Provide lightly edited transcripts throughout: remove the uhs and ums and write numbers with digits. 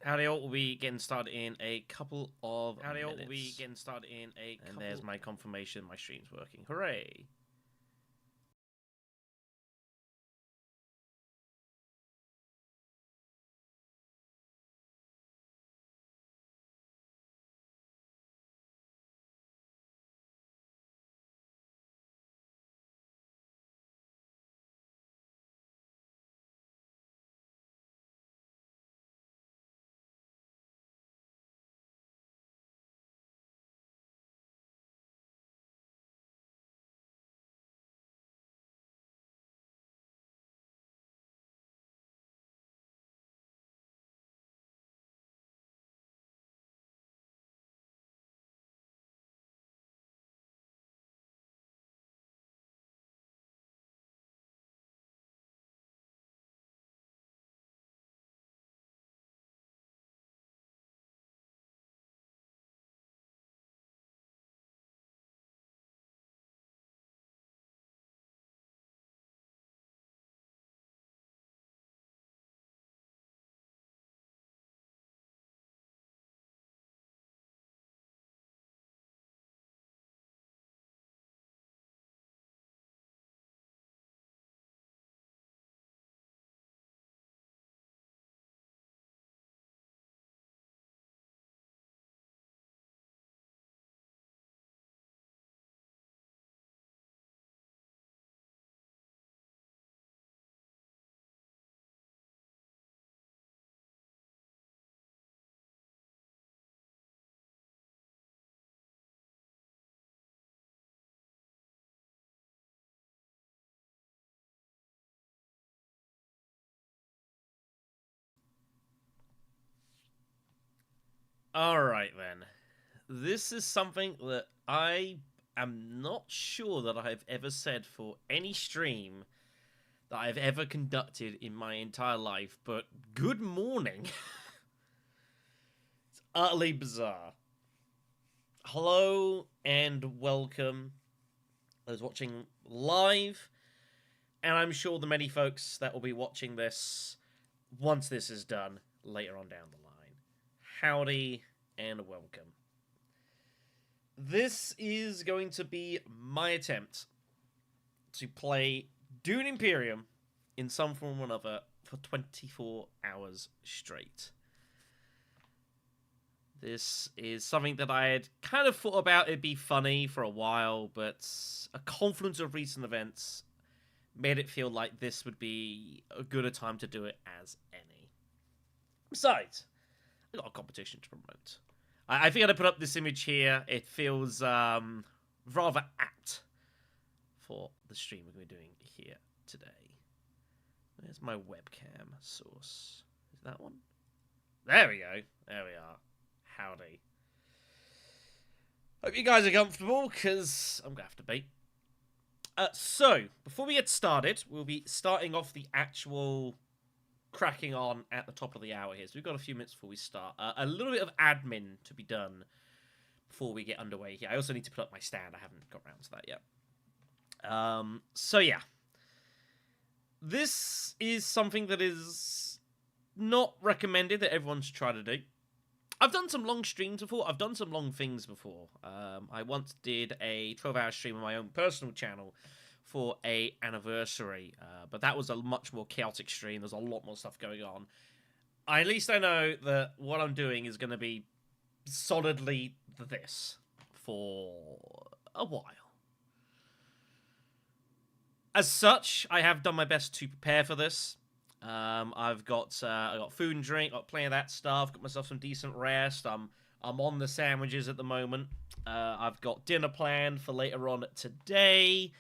Howdy all, we'll be getting started in a couple of Howdy all, minutes. we'll be getting started in a And there's my confirmation my stream's working. Hooray! Alright then. This is something that I am not sure that I've ever said for any stream that I've ever conducted in my entire life, but good morning. It's utterly bizarre. Hello and welcome, those watching live, and I'm sure the many folks that will be watching this once this is done later on down the line. Howdy and welcome. This is going to be my attempt to play Dune Imperium in some form or another for 24 hours straight. This is something that I had kind of thought about it'd be funny for a while, but a confluence of recent events made it feel like this would be a good a time to do it as any. Besides, I got a competition to promote. I think I'd put up this image here. It feels rather apt for the stream we're going to be doing here today. Where's my webcam source? Is that one? There we go. There we are. Howdy. Hope you guys are comfortable, because I'm going to have to be. So, before we get started, we'll be starting off the actual cracking on at the top of the hour here. So we've got a few minutes before we start. A little bit of admin to be done before we get underway here. I also need to put up my stand. I haven't got around to that yet. So yeah. This is something that is not recommended that everyone should try to do. I've done some long streams before. I've done some long things before. I once did a 12-hour stream on my own personal channel for a anniversary, but that was a much more chaotic stream. There's a lot more stuff going on. At least I know that what I'm doing is going to be solidly this for a while. As such, I have done my best to prepare for this. I got food and drink, got plenty of that stuff, got myself some decent rest. I'm on the sandwiches at the moment. I've got dinner planned for later on today.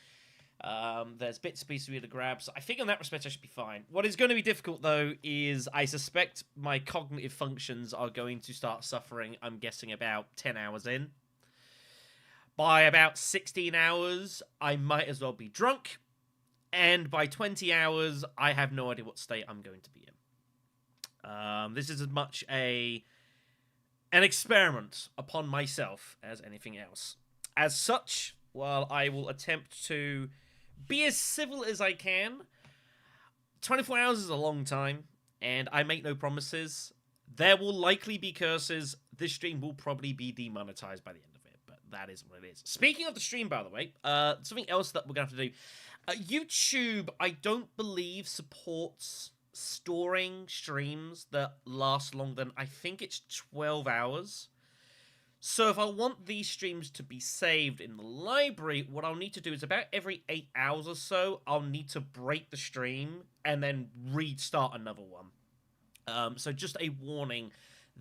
There's bits and pieces for me to grab, so I think in that respect I should be fine. What is going to be difficult, though, is I suspect my cognitive functions are going to start suffering, I'm guessing, about 10 hours in. By about 16 hours, I might as well be drunk, and by 20 hours, I have no idea what state I'm going to be in. This is as much an experiment upon myself as anything else. As such, while I will attempt to be as civil as I can, 24 hours is a long time, and I make no promises. There will likely be curses. This stream will probably be demonetized by the end of it, but that is what it is. Speaking of the stream, by the way, something else that we're going to have to do. YouTube, I don't believe, supports storing streams that last longer than, I think it's 12 hours. So if I want these streams to be saved in the library, what I'll need to do is about every 8 hours or so, I'll need to break the stream and then restart another one. So just a warning,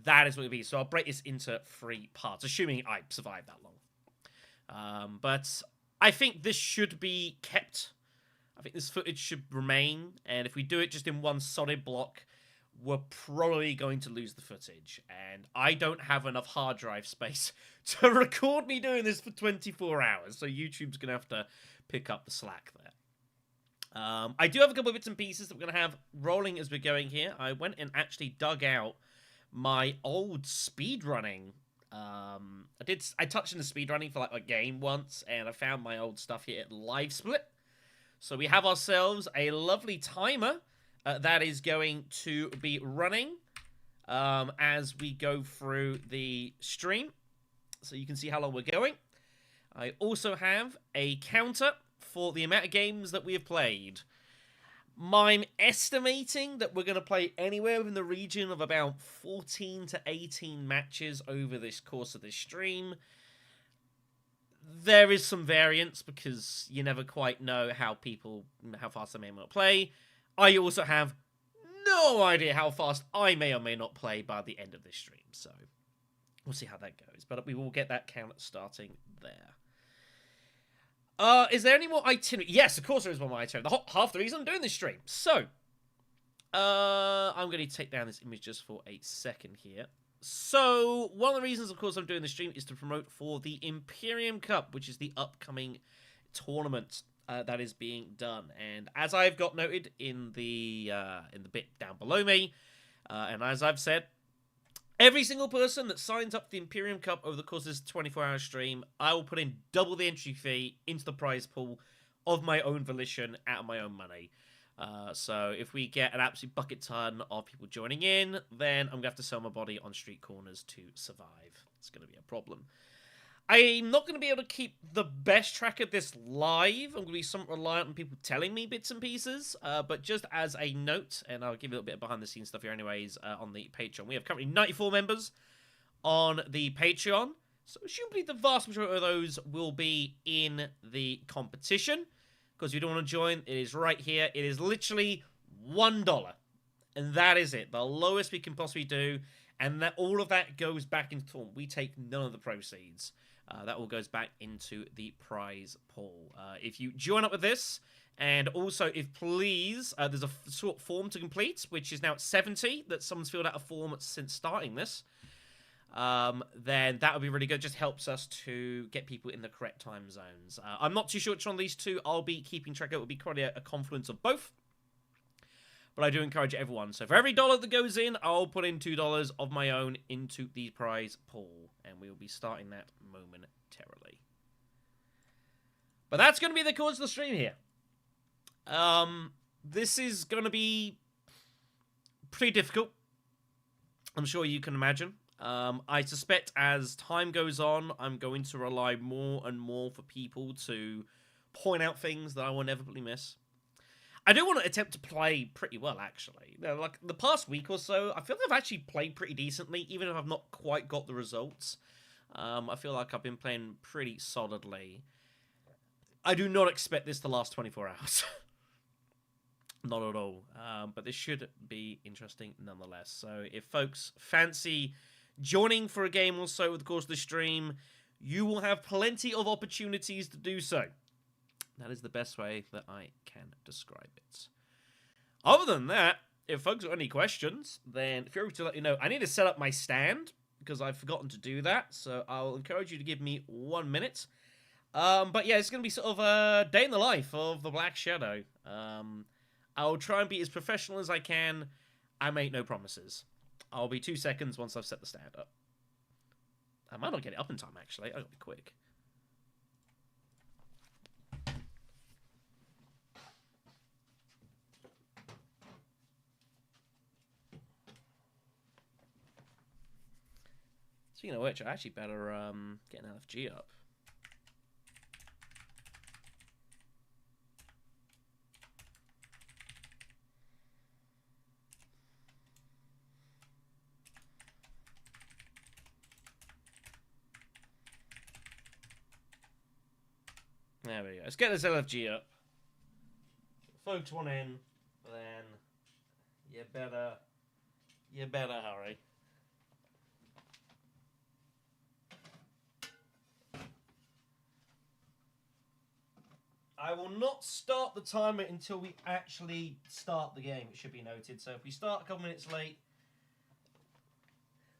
that is what it will be. So I'll break this into 3 parts, assuming I survive that long. But I think this should be kept. I think this footage should remain, and if we do it just in one solid block, we're probably going to lose the footage. And I don't have enough hard drive space to record me doing this for 24 hours, so YouTube's going to have to pick up the slack there. I do have a couple of bits and pieces that we're going to have rolling as we're going here. I went and actually dug out my old speedrunning. I touched on the speedrunning for like a game once, and I found my old stuff here at Live Split. So we have ourselves a lovely timer that is going to be running as we go through the stream. So you can see how long we're going. I also have a counter for the amount of games that we have played. I'm estimating that we're going to play anywhere within the region of about 14 to 18 matches over this course of this stream. There is some variance because you never quite know how fast they may or may not play. I also have no idea how fast I may or may not play by the end of this stream, so we'll see how that goes. But we will get that count starting there. Is there any more itinerary? Yes, of course there is one more itinerary. Half the reason I'm doing this stream. So, I'm going to take down this image just for a second here. So, one of the reasons, of course, I'm doing the stream is to promote for the Imperium Cup, which is the upcoming tournament that is being done. And as I've got noted in the bit down below me, and as I've said, every single person that signs up for the Imperium Cup over the course of this 24-hour stream, I will put in double the entry fee into the prize pool of my own volition, out of my own money. So if we get an absolute bucket ton of people joining in, then I'm going to have to sell my body on street corners to survive. It's going to be a problem. I'm not going to be able to keep the best track of this live. I'm going to be somewhat reliant on people telling me bits and pieces. But just as a note, and I'll give you a little bit of behind-the-scenes stuff here anyways on the Patreon. We have currently 94 members on the Patreon. So presumably the vast majority of those will be in the competition. Because if you don't want to join, it is right here. It is literally $1. And that is it. The lowest we can possibly do. And that all of that goes back into the tournament. We take none of the proceeds. That all goes back into the prize pool. If you join up with this, and also if please, there's a short form to complete, which is now at 70, that someone's filled out a form since starting this. Then that would be really good. Just helps us to get people in the correct time zones. I'm not too sure which one of these two I'll be keeping track of. It will be probably a confluence of both. But I do encourage everyone. So for every $1 that goes in, I'll put in $2 of my own into the prize pool. And we will be starting that momentarily. But that's going to be the course of the stream here. This is going to be pretty difficult. I'm sure you can imagine. I suspect as time goes on, I'm going to rely more and more for people to point out things that I will inevitably miss. I do want to attempt to play pretty well, actually. Like, the past week or so, I feel like I've actually played pretty decently, even if I've not quite got the results. I feel like I've been playing pretty solidly. I do not expect this to last 24 hours. Not at all. But this should be interesting nonetheless. So if folks fancy joining for a game or so over the course of the stream, you will have plenty of opportunities to do so. That is the best way that I can describe it. Other than that, if folks have any questions, then feel free to let me know. I need to set up my stand, because I've forgotten to do that, so I'll encourage you to give me 1 minute. But yeah, it's going to be sort of a day in the life of the Black Shadow. I'll try and be as professional as I can. I make no promises. I'll be 2 seconds once I've set the stand up. I might not get it up in time, actually. I'll be quick. Speaking of which, I actually better get an LFG up. There we go. Let's get this LFG up. Folks one in, then you better hurry. I will not start the timer until we actually start the game, it should be noted. So if we start a couple minutes late,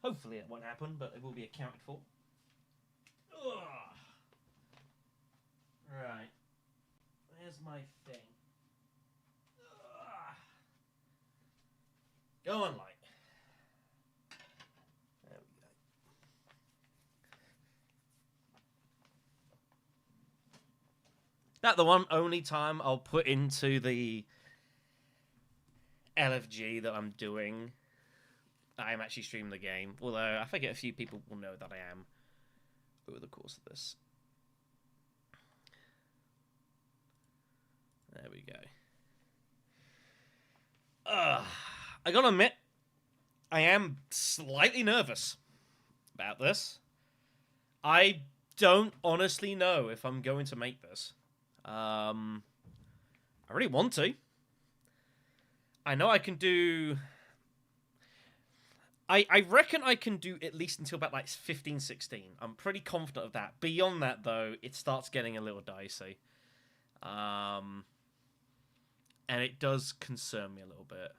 hopefully it won't happen, but it will be accounted for. Ugh. Right. Where's my thing? Ugh. Go on, light. There we go. That's the one only time I'll put into the LFG that I'm doing. I'm actually streaming the game. Although I forget a few people will know that I am over the course of this. There we go. I gotta admit, I am slightly nervous about this. I don't honestly know if I'm going to make this. I really want to. I know I can do... I reckon I can do at least until about like 15, 16. I'm pretty confident of that. Beyond that, though, it starts getting a little dicey. And it does concern me a little bit.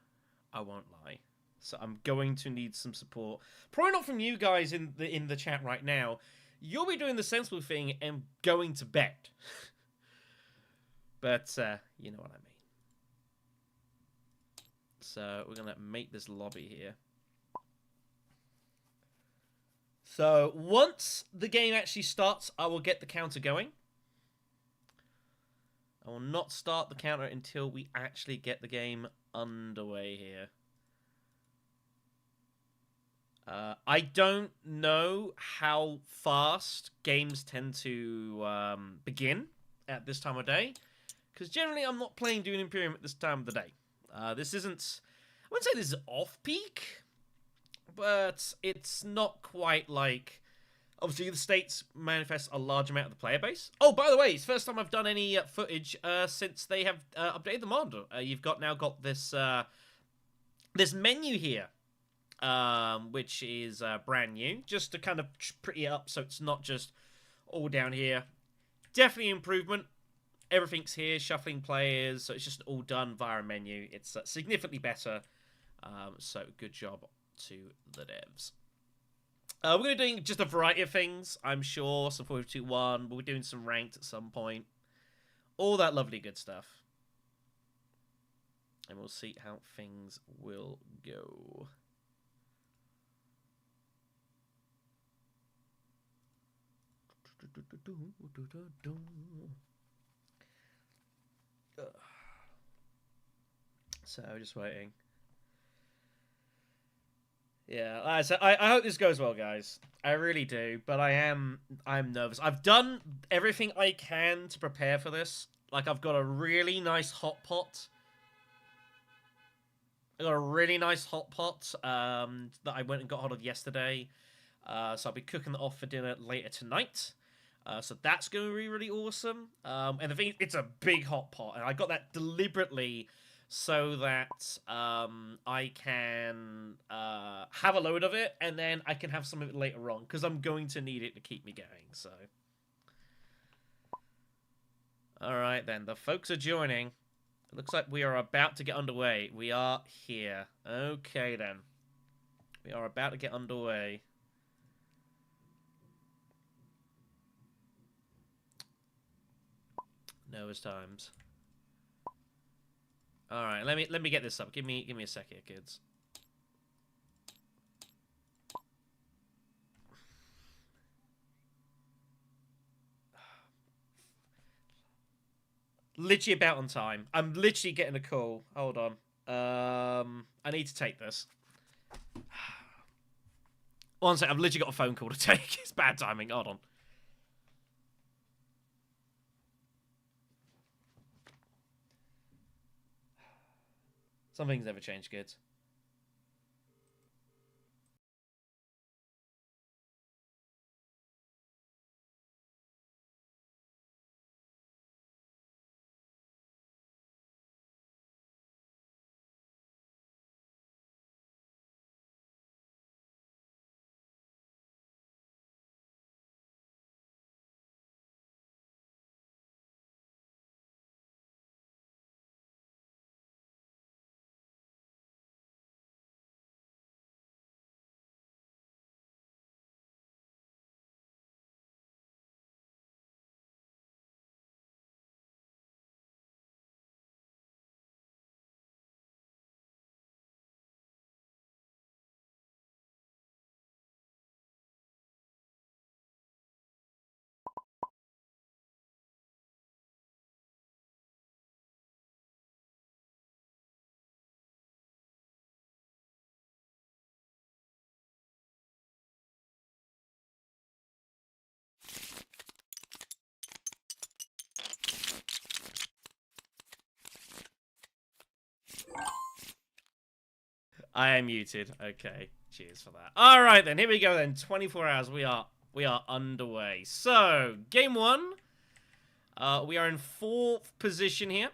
I won't lie. So I'm going to need some support. Probably not from you guys in the chat right now. You'll be doing the sensible thing and going to bed. But you know what I mean. So we're gonna make this lobby here. So once the game actually starts, I will get the counter going. I will not start the counter until we actually get the game underway here. I don't know how fast games tend to begin at this time of day, because generally I'm not playing Dune Imperium at this time of the day. This isn't... I wouldn't say this is off-peak, but it's not quite like... Obviously, the States manifest a large amount of the player base. Oh, by the way, it's the first time I've done any footage since they have updated the mod. You've now got this this menu here, which is brand new, just to kind of pretty it up so it's not just all down here. Definitely improvement. Everything's here, shuffling players, so it's just all done via a menu. It's significantly better, so good job to the devs. We're going to be doing just a variety of things, I'm sure. Some Pt.1, we'll be doing some ranked at some point. All that lovely good stuff. And we'll see how things will go. So, just waiting. Yeah, I hope this goes well, guys. I really do, but I'm nervous. I've done everything I can to prepare for this. Like, I've got a really nice hot pot. I got a really nice hot pot that I went and got hold of yesterday. So I'll be cooking that off for dinner later tonight. So that's going to be really awesome. And the thing, it's a big hot pot, and I got that deliberately so that I can have a load of it, and then I can have some of it later on, because I'm going to need it to keep me going, so. Alright then, the folks are joining. It looks like we are about to get underway. We are here. Okay then. We are about to get underway. Noah's times. All right, let me get this up. Give me a sec here, kids. Literally about on time. I'm literally getting a call. Hold on. I need to take this. One sec, I've literally got a phone call to take. It's bad timing. Hold on. Some things never change, kids. I am muted. Okay. Cheers for that. All right, then. Here we go, then. 24 hours. We are underway. So, game one. We are in 4th position here.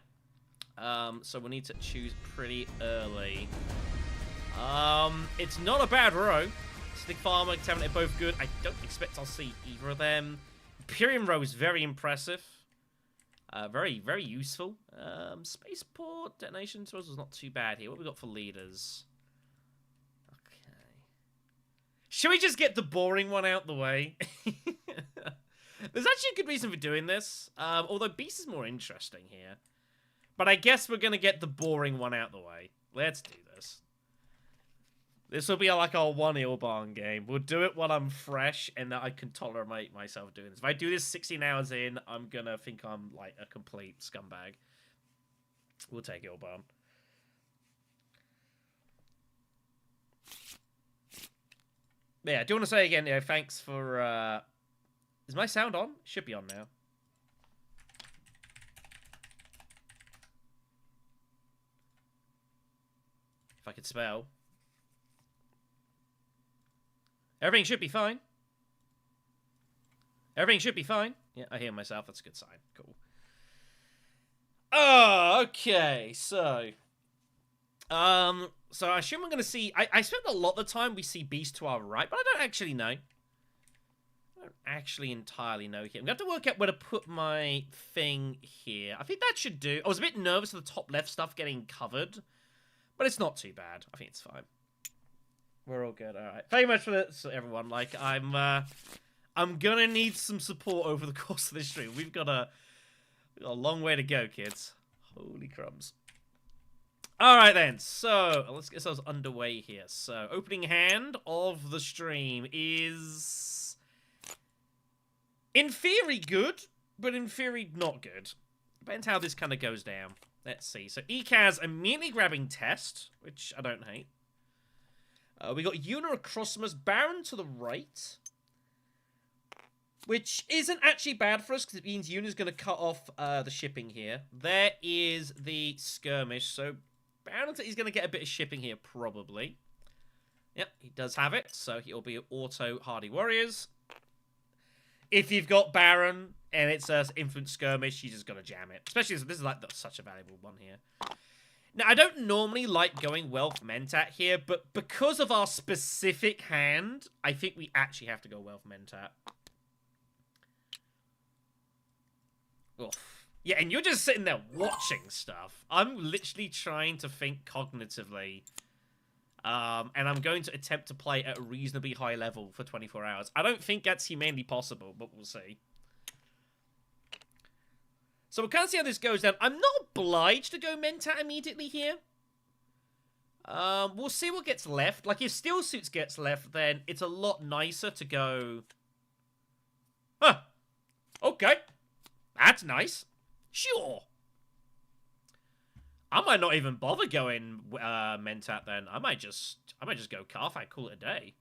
So we need to choose pretty early. It's not a bad row. Stick Farmer, Contaminate are both good. I don't expect I'll see either of them. Imperium row is very impressive. Very, very useful. Spaceport, Detonation Source was not too bad here. What have we got for leaders? Okay. Should we just get the boring one out the way? There's actually a good reason for doing this. Although Beast is more interesting here. But I guess we're going to get the boring one out the way. Let's do this. This will be like our one Ilbarn game. We'll do it when I'm fresh and that I can tolerate myself doing this. If I do this 16 hours in, I'm going to think I'm like a complete scumbag. We'll take Ilbarn. Yeah, I do want to say again, thanks for... Is my sound on? Should be on now. If I could spell. Everything should be fine. Everything should be fine. Yeah, I hear myself. That's a good sign. Cool. Oh, okay. So I assume I'm going to see... I spent a lot of the time we see Beast to our right, but I don't actually know. I don't actually entirely know here. I'm going to have to work out where to put my thing here. I think that should do. I was a bit nervous of the top left stuff getting covered, but it's not too bad. I think it's fine. We're all good. All right. Thank you much for this, everyone. Like, I'm gonna need some support over the course of this stream. We've got a long way to go, kids. Holy crumbs. All right, then. So, let's get ourselves underway here. So, opening hand of the stream is... in theory, good, but in theory, not good. Depends how this kind of goes down. Let's see. So, Ekaz immediately grabbing Test, which I don't hate. We got Yuna across from us, Baron to the right. Which isn't actually bad for us, because it means Yuna's going to cut off the shipping here. There is the skirmish, so Baron is going to get a bit of shipping here, probably. Yep, he does have it, so he'll be auto Hardy Warriors. If you've got Baron, and it's an infant skirmish, you just got to jam it. Especially, this is like such a valuable one here. Now, I don't normally like going Wealth Mentat here, but because of our specific hand, I think we actually have to go Wealth Mentat. Oof. Yeah, and you're just sitting there watching stuff. I'm literally trying to think cognitively. And I'm going to attempt to play at a reasonably high level for 24 hours. I don't think that's humanly possible, but we'll see. So we'll kind of see how this goes down. I'm not obliged to go Mentat immediately here. We'll see what gets left. Like, if Steel Suits gets left, then it's a lot nicer to go... Huh. Okay. That's nice. Sure. I might not even bother going Mentat then. I might just go Karthag, call it a day.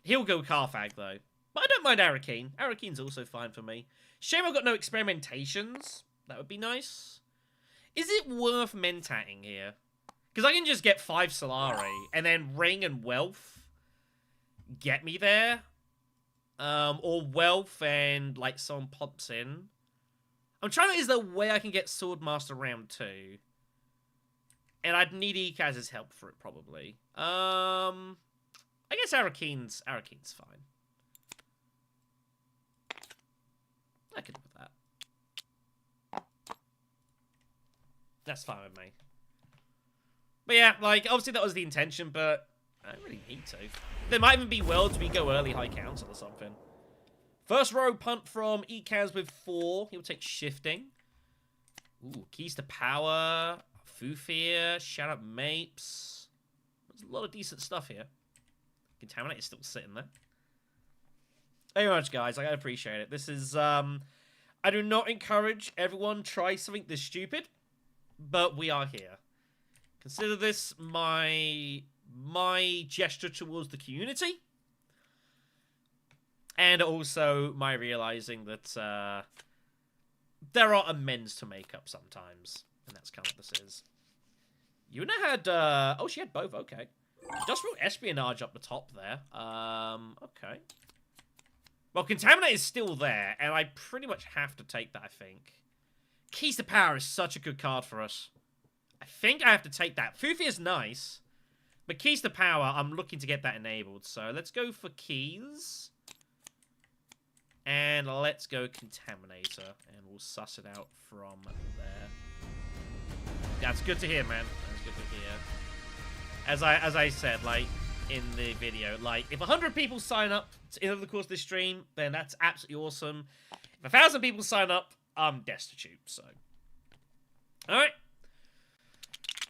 He'll go Carthag, though. But I don't mind Arakeen. Arakeen's also fine for me. Shame I've got no experimentations. That would be nice. Is it worth mentating here? Because I can just get 5 Solari, and then Ring and Wealth get me there. Or Wealth and, like, someone pops in. I'm trying to... Is there a way I can get Swordmaster round 2? And I'd need Ekaz's help for it, probably. I guess Arakeen's fine. I can live with that. That's fine with me. But yeah, like, obviously that was the intention, but I don't really need to. There might even be worlds we go early high council or something. First row punt from Ekaz with 4. He'll take shifting. Ooh, keys to power. Fufir. Shout out Mapes. There's a lot of decent stuff here. Contaminate is still sitting there. Thank you very much, guys. I appreciate it. This is, I do not encourage everyone try something this stupid, but we are here. Consider this my gesture towards the community. And also my realizing that there are amends to make up sometimes. And that's kind of what this is. Yuna had, oh, she had both, okay. Industrial espionage up the top there. Okay. Well, Contaminate is still there, and I pretty much have to take that, I think. Keys to Power is such a good card for us. I think I have to take that. Fufi is nice, but Keys to Power, I'm looking to get that enabled. So let's go for Keys. And let's go Contaminator, and we'll suss it out from there. That's good to hear, man. That's good to hear. As I said, like, in the video, like, if 100 people sign up over the course of this stream, then that's absolutely awesome. If 1,000 people sign up, I'm destitute, so. Alright.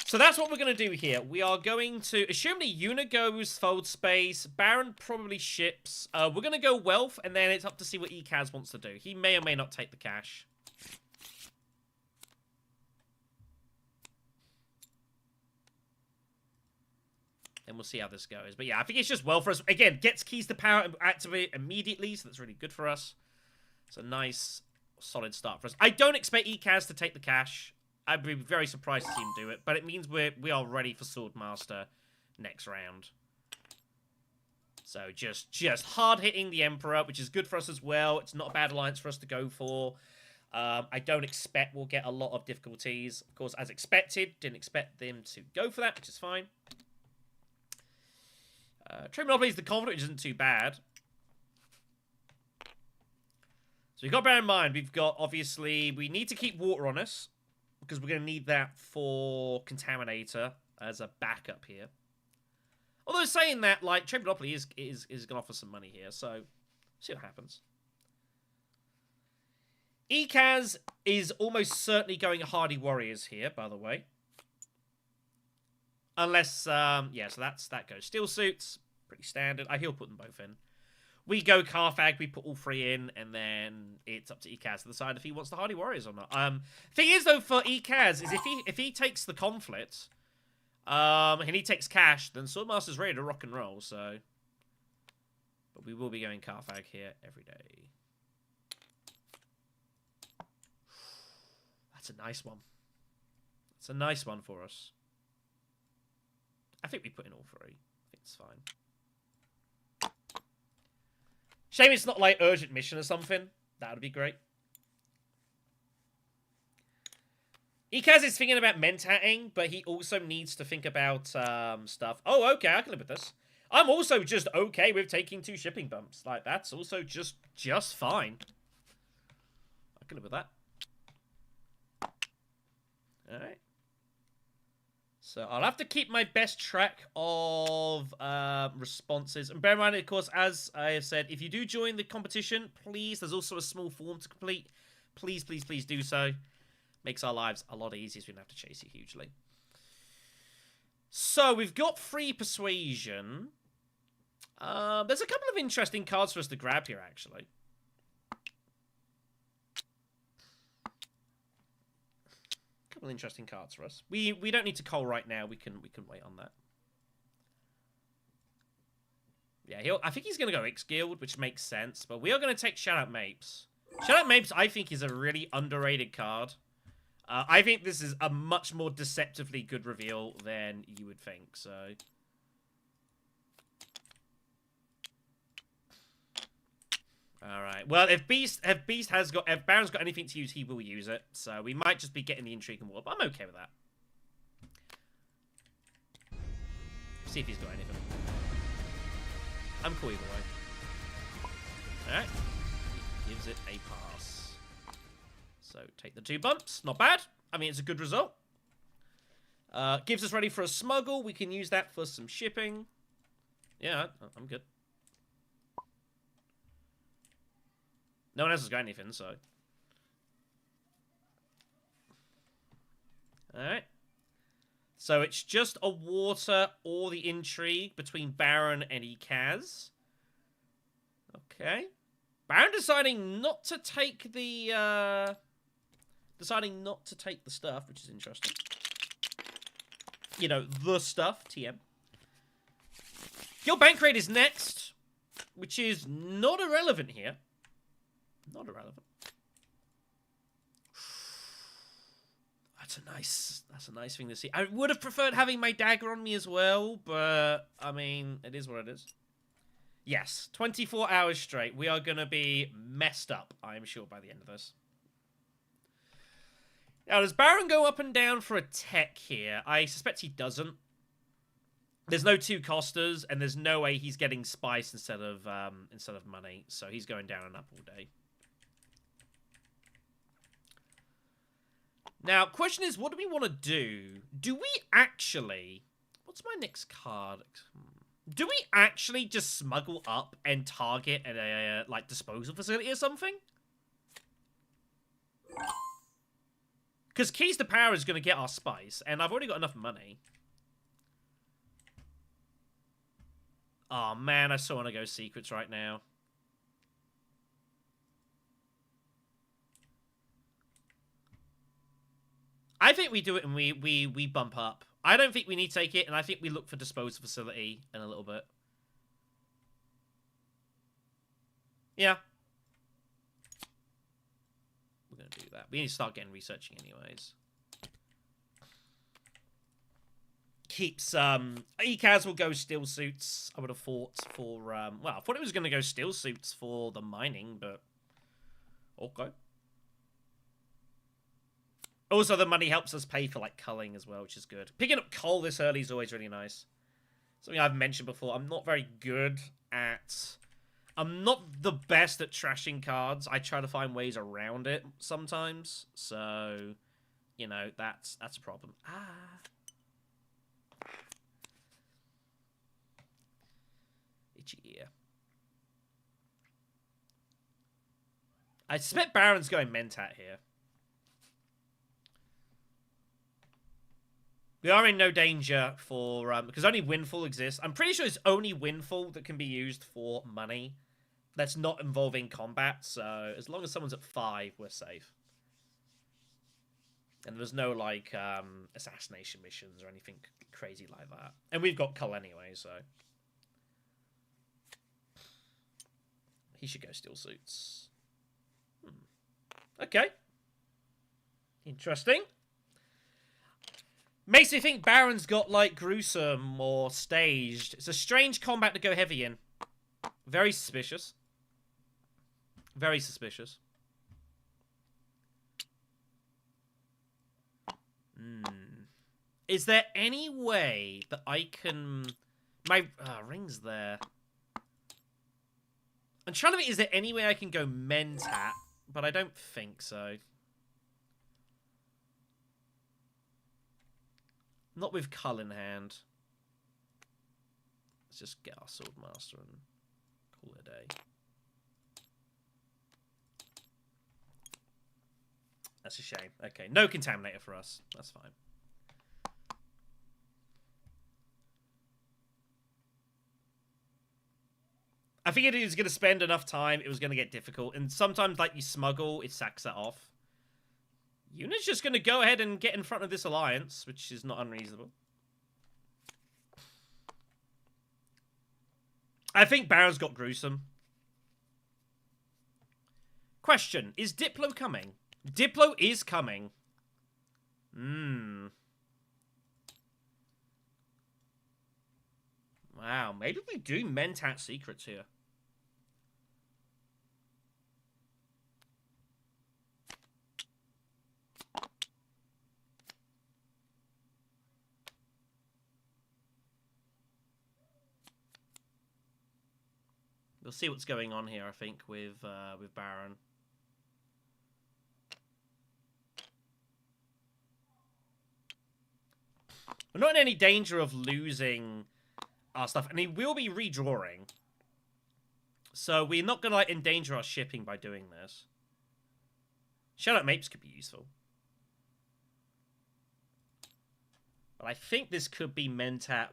So that's what we're going to do here. We are going to, assuming Yuna goes Fold Space, Baron probably ships. We're going to go Wealth, and then it's up to see what Ekaz wants to do. He may or may not take the cash. And we'll see how this goes. But yeah, I think it's just well for us. Again, gets Keys to Power and activate immediately, so that's really good for us. It's a nice, solid start for us. I don't expect Ekaz to take the cash. I'd be very surprised to see him do it, but it means we are ready for Swordmaster next round. So just hard-hitting the Emperor, which is good for us as well. It's not a bad alliance for us to go for. I don't expect we'll get a lot of difficulties. Of course, as expected, didn't expect them to go for that, which is fine. Trade Monopoly is the Conflict, which isn't too bad. So you've got to bear in mind, we've got, obviously, we need to keep water on us, because we're going to need that for Contaminator as a backup here. Although saying that, like, Trade Monopoly is going to offer some money here, so see what happens. Ekaz is almost certainly going Hardy Warriors here, by the way. Unless, yeah, so that goes. Steel Suits, pretty standard. He'll put them both in. We go Carthag, we put all 3 in, and then it's up to Ekaz to decide if he wants the Hardy Warriors or not. Thing is, though, for Ekaz, is if he takes the Conflict, and he takes cash, then Swordmaster's ready to rock and roll, so. But we will be going Carthag here every day. That's a nice one. That's a nice one for us. I think we put in all 3. I think it's fine. Shame it's not like urgent mission or something. That would be great. Ekaz is thinking about mentatting, but he also needs to think about stuff. Oh, okay, I can live with this. I'm also just okay with taking 2 shipping bumps. Like, that's also just fine. I can live with that. Alright. So I'll have to keep my best track of responses. And bear in mind, of course, as I have said, if you do join the competition, please, there's also a small form to complete. Please, please, please do so. Makes our lives a lot easier so we don't have to chase you hugely. So we've got free persuasion. There's a couple of interesting cards for us to grab here, actually. Interesting cards for us. We don't need to call right now. We can wait on that. Yeah, I think he's going to go X-Guild, which makes sense. But we are going to take Shout Out Mapes. Shout Out Mapes, I think, is a really underrated card. I think this is a much more deceptively good reveal than you would think, so... Alright, well, if Baron's got anything to use, he will use it. So we might just be getting the Intrigue and War, but I'm okay with that. See if he's got anything. I'm cool either way. Alright. He gives it a pass. So take the 2 bumps. Not bad. I mean, it's a good result. Gives us ready for a smuggle. We can use that for some shipping. Yeah, I'm good. No one else has got anything, so... Alright. So it's just a water or the intrigue between Baron and Ekaz. Okay. Baron deciding not to take the, stuff, which is interesting. You know, the stuff, TM. Your bank rate is next, which is not irrelevant here. Not irrelevant. That's a nice thing to see. I would have preferred having my dagger on me as well, but I mean, it is what it is. Yes, 24 hours straight. We are going to be messed up, I am sure, by the end of this. Now, does Baron go up and down for a tech here? I suspect he doesn't. There's no 2 costers, and there's no way he's getting spice instead of money, so he's going down and up all day. Now, question is, what do we want to do? Do we actually... What's my next card? Do we actually just smuggle up and target at a, like, disposal facility or something? Because Keys to Power is going to get our spice, and I've already got enough money. Oh, man, I so want to go secrets right now. I think we do it and we bump up. I don't think we need to take it, and I think we look for disposal facility in a little bit. Yeah. We're going to do that. We need to start getting researching anyways. Keeps, Ekaz will go steel suits, I would have thought, for, well, I thought it was going to go steel suits for the mining, but... Okay. Also, the money helps us pay for, like, culling as well, which is good. Picking up coal this early is always really nice. Something I've mentioned before, I'm not very good at... I'm not the best at trashing cards. I try to find ways around it sometimes. So, you know, that's a problem. Itchy ear. I suspect Baron's going Mentat here. We are in no danger for, because only Windfall exists. I'm pretty sure it's only Windfall that can be used for money. That's not involving combat, so as long as someone's at 5, we're safe. And there's no, like, assassination missions or anything crazy like that. And we've got Cull anyway, so... He should go steel suits. Okay. Interesting. Makes me think Baron's got, like, gruesome or staged. It's a strange combat to go heavy in. Very suspicious. Very suspicious. Is there any way that I can... My ring's there. I'm trying to think, is there any way I can go Mentat? But I don't think so. Not with Cull in hand. Let's just get our Swordmaster and call it a day. That's a shame. Okay, no Contaminator for us. That's fine. I figured he was going to spend enough time, it was going to get difficult. And sometimes, like, you smuggle, it sacks that off. Unit's just going to go ahead and get in front of this alliance, which is not unreasonable. I think Baron's got gruesome. Question, is Diplo coming? Diplo is coming. Wow, maybe we do Mentat secrets here. We'll see what's going on here, I think, with Baron. We're not in any danger of losing our stuff, and he will be redrawing. So we're not gonna like endanger our shipping by doing this. Shut-up Mapes could be useful. But I think this could be Mentat,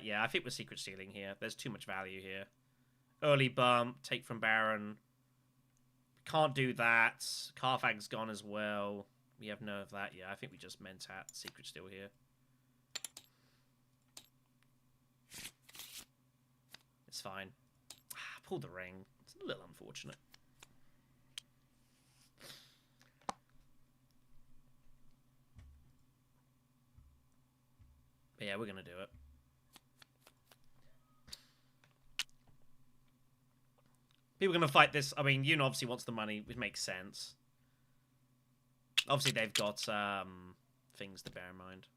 yeah, I think we're secret stealing here. There's too much value here. Early bump, take from Baron. Can't do that. Carthag's gone as well. We have none of that. Yeah, I think we just Mentat secret steal here. It's fine. Pull the ring. It's a little unfortunate. But yeah, we're gonna do it. People are gonna fight this. I mean, Yun obviously wants the money, which makes sense. Obviously, they've got things to bear in mind.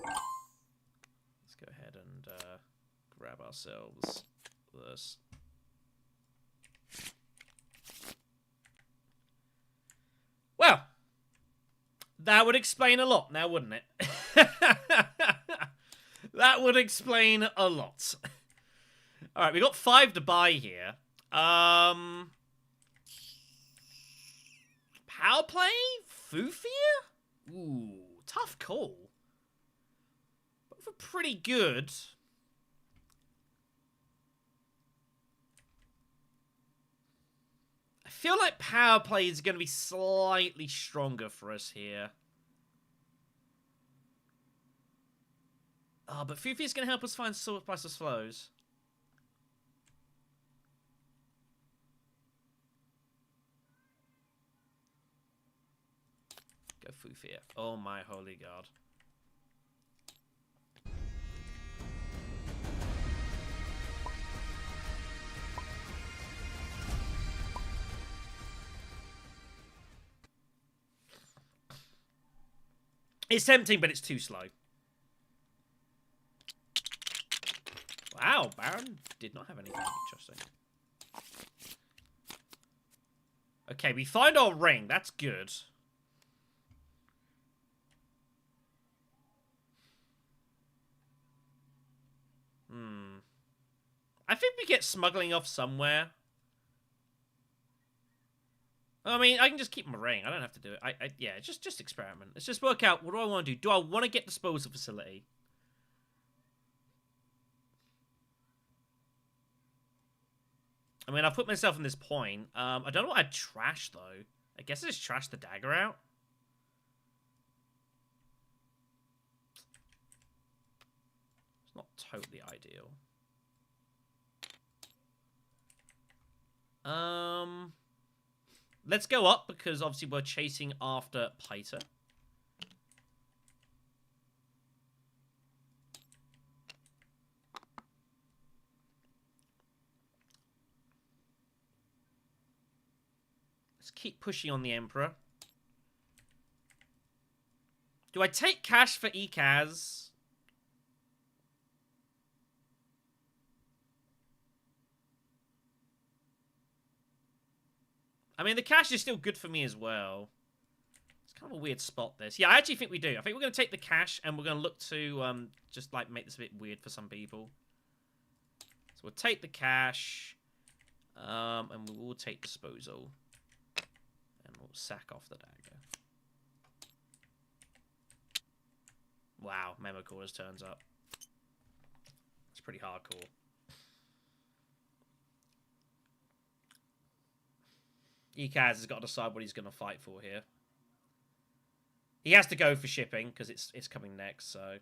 Let's go ahead and grab ourselves this. Well, that would explain a lot now, wouldn't it? That would explain a lot. Alright, we got 5 to buy here. Power play? Fufia? Ooh, tough call. Both are pretty good. I feel like power play is going to be slightly stronger for us here. Oh, but Fufi is going to help us find source priceless flows. Go Fufi. Oh my holy god. It's tempting, but it's too slow. Wow, Baron did not have anything interesting. Okay, we find our ring. That's good. I think we get smuggling off somewhere. I mean, I can just keep my ring. I don't have to do it. Yeah, just experiment. Let's just work out, what do I want to do? Do I want to get disposal facility? I mean, I've put myself in this point. I don't know what I'd trash, though. I guess I just trash the dagger out. It's not totally ideal. Let's go up, because obviously we're chasing after Piter. Let's keep pushing on the Emperor. Do I take cash for Ekaz? I mean, the cash is still good for me as well. It's kind of a weird spot, this. Yeah, I actually think we do. I think we're going to take the cash, and we're going to look to just, like, make this a bit weird for some people. So we'll take the cash, and we will take disposal. And we'll sack off the dagger. Wow, Memo Cores turns up. It's pretty hardcore. Ekaz has got to decide what he's going to fight for here. He has to go for shipping, because it's coming next, so...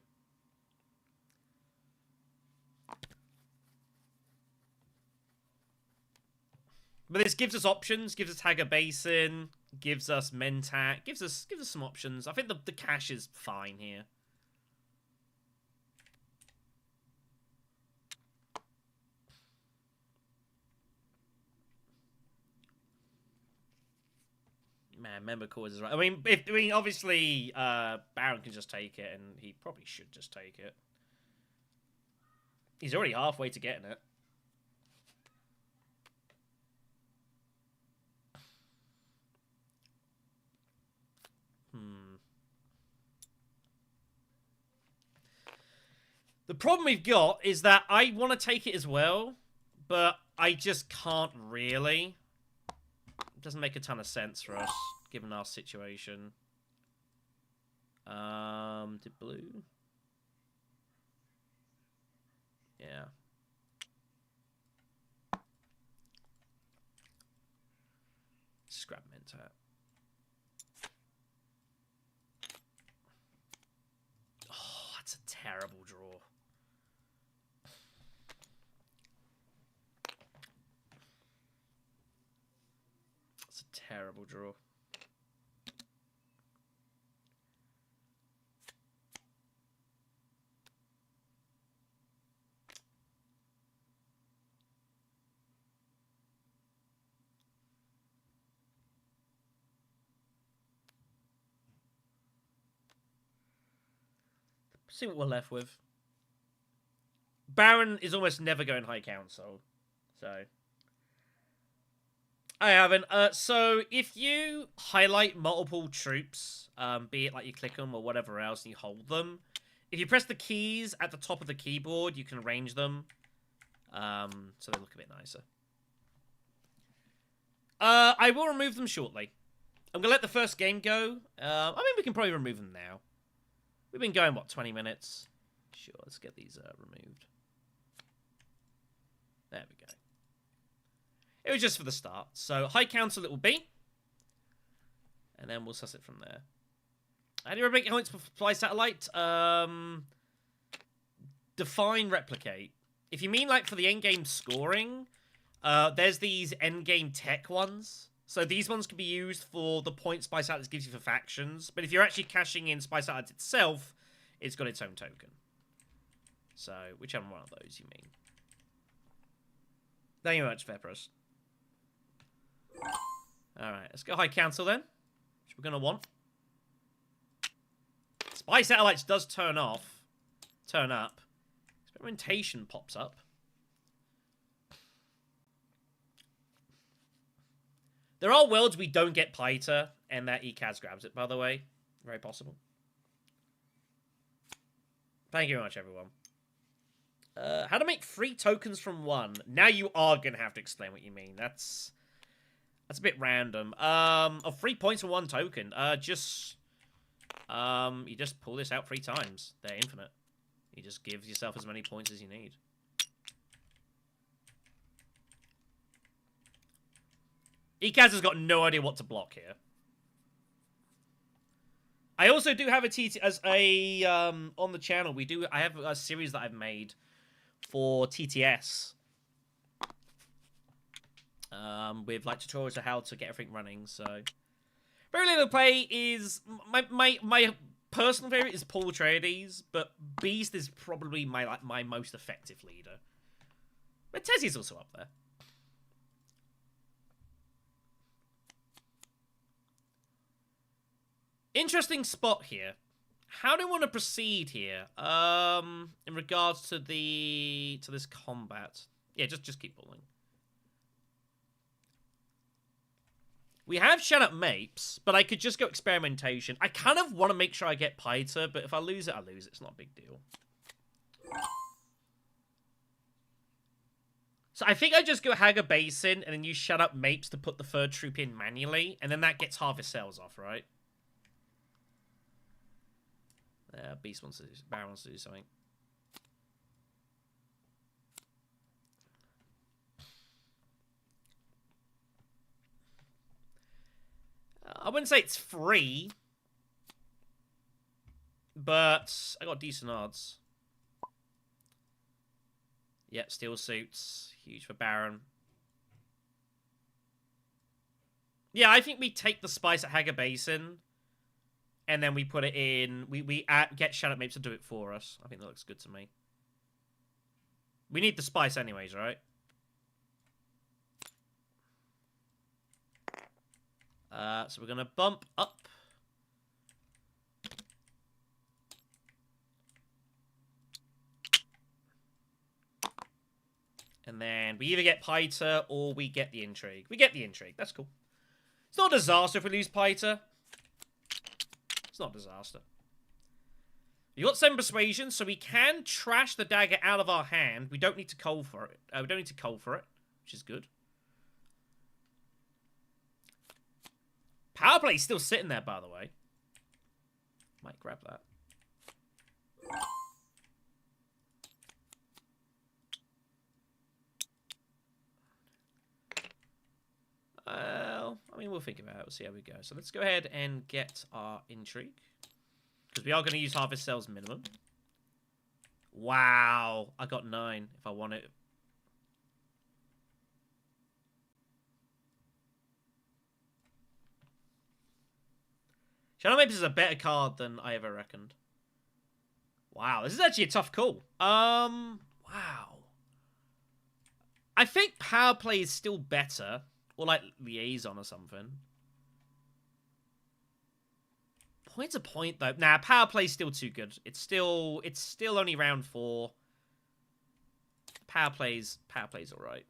But this gives us options, gives us Haga Basin, gives us Mentat, gives us some options. I think the cash is fine here. Man, member cause is right. I mean, obviously, Baron can just take it, and he probably should just take it. He's already halfway to getting it. The problem we've got is that I want to take it as well, but I just can't really. It doesn't make a ton of sense for us, given our situation. Did blue? Yeah. Scrap Mentat. Oh, that's a terrible draw. That's a terrible draw. See what we're left with. Baron is almost never going high council, so I haven't. So if you highlight multiple troops, be it like you click them or whatever else, and you hold them, if you press the keys at the top of the keyboard, you can arrange them, so they look a bit nicer. I will remove them shortly. I'm gonna let the first game go. I mean, we can probably remove them now. We've been going, what, 20 minutes? Sure, let's get these removed. There we go. It was just for the start. So, high council it will be. And then we'll suss it from there. How do you make points for fly satellite? Define replicate. If you mean, like, for the endgame scoring, there's these endgame tech ones. So these ones can be used for the points Spy Satellites gives you for factions. But if you're actually cashing in Spy Satellites itself, it's got its own token. So, whichever one of those you mean. Thank you very much, Vepros. Alright, let's go High Council then. Which we're going to want. Spy Satellites does turn up. Experimentation pops up. There are worlds we don't get Piter, and that ECAS grabs it, by the way. Very possible. Thank you very much, everyone. How to make 3 tokens from 1. Now you are going to have to explain what you mean. That's a bit random. Of 3 points for 1 token. You just pull this out 3 times. They're infinite. You just give yourself as many points as you need. ECAS has got no idea what to block here. I also do have a on the channel. I have a series that I've made for TTS. With like tutorials of how to get everything running. So very little play is my personal favorite is Paul Atreides, but Beast is probably my most effective leader. But Tessie's also up there. Interesting spot here. How do I want to proceed here? In regards to this combat. Yeah, just keep pulling. We have shut up Mapes, but I could just go experimentation. I kind of want to make sure I get Piter, but if I lose it, I lose it. It's not a big deal. So I think I just go Haga Basin, and then you shut up Mapes to put the 3rd troop in manually, and then that gets Harvest Cells off, right? Beast wants to do, Baron wants to do something. I wouldn't say it's free, but I got decent odds. Yep, steel suits, huge for Baron. Yeah, I think we take the spice at Haga Basin, and then we put it in. We get Shadowed Mapes to do it for us. I think that looks good to me. We need the spice anyways, right? So we're gonna bump up. And then we either get Piter or we get the Intrigue. We get the Intrigue. That's cool. It's not a disaster if we lose Piter. It's not a disaster. You got 7 Persuasion, so we can trash the dagger out of our hand. We don't need to cull for it. We don't need to cull for it, which is good. Power Play's still sitting there, by the way. Might grab that. Well, I mean, we'll think about it. We'll see how we go. So let's go ahead and get our Intrigue. Because we are going to use Harvest Cells minimum. Wow. I got 9 if I want it. Shadow Mapes is a better card than I ever reckoned. Wow, this is actually a tough call. Wow. I think Power Play is still better. Or like Liaison or something. Point to point though. Nah, Power Play's still too good. It's still only round 4. Power Play's alright.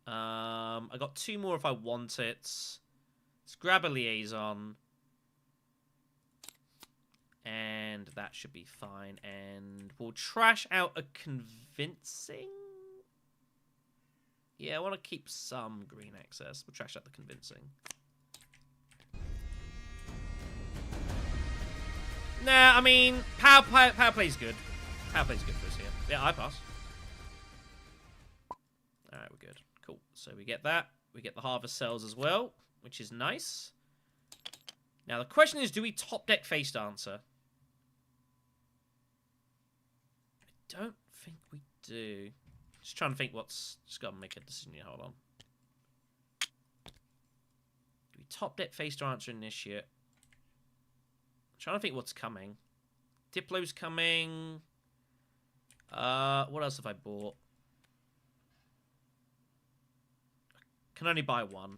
I got 2 more if I want it. Let's grab a Liaison. And that should be fine. And we'll trash out a Convincing. Yeah, I want to keep some green excess. We'll trash out the Convincing. Nah, I mean, power play's good. Power play's good for us here. Yeah, I pass. Alright, we're good. Cool. So we get that. We get the Harvest Cells as well, which is nice. Now, the question is, do we top deck Face Dancer? I don't think we do. Just trying to think what's... Just got to make a decision here. Hold on. Do we top deck Face Dancer Initiate? I'm trying to think what's coming. Diplo's coming. What else have I bought? Can only buy 1.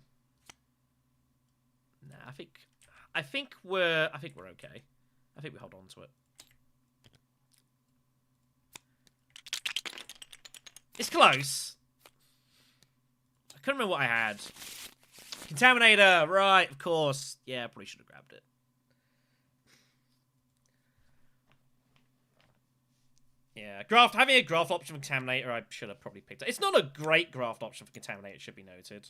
Nah, I think we're okay. I think we hold on to it. It's close. I couldn't remember what I had. Contaminator, right, of course. Yeah, I probably should have grabbed it. Yeah, having a graft option for Contaminator, I should have probably picked it. It's not a great graft option for Contaminator, it should be noted.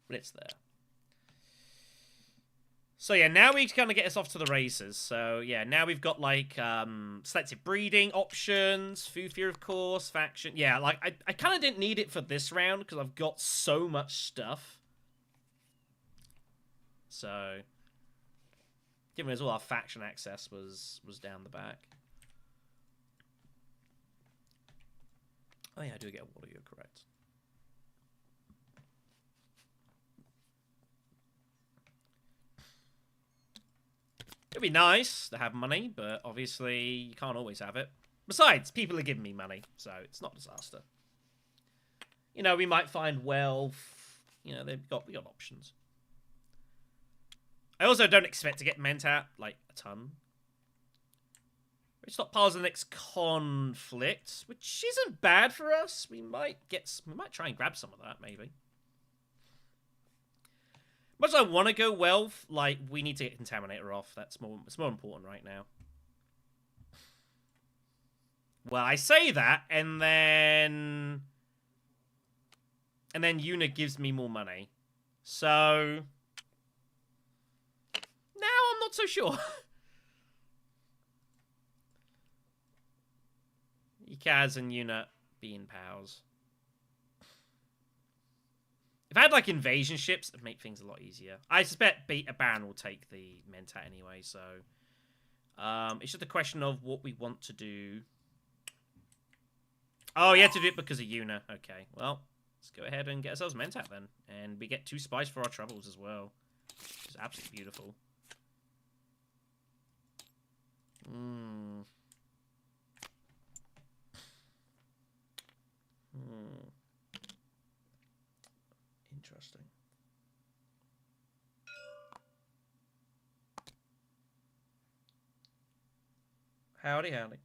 But it's there. So yeah, now we kind of get us off to the races. So yeah, now we've got like selective breeding options, Food Fear of course, faction. Yeah, like I kind of didn't need it for this round because I've got so much stuff. So given as all our faction access was down the back. Oh yeah, I do get water, you're correct. It'd be nice to have money, but obviously you can't always have it. Besides, people are giving me money, so it's not a disaster. You know, we might find wealth. You know, we got options. I also don't expect to get Mentat, like, a ton. Stockpiles the next conflict, which isn't bad for us. We might try and grab some of that, maybe. Much as I want to go wealth, like, we need to get Contaminator off. It's more important right now. Well, I say that, and then Una gives me more money. So now I'm not so sure. Kaz and Una being pals. If I had, like, invasion ships, it'd make things a lot easier. I suspect Beta Baron will take the Mentat anyway, so... it's just a question of what we want to do. Oh, you had to do it because of Una. Okay, well... Let's go ahead and get ourselves Mentat then. And we get 2 spice for our troubles as well. Which is absolutely beautiful. Interesting. Howdy, howdy.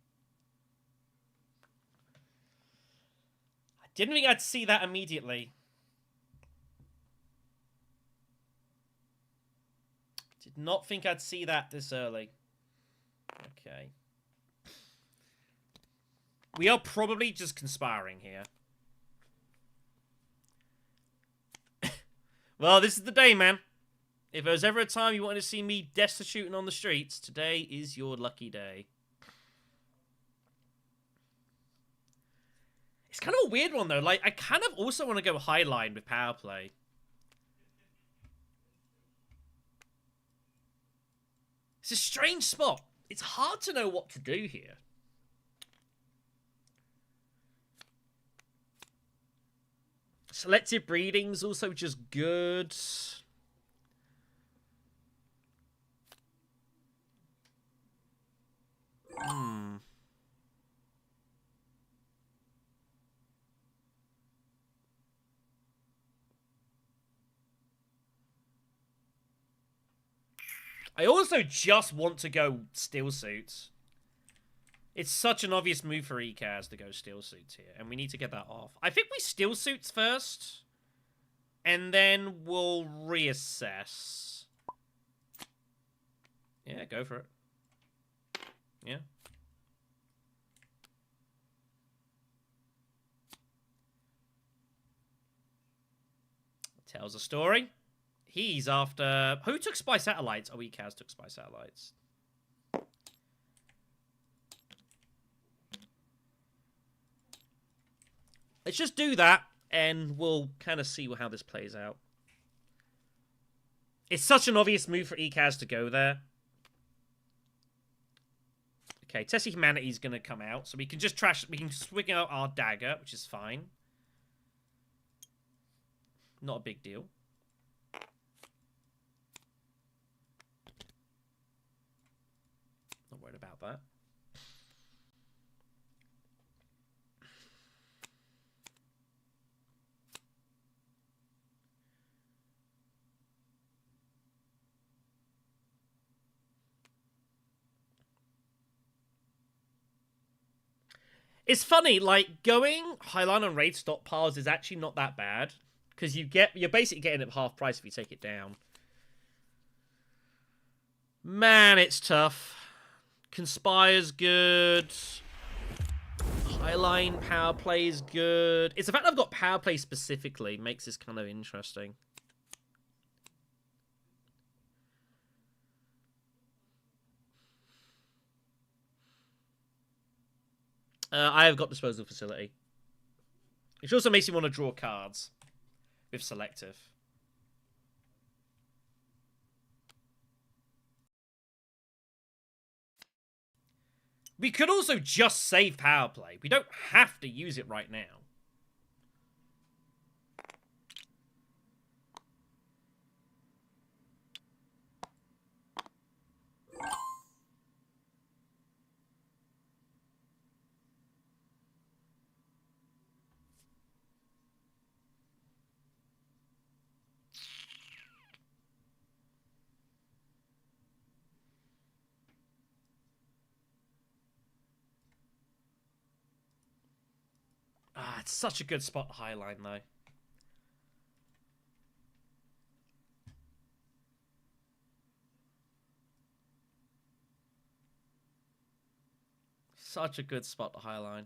I didn't think I'd see that immediately. Did not think I'd see that this early. Okay. We are probably just conspiring here. Well, this is the day, man. If there was ever a time you wanted to see me destituting on the streets, today is your lucky day. It's kind of a weird one, though. Like, I kind of also want to go highline with power play. It's a strange spot. It's hard to know what to do here. Selective breeding's also just good. I also just want to go steel suits. It's such an obvious move for Ekaz to go steel suits here, and we need to get that off. I think we steel suits first, and then we'll reassess. Yeah, go for it. Yeah. Tells a story. He's after... Who took Spy Satellites? Oh, Ekaz took Spy Satellites. Let's just do that, and we'll kind of see how this plays out. It's such an obvious move for Ekaz to go there. Okay, Tessie Humanity's going to come out, so we can just trash... We can swing out our dagger, which is fine. Not a big deal. Not worried about that. It's funny, like, going Highline on raid stockpiles is actually not that bad. Because you're basically getting it at half price if you take it down. Man, it's tough. Conspire's good. Highline power play is good. It's the fact that I've got power play specifically makes this kind of interesting. I have got disposal facility. Which also makes you want to draw cards with selective. We could also just save power play. We don't have to use it right now. Ah, it's such a good spot highline, though. Such a good spot to highline.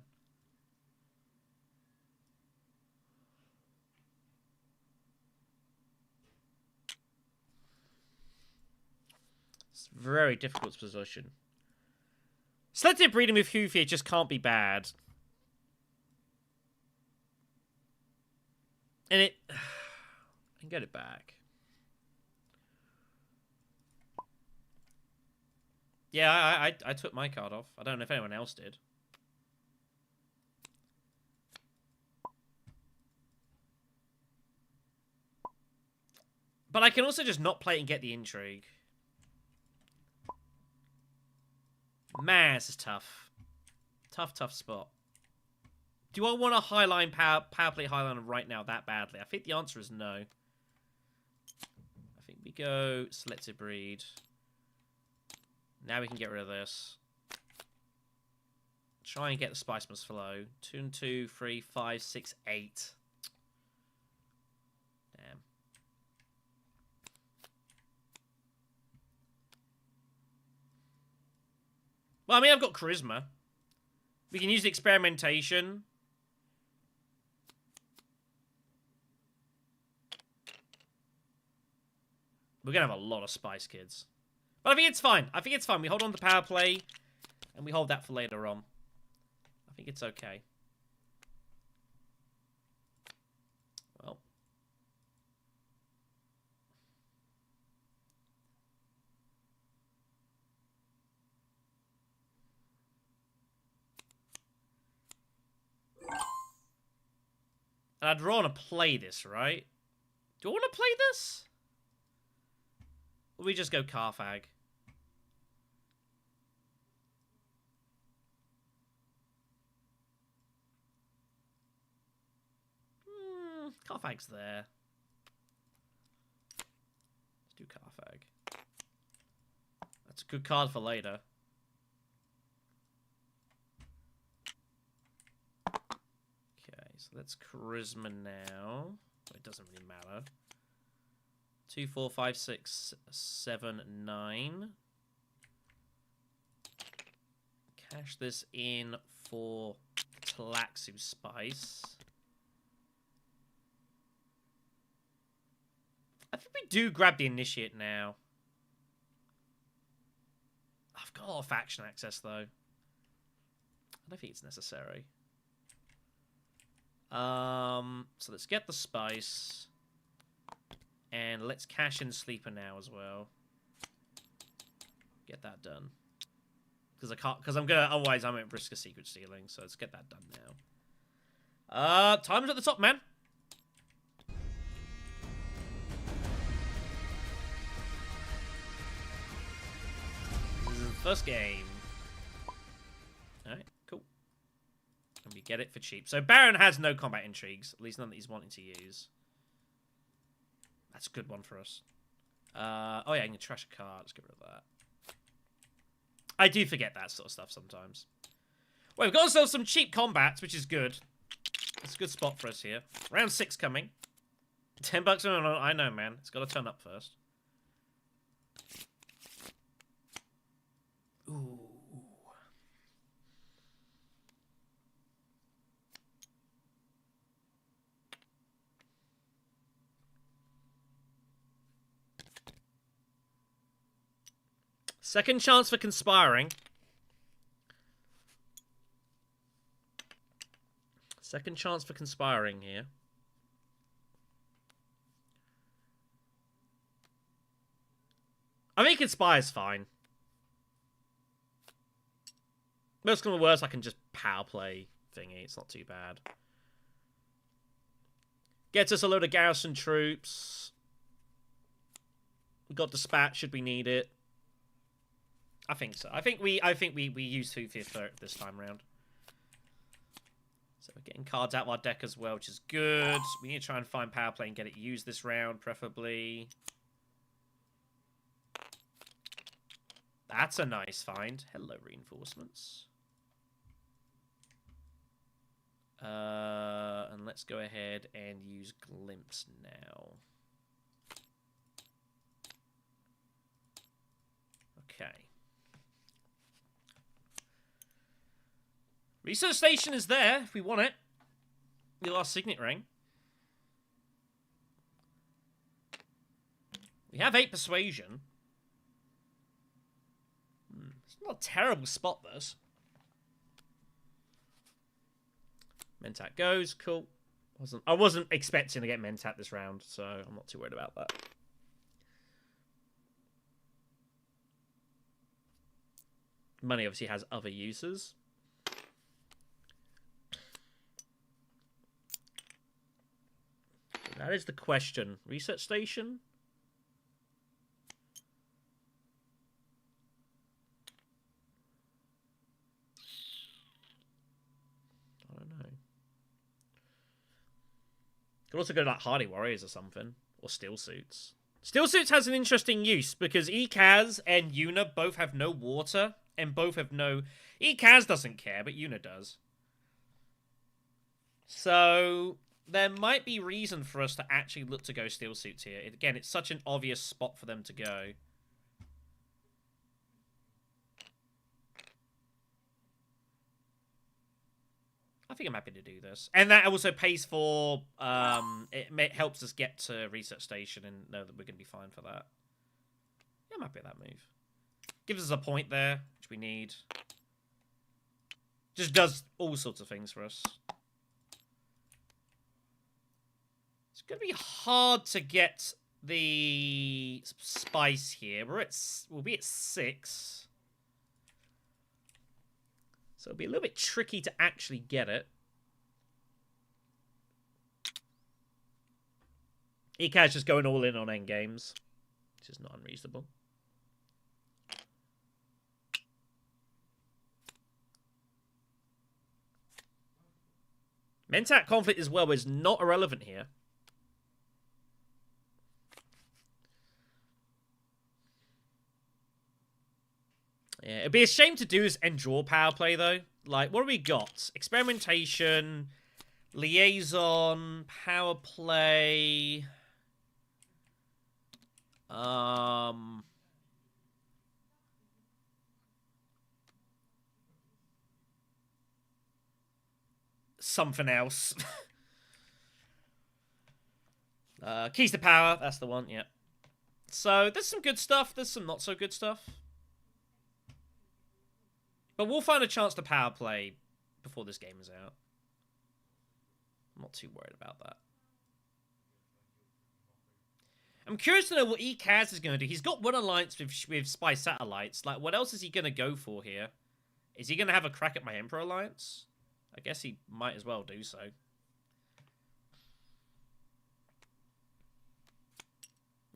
It's a very difficult position. Selective breeding with Hufia just can't be bad. And it... I can get it back. Yeah, I took my card off. I don't know if anyone else did. But I can also just not play it and get the intrigue. Man, this is tough. Tough spot. Do I want a highline power play highline right now that badly? I think the answer is no. I think we go selected breed. Now we can get rid of this. Try and get the spice must flow. 2 and 2, 3, 5, 6, 8. Damn. Well, I mean, I've got charisma. We can use the experimentation. We're going to have a lot of spice, kids. But I think it's fine. I think it's fine. We hold on to power play, and we hold that for later on. I think it's okay. Well. And I'd want to play this, right? Do I want to play this? Or we just go Carfag? Carfag's there. Let's do Carfag. That's a good card for later. Okay, so that's Charisma now. It doesn't really matter. 2, 4, 5, 6, 7, 9. Cash this in for Tlaxu Spice. I think we do grab the Initiate now. I've got a lot of faction access, though. I don't think it's necessary. So let's get the Spice. And let's cash in Sleeper now as well. Get that done. Because I can't, because I'm gonna, otherwise I'm at risk of secret stealing, so let's get that done now. Time's at the top, man. This is the first game. Alright, cool. And we get it for cheap. So Baron has no combat intrigues, at least none that he's wanting to use. That's a good one for us. Oh yeah, I can trash a card. Let's get rid of that. I do forget that sort of stuff sometimes. Well, we've got ourselves some cheap combats, which is good. It's a good spot for us here. Round 6 coming. $10? No, I know, man. It's got to turn up first. Ooh. Second chance for conspiring. Second chance for conspiring here. I think conspire's fine. Most of the worst, I can just power play thingy. It's not too bad. Gets us a load of garrison troops. We got dispatch should we need it. I think so. I think we use 2 for this time round. So we're getting cards out of our deck as well, which is good. We need to try and find power play and get it used this round, preferably. That's a nice find. Hello, reinforcements. And let's go ahead and use Glimpse now. Okay. Research station is there if we want it. The last signet ring. We have 8 persuasion. It's not a terrible spot, this. Mentat goes, cool. I wasn't expecting to get Mentat this round, so I'm not too worried about that. Money obviously has other uses. That is the question. Research station? Could also go to like Hardy Warriors or something. Or Steel Suits. Steel Suits has an interesting use because Ekaz and Yuna both have no water and both have no... Ekaz doesn't care, but Yuna does. So there might be reason for us to actually look to go Steel Suits here. Again, it's such an obvious spot for them to go. I think I'm happy to do this. And that also pays for... it helps us get to Research Station and know that we're going to be fine for that. Yeah, I'm happy with that move. Gives us a point there, which we need. Just does all sorts of things for us. It's going to be hard to get the spice here. We'll be at 6. So it'll be a little bit tricky to actually get it. Ekaz just going all in on endgames, which is not unreasonable. Mentat conflict as well is not irrelevant here. Yeah, it'd be a shame to do this and draw power play, though. Like, what do we got? Experimentation, liaison, power play. Something else. Keys to power, that's the one, yeah. So, there's some good stuff, there's some not so good stuff. But we'll find a chance to power play before this game is out. I'm not too worried about that. I'm curious to know what Ekaz is going to do. He's got one alliance with Spy Satellites. Like, what else is he going to go for here? Is he going to have a crack at my Emperor alliance? I guess he might as well do so.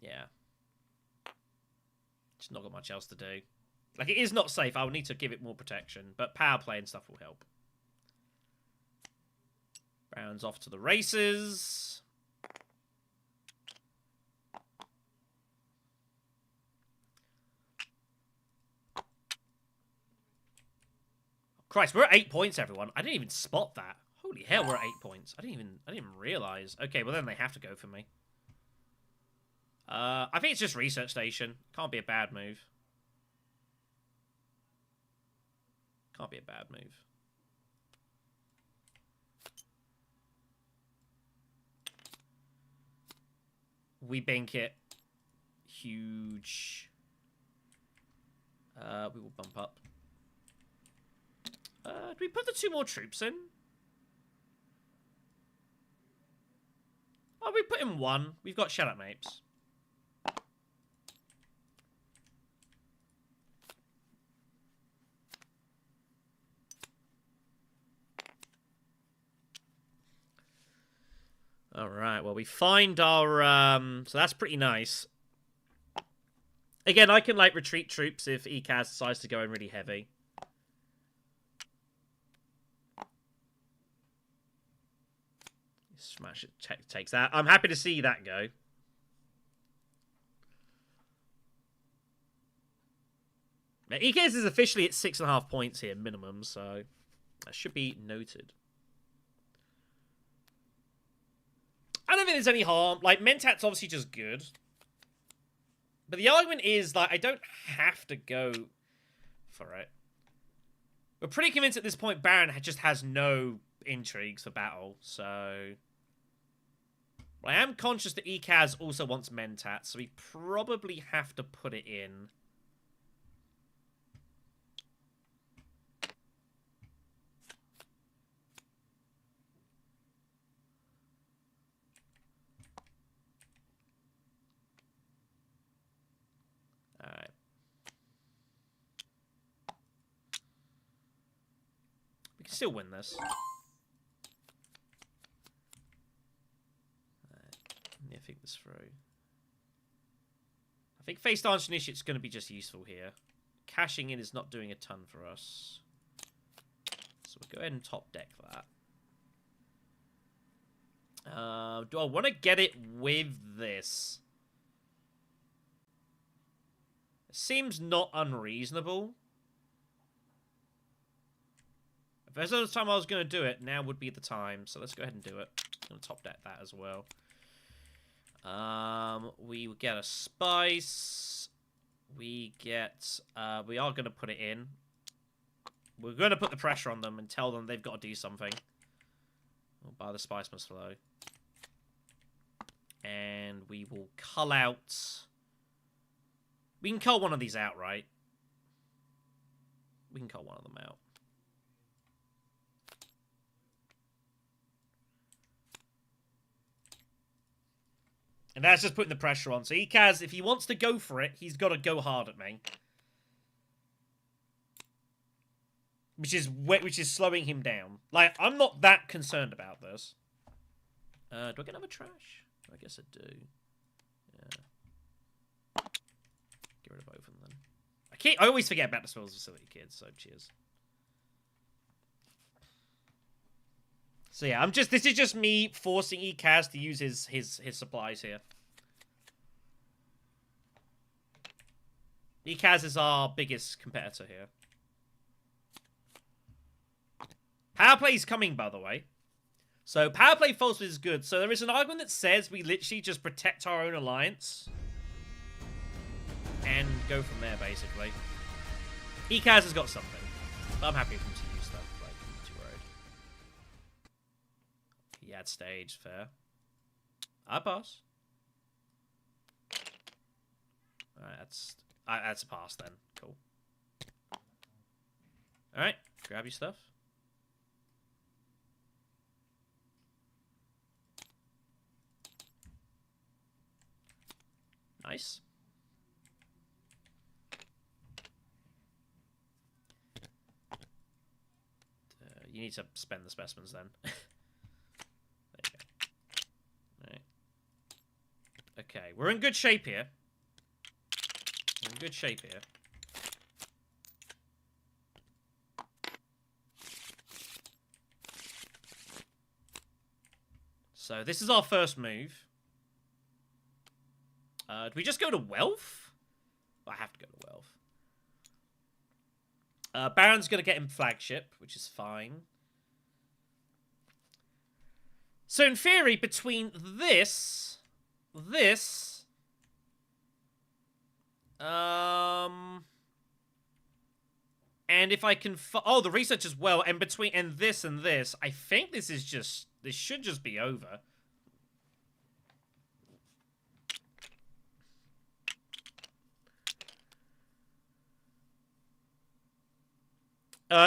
Yeah. Just not got much else to do. Like, it is not safe. I will need to give it more protection. But power play and stuff will help. Brown's off to the races. Christ, we're at 8 points, everyone. I didn't even spot that. Holy hell, we're at 8 points. I didn't even realize. Okay, well then they have to go for me. I think it's just Research Station. Can't be a bad move. Can't be a bad move. We bank it. Huge. We will bump up. Do we put the 2 more troops in? Oh, we put in 1. We've got Shadow Mapes. Alright, well, we find our... so that's pretty nice. Again, I can, like, retreat troops if Ekaz decides to go in really heavy. Smash it, takes that. I'm happy to see that go. Now, Ekaz is officially at 6.5 points here, minimum, so that should be noted. I don't think there's any harm. Like, Mentat's obviously just good. But the argument is that I don't have to go for it. We're pretty convinced at this point Baron just has no intrigues for battle, so... Well, I am conscious that Ekaz also wants Mentat, so we probably have to put it in. Alright. We can still win this. Let me think this through. I think Face Dance Initiate's going to be just useful here. Cashing in is not doing a ton for us. So we'll go ahead and top deck that. Do I want to get it with this? It seems not unreasonable. If there's another time I was going to do it, now would be the time. So let's go ahead and do it. I'm going to top deck that as well. We get a spice. We get... we are going to put it in. We're going to put the pressure on them and tell them they've got to do something. We'll buy the spice must flow. And we will cull out... We can cull one of these out, right? We can cull one of them out. And that's just putting the pressure on. So Ikaz, if he wants to go for it, he's got to go hard at me. Which is slowing him down. Like, I'm not that concerned about this. Do I get another trash? I guess I do. Yeah. Get rid of both of them then. I always forget about the Spills Facility kids, so cheers. So yeah, this is just me forcing Ikaz to use his supplies here. Ikaz is our biggest competitor here. Power play is coming, by the way. So power play false is good. So there is an argument that says we literally just protect our own alliance and go from there, basically. Ikaz has got something. I'm happy for him to use stuff. Like, I'm not too worried. He had stage, fair. I pass. Alright, that's a pass then. Cool. Alright, grab your stuff. Nice. You need to spend the specimens then. There you go. Right. Okay, we're in good shape here. We're in good shape here. So this is our first move. Do we just go to wealth? Well, I have to go to wealth. Baron's going to get him flagship, which is fine. So in theory, between this, and if I can, oh, the research as well, and between this and this, I think this should just be over.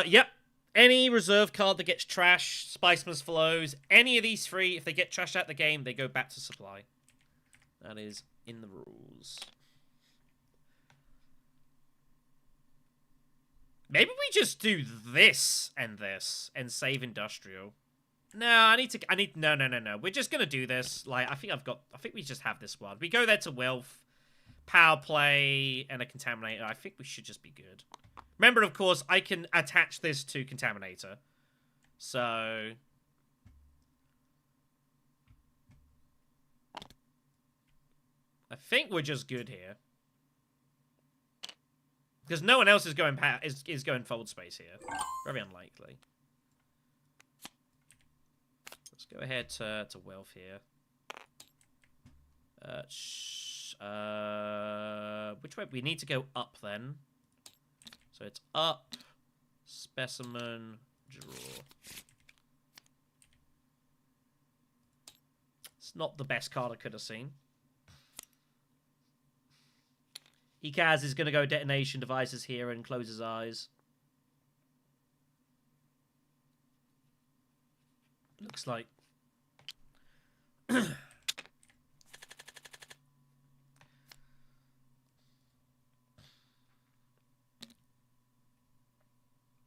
Yep. Any reserve card that gets trashed, Spiceman's Flows, any of these three, if they get trashed out the game, they go back to supply. That is in the rules. Maybe we just do this and save industrial. No, no. We're just gonna do this. Like, I think we just have this one. We go there to wealth, power play, and a contaminator. I think we should just be good. Remember, of course, I can attach this to Contaminator. So... I think we're just good here. Because no one else is going going fold space here. Very unlikely. Let's go ahead to wealth here. Which way? We need to go up then. So it's up, specimen, draw. It's not the best card I could have seen. Ikaz is going to go detonation devices here and close his eyes. Looks like...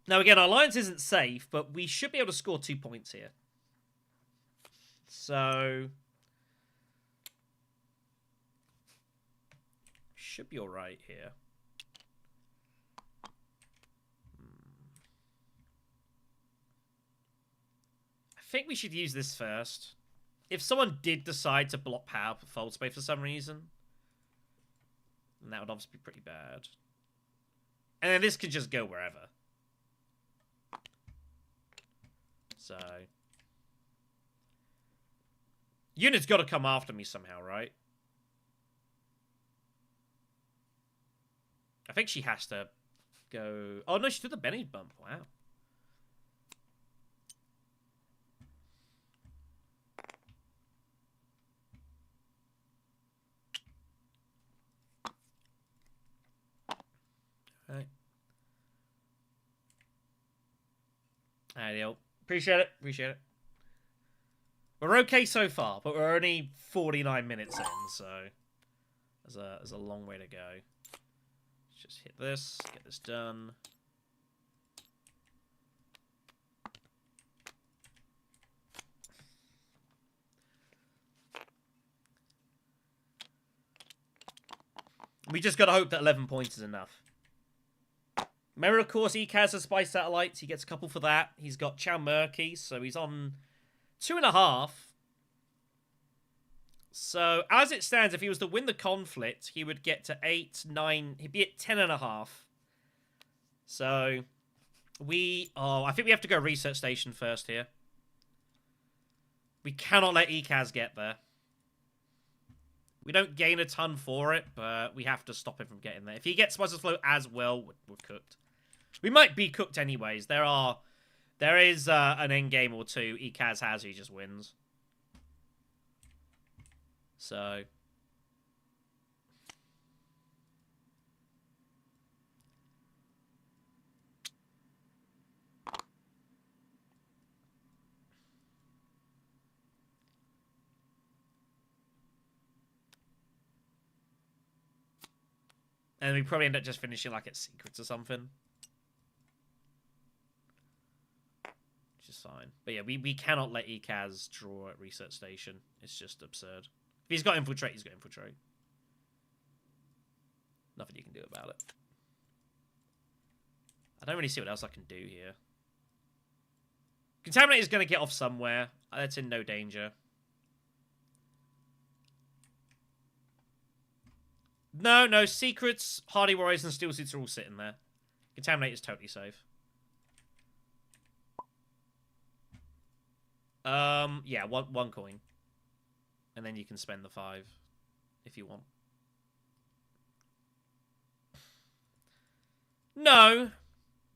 Now, again, our alliance isn't safe, but we should be able to score 2 points here. So... should be alright here. I think we should use this first. if someone did decide to block power for Fold Spade for some reason, then that would obviously be pretty bad. And then this could just go wherever. So... Unit's got to come after me somehow, right? I think she has to go... Oh, no, she did the Benny bump. Wow. Alright. Ideal. Appreciate it. Appreciate it. We're okay so far, but we're only 49 minutes in, so there's a long way to go. Let's just hit this, get this done. We just gotta hope that 11 points is enough. Remember, of course, Ekaz has Spy Satellites. He gets a couple for that. He's got Chow Murky, so he's on 2.5. So, as it stands, if he was to win the conflict, he would get to 8, 9... He'd be at 10.5. So, I think we have to go research station first here. We cannot let Ekaz get there. We don't gain a ton for it, but we have to stop him from getting there. If he gets Spicer's Flow as well, we're cooked. We might be cooked anyways. There is an endgame or two Ekaz has, he just wins. So... And we probably end up just finishing like at Secrets or something. Which is fine. But yeah, we cannot let Ekaz draw at Research Station. It's just absurd. If he's got Infiltrate, he's got Infiltrate. Nothing you can do about it. I don't really see what else I can do here. Contaminate is going to get off somewhere. That's in no danger. No, Secrets, Hardy Warriors, and Steel Suits are all sitting there. Contaminate is totally safe. Yeah, one coin. And then you can spend the 5 if you want. No,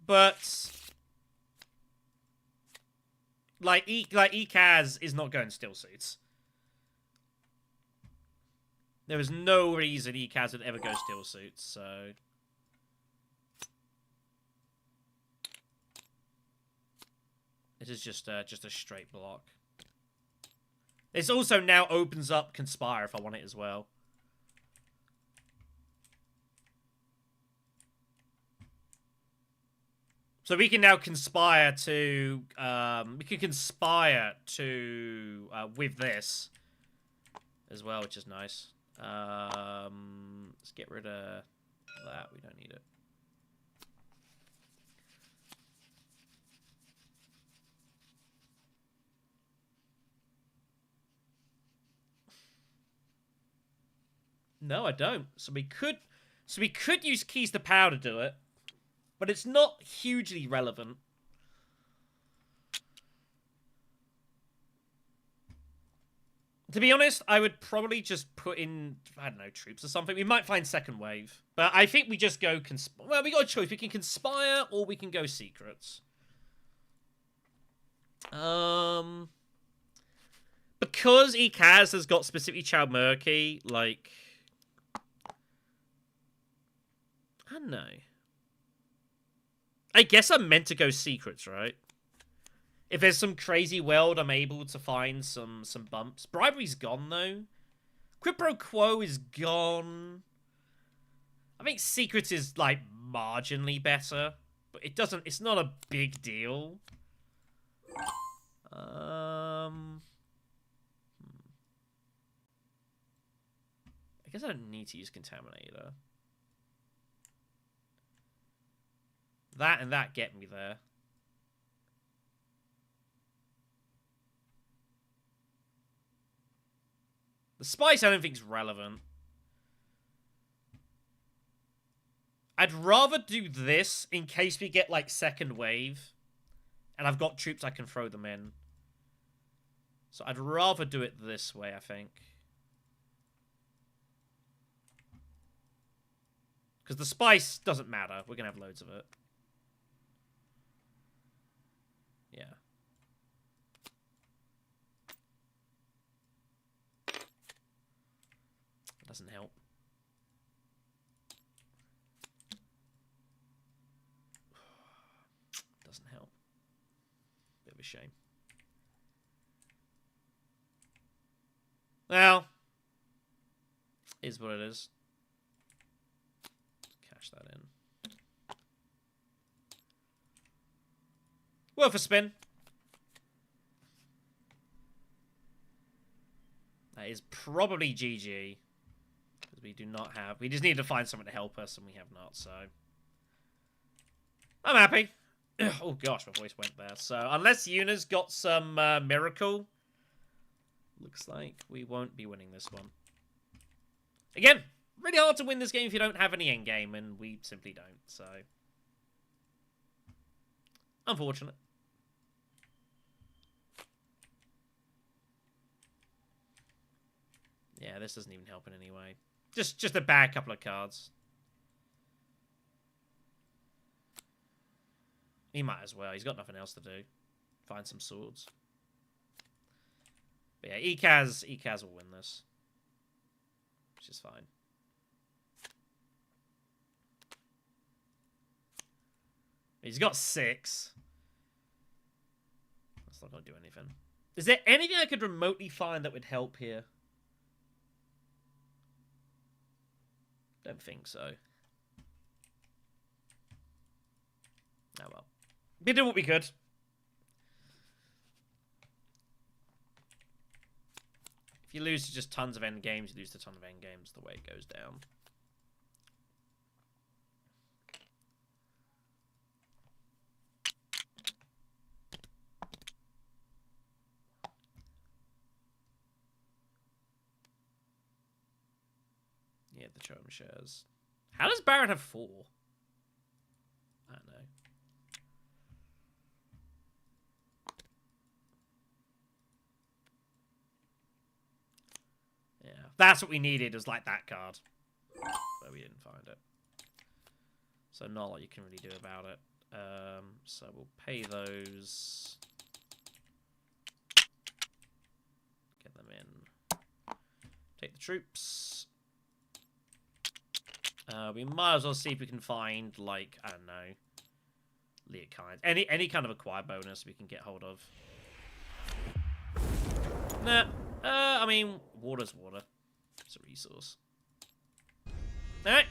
but like Ekaz is not going Steel Suits. There is no reason Ekaz would ever go Steel Suits, so... This is just a straight block. This also now opens up Conspire if I want it as well. So we can now conspire to... we can conspire to... with this as well, which is nice. Let's get rid of that. We don't need it. No, I don't. So we could use Keys to Power to do it, but it's not hugely relevant. To be honest, I would probably just put in, I don't know, troops or something. We might find second wave. But I think we just go... Well, we got a choice. We can Conspire or we can go Secrets. Because Ekaz has got specifically Chow Murky, like... I don't know. I guess I'm meant to go Secrets, right? If there's some crazy world, I'm able to find some bumps. Bribery's gone, though. Quid Pro Quo is gone. I think Secrets is, like, marginally better. But it doesn't... It's not a big deal. I guess I don't need to use Contaminator. That and that get me there. The spice I don't think is relevant. I'd rather do this in case we get, like, second wave. And I've got troops I can throw them in. So I'd rather do it this way, I think. Because the spice doesn't matter. We're going to have loads of it. Yeah. Doesn't help. Doesn't help. Bit of a shame. Well, is what it is. Cash that in. Worth a spin. That is probably GG. Because we do not have... We just need to find someone to help us, and we have not, so... I'm happy. Oh gosh, my voice went there. So, unless Yuna's got some miracle... Looks like we won't be winning this one. Again, really hard to win this game if you don't have any endgame, and we simply don't, so... Unfortunate. Yeah, this doesn't even help in any way. Just a bad couple of cards. He might as well. He's got nothing else to do. Find some swords. But yeah, Ekaz will win this. Which is fine. He's got 6. That's not going to do anything. Is there anything I could remotely find that would help here? Don't think so. Oh well. We did what we could. If you lose to just tons of end games, you lose to tons of end games, the way it goes down. Yeah, the charm shares. How does Baron have 4? I don't know. Yeah, that's what we needed, was like that card. But we didn't find it. So not a lot you can really do about it. So we'll pay those. Get them in. Take the troops. We might as well see if we can find, like, I don't know, Leokind. Any kind of acquire bonus we can get hold of. Nah. I mean, water's water. It's a resource. Alright.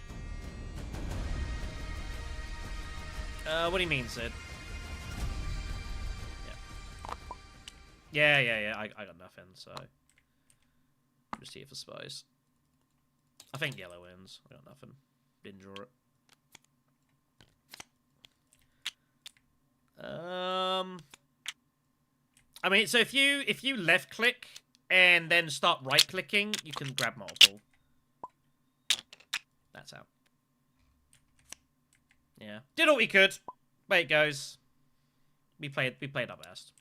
What do you mean, Sid? Yeah. I got nothing, so... I'm just here for spice. I think yellow wins. I got nothing. Didn't draw it. I mean, so if you left click and then start right clicking, you can grab multiple. That's how. Yeah, did what we could. Way it goes. We played our best.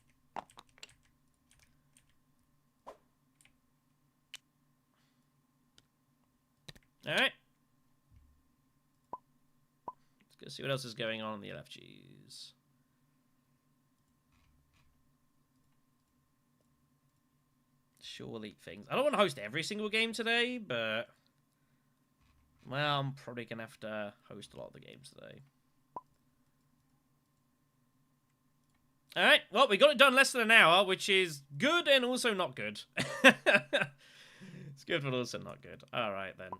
All right. Let's go see what else is going on in the LFGs. Surely things. I don't want to host every single game today, but... Well, I'm probably going to have to host a lot of the games today. Alright, well, we got it done less than an hour, which is good and also not good. It's good, but also not good. Alright, then.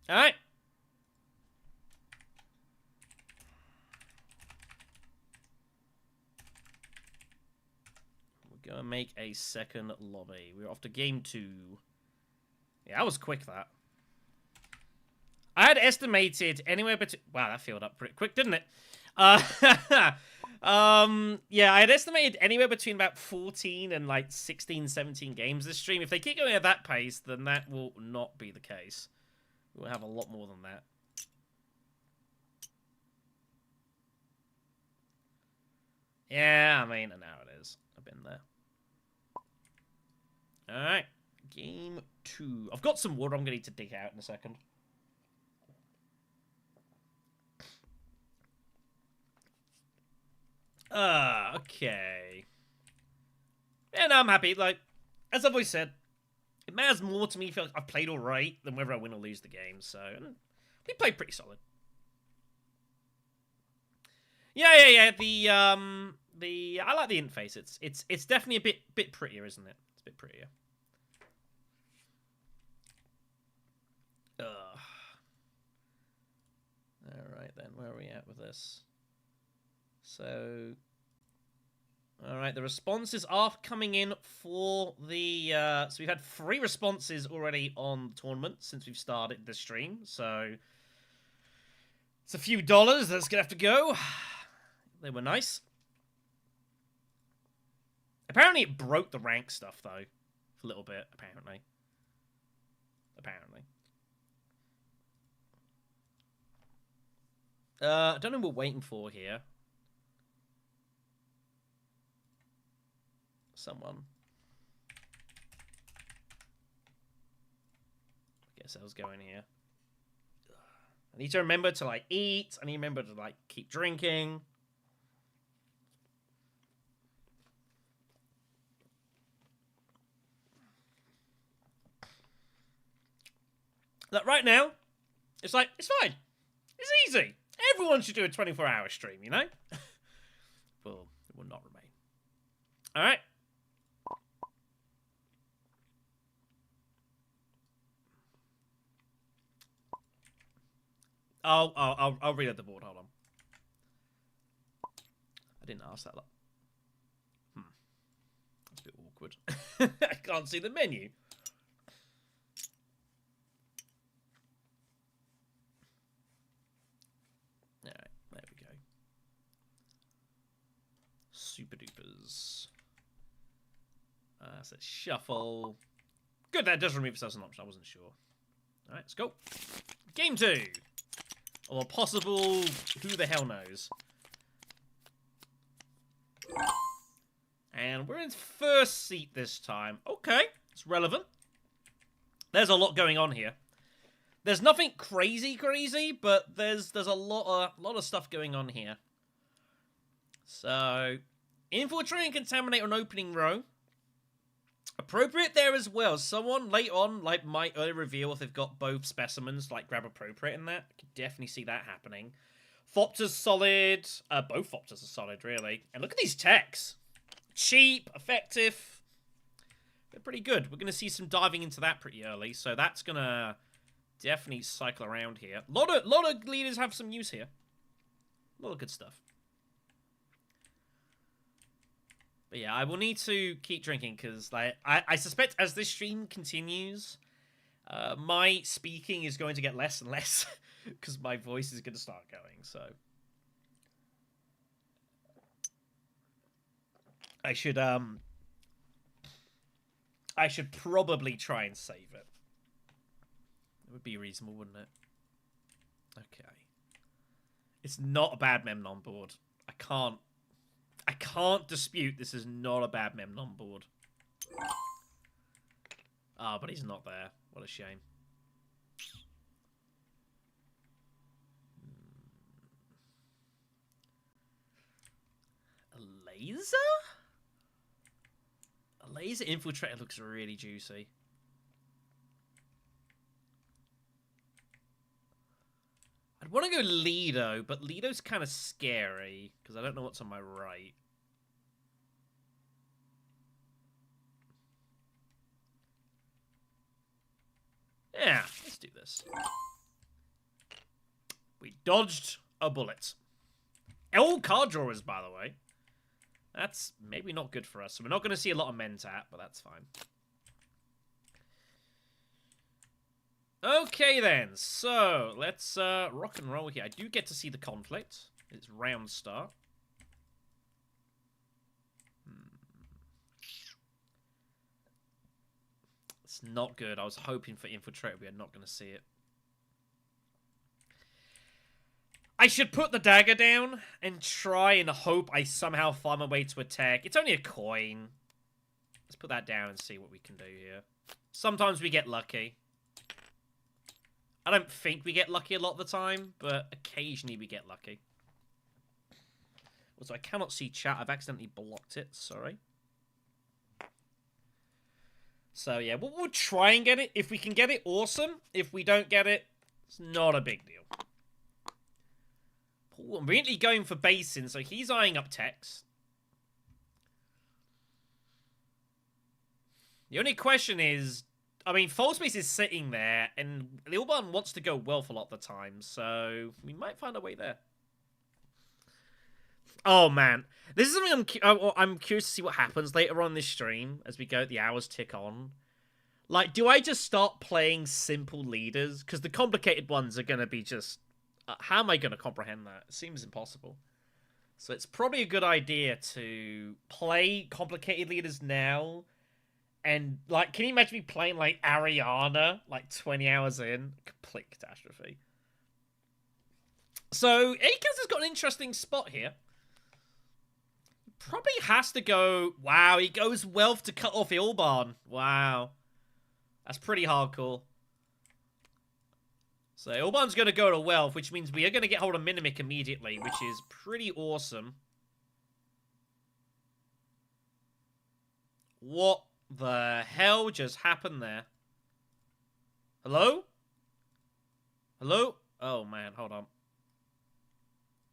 Alright. We're going to make a second lobby. We're off to game 2. Yeah, that was quick, that. I had estimated anywhere between... Wow, that filled up pretty quick, didn't it? I Yeah, I had estimated anywhere between about 14 and like 16, 17 games this stream. If they keep going at that pace, then that will not be the case. We'll have a lot more than that. Yeah, I mean, now it is. I've been there. Alright, game 2. I've got some water I'm going to need to dig out in a second. Okay. Yeah, no, I'm happy. Like, as I've always said, it matters more to me if I've played alright than whether I win or lose the game, so we played pretty solid. Yeah. I like the interface. It's definitely a bit prettier, isn't it? It's a bit prettier. Ugh. Alright then, where are we at with this? So, alright, the responses are coming in for the, so we've had 3 responses already on the tournament since we've started the stream, so it's a few dollars that's gonna have to go. They were nice. Apparently it broke the rank stuff, though, for a little bit, apparently. I don't know what we're waiting for here. Someone. Guess I was going here. I need to remember to, like, eat. I need to remember to, like, keep drinking. Like, right now, it's like, it's fine. It's easy. Everyone should do a 24-hour stream, you know? Well, it will not remain. Alright. I'll read out the board. Hold on. I didn't ask that. That's a bit awkward. I can't see the menu. Alright, there we go. Super dupers. So shuffle. Good, that does remove itself as an option. I wasn't sure. Alright, let's go. Game 2. Or possible, who the hell knows. And we're in first seat this time. Okay, it's relevant. There's a lot going on here. There's nothing crazy, but there's a lot of stuff going on here. So, infiltrate and contaminate an opening row. Appropriate there as well. Someone late on, like, might early reveal if they've got both specimens, like, grab appropriate in that. I could definitely see that happening. Fopter's solid. Both Fopters are solid, really. And look at these techs. Cheap, effective. They're pretty good. We're going to see some diving into that pretty early, so that's going to definitely cycle around here. A lot of leaders have some use here. A lot of good stuff. But yeah, I will need to keep drinking because, like, I suspect as this stream continues, my speaking is going to get less and less because my voice is going to start going. So I should probably try and save it. It would be reasonable, wouldn't it? Okay. It's not a bad Memnon board. I can't dispute this is not a bad Memnon board. Ah, but he's not there. What a shame. A laser? A laser infiltrator looks really juicy. I'd want to go Lido, but Lido's kind of scary because I don't know what's on my right. Yeah, let's do this. We dodged a bullet. All card drawers, by the way. That's maybe not good for us. So we're not going to see a lot of Mentat, but that's fine. Okay, then. So, let's rock and roll here. I do get to see the conflict. It's round start. not good. I was hoping for infiltrate. We are not going to see it. I should put the dagger down and try and hope I somehow find my way to attack. It's only a coin. Let's put that down and see what we can do here. Sometimes we get lucky. I don't think we get lucky a lot of the time, but occasionally we get lucky. Also, I cannot see chat. I've accidentally blocked it. Sorry. So, yeah, we'll try and get it. If we can get it, awesome. If we don't get it, it's not a big deal. Ooh, I'm really going for basin, so he's eyeing up text. The only question is, I mean, false base is sitting there, and Lilban wants to go wealth a lot of the time, so we might find a way there. Oh, man. This is something I'm curious to see what happens later on this stream as we go, the hours tick on. Like, do I just start playing simple leaders? Because the complicated ones are going to be just... how am I going to comprehend that? It seems impossible. So it's probably a good idea to play complicated leaders now. And, like, can you imagine me playing, like, Ariana, like, 20 hours in? Complete catastrophe. So, Akaz has got an interesting spot here. Probably has to go... Wow, he goes wealth to cut off Ilban. Wow. That's pretty hardcore. So, Ilban's going to go to wealth, which means we are going to get hold of Minimic immediately, which is pretty awesome. What the hell just happened there? Hello? Hello? Oh, man, hold on.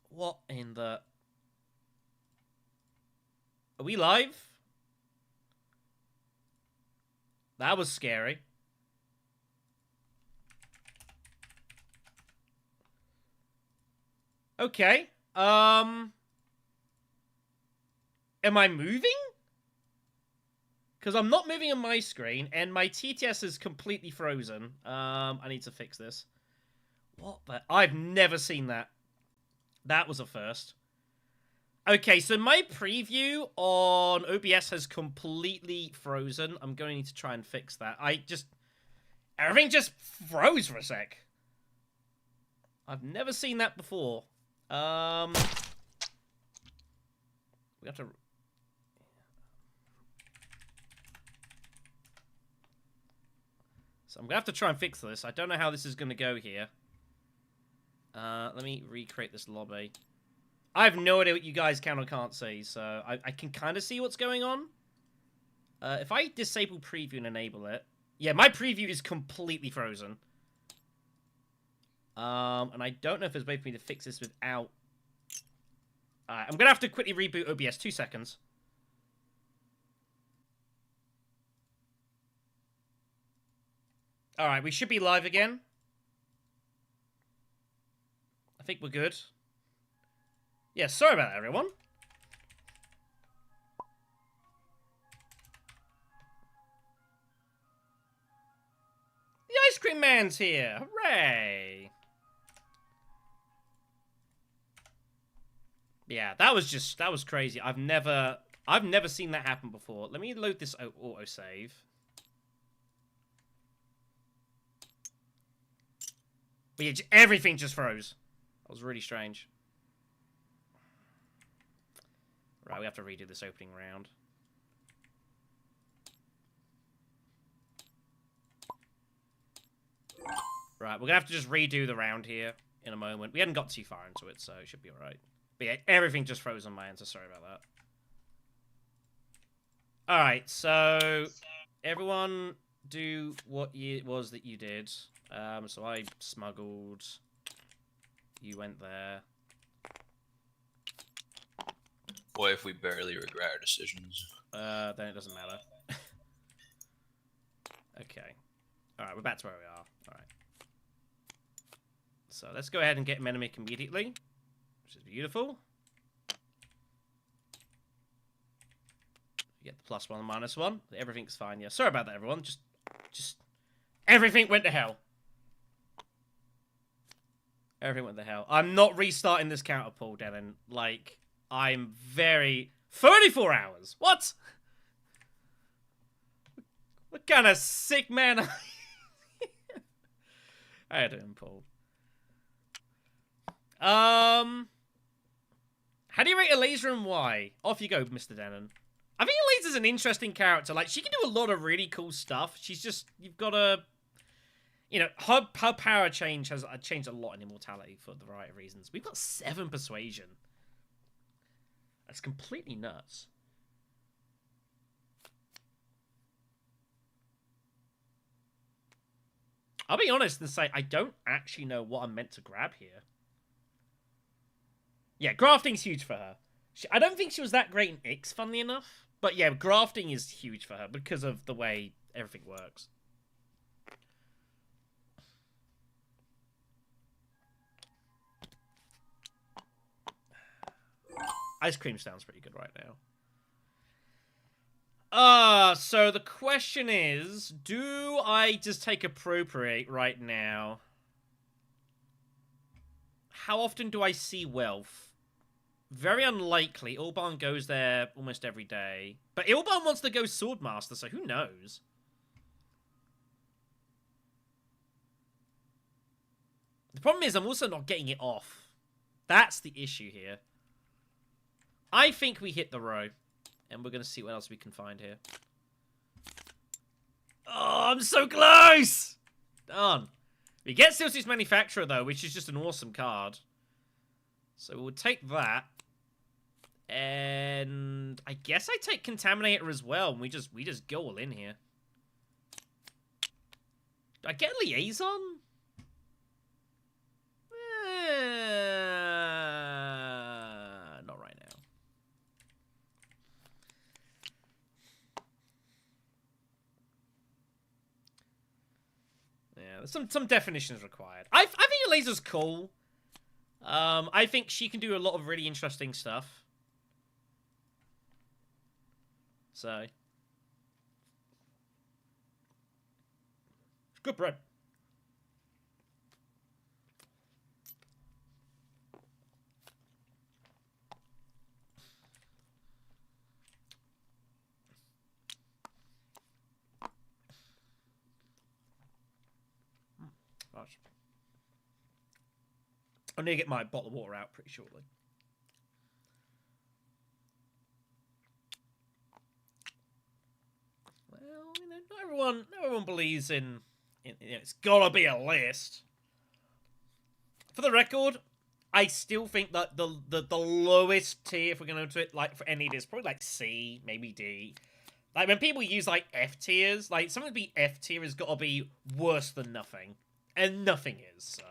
What in the... Are we live? That was scary. Okay. Am I moving? Because I'm not moving on my screen, and my TTS is completely frozen. I need to fix this. What the... I've never seen that. That was a first. Okay, so my preview on OBS has completely frozen. I'm going to need to try and fix that. Everything just froze for a sec. I've never seen that before. We have to... So I'm going to have to try and fix this. I don't know how this is going to go here. Let me recreate this lobby. I have no idea what you guys can or can't see, so I can kind of see what's going on. If I disable preview and enable it... Yeah, my preview is completely frozen. And I don't know if there's a way for me to fix this without... I'm going to have to quickly reboot OBS. 2 seconds. Alright, we should be live again. I think we're good. Yeah, sorry about that, everyone. The Ice Cream Man's here! Hooray! Yeah, that was crazy. I've never seen that happen before. Let me load this autosave. But yeah, everything just froze. That was really strange. Right, we have to redo this opening round. Right, we're gonna have to just redo the round here in a moment. We hadn't got too far into it, so it should be alright. But yeah, everything just froze on my end, so sorry about that. Alright, so everyone do what it was that you did. So I smuggled. You went there. Boy, if we barely regret our decisions. Then it doesn't matter. Okay. Alright, we're back to where we are. Alright. So let's go ahead and get Menomic immediately. Which is beautiful. You get the +1 and -1. Everything's fine, yeah. Sorry about that, everyone. Just... Everything went to hell. Everything went to hell. I'm not restarting this counter pull, Dylan. Like... I'm very... 34 hours! What? What kind of sick man are you? How you doing, Paul? How do you rate Eliza and why? Off you go, Mr. Denon. I think Eliza's an interesting character. Like, she can do a lot of really cool stuff. She's just, you've got to, you know, her power change has changed a lot in Immortality for the right reasons. We've got 7 persuasion. That's completely nuts. I'll be honest and say I don't actually know what I'm meant to grab here. Yeah, grafting's huge for her. I don't think she was that great in Ix, funnily enough. But yeah, grafting is huge for her because of the way everything works. Ice cream sounds pretty good right now. So the question is, do I just take appropriate right now? How often do I see wealth? Very unlikely. Ilban goes there almost every day. But Ilban wants to go Swordmaster, so who knows? The problem is I'm also not getting it off. That's the issue here. I think we hit the row. And we're going to see what else we can find here. Oh, I'm so close! Darn. We get Silsy's Manufacturer, though, which is just an awesome card. So we'll take that. And I guess I take Contaminator as well. And we just go all in here. Do I get Liaison? Not right now. Yeah, there's some definitions required. I think Eliza's cool. I think she can do a lot of really interesting stuff. So, it's good bread. Gosh. I need to get my bottle of water out pretty shortly. Well, you know, not everyone believes in you know, it's gotta be a list. For the record, I still think that the lowest tier, if we're gonna do it like for any of this, probably like C, maybe D. Like when people use like F tiers, like something to be F tier has gotta be worse than nothing. And nothing is, so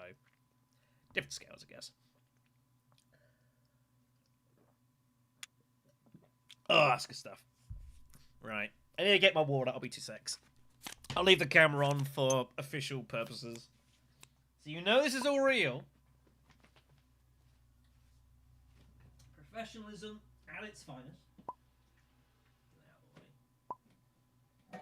different scales, I guess. Oh, that's good stuff. Right. I need to get my water. I'll be 2 secs. I'll leave the camera on for official purposes. So you know this is all real. Professionalism at its finest. There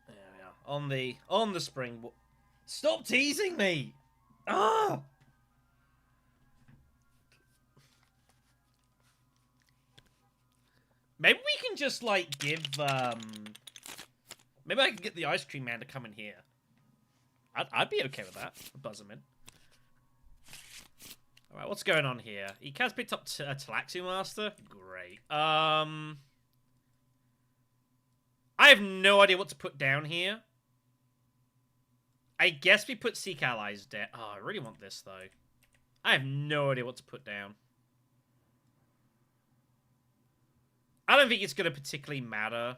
we are. On the spring. Stop teasing me! Ah! Maybe we can just, like, give, maybe I can get the ice cream man to come in here. I'd be okay with that. Buzz him in. Alright, what's going on here? He has picked up a Talaxu Master. Great. I have no idea what to put down here. I guess we put Seek Allies down. Oh, I really want this, though. I have no idea what to put down. I don't think it's going to particularly matter.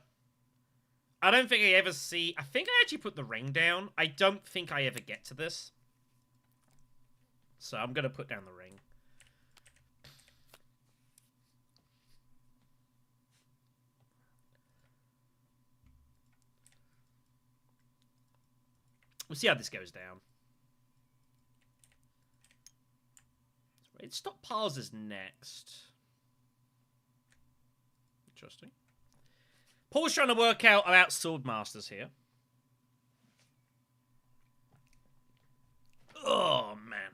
I don't think I ever see... I think I actually put the ring down. I don't think I ever get to this. So I'm going to put down the ring. We'll see how this goes down. It stockpiles is next. Interesting. Paul's trying to work out about Swordmasters here. Oh, man.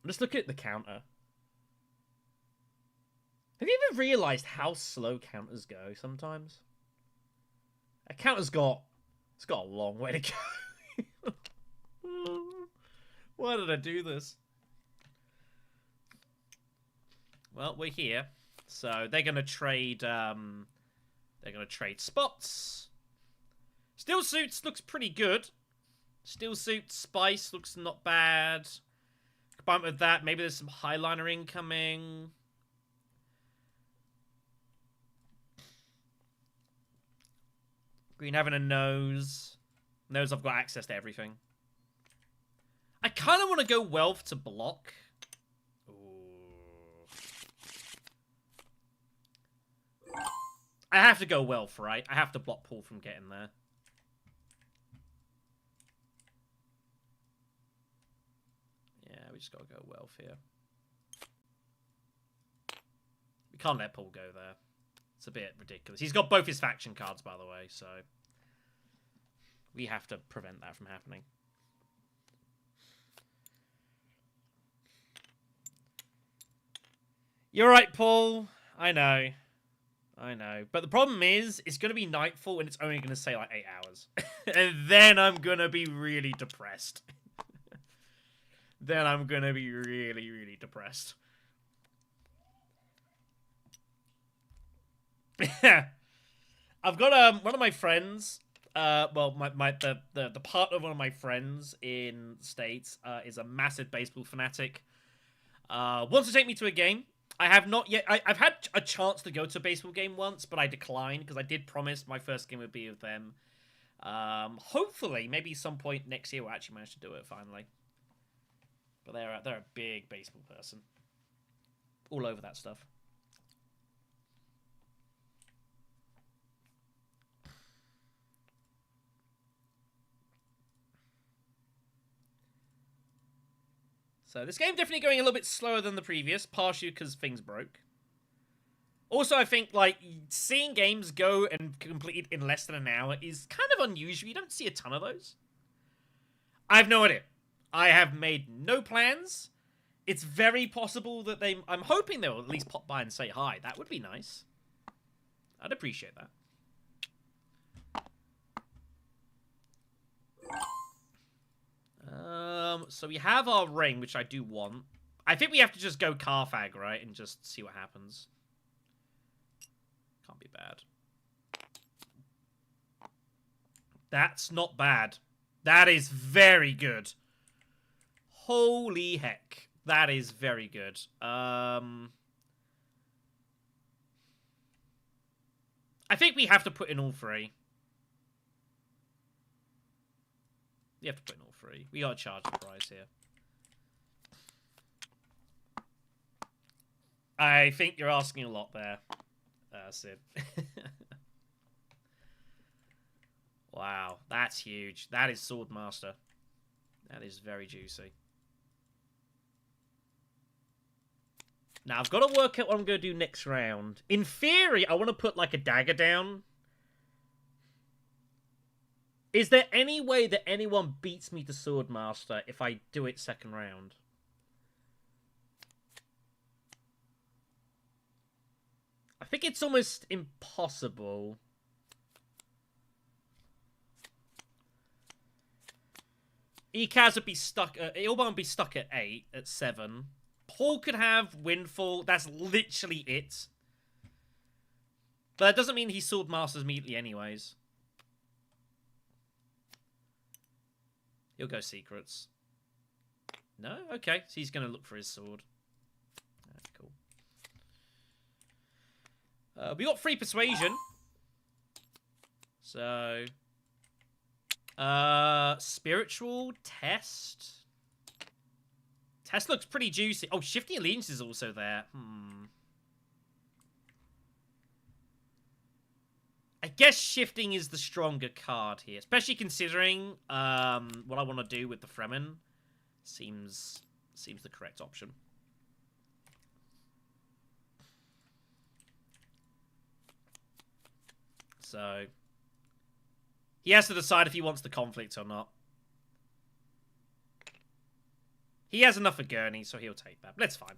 Let's look at the counter. Have you ever realized how slow counters go sometimes? A counter's got... It's got a long way to go. Why did I do this? Well, we're here. So they're gonna trade spots. Steel suits looks pretty good. Steel suit spice looks not bad. Combined with that, maybe there's some highliner incoming. Green having a nose. Nose, I've got access to everything. I kind of want to go wealth to block. Ooh. I have to go wealth, right? I have to block Paul from getting there. Yeah, we just got to go wealth here. We can't let Paul go there. It's a bit ridiculous. He's got both his faction cards, by the way, so we have to prevent that from happening. You're right, Paul. I know. I know. But the problem is, it's going to be nightfall and it's only going to say like 8 hours. And then I'm going to be really depressed. Then I'm going to be really, really depressed. I've got one of my friends, well, the partner of one of my friends in the States is a massive baseball fanatic. Wants to take me to a game. I have not yet. I've had a chance to go to a baseball game once, but I declined because I did promise my first game would be with them. Hopefully, maybe some point next year we'll actually manage to do it finally. But they're a big baseball person. All over that stuff. So this game definitely going a little bit slower than the previous, partially because things broke. Also, I think, like, seeing games go and complete in less than an hour is kind of unusual. You don't see a ton of those. I have no idea. I have made no plans. It's very possible that I'm hoping they'll at least pop by and say hi. That would be nice. I'd appreciate that. So we have our ring, which I do want. I think we have to just go Carfag, right? And just see what happens. Can't be bad. That's not bad. That is very good. Holy heck. That is very good. I think we have to put in all three. We have to put in all three. We gotta charge the price here. I think you're asking a lot there, Sid. Wow, that's huge. That is Swordmaster. That is very juicy. Now, I've got to work out what I'm going to do next round. In theory, I want to put, like, a dagger down. Is there any way that anyone beats me to Swordmaster if I do it second round? I think it's almost impossible. Ekaz would be stuck at... Ilban would be stuck at 8, at 7. Paul could have Windfall. That's literally it. But that doesn't mean he Swordmasters immediately anyways. He'll go Secrets. No? Okay. So he's going to look for his sword. That's cool. We got free Persuasion. So... Spiritual Test. Test looks pretty juicy. Oh, Shifting Allegiance is also there. I guess Shifting is the stronger card here, especially considering what I want to do with the Fremen. Seems the correct option. So he has to decide if he wants the conflict or not. He has enough for Gurney, so he'll take that. That's fine.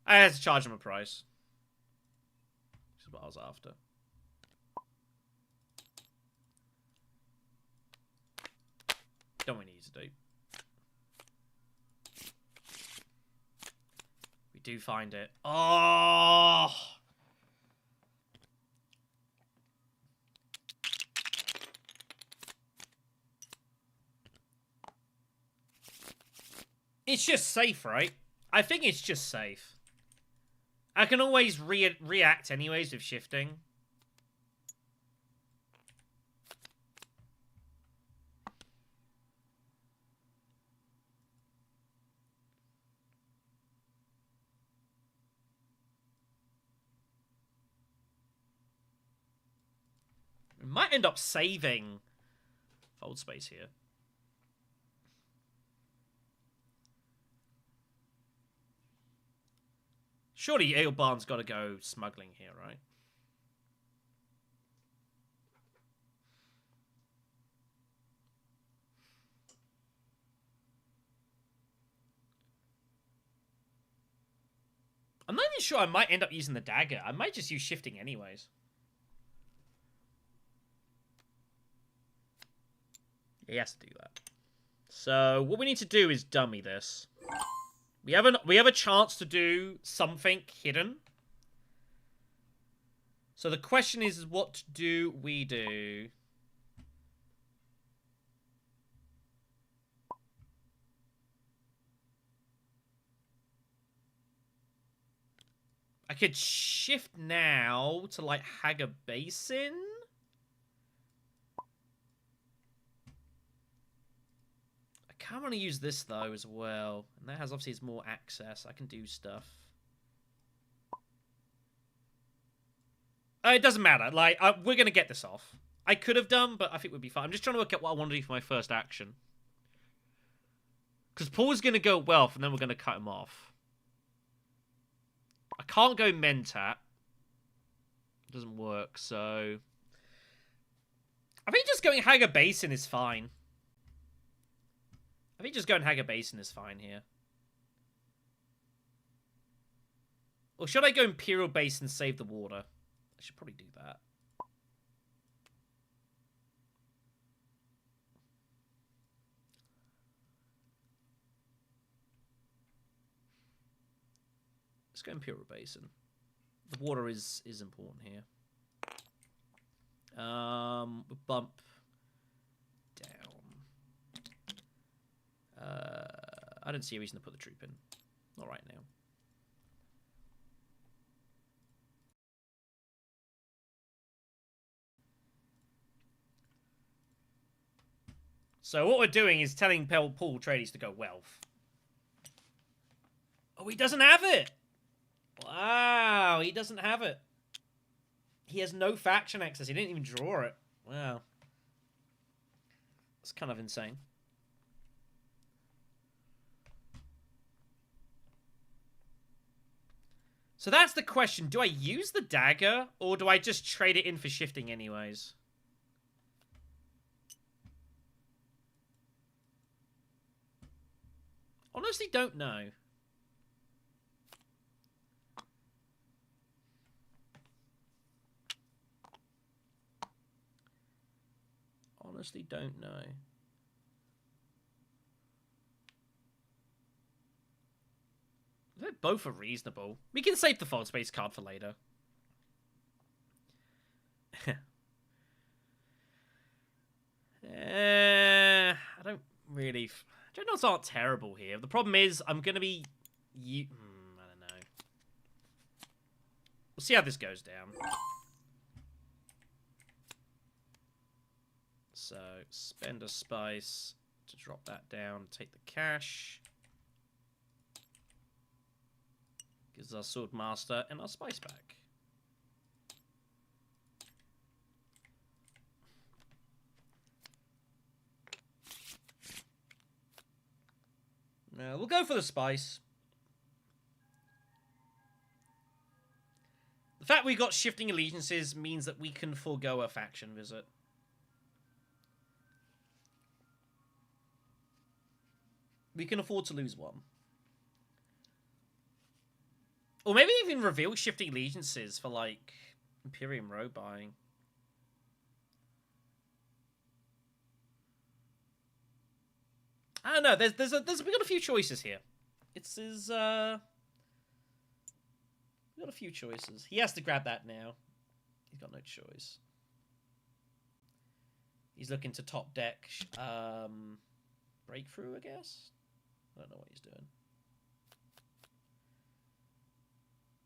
I had to charge him a price. This is what I was after. Don't we need to do? We do find it. Oh! It's just safe, right? I think it's just safe. I can always react anyways with shifting. We might end up saving fold space here. Surely Eilbarn's got to go smuggling here, right? I'm not even sure I might end up using the dagger. I might just use shifting anyways. Yeah, he has to do that. So what we need to do is dummy this. We have a chance to do something hidden. So the question is, what do we do? I could shift now to, like, Hager Basin. I kind of want to use this, though, as well. And that has, obviously, it's more access. I can do stuff. It doesn't matter. Like, we're going to get this off. I could have done, but I think we'd be fine. I'm just trying to work out what I want to do for my first action. Because Paul's going to go wealth, and then we're going to cut him off. I can't go Mentat. It doesn't work, so... I think just going Hager Basin is fine. I think just going Hager Basin is fine here. Or should I go Imperial Basin and save the water? I should probably do that. Let's go Imperial Basin. The water is important here. We'll bump down. I don't see a reason to put the troop in. Not right now. So what we're doing is telling Paul Trades to go wealth. Oh, he doesn't have it! Wow, he doesn't have it. He has no faction access. He didn't even draw it. Wow. That's kind of insane. So that's the question. Do I use the dagger, or do I just trade it in for shifting anyways? Honestly, don't know. Honestly, don't know. They both are reasonable. We can save the fold space card for later. I don't really... Dreadnoughts aren't terrible here. The problem is, I'm going to be... I don't know. We'll see how this goes down. So, spend a spice to drop that down. Take the cash. Gives our sword master and our spice back. We'll go for the spice. The fact we got shifting allegiances means that we can forego a faction visit. We can afford to lose one. Or maybe even reveal shifting allegiances for, like, Imperium Row buying. I don't know. We got a few choices here. We got a few choices. He has to grab that now. He's got no choice. He's looking to top deck breakthrough, I guess. I don't know what he's doing.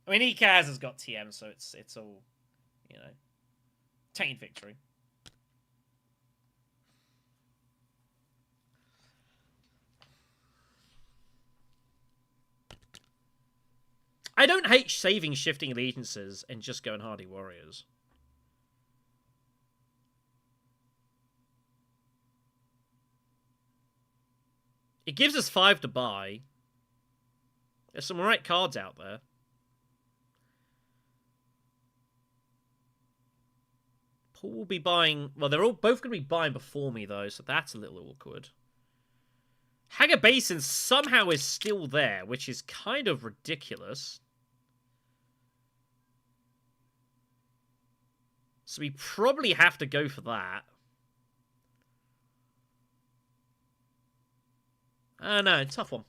I mean, Ekaz has got TM, so it's all, you know, taint victory. I don't hate saving shifting allegiances and just going Hardy Warriors. It gives us 5 to buy. There's some right cards out there. Paul will be buying... Well, they're all both going to be buying before me, though, so that's a little awkward. Hager Basin somehow is still there, which is kind of ridiculous. So we probably have to go for that. I don't know, tough one.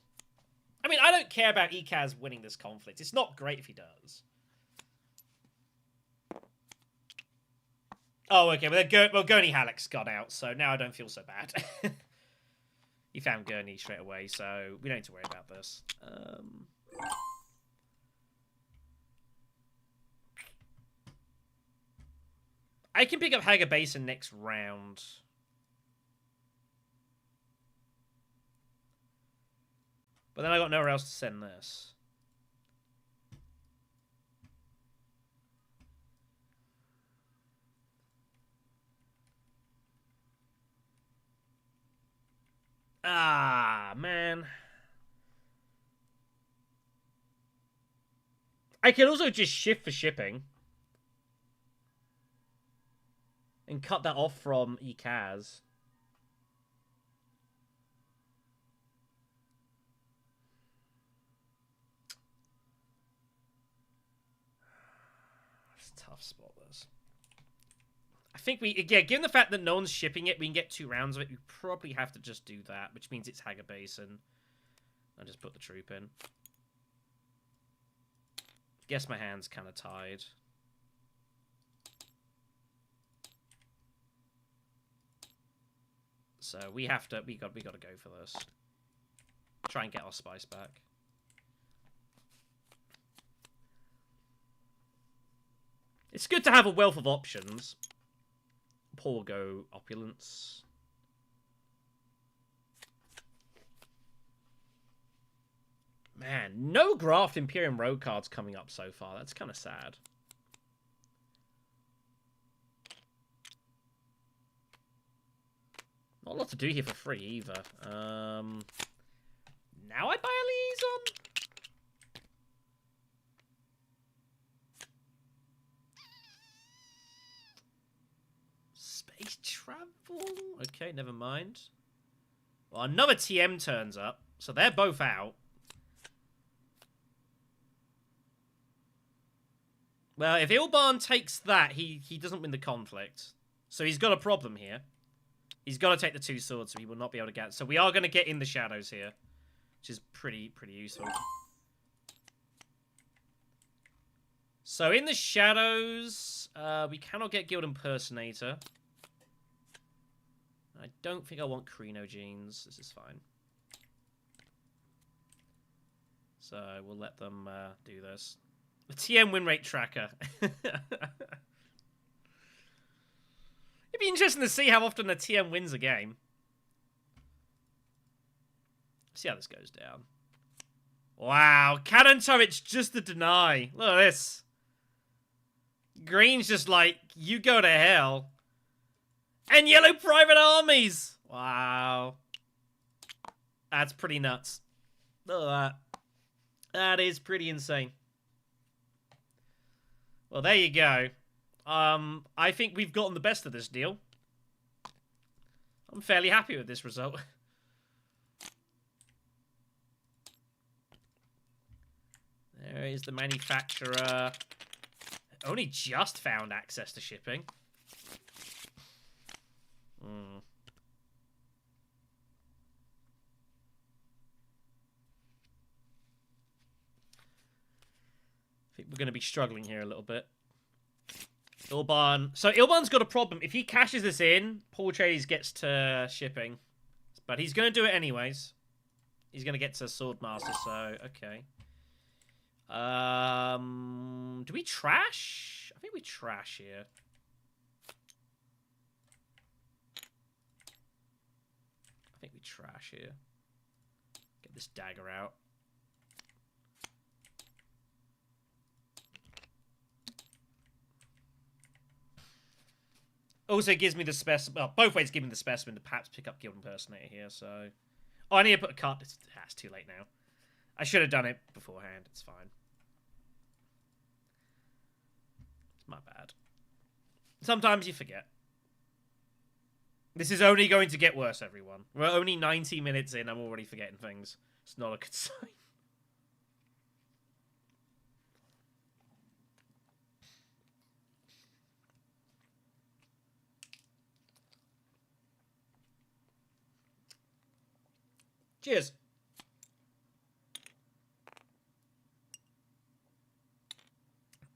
I mean, I don't care about Ekaz winning this conflict. It's not great if he does. Oh, okay. Well, Gurney Halleck's got out, so now I don't feel so bad. He found Gurney straight away, so we don't need to worry about this. I can pick up Hager Basin next round. But then I got nowhere else to send this. Ah, man. I could also just shift for shipping. And cut that off from Ekaz. It's a tough spot, this. I think given the fact that no one's shipping it, we can get 2 rounds of it. We probably have to just do that, which means it's Hager Basin. I'll just put the troop in. Guess my hand's kind of tied. So we got to go for this. Try and get our spice back. It's good to have a wealth of options. Paul will go opulence. Man, no Graft Imperium Road cards coming up so far. That's kind of sad. Not a lot to do here for free either. Now I buy a liaison? Space travel? Okay, never mind. Well, another TM turns up, so they're both out. Well, if Ilban takes that, he doesn't win the conflict. So he's got a problem here. He's got to take the 2 swords, so he will not be able to get... So we are going to get in the shadows here, which is pretty useful. So in the shadows, we cannot get Guild Impersonator. I don't think I want Carino Genes. This is fine. So we'll let them do this. The TM win rate tracker. It'd be interesting to see how often a TM wins a game. See how this goes down. Wow, cannon turrets just to deny. Look at this. Green's just like, you go to hell. And yellow private armies. Wow. That's pretty nuts. Look at that. That is pretty insane. Well, there you go. I think we've gotten the best of this deal. I'm fairly happy with this result. There is the manufacturer. Only just found access to shipping. Hmm. I think we're going to be struggling here a little bit. Ilban. So Ilban's got a problem. If he cashes this in, Paul Atreides gets to shipping. But he's going to do it anyways. He's going to get to Swordmaster, so okay. Do we trash? I think we trash here. I think we trash here. Get this dagger out. Also, it gives me the specimen. Well, both ways give me the specimen to perhaps pick up Guild Impersonator here, so. Oh, I need to put a card. It's too late now. I should have done it beforehand. It's fine. It's my bad. Sometimes you forget. This is only going to get worse, everyone. We're only 90 minutes in. I'm already forgetting things. It's not a good sign. Cheers.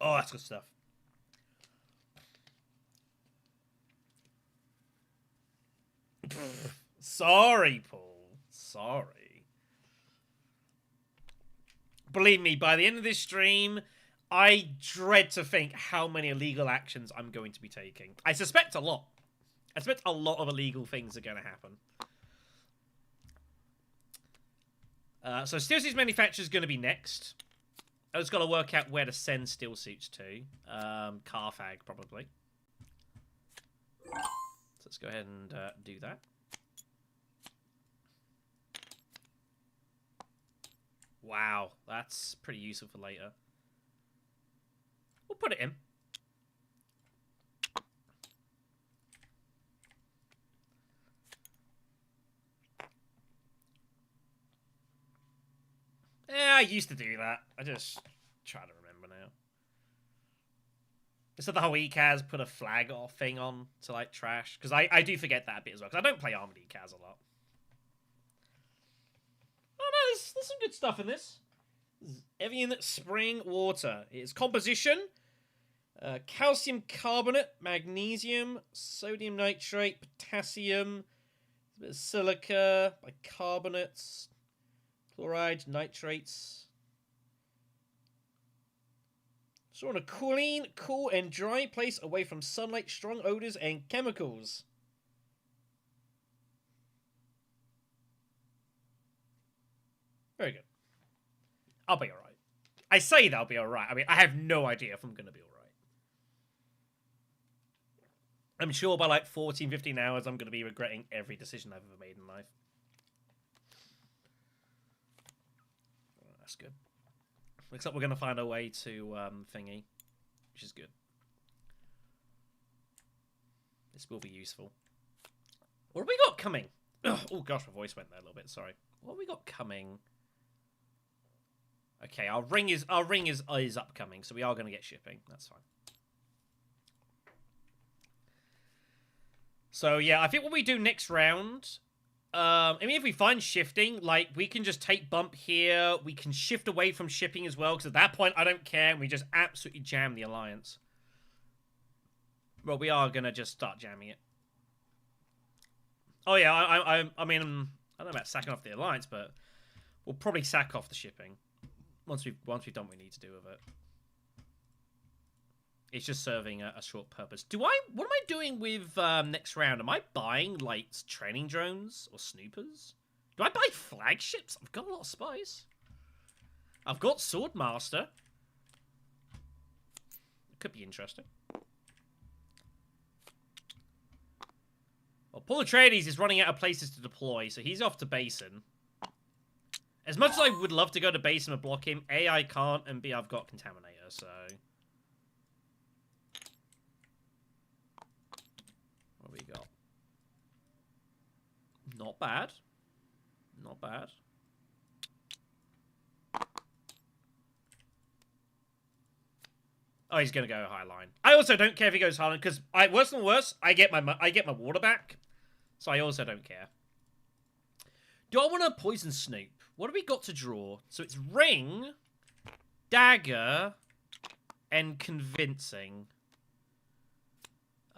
Oh, that's good stuff. Sorry, Paul. Sorry. Believe me, by the end of this stream, I dread to think how many illegal actions I'm going to be taking. I suspect a lot. I suspect a lot of illegal things are going to happen. So Steel Suits Manufacturer is going to be next. I just got to work out where to send Steel Suits to. Carthag, probably. So let's go ahead and do that. Wow, that's pretty useful for later. We'll put it in. Yeah, I used to do that. I just try to remember now. Instead of the whole ECAS put a flag or thing on to like trash. Because I do forget that a bit as well. Because I don't play Armored ECAS a lot. Oh no, there's some good stuff in this. Evian Spring Water. It's composition. Calcium carbonate, magnesium, sodium nitrate, potassium, a bit of silica, bicarbonates, chloride, nitrates. So on a clean, cool, and dry place away from sunlight, strong odors, and chemicals. Very good. I'll be alright. I say that I'll be alright. I mean, I have no idea if I'm going to be alright. I'm sure by like 14, 15 hours, I'm going to be regretting every decision I've ever made in life. Oh, that's good. Looks like we're going to find a way to thingy, which is good. This will be useful. What have we got coming? Oh gosh, my voice went there a little bit. Sorry. What have we got coming? Okay, our ring is upcoming, so we are going to get shipping. That's fine. So yeah, I think what we do next round. I mean, if we find shifting, like, we can just take bump here. We can shift away from shipping as well, because at that point, I don't care, and we just absolutely jam the Alliance. Well, we are going to just start jamming it. Oh, yeah, I mean, I don't know about sacking off the Alliance, but we'll probably sack off the shipping once we've done what we need to do with it. It's just serving a short purpose. What am I doing with next round? Am I buying, like, training drones or snoopers? Do I buy flagships? I've got a lot of spies. I've got Swordmaster. It could be interesting. Well, Paul Atreides is running out of places to deploy, so he's off to Basin. As much as I would love to go to Basin and block him, A, I can't, and B, I've got Contaminator, so... What we got? Not bad. Not bad. Oh, he's gonna go high line. I also don't care if he goes high line because worse than worse, I get my water back, so I also don't care. Do I want to poison Snoop? What do we got to draw? So it's ring, dagger, and convincing.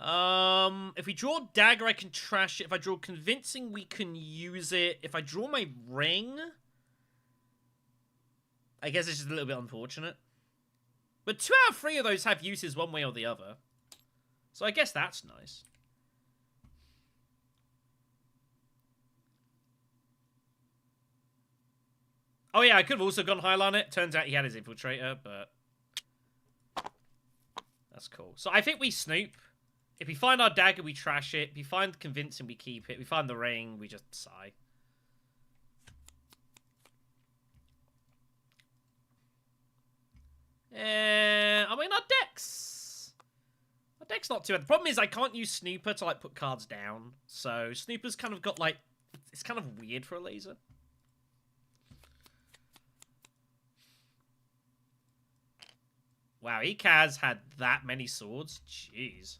If we draw dagger, I can trash it. If I draw convincing, we can use it. If I draw my ring, I guess it's just a little bit unfortunate. But 2 out of 3 of those have uses one way or the other. So I guess that's nice. Oh yeah, I could have also gone high on it. Turns out he had his infiltrator, but that's cool. So I think we snoop. If we find our dagger, we trash it. If we find convincing, we keep it. If we find the ring, we just sigh. I mean, our deck's not too bad. The problem is I can't use Snooper to, like, put cards down. So Snooper's kind of got, like, it's kind of weird for a laser. Wow, Ekaz had that many swords? Jeez.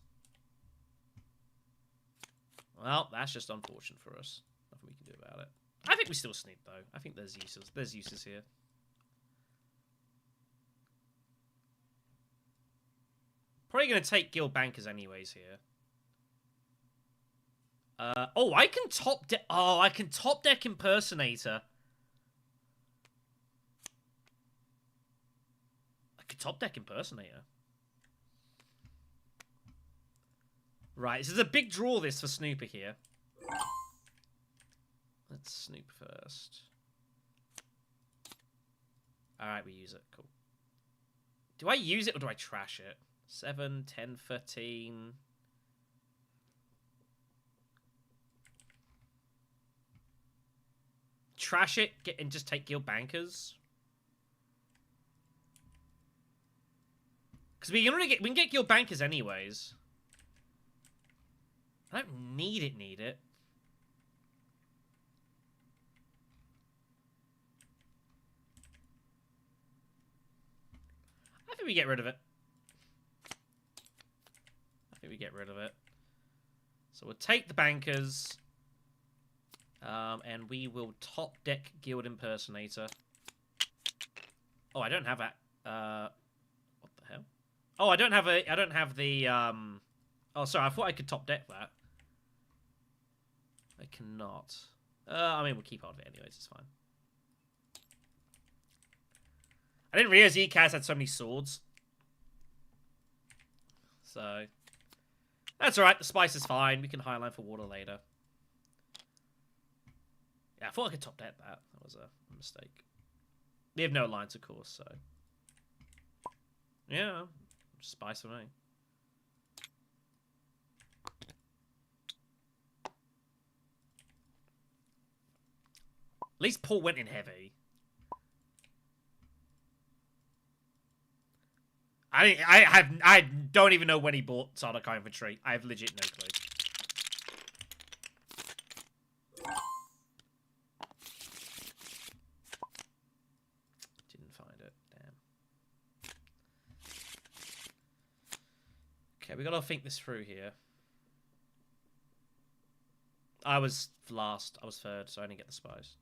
Well, that's just unfortunate for us. Nothing we can do about it. I think we still sneak, though. I think there's uses. There's uses here. Probably going to take Guild Bankers anyways here. Oh, I can top deck... Oh, I can top deck Impersonator. I can top deck Impersonator. Right, this is a big draw, this, for Snooper here. Let's Snoop first. Alright, we use it. Cool. Do I use it or do I trash it? 7, 10, 13... Trash it and just take Guild Bankers. Because we can get Guild Bankers anyways. I don't need it. I think we get rid of it. So we'll take the Bankers. And we will top deck Guild Impersonator. Oh, I don't have that. What the hell? Oh, I don't have the, Oh, sorry, I thought I could top deck that. I cannot. I mean, we'll keep hold of it anyways, it's fine. I didn't realize Ekaz had so many swords. So, that's alright, the spice is fine. We can highline for water later. Yeah, I thought I could top deck that. That was a mistake. We have no lines, of course, so... Yeah, spice for me. At least Paul went in heavy. I don't even know when he bought Sardaukar Infantry. I have legit no clue. Didn't find it. Damn. Okay, we gotta think this through here. I was last. I was third, so I didn't get the spice.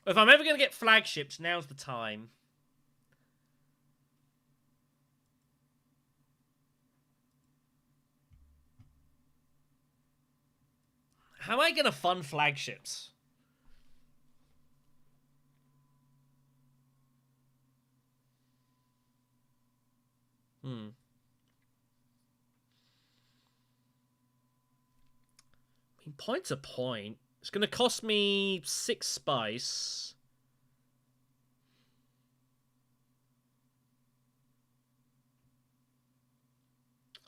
If I'm ever going to get flagships, now's the time. How am I going to fund flagships? I mean, point's a point. It's going to cost me 6 spice.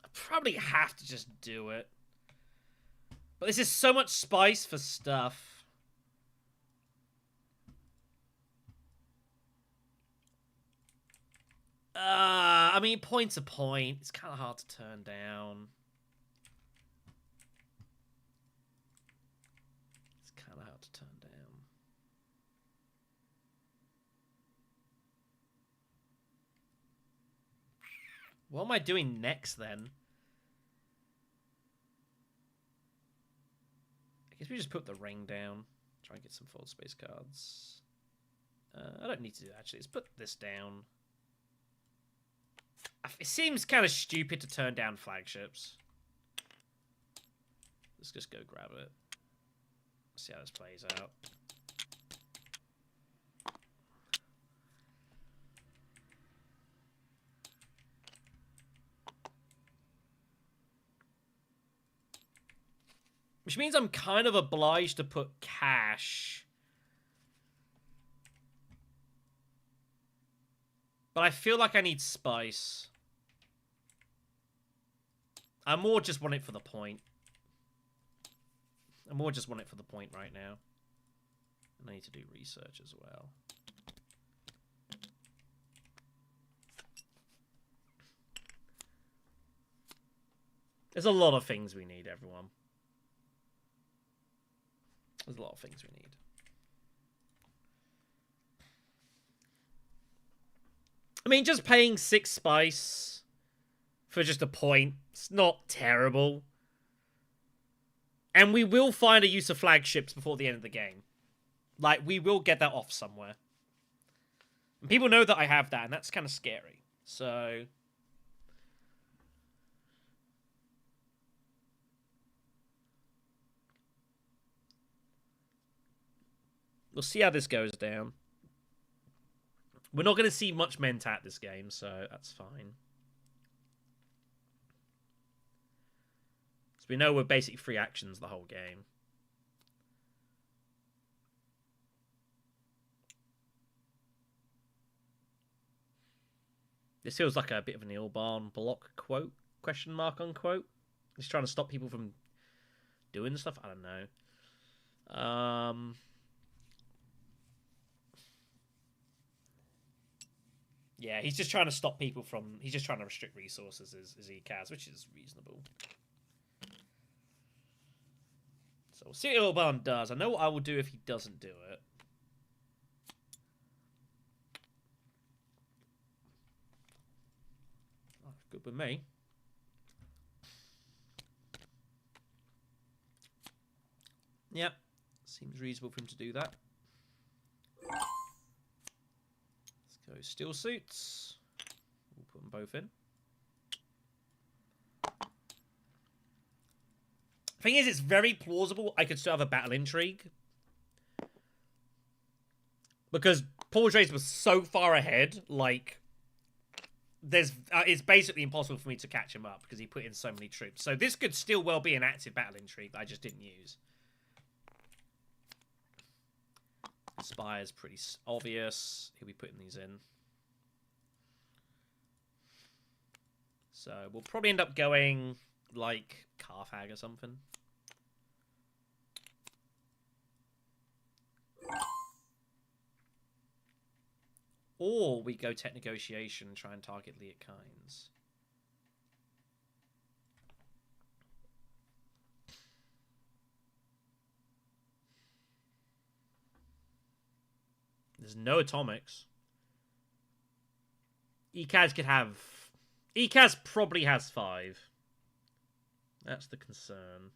I probably have to just do it. But this is so much spice for stuff. I mean, point's a point. It's kind of hard to turn down. Kind of hard to turn down. What am I doing next, then? I guess we just put the ring down. Try and get some fold space cards. I don't need to do that, actually. Let's put this down. It seems kind of stupid to turn down flagships. Let's just go grab it. See how this plays out. Which means I'm kind of obliged to put cash. But I feel like I need spice. I more just want it for the point. I more just want it for the point right now. And I need to do research as well. There's a lot of things we need, everyone. There's a lot of things we need. I mean, just paying 6 spice for just a point, it's not terrible. And we will find a use of flagships before the end of the game. Like, we will get that off somewhere. And people know that I have that, and that's kind of scary. So... we'll see how this goes down. We're not going to see much Mentat this game, so that's fine. So we know we're basically free actions the whole game. This feels like a bit of an Ilbarn block quote, question mark unquote. He's trying to stop people from doing stuff. I don't know. Yeah, he's just trying to stop people from... he's just trying to restrict resources as he can, which is reasonable. So we'll see what Ilbarn does. I know what I will do if he doesn't do it. Oh, good with me. Yep. Seems reasonable for him to do that. Let's go steel suits. We'll put them both in. Thing is, it's very plausible I could still have a battle intrigue. Because Portraits was so far ahead, like... there's it's basically impossible for me to catch him up because he put in so many troops. So this could still well be an active battle intrigue that I just didn't use. Spire's pretty obvious. He'll be putting these in. So we'll probably end up going like Carthag or something. Or we go tech negotiation and try and target Leah Kynes. There's no atomics. Ekaz could have... Ekaz probably has 5. That's the concern.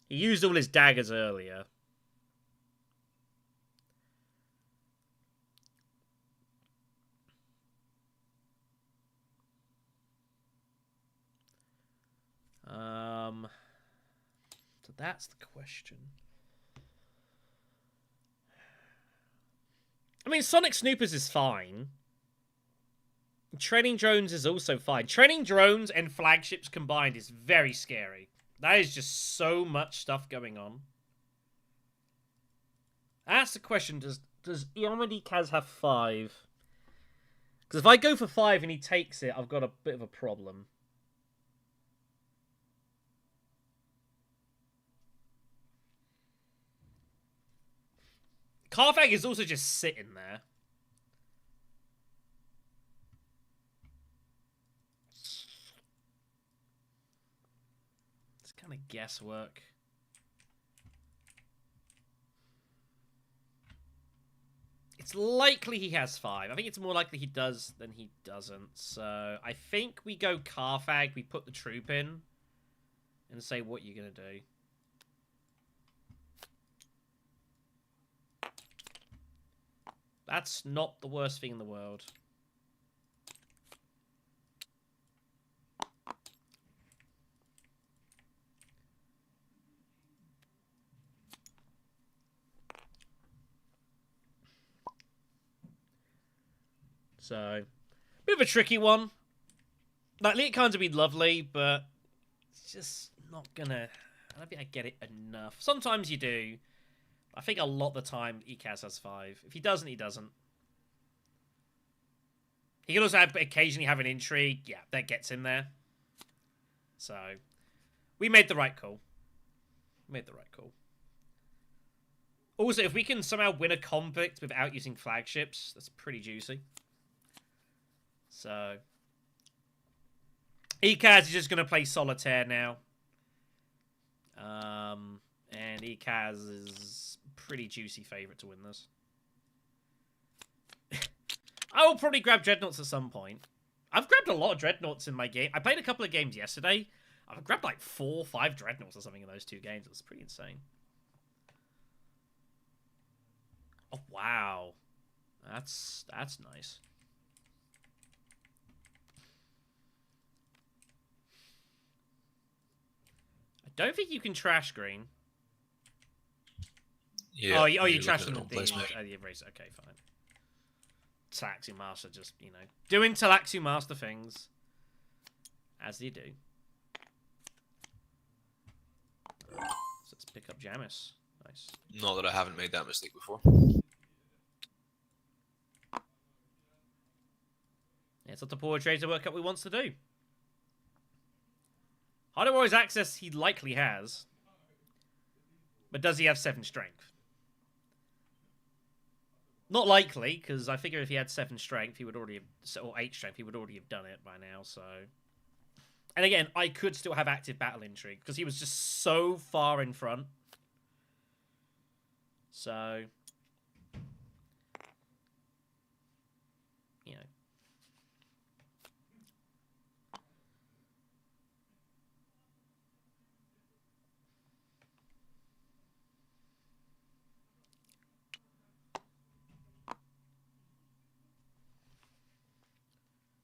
He used all his daggers earlier. So that's the question. I mean, Sonic Snoopers is fine. Training drones is also fine. Training drones and flagships combined is very scary. That is just so much stuff going on. That's the question. Does Iomadi Kaz have 5? Because if I go for 5 and he takes it, I've got a bit of a problem. Carthag is also just sitting there. It's kind of guesswork. It's likely he has 5. I think it's more likely he does than he doesn't. So I think we go Carthag. We put the troop in and say what you're going to do. That's not the worst thing in the world. So, bit of a tricky one. Like, Leet Khans would be lovely, but it's just not gonna... I don't think I get it enough. Sometimes you do. I think a lot of the time, Ekaz has 5. If he doesn't, he doesn't. He can also occasionally have an intrigue. Yeah, that gets him there. So, we made the right call. Made the right call. Also, if we can somehow win a conflict without using flagships, that's pretty juicy. So, Ekaz is just going to play Solitaire now. And Ekaz is pretty juicy favourite to win this. I will probably grab Dreadnoughts at some point. I've grabbed a lot of Dreadnoughts in my game. I played a couple of games yesterday. I've grabbed like 4 or 5 Dreadnoughts or something in those 2 games. It was pretty insane. Oh, wow. That's nice. I don't think you can trash green. Yeah. Oh, you trashed the place, erase. Okay, fine. Talaxi Master just, you know, doing Talaxi Master things. As you do. So let's pick up Jamis. Nice. Not that I haven't made that mistake before. Yeah, it's up to Poor Trade to work out what he wants to do. Harder Warriors access he likely has. But does he have 7 strength? Not likely, because I figure if he had 7 strength, he would already have, or 8 strength, he would already have done it by now, so... And again, I could still have active battle intrigue, because he was just so far in front. So... You know.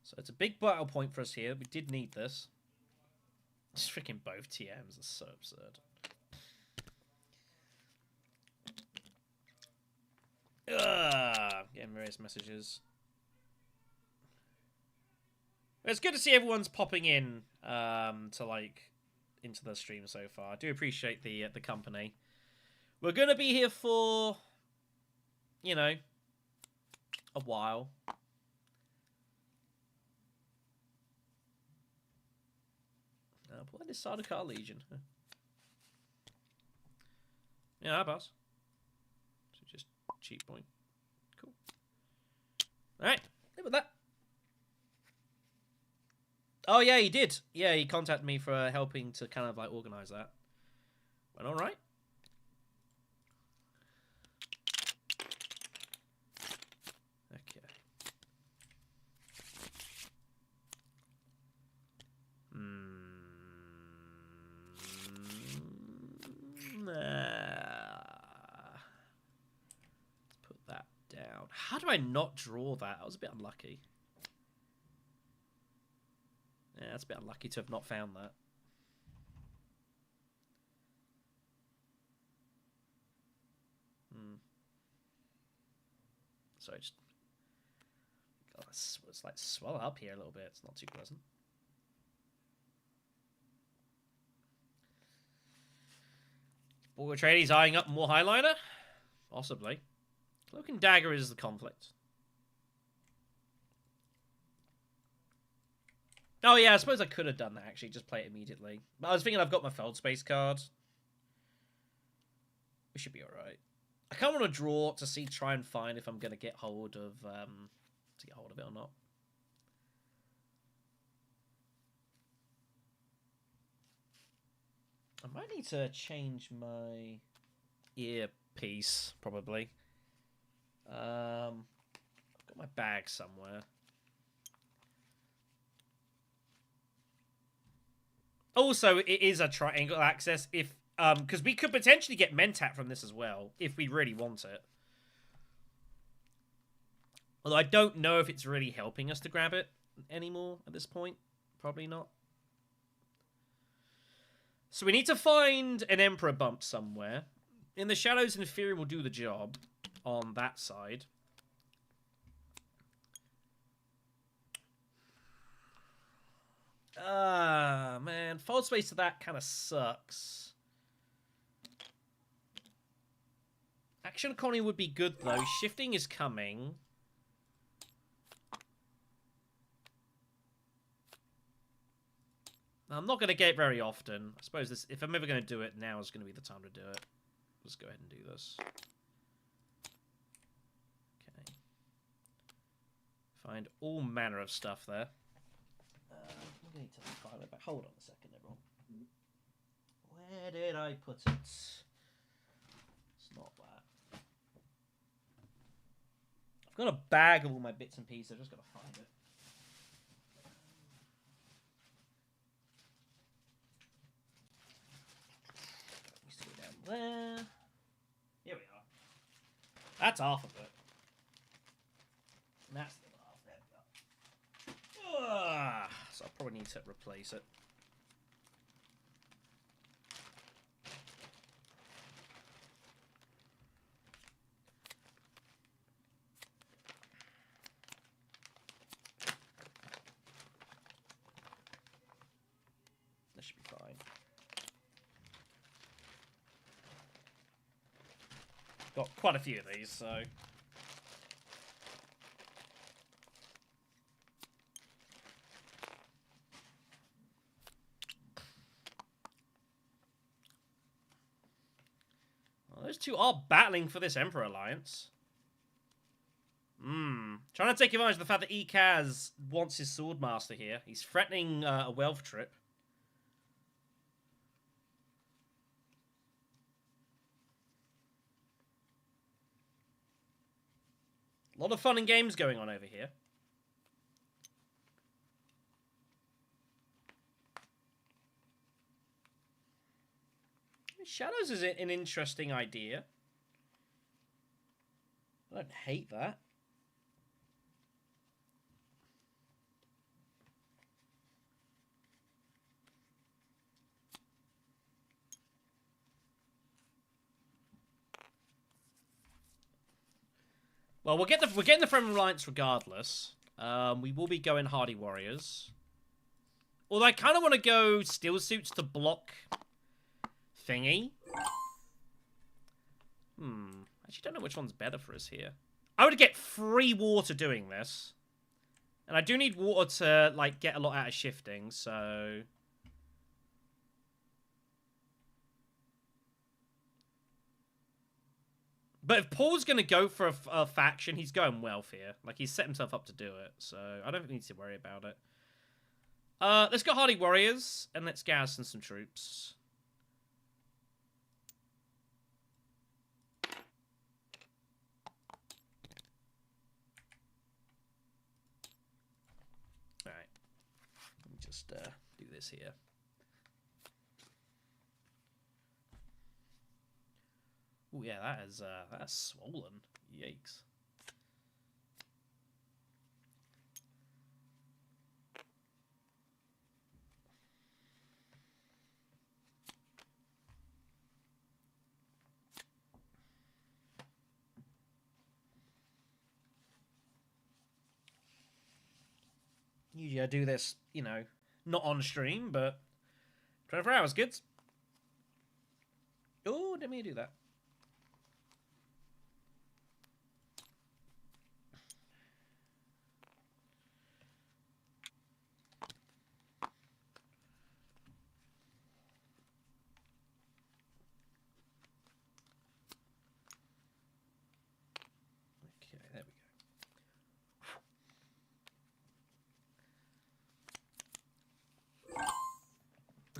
So it's a big battle point for us here. We did need this. Just freaking both TMs are so absurd. Getting various messages. It's good to see everyone's popping in to like into the stream so far. I do appreciate the company. We're gonna be here for, you know, a while. What is Sardaukar Legion? Yeah, I pass. So just cheap point. Cool. Alright, live with that. Oh yeah, he did. Yeah, he contacted me for helping to kind of like organise that. Went alright. Okay. Let's put that down. How do I not draw that? I was a bit unlucky. Yeah, that's a bit unlucky to have not found that. Sorry, just... God, it's like swell up here a little bit. It's not too pleasant. Borgo Tradies eyeing up more highliner? Possibly. Cloak and Dagger is the conflict. Oh yeah, I suppose I could have done that actually, just play it immediately. But I was thinking I've got my Feldspace card. We should be alright. I kind of want to draw to see, try and find if I'm going to get hold of it or not. I might need to change my earpiece, probably. I've got my bag somewhere. Also, it is a triangle access if because we could potentially get Mentat from this as well if we really want it. Although I don't know if it's really helping us to grab it anymore at this point. Probably not. So we need to find an Emperor bump somewhere. In the Shadows, Inferior will do the job on that side. Ah, man. Fold space to that kind of sucks. Action Economy would be good, though. Shifting is coming. I'm not going to get it very often. I suppose this, if I'm ever going to do it, now is going to be the time to do it. Let's go ahead and do this. Okay. Find all manner of stuff there. I'm going to need to find it back. Hold on a second, everyone. Where did I put it? It's not that. I've got a bag of all my bits and pieces. I've just got to find it. There. Here we are. That's half of it. And that's the half. There we go. So I'll probably need to replace it. That should be fine. Got quite a few of these, so... Well, those two are battling for this Emperor Alliance. Trying to take advantage of the fact that Ekaz wants his Swordmaster here. He's threatening a wealth trip. A lot of fun and games going on over here. Shadows is an interesting idea. I don't hate that. Well, we're getting the Friendly Alliance regardless. We will be going Hardy Warriors. Although I kind of want to go Steel Suits to block thingy. Actually, don't know which one's better for us here. I would get free water doing this. And I do need water to, like, get a lot out of shifting, so... But if Paul's going to go for a faction, he's going wealth here. Like, he's set himself up to do it, so I don't need to worry about it. Let's go Hardy Warriors, and let's garrison some troops. Alright. Let me just do this here. Oh yeah, that's swollen. Yikes. Usually I do this, you know, not on stream, but 24 hours, kids. Oh, didn't mean to do that.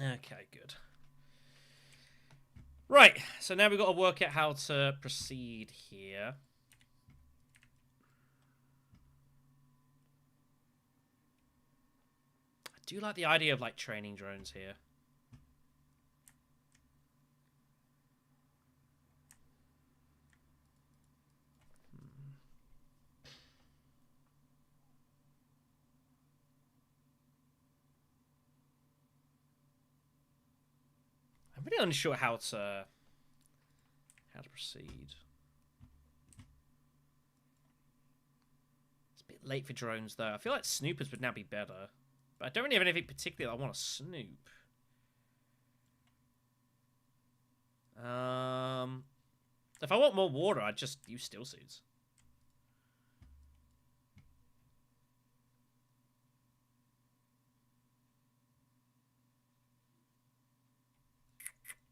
Okay, good. Right, so now we've got to work out how to proceed here. do like the idea of like training drones here. I'm really unsure how to proceed. It's a bit late for drones though. I feel like snoopers would now be better, but I don't really have anything particular I want to snoop. If I want more water, I'd just use still suits.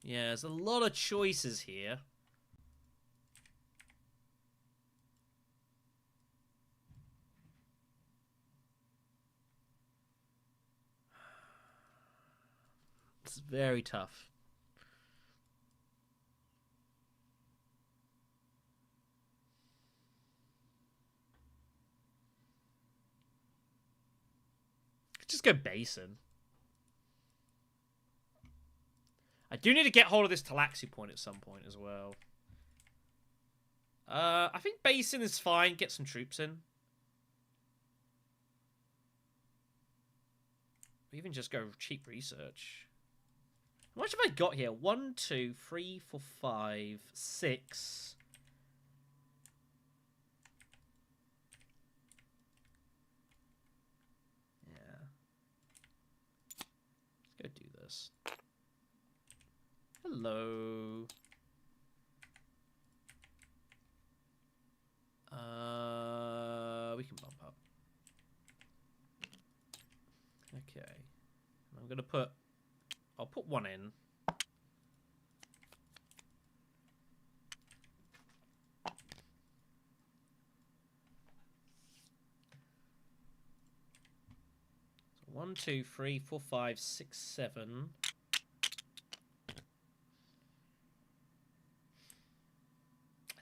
Yeah, there's a lot of choices here. It's very tough. Just go basin. I do need to get hold of this Talaxi point at some point as well. I think basin is fine. Get some troops in. Or even just go cheap research. How much have I got here? 1, 2, 3, 4, 5, 6. Yeah. Let's go do this. Hello. We can bump up. Okay. I'm gonna put. I'll put one in. So 1, 2, 3, 4, 5, 6, 7.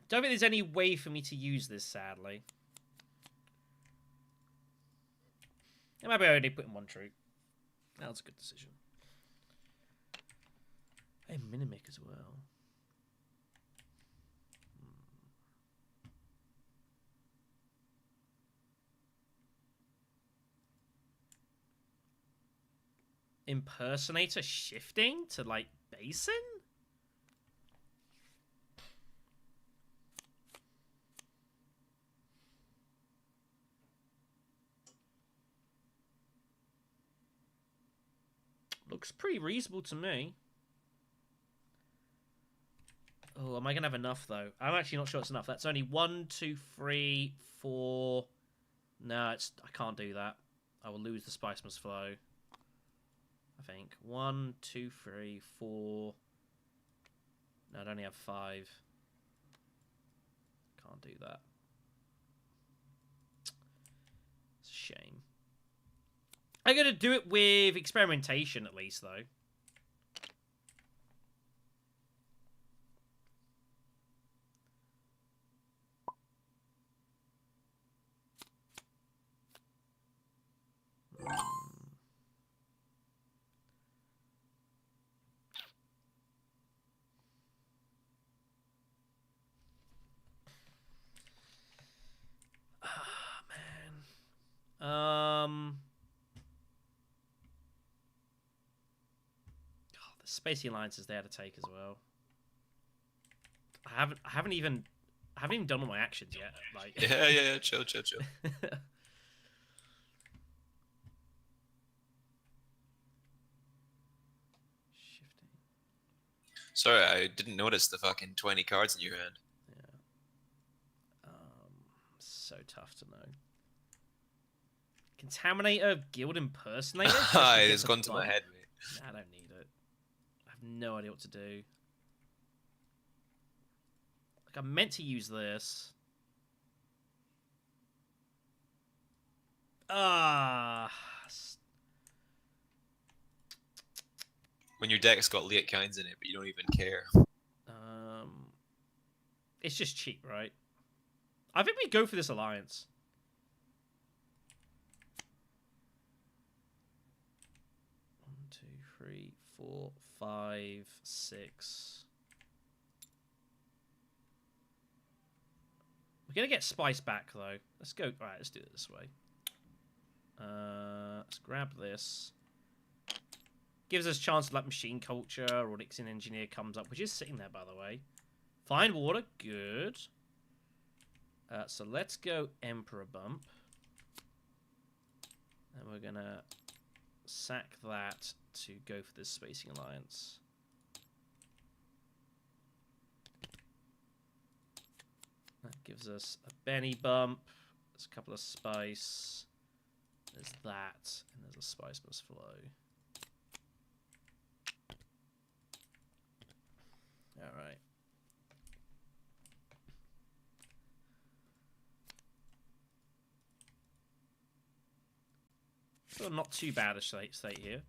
Don't think there's any way for me to use this, sadly. Maybe I only put in one troop. That was a good decision. A Minimic as well. Impersonator shifting to, like, basin? Looks pretty reasonable to me. Oh, am I going to have enough, though? I'm actually not sure it's enough. That's only 1, 2, 3, 4... No, I can't do that. I will lose the Spice Must Flow. I think. 1, 2, 3, 4... No, I'd only have 5. Can't do that. It's a shame. I'm going to do it with experimentation, at least, though. Ah, man. Spacey Alliance is there to take as well. I haven't even done all my actions yet. Like yeah. Chill. Shifting. Sorry, I didn't notice the fucking 20 cards in your hand. Yeah. So tough to know. Contaminator, Guild Impersonator? It's gone to my head, mate. Nah, I don't need it. I have no idea what to do. Like, I meant to use this. When your deck's got late kinds in it, but you don't even care. It's just cheap, right? I think we go for this alliance. 2, 3, 4, 5, 6. We're gonna get spice back though. Let's go. All right, let's do it this way. Let's grab this. Gives us a chance to like machine culture or Nixon engineer comes up, which is sitting there by the way. Find water, good. So let's go Emperor Bump. And we're gonna sack that to go for this Spacing Alliance. That gives us a Benny Bump. There's a couple of spice. There's that, and there's a spice must flow. Alright. Still not too bad a state here.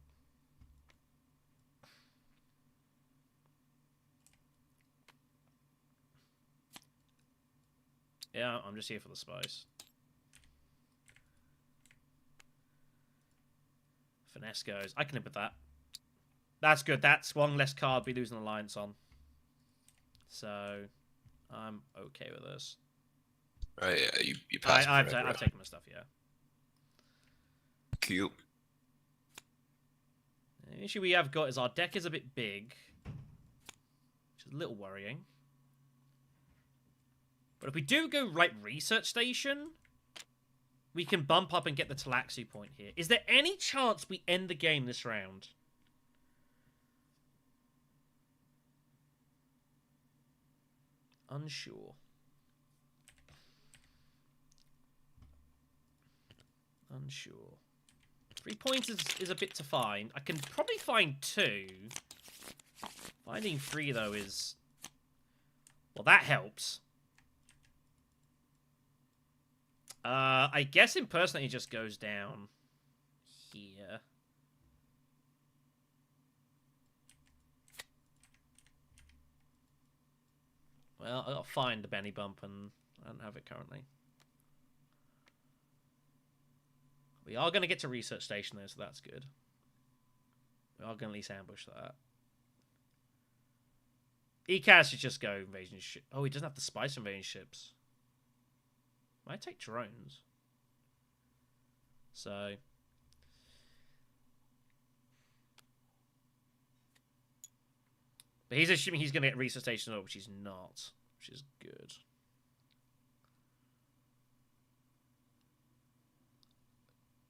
Yeah, I'm just here for the spice. Finesse goes. I can live with that. That's good. That's one less card we lose an alliance on. So, I'm okay with this. Right, yeah, you pass. I've taken my stuff, yeah. Cute. The issue we have got is our deck is a bit big, which is a little worrying. But if we do go right research station, we can bump up and get the Talaxu point here. Is there any chance we end the game this round? Unsure. Unsure. 3 points is a bit to find. I can probably find 2. Finding 3, though, is... Well, that helps. I guess impersonate it just goes down here. Well, I gotta find the Benny Bump, and I don't have it currently. We are going to get to research station though, so that's good. We are going to at least ambush that. ECAS should just go invasion ship. Oh, he doesn't have the spice invasion ships. Might take drones. So. But he's assuming he's going to get research station, which he's not. Which is good.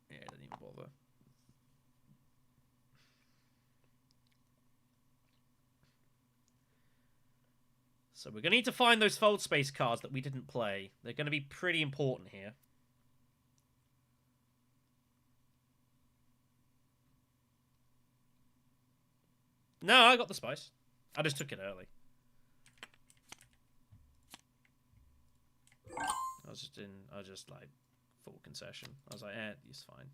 Yeah, it doesn't even bother. So we're going to need to find those fold space cards that we didn't play. They're going to be pretty important here. No, I got the spice. I just took it early. I was just like full concession. I was like, it's fine.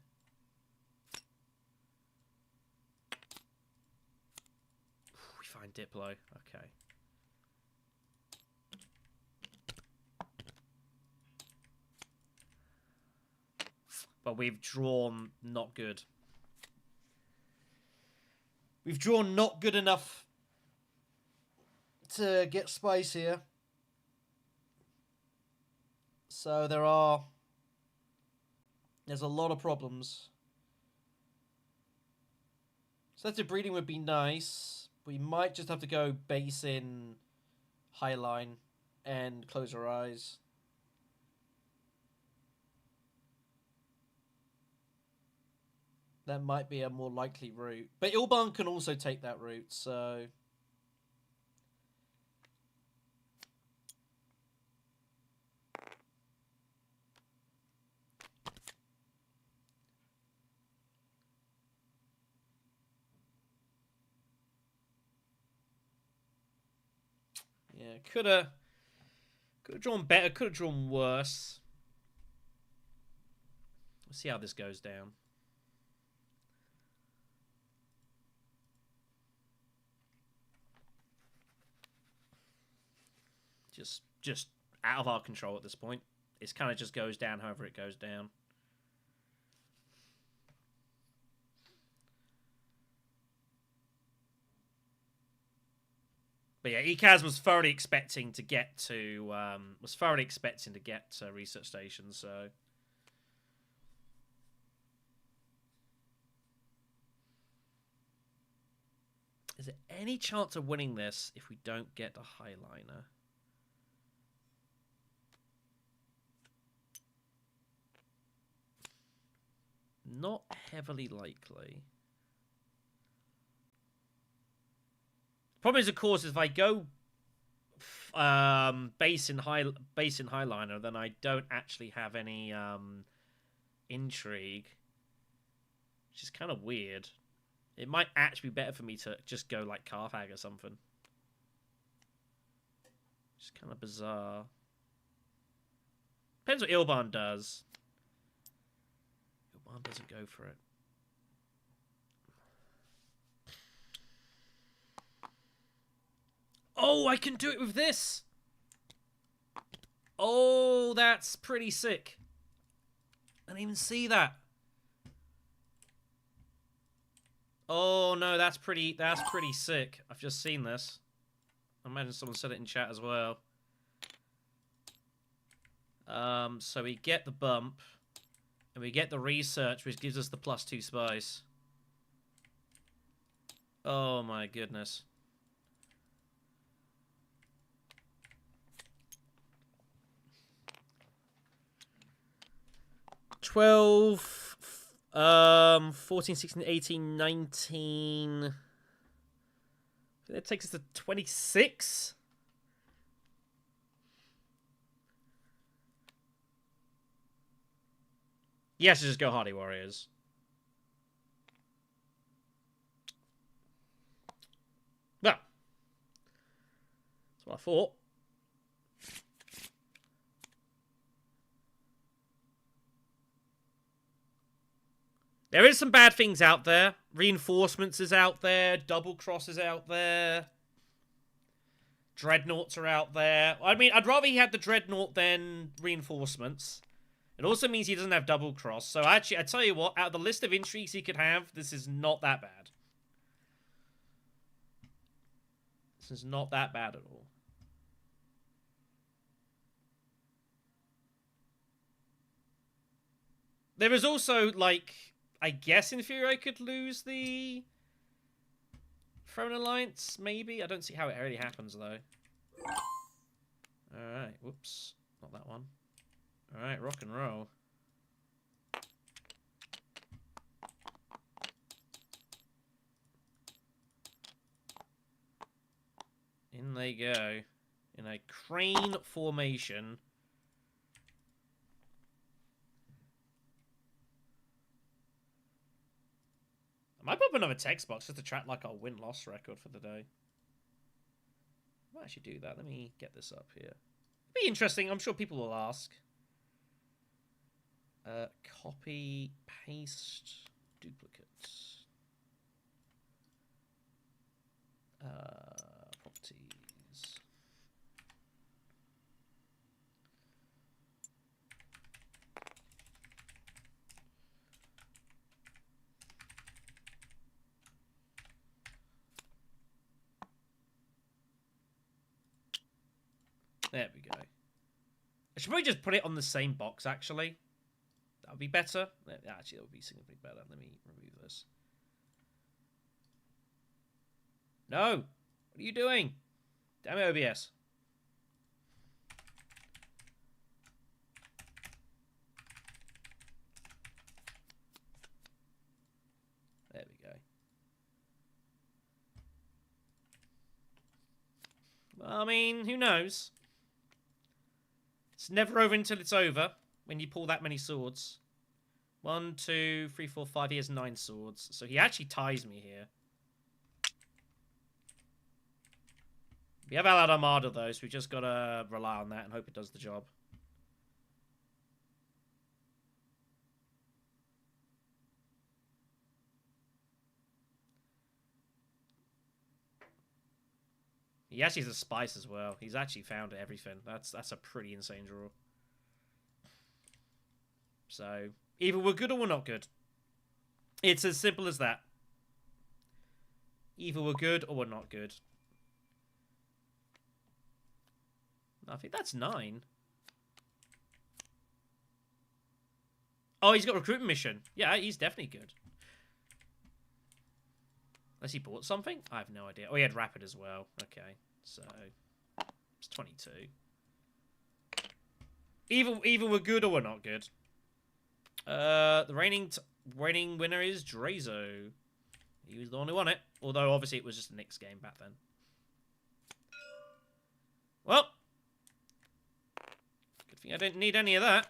We find Diplo. Okay. But we've drawn not good. We've drawn not good enough to get spice here. So there's a lot of problems. Selective breeding would be nice. We might just have to go base in Highline and close our eyes. That might be a more likely route. But Ilban can also take that route, so... Yeah, could have drawn better, could have drawn worse. We'll see how this goes down. Just out of our control at this point. It kind of just goes down however it goes down. But yeah, Ikaz was thoroughly expecting to get to research stations. So is there any chance of winning this if we don't get a highliner? Not heavily likely. Problem is, of course, if I go base in highliner, then I don't actually have any intrigue, which is kind of weird. It might actually be better for me to just go like Carthag or something. It's kind of bizarre. Depends what Ilban does. Ilban doesn't go for it. Oh, I can do it with this! Oh, that's pretty sick. I didn't even see that. Oh no, that's pretty sick. I've just seen this. I imagine someone said it in chat as well. So we get the bump, and we get the research, which gives us the +2 spice. Oh my goodness. $12, 14, 16, 18, 19. That takes us to 26. Yes, just go Hardy Warriors. Well, that's what I thought. There is some bad things out there. Reinforcements is out there. Double Cross is out there. Dreadnoughts are out there. I mean, I'd rather he had the Dreadnought than reinforcements. It also means he doesn't have Double Cross. So actually, I tell you what, out of the list of intrigues he could have, this is not that bad. This is not that bad at all. There is also, like, I guess in theory I could lose the Throne Alliance, maybe? I don't see how it really happens, though. Alright, whoops. Not that one. Alright, rock and roll. In they go. In a crane formation. I might pop another text box just to track like our win-loss record for the day. I might actually do that. Let me get this up here. It'll be interesting. I'm sure people will ask. Copy, paste, duplicate. Properties. There we go. I should probably just put it on the same box, actually. That would be better. Actually, that would be significantly better. Let me remove this. No! What are you doing? Damn it, OBS. There we go. Well, I mean, who knows? It's never over until it's over when you pull that many swords. 1, 2, 3, 4, 5. He has 9 swords. So he actually ties me here. We have Allied Armada, though, so we just got to rely on that and hope it does the job. He actually has a spice as well. He's actually found everything. That's a pretty insane draw. So, either we're good or we're not good. It's as simple as that. Either we're good or we're not good. I think that's 9. Oh, he's got recruitment mission. Yeah, he's definitely good. Unless he bought something? I have no idea. Oh, he had rapid as well. Okay, so it's 22. Either we're good or we're not good. The reigning winner is Drazo. He was the one who won it. Although, obviously, it was just a Knicks game back then. Well. Good thing I didn't need any of that.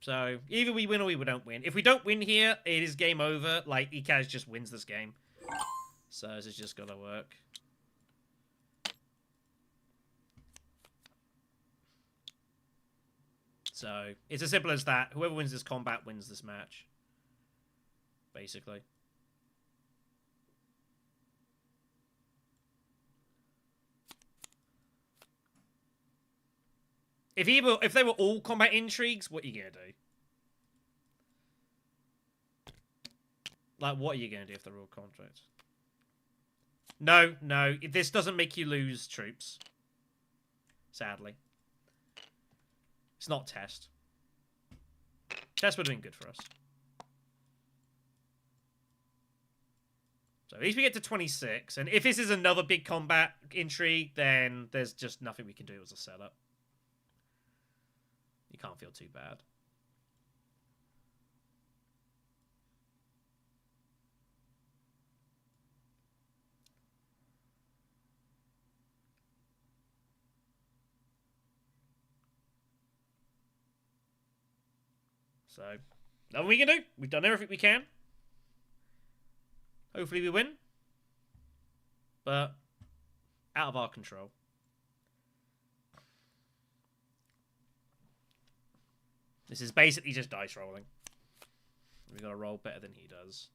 So, either we win or we don't win. If we don't win here, it is game over. Like, Ikaz just wins this game. So, this is just gotta work. So, it's as simple as that. Whoever wins this combat wins this match. Basically. If they were all combat intrigues, what are you gonna do? Like, what are you gonna do if they're all contracts? No, no. This doesn't make you lose troops. Sadly. It's not test. Test would have been good for us. So at least we get to 26. And if this is another big combat intrigue, then there's just nothing we can do as a setup. You can't feel too bad. So, nothing we can do. We've done everything we can. Hopefully we win. But, out of our control. This is basically just dice rolling. We've got to roll better than he does.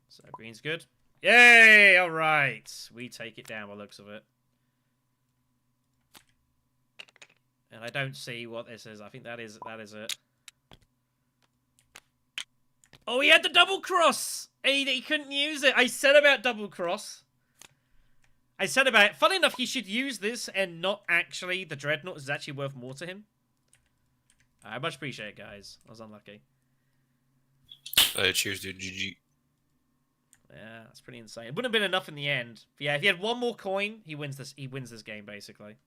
So, green's good. Yay! Alright. We take it down by the looks of it. And I don't see what this is. I think that is it. Oh, he had the double cross! He couldn't use it. I said about double cross. I said about it. Funny enough, he should use this and not actually. The Dreadnought is actually worth more to him. I much appreciate it, guys. I was unlucky. Cheers, dude. GG. Yeah, that's pretty insane. It wouldn't have been enough in the end. But yeah, if he had one more coin, he wins this. He wins this game basically.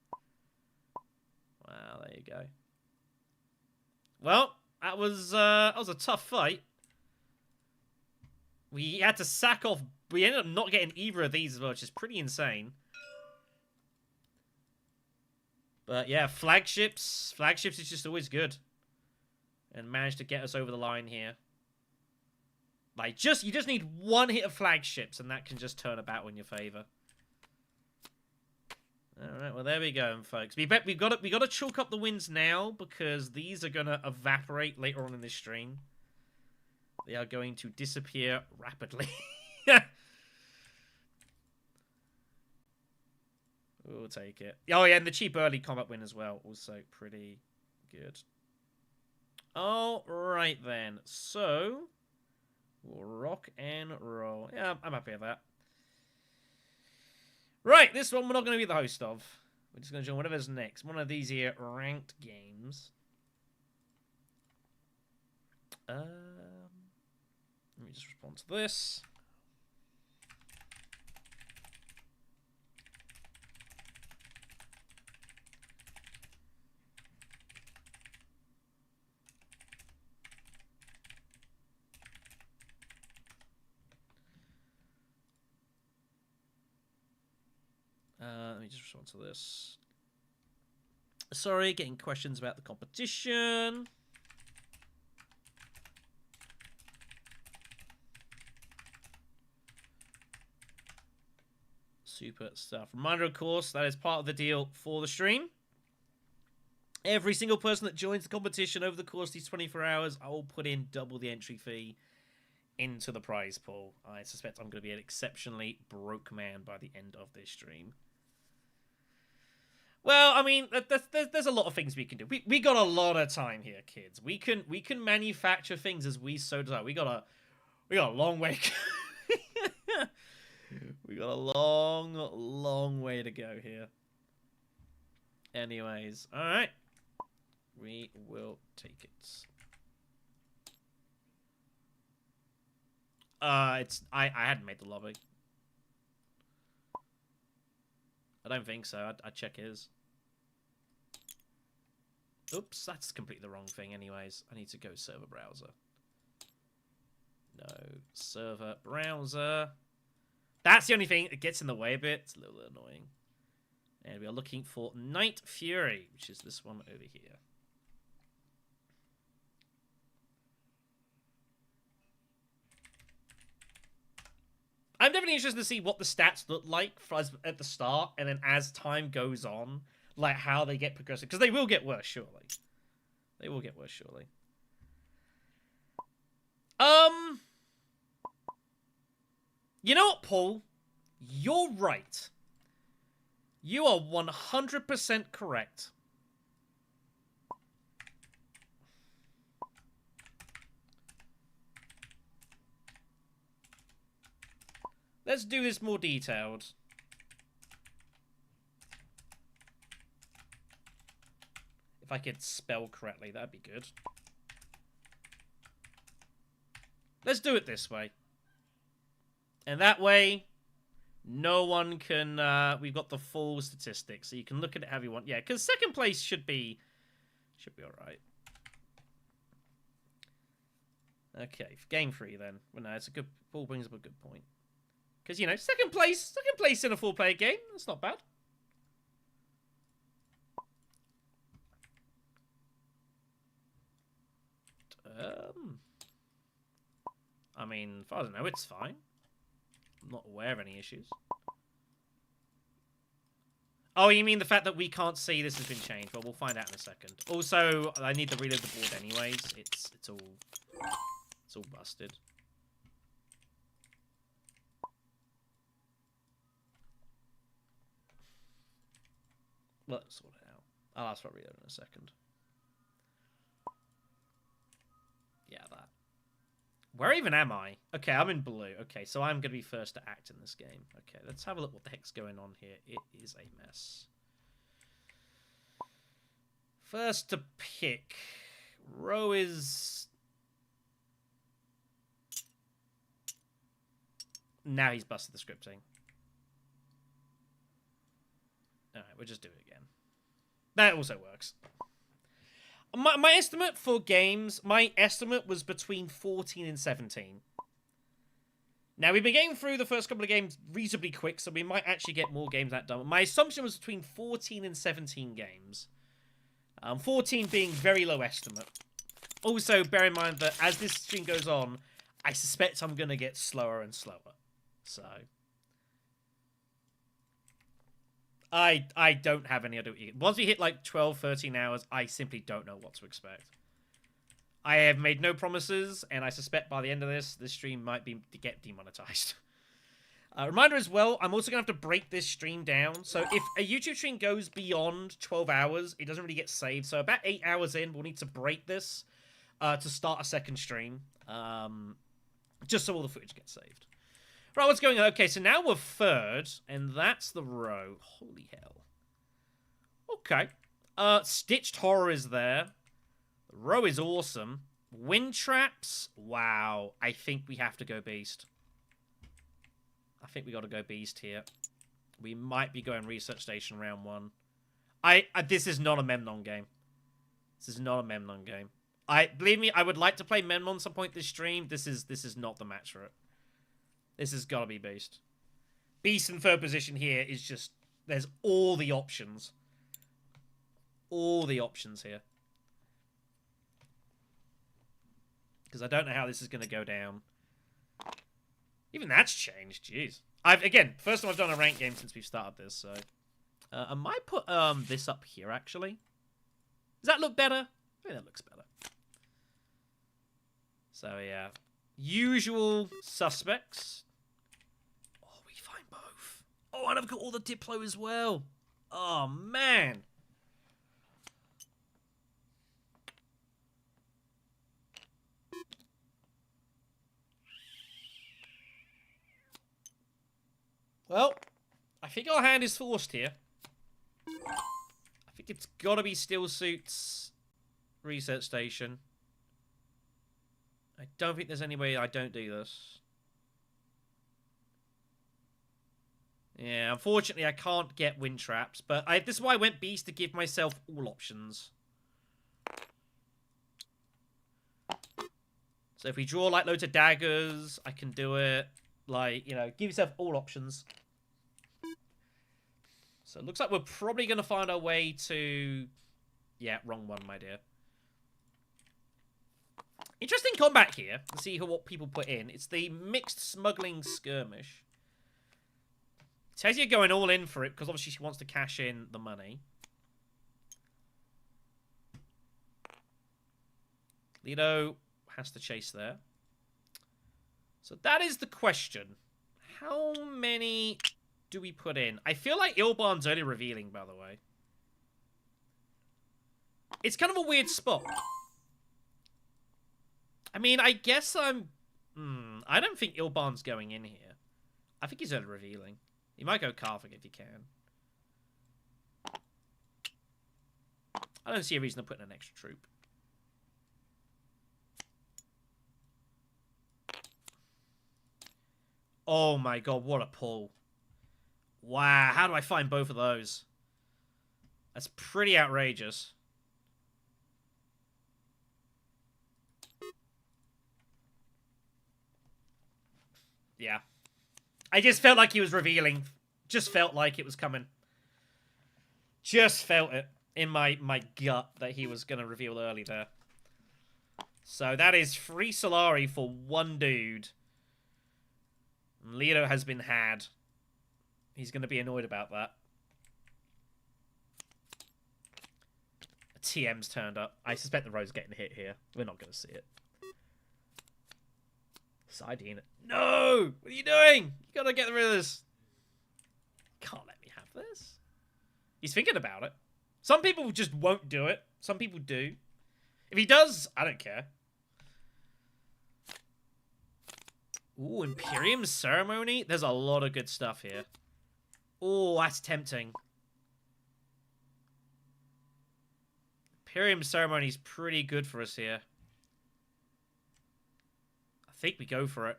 Wow, there you go. Well, that was a tough fight. We had to sack off. We ended up not getting either of these as well, which is pretty insane. But yeah, flagships is just always good, and managed to get us over the line here. Like, you just need one hit of flagships, and that can just turn a battle in your favor. All right, well there we go, folks. We got to chalk up the wins now because these are gonna evaporate later on in this stream. They are going to disappear rapidly. We'll take it. Oh yeah, and the cheap early combat win as well, also pretty good. All right then, so we'll rock and roll. Yeah, I'm happy with that. Right, this one we're not going to be the host of. We're just going to join whatever's next. One of these here ranked games. Let me just respond to this. Let me just respond to this. Sorry, getting questions about the competition. Super stuff. Reminder, of course, that is part of the deal for the stream. Every single person that joins the competition over the course of these 24 hours, I will put in double the entry fee into the prize pool. I suspect I'm going to be an exceptionally broke man by the end of this stream. Well, I mean, there's a lot of things we can do. We got a lot of time here, kids. We can manufacture things as we so desire. We got a long way. We got a long way to go here. Anyways, all right. We will take it. I hadn't made the lobby. I don't think so. I'd check his. Oops, that's completely the wrong thing anyways. I need to go server browser. No, server browser. That's the only thing that gets in the way a bit. It's a little annoying. And we are looking for Night Fury, which is this one over here. I'm definitely interested to see what the stats look like for us at the start, and then as time goes on, like how they get progressive. Because they will get worse, surely. They will get worse, surely. You know what, Paul? You're right. You are 100% correct. Let's do this more detailed. If I could spell correctly, that'd be good. Let's do it this way. And that way, no one can... we've got the full statistics, so you can look at it how you want. Yeah, because second place should be alright. Okay, game 3 then. Well, no, it's a good... Paul brings up a good point. Because, you know, second place in a full-player game, that's not bad. I mean, as far as I know, it's fine. I'm not aware of any issues. Oh, you mean the fact that we can't see this has been changed? Well, we'll find out in a second. Also, I need to reload the board anyways. It's all busted. Let's sort it out. I'll ask for a reload in a second. Yeah, that. Where even am I? Okay, I'm in blue. Okay, so I'm going to be first to act in this game. Okay, let's have a look what the heck's going on here. It is a mess. First to pick. Row is... Now he's busted the scripting. Alright, we'll just do it again. That also works. My estimate for games, my estimate was between 14 and 17. Now, we've been getting through the first couple of games reasonably quick, so we might actually get more games that done. My assumption was between 14 and 17 games. 14 being very low estimate. Also, bear in mind that as this stream goes on, I suspect I'm going to get slower and slower. So... I don't have any idea. Once we hit like 12, 13 hours, I simply don't know what to expect. I have made no promises, and I suspect by the end of this stream might get demonetized. Reminder as well, I'm also going to have to break this stream down. So if a YouTube stream goes beyond 12 hours, it doesn't really get saved. So about 8 hours in, we'll need to break this to start a second stream. Just so all the footage gets saved. Right, what's going on? Okay, so now we're third, and that's the row. Holy hell. Okay. Stitched Horror is there. The row is awesome. Wind Traps. Wow. I think we have to go Beast. I think we got to go Beast here. We might be going Research Station round 1. This is not a Memnon game. This is not a Memnon game. Believe me, I would like to play Memnon some point this stream. This is not the match for it. This has got to be Beast. Beast in third position here is just... There's all the options. All the options here. Because I don't know how this is going to go down. Even that's changed. Jeez. Again, first time I've done a ranked game since we've started this, so... I might put this up here, actually. Does that look better? I think that looks better. So, yeah. Usual suspects. Oh, we find both. Oh, and I've got all the Diplo as well. Oh, man. Well, I think our hand is forced here. I think it's got to be Still Suits Research Station. I don't think there's any way I don't do this. Yeah, unfortunately I can't get wind traps, but this is why I went Beast to give myself all options. So if we draw like loads of daggers, I can do it. Like, you know, give yourself all options. So it looks like we're probably going to find our way to... Yeah, wrong one, my dear. Interesting combat here. Let's see what people put in. It's the mixed smuggling skirmish. Tezia going all in for it because obviously she wants to cash in the money. Lido has to chase there. So that is the question. How many do we put in? I feel like Ilban's only revealing, by the way. It's kind of a weird spot. I mean, I guess I'm... I don't think Ilban's going in here. I think he's only revealing. He might go Carving if he can. I don't see a reason to put in an extra troop. Oh my god, what a pull. Wow, how do I find both of those? That's pretty outrageous. Yeah. I just felt like he was revealing. Just felt like it was coming. Just felt it in my gut that he was going to reveal early there. So that is 3 Solari for 1 dude. And Lido has been had. He's going to be annoyed about that. TM's turned up. I suspect the road's getting hit here. We're not going to see it. Sardine. No! What are you doing? You gotta get rid of this. Can't let me have this. He's thinking about it. Some people just won't do it. Some people do. If he does, I don't care. Ooh, Imperium Ceremony? There's a lot of good stuff here. Ooh, that's tempting. Imperium Ceremony's pretty good for us here. I think we go for it.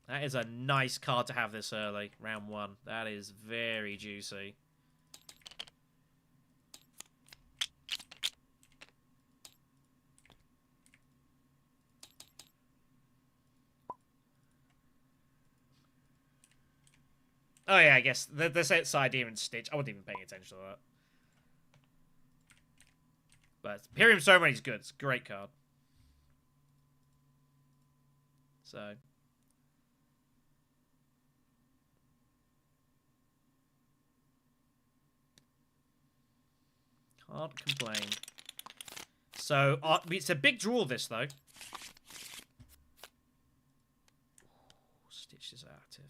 That is a nice card to have this early. Round 1. That is very juicy. Oh yeah, I guess. The set side here and Stitch. I wasn't even paying attention to that. But Imperium Ceremony is good. It's a great card. So. Can't complain. So, it's a big draw, this, though. Stitch is active.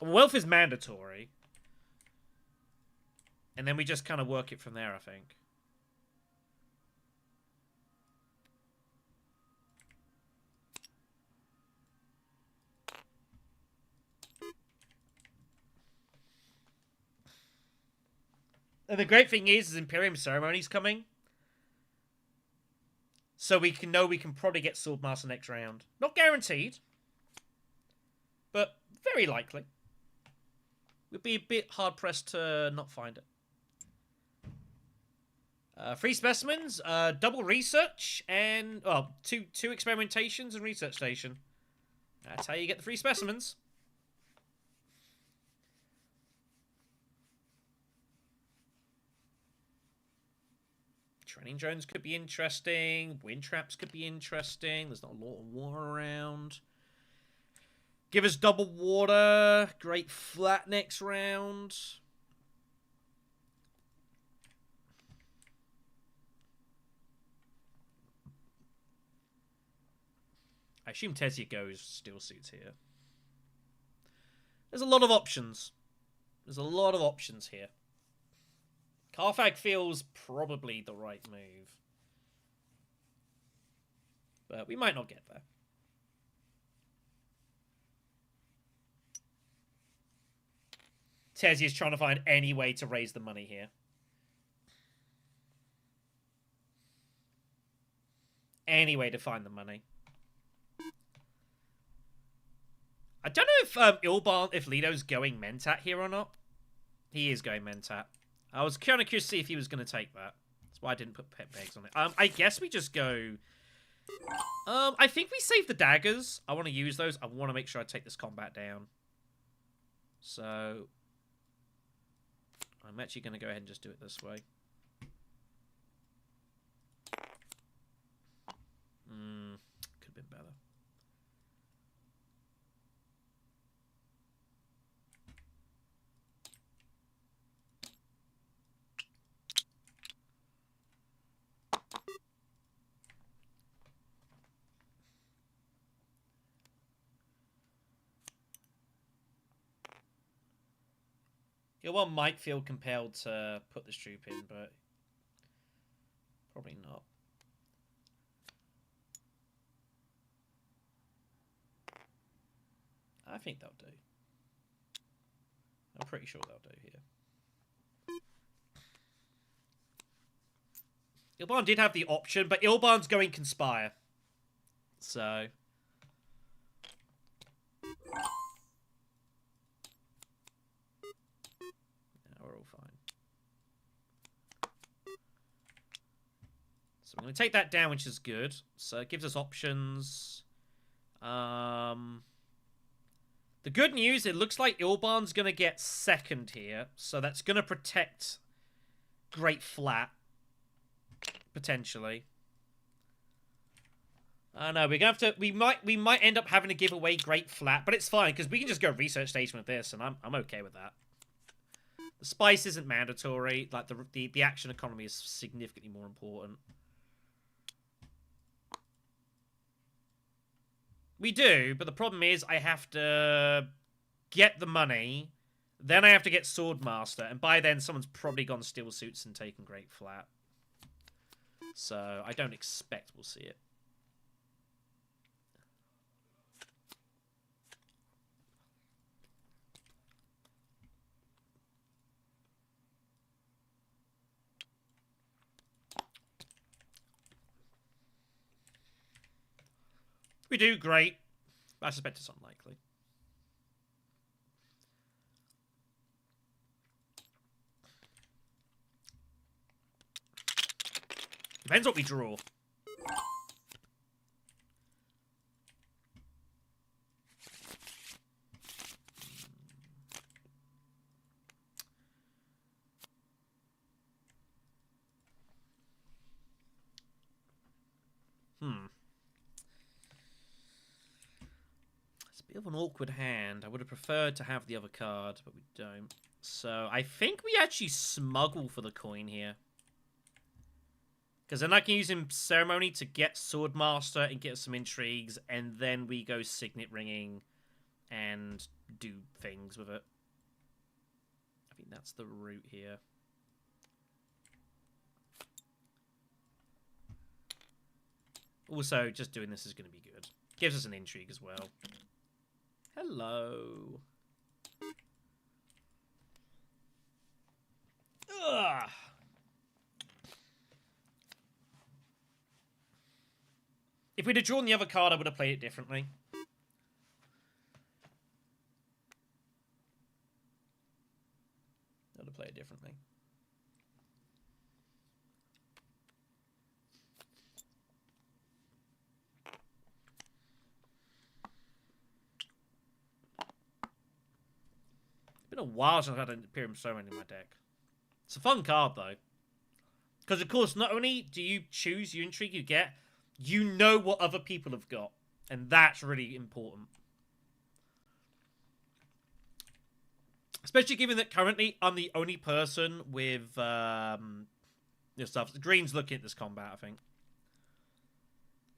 Wealth is mandatory. And then we just kind of work it from there, I think. And the great thing is Imperium Ceremony's coming. So we can know we can probably get Swordmaster next round. Not guaranteed. But very likely. We'd be a bit hard-pressed to not find it. 3 specimens, double research, and... well, two experimentations and research station. That's how you get the 3 specimens. Training drones could be interesting. Wind traps could be interesting. There's not a lot of war around. Give us double water. Great flat next round. I assume Tessia goes steel suits here. There's a lot of options. There's a lot of options here. Carthag feels probably the right move. But we might not get there. Tessia is trying to find any way to raise the money here. Any way to find the money. I don't know if Lido's going Mentat here or not. He is going Mentat. I was kind of curious to see if he was going to take that. That's why I didn't put pet pegs on it. I guess we just go... I think we save the daggers. I want to use those. I want to make sure I take this combat down. So... I'm actually going to go ahead and just do it this way. Could have been better. One might feel compelled to put this troop in, but probably not. I think they'll do. I'm pretty sure they'll do here. Ilban did have the option, but Ilban's going Conspire. So... we're all fine. So I'm going to take that down, which is good. So it gives us options. The good news, it looks like Ilban's going to get second here. So that's going to protect Great Flat. Potentially. I know, we're going to have to... We might end up having to give away Great Flat, but it's fine, because we can just go research station with this, and I'm okay with that. The spice isn't mandatory. Like, the action economy is significantly more important. We do, but the problem is I have to get the money, then I have to get Swordmaster, and by then someone's probably gone Steel Suits and taken Great Flat. So I don't expect we'll see it. We do, great. I suspect it's unlikely. Depends what we draw. It's a bit of an awkward hand. I would have preferred to have the other card, but we don't. So I think we actually smuggle for the coin here. Because then I can use him Ceremony to get Swordmaster and get some intrigues, and then we go Signet Ringing and do things with it. I think that's the route here. Also, just doing this is going to be good. Gives us an intrigue as well. Hello. Ugh. If we'd have drawn the other card, I would have played it differently. I would have played it differently. It's been a while since I've had an Imperium Ceremony in my deck. It's a fun card, though. Because, of course, not only do you choose your intrigue you get, you know what other people have got. And that's really important. Especially given that currently I'm the only person with stuff. Green's looking at this combat, I think.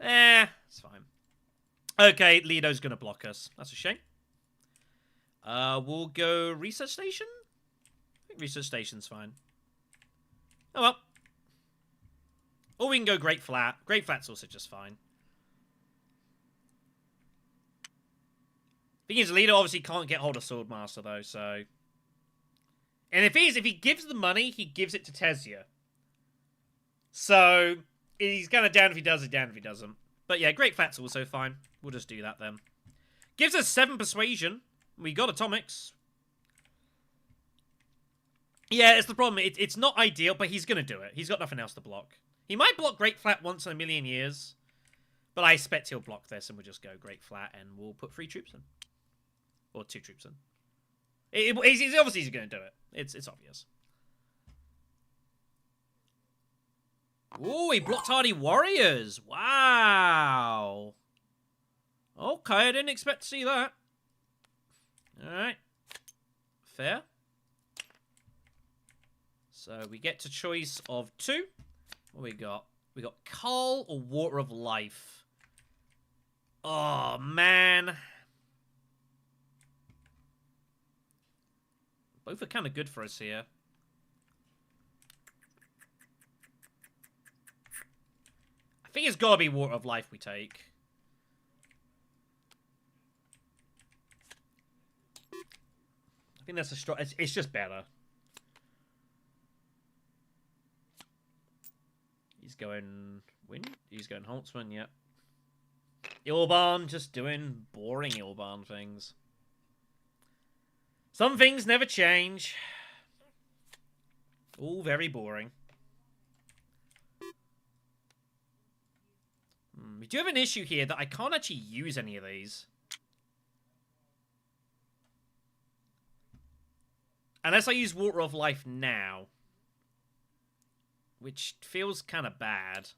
It's fine. Okay, Lido's gonna block us. That's a shame. We'll go research station? I think research station's fine. Oh well. Or we can go Great Flat. Great Flat's also just fine. Thing is, Lido obviously can't get hold of Swordmaster, though, so... And if he gives the money, he gives it to Tesia. So, he's kind of down if he does it, down if he doesn't. But yeah, Great Flat's also fine. We'll just do that then. Gives us 7 persuasion. We got atomics. Yeah, it's the problem. It's not ideal, but he's going to do it. He's got nothing else to block. He might block Great Flat once in a million years. But I expect he'll block this, and we'll just go Great Flat, and we'll put 3 troops in. Or 2 troops in. He's obviously going to do it. It's obvious. Ooh, he blocked Hardy Warriors. Wow. Okay, I didn't expect to see that. Alright. Fair. So we get to choice of 2. What we got? We got Coal or Water of Life. Oh, man. Both are kind of good for us here. I think it's got to be Water of Life we take. I think that's a strong... It's just better. He's going... Wind? He's going Holtzman, yep. Ilban just doing boring Ilban things. Some things never change. All very boring. We do have an issue here that I can't actually use any of these. Unless I use Water of Life now. Which feels kind of bad.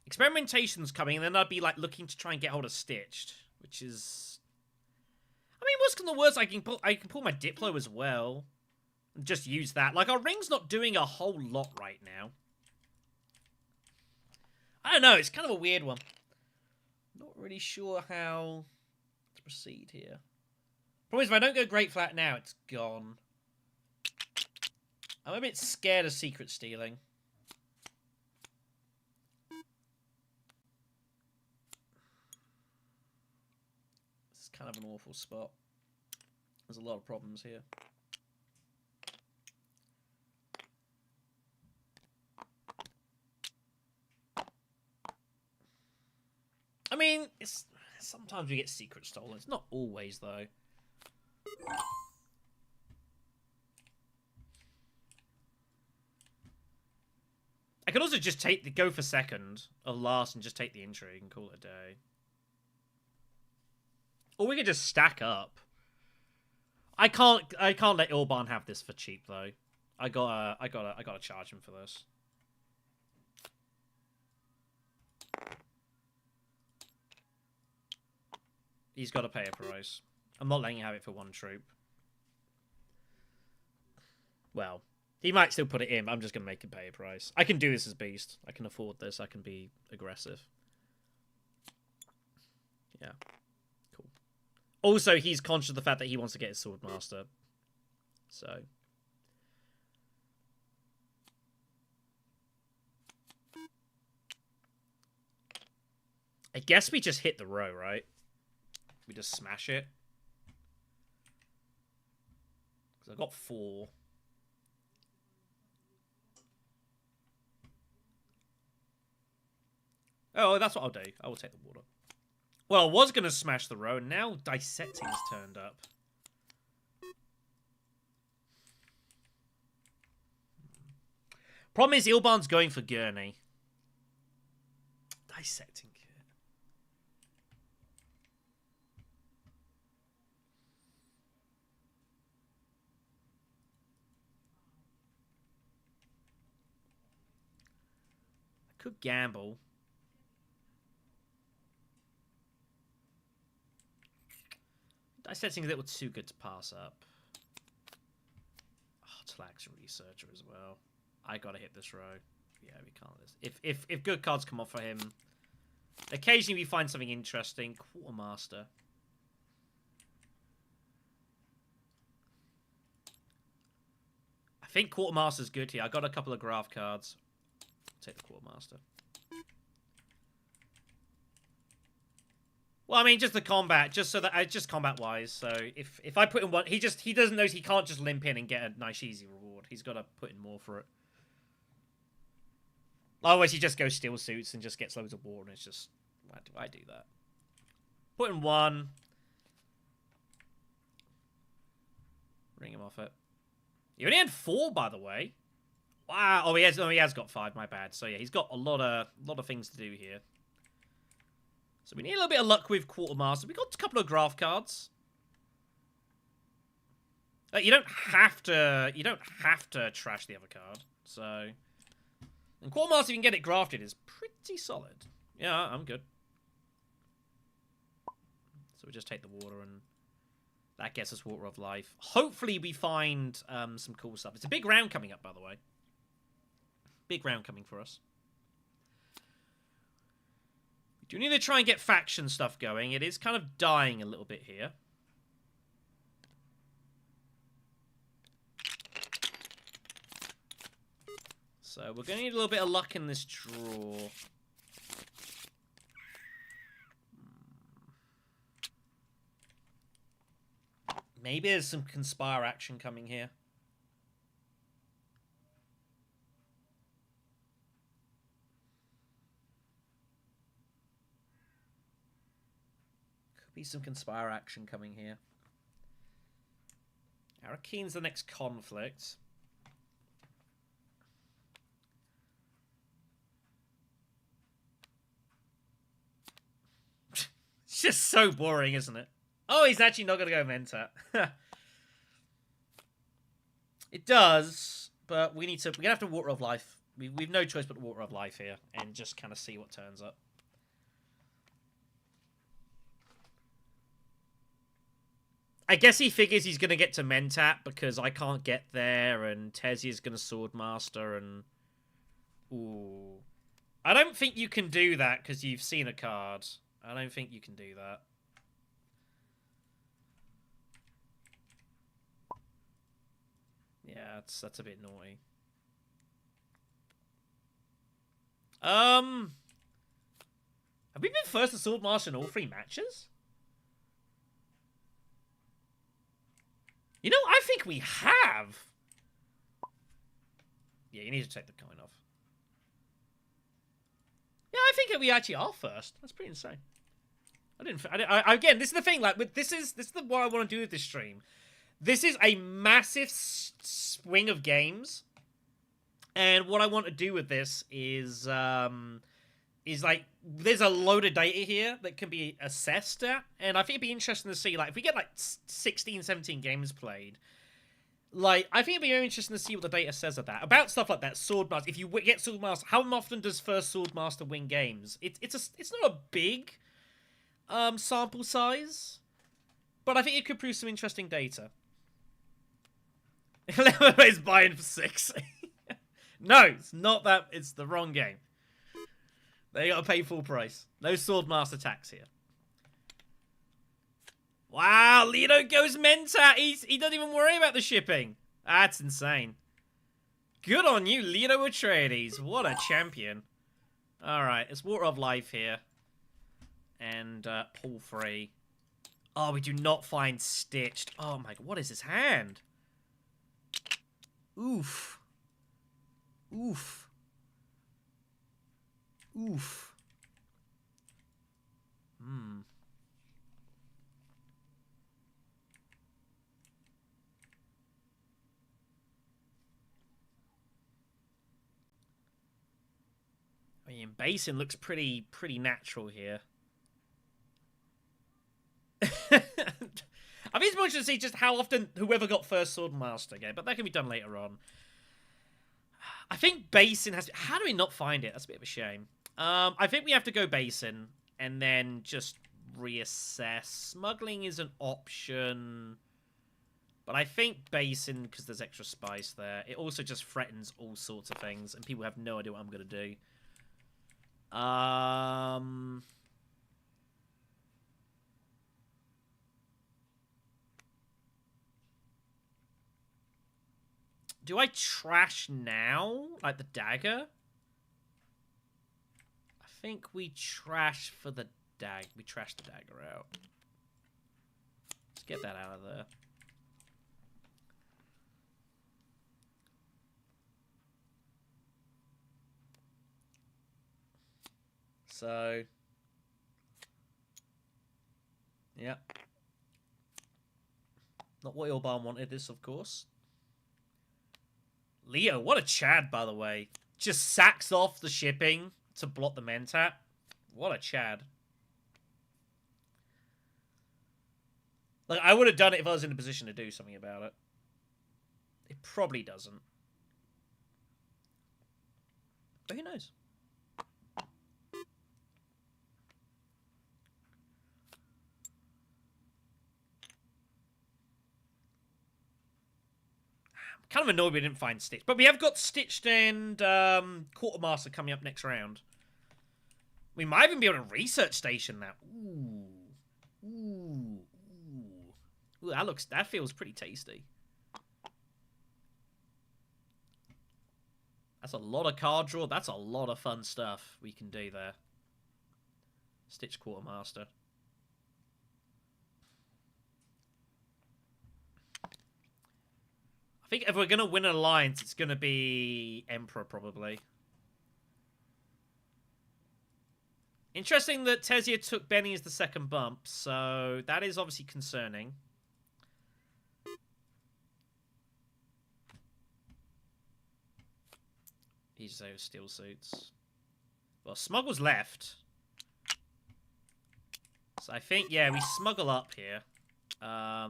Experimentation's coming, and then I'd be like looking to try and get hold of Stitched. Which is... I mean, what's the worst? I can pull my Diplo as well. And just use that. Like, our ring's not doing a whole lot right now. I don't know, it's kind of a weird one. Not really sure how to proceed here. Problem is, if I don't go Great Flat now, it's gone. I'm a bit scared of secret stealing. This is kind of an awful spot. There's a lot of problems here. I mean, sometimes we get secret stolen. It's not always, though. I could also just go for second or last and just take the intrigue and call it a day. Or we could just stack up. I can't let Ilban have this for cheap though. I gotta charge him for this. He's got to pay a price. I'm not letting him have it for 1 troop. Well, he might still put it in, but I'm just going to make him pay a price. I can do this as Beast. I can afford this. I can be aggressive. Yeah. Cool. Also, he's conscious of the fact that he wants to get his Swordmaster. So... I guess we just hit the row, right? We just smash it. Because I've got 4. Oh, that's what I'll do. I will take the water. Well, I was going to smash the row, and now Dissecting's turned up. Problem is, Ilban's going for Gurney. Dissecting. Could gamble. Dissecting is a little too good to pass up. Oh, Tlax Researcher as well. I gotta hit this row. Yeah, we can't. If good cards come off for him, occasionally we find something interesting. Quartermaster. I think Quartermaster's good here. I got a couple of graph cards. Take the Quartermaster. Well, I mean, just the combat, just so that just combat wise. So if I put in one, he doesn't know he can't just limp in and get a nice easy reward. He's got to put in more for it. Otherwise, he just goes steel suits and just gets loads of war, and it's just, why do I do that? Put in one. Ring him off it. He only had 4, by the way. Wow. Oh, he has got 5. My bad. So yeah, he's got a lot of things to do here. So we need a little bit of luck with Quartermaster. We got a couple of graph cards. You don't have to trash the other card. So, and Quartermaster, if you can get it grafted, is pretty solid. Yeah, I'm good. So we just take the water, and that gets us Water of Life. Hopefully we find some cool stuff. It's a big round coming up, by the way. Big round coming for us. We do need to try and get faction stuff going. It is kind of dying a little bit here. So we're going to need a little bit of luck in this draw. Maybe there's some Conspire action coming here. Could be some Conspire action coming here. Arakine's the next conflict. It's just so boring, isn't it? Oh, he's actually not going to go Mentat. It does, but we're going to have to Water of Life. We've no choice but Water of Life here, and just kind of see what turns up. I guess he figures he's going to get to Mentat because I can't get there, and Tezia's going to Swordmaster, and... Ooh. I don't think you can do that because you've seen a card. I don't think you can do that. Yeah, that's a bit naughty. Have we been first to Swordmaster in all 3 matches? You know, I think we have. Yeah, you need to take the coin off. Yeah, I think we actually are first. That's pretty insane. Again, this is the thing. Like, this is what I want to do with this stream. This is a massive swing of games, and what I want to do with this is like there's a load of data here that can be assessed at, and I think it'd be interesting to see, like, if we get like 16, 17 games played, like, I think it'd be very interesting to see what the data says of that about stuff like that. Swordmaster. If you get Swordmaster, how often does first Swordmaster win games? It's not a big sample size, but I think it could prove some interesting data. Is buying for 6. No, it's not that. It's the wrong game. They gotta pay full price. No Swordmaster tax here. Wow, Leto goes Mentat. He doesn't even worry about the shipping. That's insane. Good on you, Leto Atreides. What a champion. Alright, it's Water of Life here. And pull free. Oh, we do not find Stitched. Oh my god, what is his hand? Oof. Oof. Oof. Hmm. I mean, Basin looks pretty natural here. I mean, it's more interesting to see just how often whoever got first Swordmaster again, but that can be done later on. I think Basin has to... How do we not find it? That's a bit of a shame. I think we have to go Basin and then just reassess. Smuggling is an option. But I think basin, because there's extra spice there. It also just threatens all sorts of things, and people have no idea what I'm going to do. Do I trash now? Like the dagger? I think we trash for the we trash the dagger out. Let's get that out of there. So, yeah. Not what Ilban wanted this, of course. Leo, what a Chad, by the way. Just sacks off the shipping to block the Mentat. What a Chad. Like, I would have done it if I was in a position to do something about it. It probably doesn't. But who knows? Kind of annoyed we didn't find Stitch. But we have got Stitched and Quartermaster coming up next round. We might even be able to research station that. Ooh. Ooh. Ooh. Ooh, that feels pretty tasty. That's a lot of card draw. That's a lot of fun stuff we can do there. Stitch Quartermaster. I think if we're going to win an alliance, it's going to be Emperor, probably. Interesting that Tezia took Benny as the second bump, so that is obviously concerning. He's those steel suits. Well, Smuggle's left. So I think, yeah, we smuggle up here.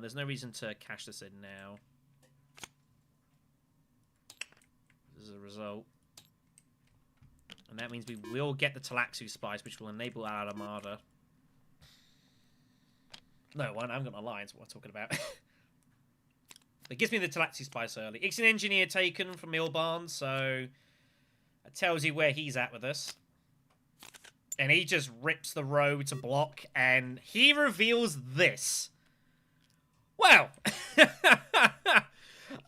There's no reason to cash this in now. As a result. And that means we will get the Talaxu spice, which will enable our Armada. No, I haven't got an alliance, what I'm talking about. It gives me the Talaxu spice early. It's an engineer taken from Ilban, so that tells you where he's at with us. And he just rips the row to block, and he reveals this. Well,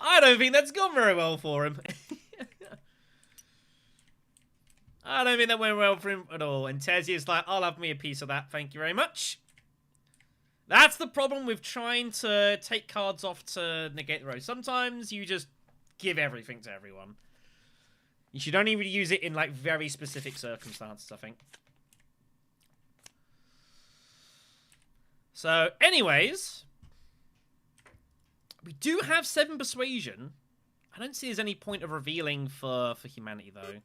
I don't think that's gone very well for him. I don't think that went well for him at all. And Tezia's like, I'll have me a piece of that, thank you very much. That's the problem with trying to take cards off to negate the row. Sometimes you just give everything to everyone. You should only really use it in, like, very specific circumstances, I think. So, anyways, we do have 7 persuasion. I don't see there's any point of revealing for humanity, though.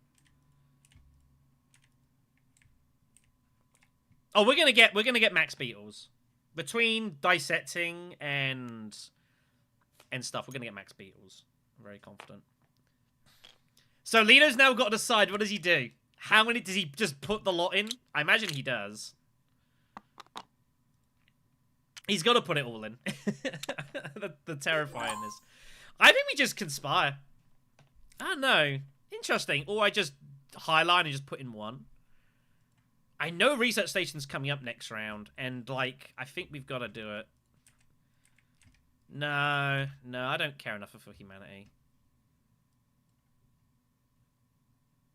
Oh, we're gonna get max beetles. Between dissecting and stuff, we're gonna get max beetles. I'm very confident. So Lito's now got to decide, what does he do? How many does he just put the lot in? I imagine he does. He's got to put it all in. the terrifyingness. I think we just conspire. I don't know. Interesting. Or I just highline and just put in one. I know research station's coming up next round, and, like, I think we've got to do it. No, I don't care enough for humanity.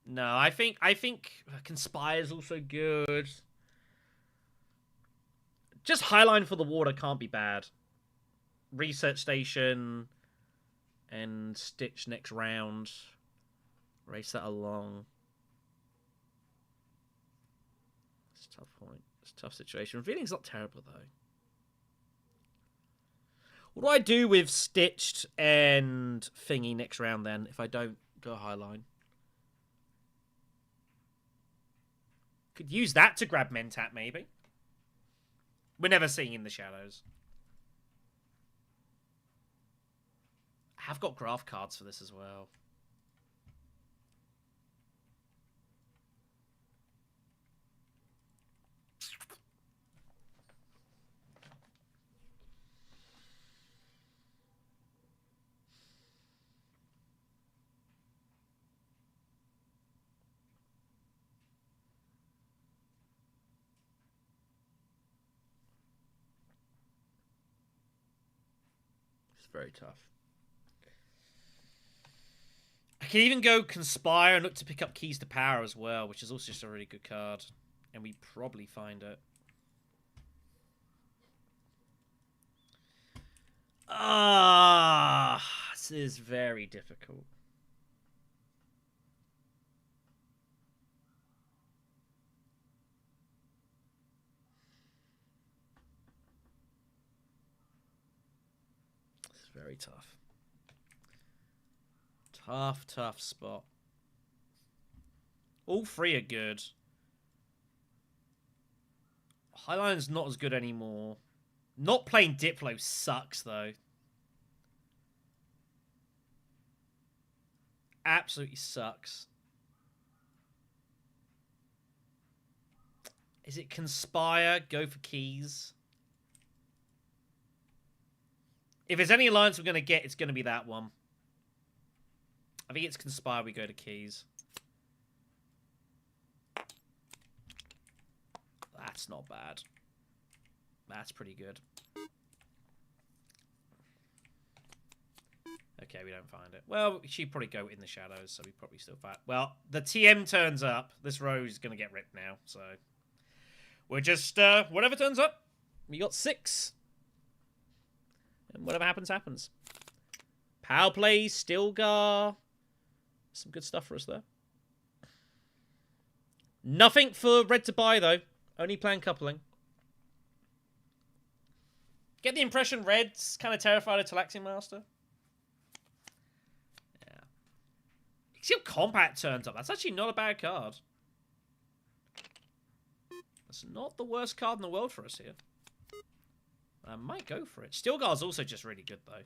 No, I think Conspire's also good. Just highline for the water can't be bad. Research station and Stitch next round. Race that along. It's a tough point. It's a tough situation. Revealing's not terrible, though. What do I do with Stitched and Thingy next round, then, if I don't go highline? Could use that to grab Mentat, maybe. We're never seeing in the shadows. I have got graph cards for this as well. very tough. I can even go Conspire and look to pick up Keys to Power as well, which is also just a really good card. And we probably find it. This is very difficult. This is very tough. Tough spot. All three are good. Highline's not as good anymore. Not playing Diplo sucks, though. Absolutely sucks. Is it Conspire? Go for Keys. If there's any alliance we're going to get, it's going to be that one. I think it's Conspire, we go to Keys. That's not bad. That's pretty good. Okay, we don't find it. Well, she'd probably go in the shadows, so we probably still find. Well, the TM turns up. This row is going to get ripped now, so we're just whatever turns up. We got 6, and whatever happens, happens. Power play, Stilgar. Some good stuff for us there. Nothing for red to buy though. Only playing coupling. Get the impression red's kind of terrified of Talaxian Master. See how Compact turns up. That's actually not a bad card. That's not the worst card in the world for us here. I might go for it. Stilgar's also just really good, though.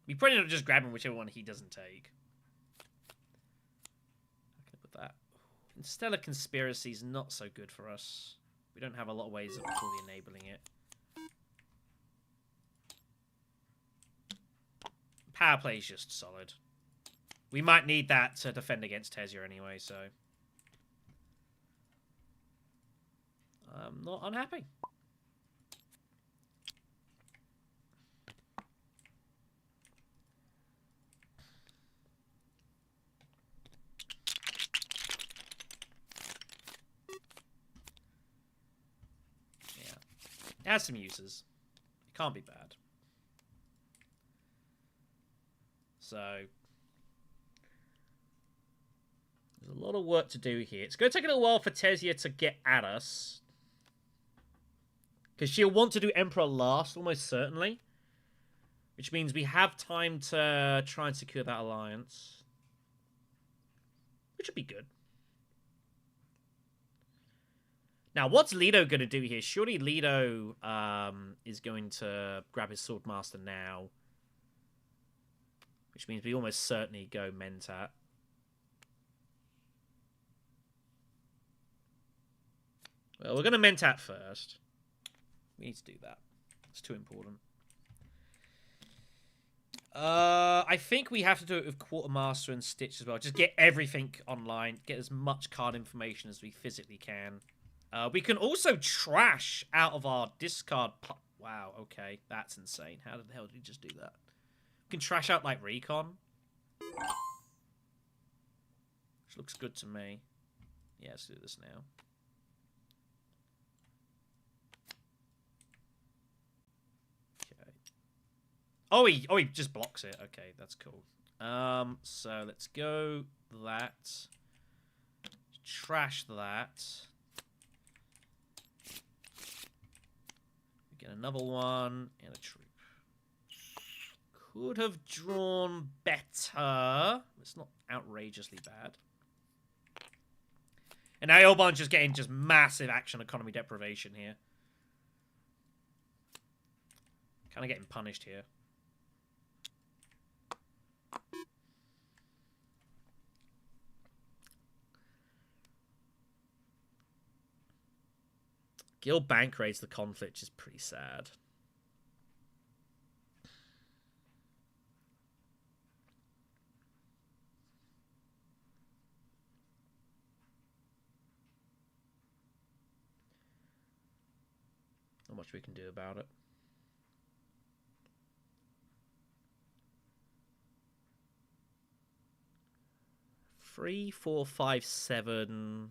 We probably end up just grabbing whichever one he doesn't take. How can I put that? Stellar Conspiracy's not so good for us. We don't have a lot of ways of fully enabling it. Power play is just solid. We might need that to defend against Tesia anyway, so I'm not unhappy. Yeah. It has some uses. It can't be bad. So there's a lot of work to do here. It's going to take a little while for Tesia to get at us. Because she'll want to do Emperor last, almost certainly. Which means we have time to try and secure that alliance. Which would be good. Now, what's Lido going to do here? Surely Lido is going to grab his Swordmaster now. Which means we almost certainly go Mentat. Well, we're going to Mentat first. We need to do that. It's too important. I think we have to do it with Quartermaster and Stitch as well. Just get everything online. Get as much card information as we physically can. We can also trash out of our discard... Wow, okay. That's insane. How the hell did he just do that? We can trash out, like, Recon. Which looks good to me. Yeah, let's do this now. Okay. Oh, he just blocks it. Okay, that's cool. So let's go that. Trash that. We get another one and a troop. Could have drawn better. It's not outrageously bad. And now Elbon's just getting just massive action economy deprivation here. Kind of getting punished here. Gil Bank raised the conflict, which is pretty sad. Not much we can do about it. 3, 4, 5, 7.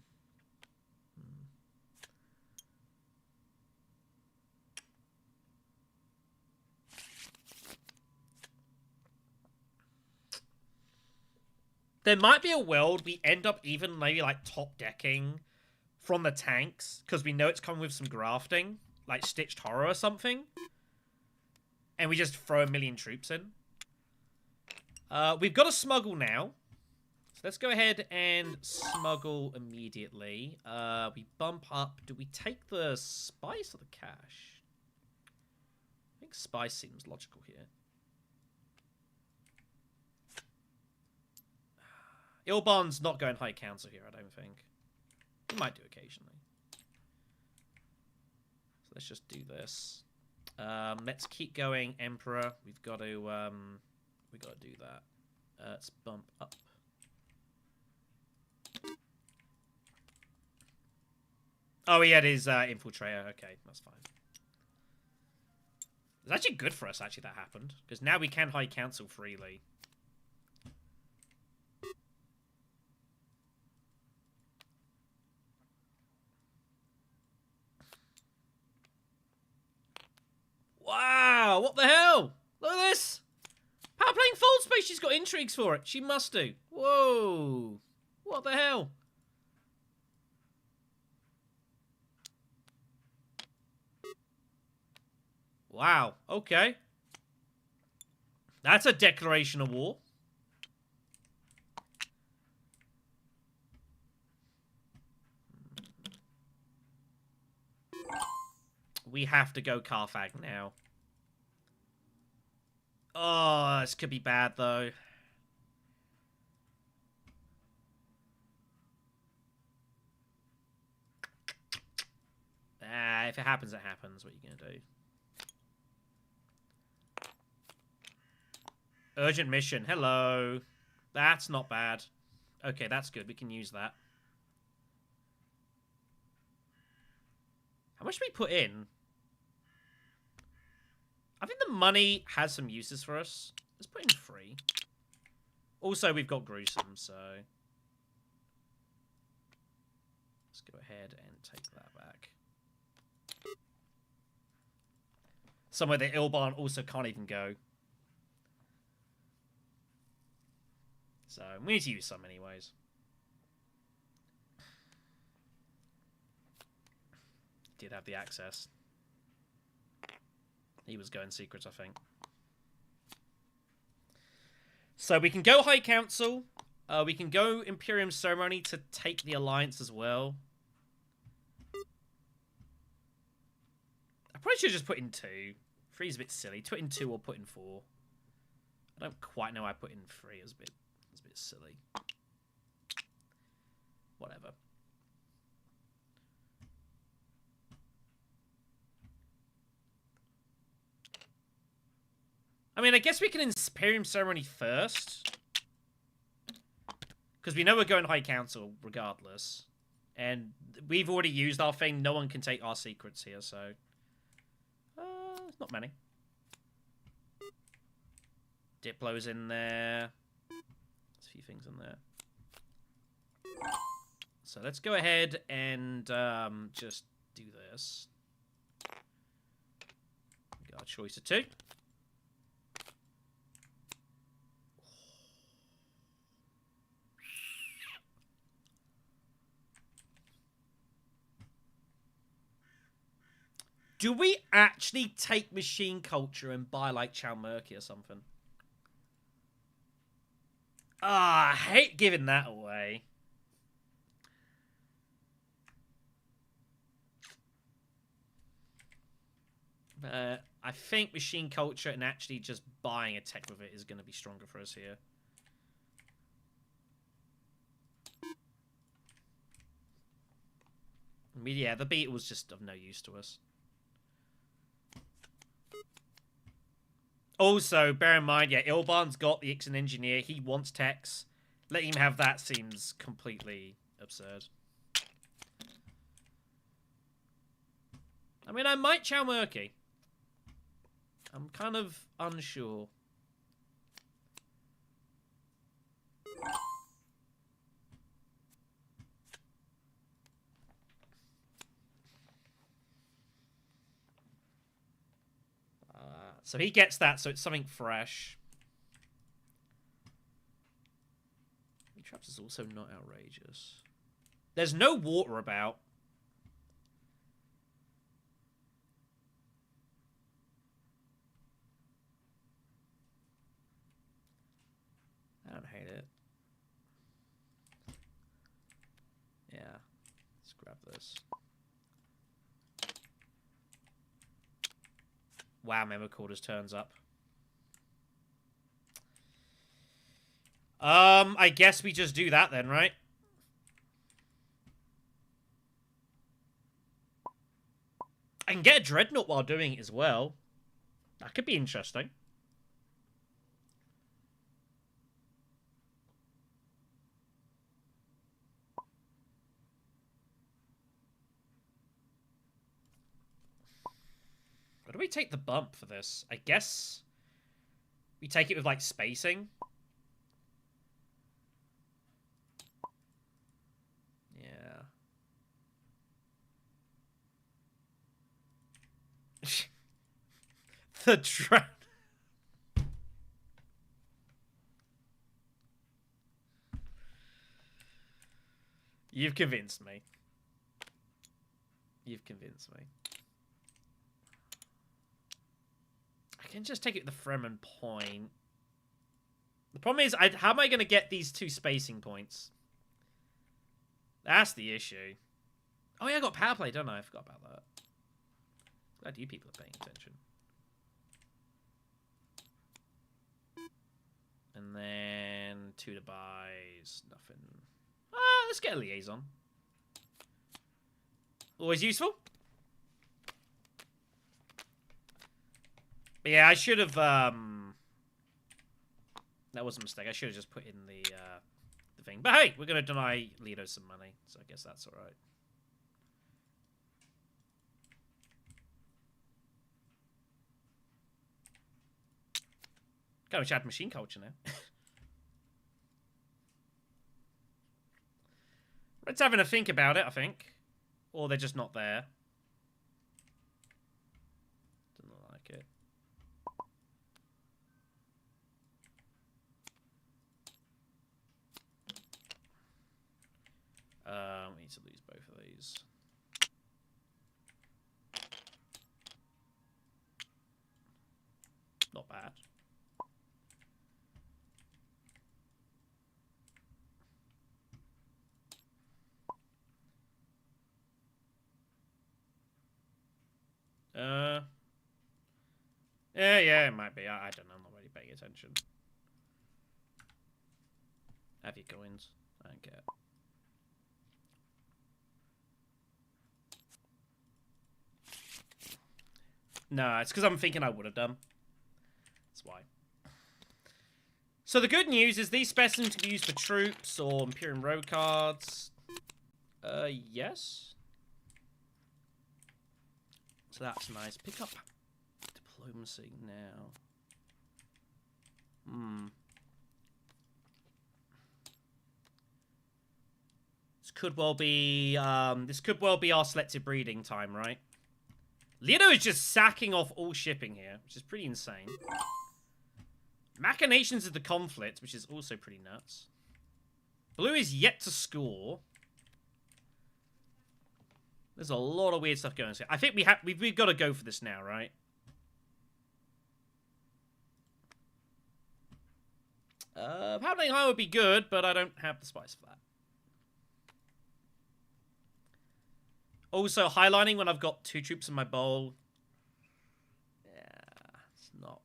There might be a world we end up even maybe like top decking from the tanks because we know it's coming with some grafting, like Stitched Horror or something, and we just throw a million troops in. We've got a smuggle now, so let's go ahead and smuggle immediately. We bump up. Do we take the spice or the cash? I think spice seems logical here. Ilban's not going high council here, I don't think. He might do occasionally. So let's just do this. Let's keep going, Emperor. We've got to do that. Let's bump up. Oh, he had his infiltrator. Okay, that's fine. It's actually good for us, actually, that happened. Because now we can high council freely. Wow, what the hell? Look at this. Power playing Fold Space, she's got intrigues for it. She must do. Whoa. What the hell? Wow, okay. That's a declaration of war. We have to go Carthag now. Oh, this could be bad, though. If it happens, it happens. What are you going to do? Urgent mission. Hello. That's not bad. Okay, that's good. We can use that. How much do we put in? I think the money has some uses for us. Let's put in 3. Also, we've got Gruesome, so... let's go ahead and take that back. Somewhere that Ilban also can't even go. So, we need to use some anyways. Did have the access. He was going secret, I think. So we can go High Council. We can go Imperium Ceremony to take the Alliance as well. I probably should just put in 2. 3 is a bit silly. Put in 2 or put in 4. I don't quite know why I put in 3. It was a bit silly. Whatever. I mean, I guess we can Imperium Ceremony first. Because we know we're going High Council regardless. And we've already used our thing. No one can take our secrets here, so... not many. Diplo's in there. There's a few things in there. So let's go ahead and just do this. We got a choice of 2. Do we actually take machine culture and buy, like, Chalmurky or something? Ah, I hate giving that away. I think machine culture and actually just buying a tech with it is going to be stronger for us here. I mean, yeah, the beat was just of no use to us. Also, bear in mind, yeah, Ilban's got the Ixen Engineer. He wants techs. Letting him have that seems completely absurd. I mean, I might chow Murky. I'm kind of unsure. So he gets that, so it's something fresh. Traps is also not outrageous. There's no water about. I don't hate it. Yeah. Let's grab this. Wow, Memo Quarters turns up. I guess we just do that then, right? I can get a Dreadnought while doing it as well. That could be interesting. Where do we take the bump for this? I guess we take it with, like, spacing. Yeah. The trap. You've convinced me. You've convinced me. I can just take it with the Fremen point. The problem is, how am I going to get these 2 spacing points? That's the issue. Oh yeah, I got power play, don't I? I forgot about that. Glad you people are paying attention. And then 2 to buys, nothing. Let's get a liaison. Always useful. But yeah, I should have. That was a mistake. I should have just put in the thing. But hey, we're gonna deny Leto some money, so I guess that's all right. God, we should add machine culture now. Red's having a think about it, I think. Or they're just not there. Doesn't like it. We need to lose both of these. Not bad. Yeah, it might be. I don't know. I'm not really paying attention. Have your coins? I don't care. No, it's because I'm thinking I would have done. That's why. So the good news is these specimens can be used for troops or Imperium Road cards. Yes. So that's nice. Pick up diplomacy now. This could well be our selective breeding time, right? Leto is just sacking off all shipping here, which is pretty insane. Machinations of the conflict, which is also pretty nuts. Blue is yet to score. There's a lot of weird stuff going on. I think we've got to go for this now, right? Paddling high would be good, but I don't have the spice for that. Also, highlining when I've got 2 troops in my bowl. Yeah, it's not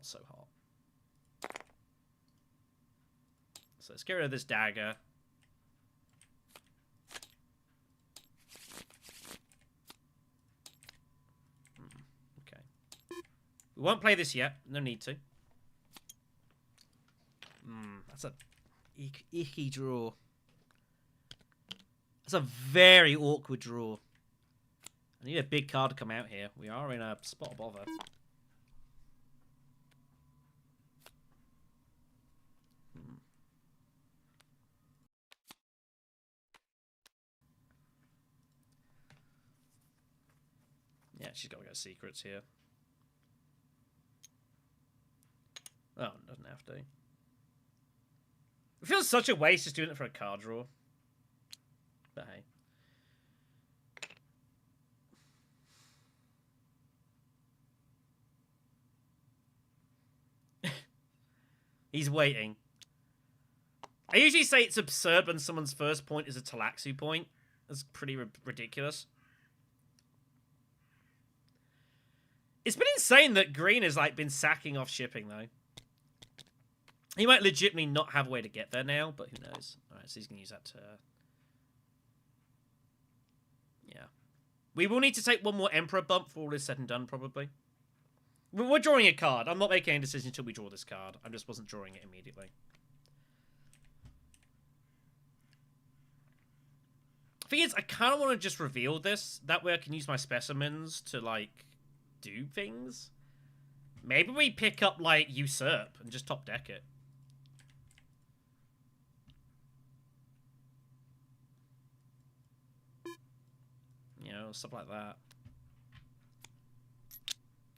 so hot. So let's get rid of this dagger. Okay. We won't play this yet. No need to. That's a icky draw. That's a very awkward draw. I need a big card to come out here. We are in a spot of bother. Yeah, she's got to go secrets here. have to. It feels such a waste just doing it for a card draw. But hey. He's waiting. I usually say it's absurd when someone's first point is a Talaxu point. That's pretty ridiculous. It's been insane that Green has like been sacking off shipping though. He might legitimately not have a way to get there now, but who knows? Alright, so he's gonna use that to... Yeah. We will need to take one more Emperor bump for all this said and done, probably. We're drawing a card. I'm not making any decision until we draw this card. I just wasn't drawing it immediately. Thing is, I kind of want to just reveal this. That way I can use my specimens to, like, do things. Maybe we pick up, like, Usurp and just top deck it. You know, stuff like that.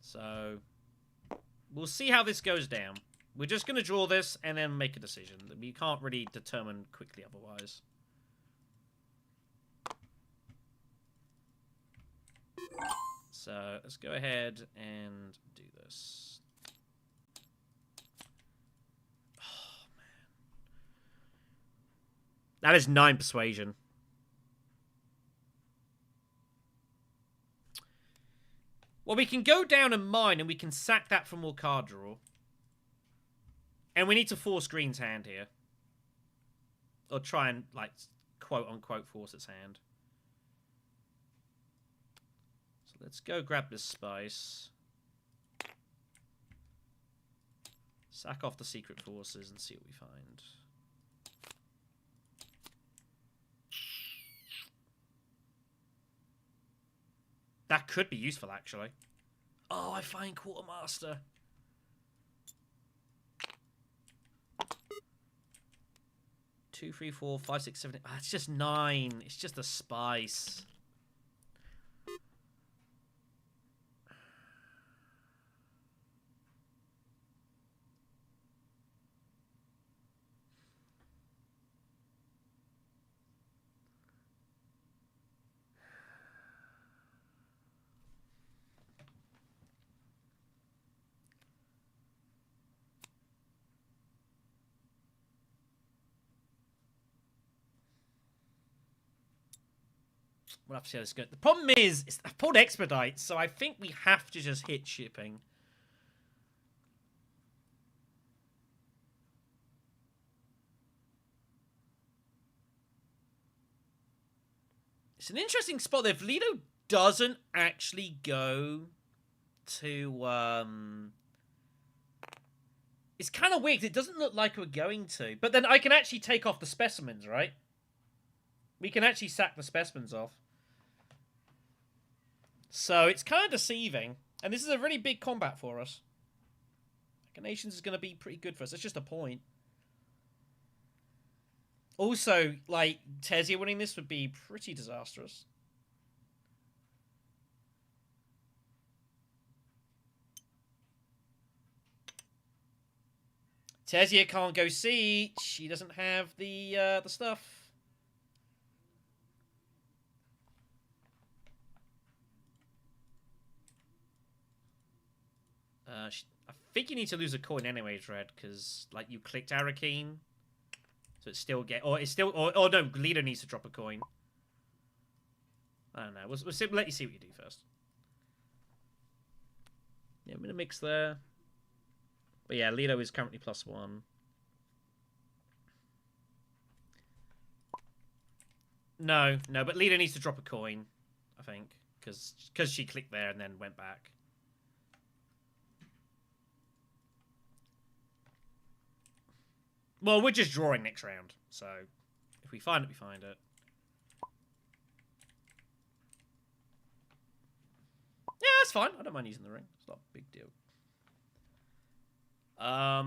So, we'll see how this goes down. We're just going to draw this and then make a decision. We can't really determine quickly otherwise. So, let's go ahead and do this. Oh, man. That is 9 persuasion. Well, we can go down and mine, and we can sack that for more card draw. And we need to force Green's hand here. Or try and, like, quote-unquote force its hand. So let's go grab this spice. Sack off the secret forces and see what we find. That could be useful, actually. Oh, I find Quartermaster. Two, 3, 4, 5, 6, 7, 8. Ah, it's just 9. It's just a spice. We'll have to see how this goes. The problem is, I've pulled Expedite, so I think we have to just hit shipping. It's an interesting spot there. If Lido doesn't actually go to... It's kind of weird. It doesn't look like we're going to. But then I can actually take off the specimens, right? We can actually sack the specimens off. So it's kind of deceiving. And this is a really big combat for us. Machinations is going to be pretty good for us. It's just a point. Also, like, Tesia winning this would be pretty disastrous. Tesia can't go see. She doesn't have the stuff. I think you need to lose a coin anyway, Dread, because like you clicked Arakeen, so it's still or no, Leader needs to drop a coin. I don't know. We'll let you see what you do first. Yeah, I'm gonna mix there. But yeah, Lido is currently +1. No, but Lido needs to drop a coin, I think, because she clicked there and then went back. Well, we're just drawing next round, so if we find it, we find it. Yeah, that's fine. I don't mind using the ring. It's not a big deal. I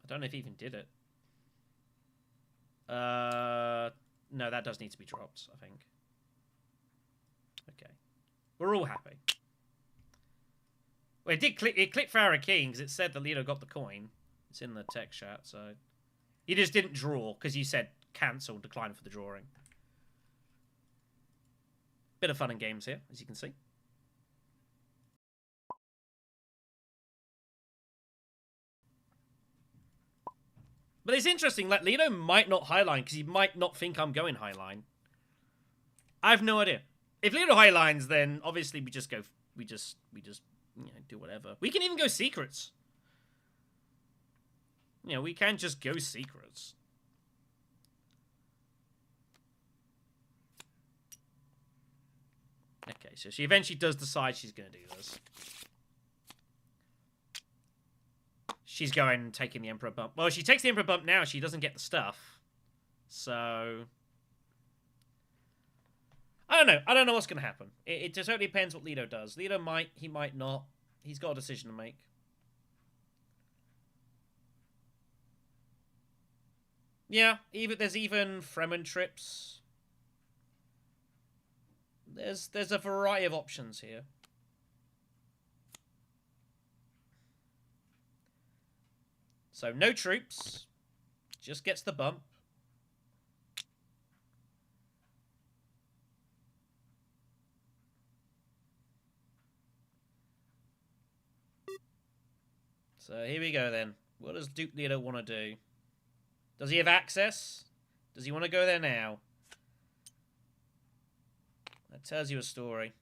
don't know if he even did it. No, that does need to be dropped, I think. Okay. We're all happy. Well, it did click. It clicked for our king because it said that Lido got the coin. It's in the text chat, so he just didn't draw because you said cancel, decline for the drawing. Bit of fun and games here, as you can see. But it's interesting. Like Lido might not highline because he might not think I'm going highline. I have no idea. If Lido highlines, then obviously we just go. We just do whatever. We can even go secrets. You know, we can just go secrets. Okay, so she eventually does decide she's going to do this. She's going taking the Emperor bump. Well, she takes the Emperor bump now. She doesn't get the stuff. So I don't know. I don't know what's going to happen. It just totally depends what Lido does. Lido might. He might not. He's got a decision to make. Yeah, there's even Fremen trips. There's a variety of options here. So no troops. Just gets the bump. So here we go then. What does Duke Leto want to do? Does he have access? Does he want to go there now? That tells you a story.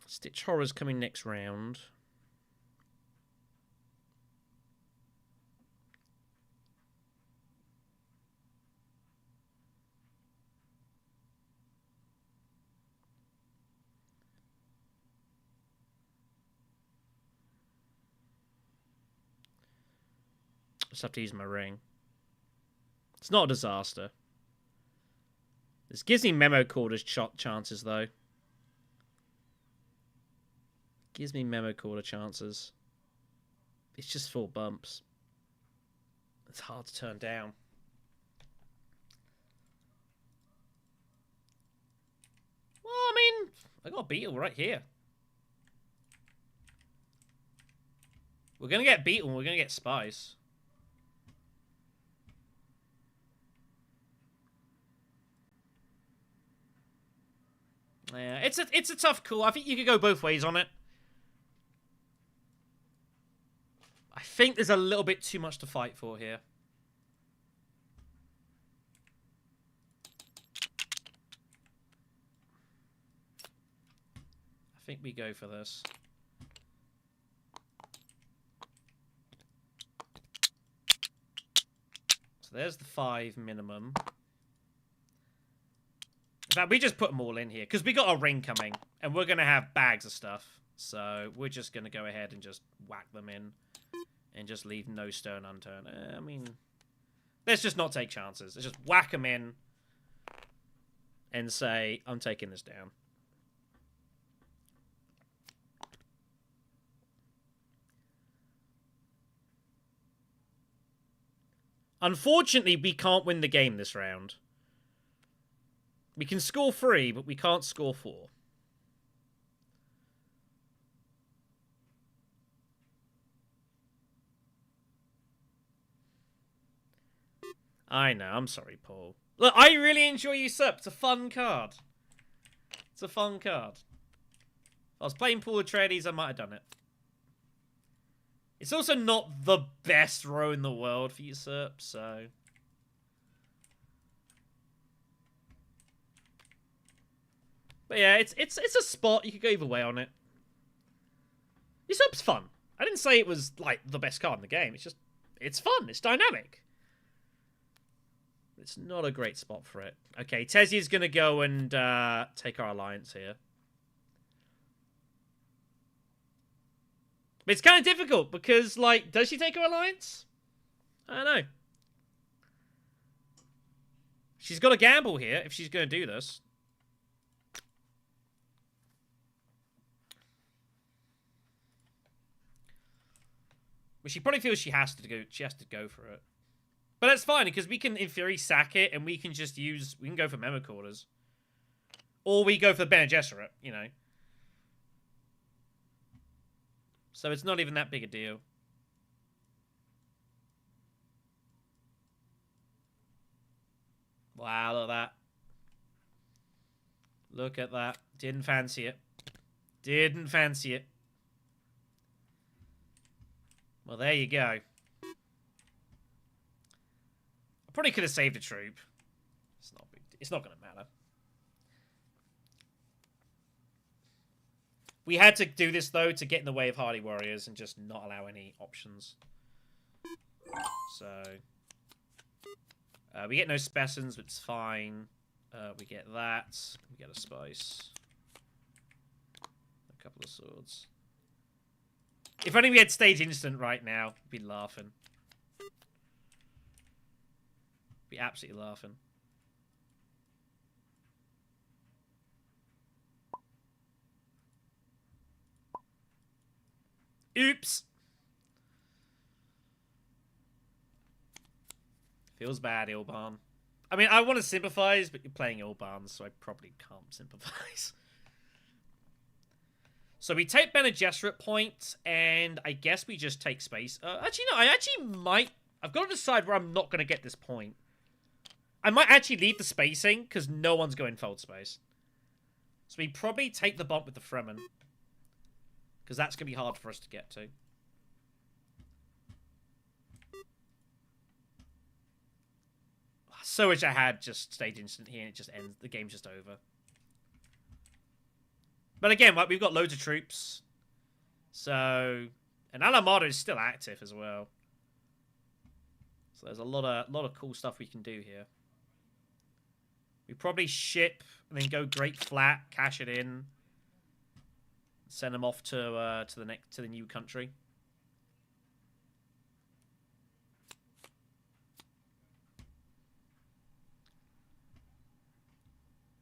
Stitch Horror's coming next round. Just have to use my ring. It's not a disaster. This gives me memo quarters chances, though. Gives me memo quarter chances. It's just 4 bumps. It's hard to turn down. Well, I mean, I got a beetle right here. We're going to get beetle and we're going to get spice. Yeah, it's a tough call. I think you could go both ways on it. I think there's a little bit too much to fight for here. I think we go for this. So there's the 5 minimum. In fact, we just put them all in here because we got a ring coming and we're going to have bags of stuff. So we're just going to go ahead and just whack them in. And just leave no stone unturned. I mean, let's just not take chances. Let's just whack them in and say, I'm taking this down. Unfortunately, we can't win the game this round. We can score 3, but we can't score 4. I know, I'm sorry, Paul. Look, I really enjoy Usurp. It's a fun card. It's a fun card. If I was playing Paul Atreides, I might have done it. It's also not the best row in the world for Usurp, so... But yeah, it's a spot. You could go either way on it. Usurp's fun. I didn't say it was, like, the best card in the game. It's just... It's fun. It's dynamic. It's not a great spot for it. Okay, Tezia's going to go and take our alliance here. But it's kind of difficult because, like, does she take her alliance? I don't know. She's got to gamble here if she's going to do this. But she probably feels she has to go. She has to go for it. But that's fine because we can, in theory, sack it, and we can just use. We can go for Memo Quarters, or we go for the Bene Gesserit, you know. So it's not even that big a deal. Wow, look at that. Look at that. Didn't fancy it. Didn't fancy it. Well, there you go. I probably could have saved a troop. It's not big. It's not going to matter. We had to do this, though, to get in the way of Hardy Warriors and just not allow any options. So... we get no specimens, but it's fine. We get that. We get a spice. A couple of swords. If only we had stage instant right now, we'd be laughing. Be absolutely laughing. Oops! Feels bad, Ilban. I mean, I want to sympathize, but you're playing Ilban, so I probably can't sympathize. So we take Bene Gesserit point, and I guess we just take space. Actually, no, I actually might... I've got to decide where I'm not going to get this point. I might actually leave the spacing, because no one's going fold space. So we probably take the bump with the Fremen. Because that's going to be hard for us to get to. So wish I had just stage instant here and it just ends. The game's just over. But again, like, we've got loads of troops. So... And Alamada is still active as well. So there's a lot of cool stuff we can do here. We probably ship and then go Great Flat, cash it in. Send them off to the new country.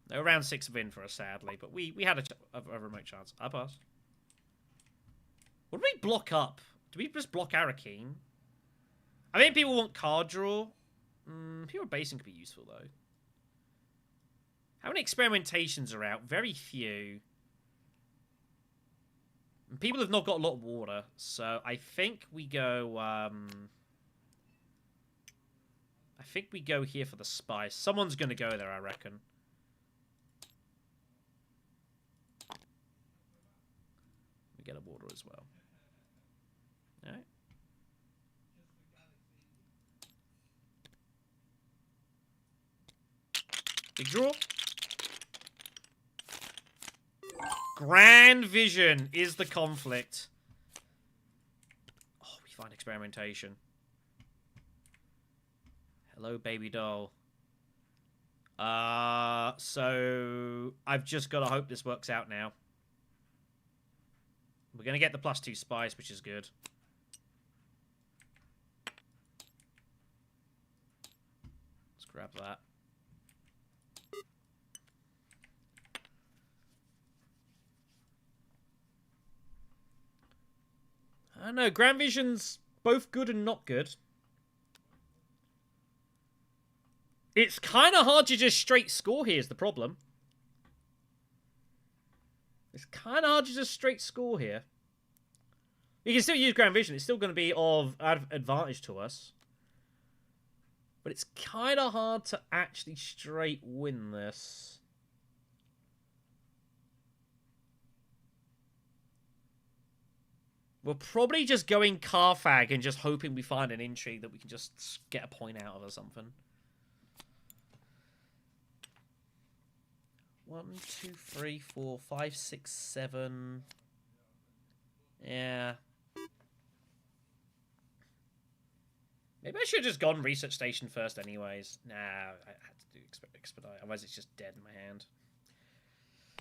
They're around 6 win for us, sadly, but we had a remote chance. I pass. What do we block up? Do we just block Arakeen? I think people want card draw. Pure basing could be useful, though. How many experimentations are out? Very few. And people have not got a lot of water, so I think we go... I think we go here for the spice. Someone's going to go there, I reckon. We get a water as well. Alright. Big draw. Grand Vision is the conflict. Oh, we find experimentation. Hello, baby doll. So I've just got to hope this works out now. We're going to get the +2 spice, which is good. Let's grab that. I don't know, Grand Vision's both good and not good. It's kind of hard to just straight score here is the problem. It's kind of hard to just straight score here. You can still use Grand Vision. It's still going to be of advantage to us. But it's kind of hard to actually straight win this. We're probably just going Carfag and just hoping we find an intrigue that we can just get a point out of or something. 1, 2, 3, 4, 5, 6, 7. Yeah. Maybe I should have just gone research station first anyways. Nah, I had to do expedite. Otherwise it's just dead in my hand.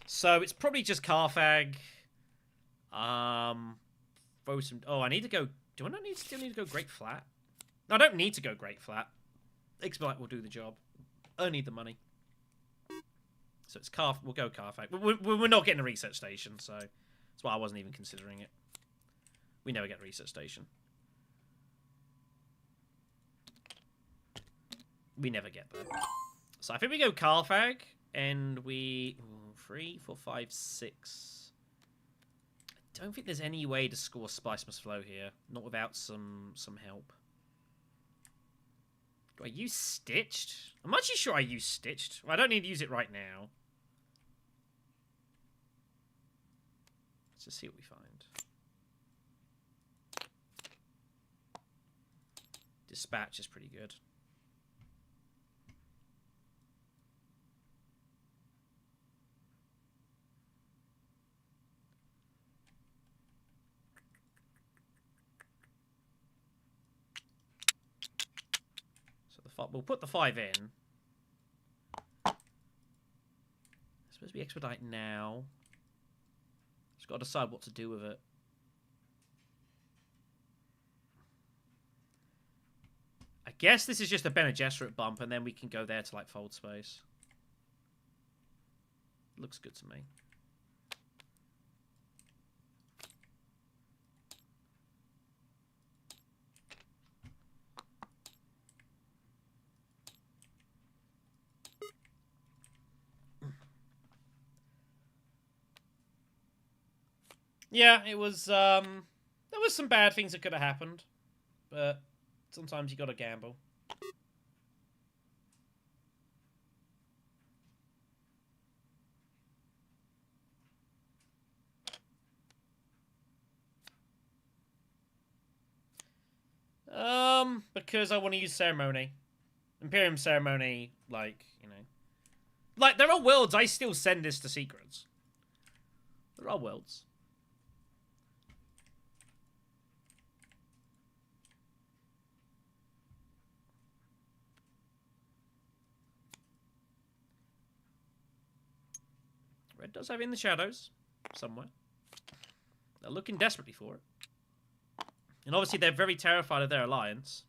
So it's probably just Carfag. Throw some... Oh, I need to go... Do I not still need to go Great Flat? No, I don't need to go Great Flat. Expedite will do the job. I need the money. So it's car. We'll go Carfax. We're not getting a research station, so that's why I wasn't even considering it. We never get a research station. We never get that. So I think we go Carfag, and we... 3, 4, 5, 6. I don't think there's any way to score Spice Must Flow here. Not without some help. Do I use Stitched? I'm actually sure I use Stitched. I don't need to use it right now. Let's just see what we find. Dispatch is pretty good. We'll put the 5 in. I suppose we expedite now. Just got to decide what to do with it. I guess this is just a Bene Gesserit bump, and then we can go there to, like, fold space. Looks good to me. Yeah, it was, there was some bad things that could have happened, but sometimes you gotta gamble. Because I want to use Ceremony. Imperium Ceremony, like, you know. Like, there are worlds I still send this to secrets. There are worlds. Red does have In the Shadows, somewhere. They're looking desperately for it. And obviously they're very terrified of their alliance.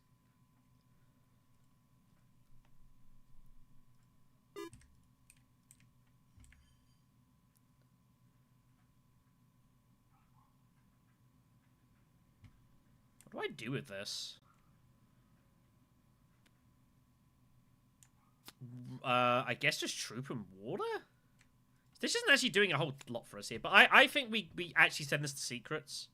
What do I do with this? I guess just Troop and Water? This isn't actually doing a whole lot for us here, but I think we actually send this to secrets.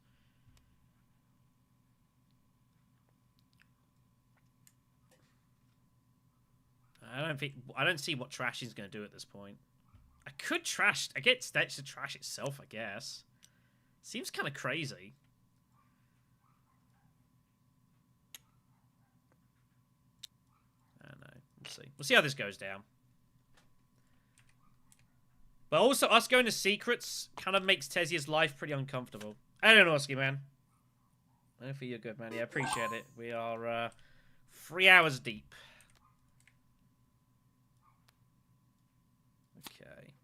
I don't see what trashing's going to do at this point. I could trash. I get Stetch to trash itself, I guess. Seems kind of crazy. I don't know. We'll see. We'll see how this goes down. But also, us going to secrets kind of makes Tezia's life pretty uncomfortable. I don't know, Oski, man. Hopefully you're good, man. Yeah, appreciate it. We are 3 hours deep. Okay.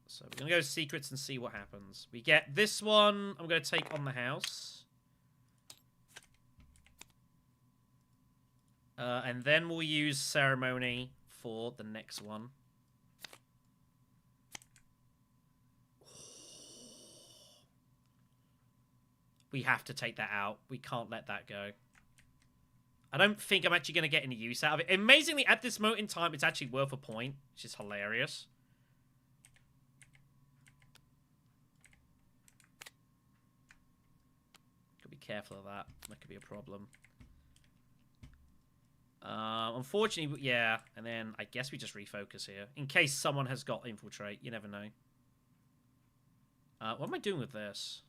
So we're going to go to secrets and see what happens. We get this one. I'm going to take on the house. And then we'll use Ceremony for the next one. We have to take that out. We can't let that go. I don't think I'm actually going to get any use out of it. Amazingly, at this moment in time, it's actually worth a point, which is hilarious. Gotta be careful of that. That could be a problem. Unfortunately, yeah. And then I guess we just refocus here. In case someone has got Infiltrate. You never know. What am I doing with this?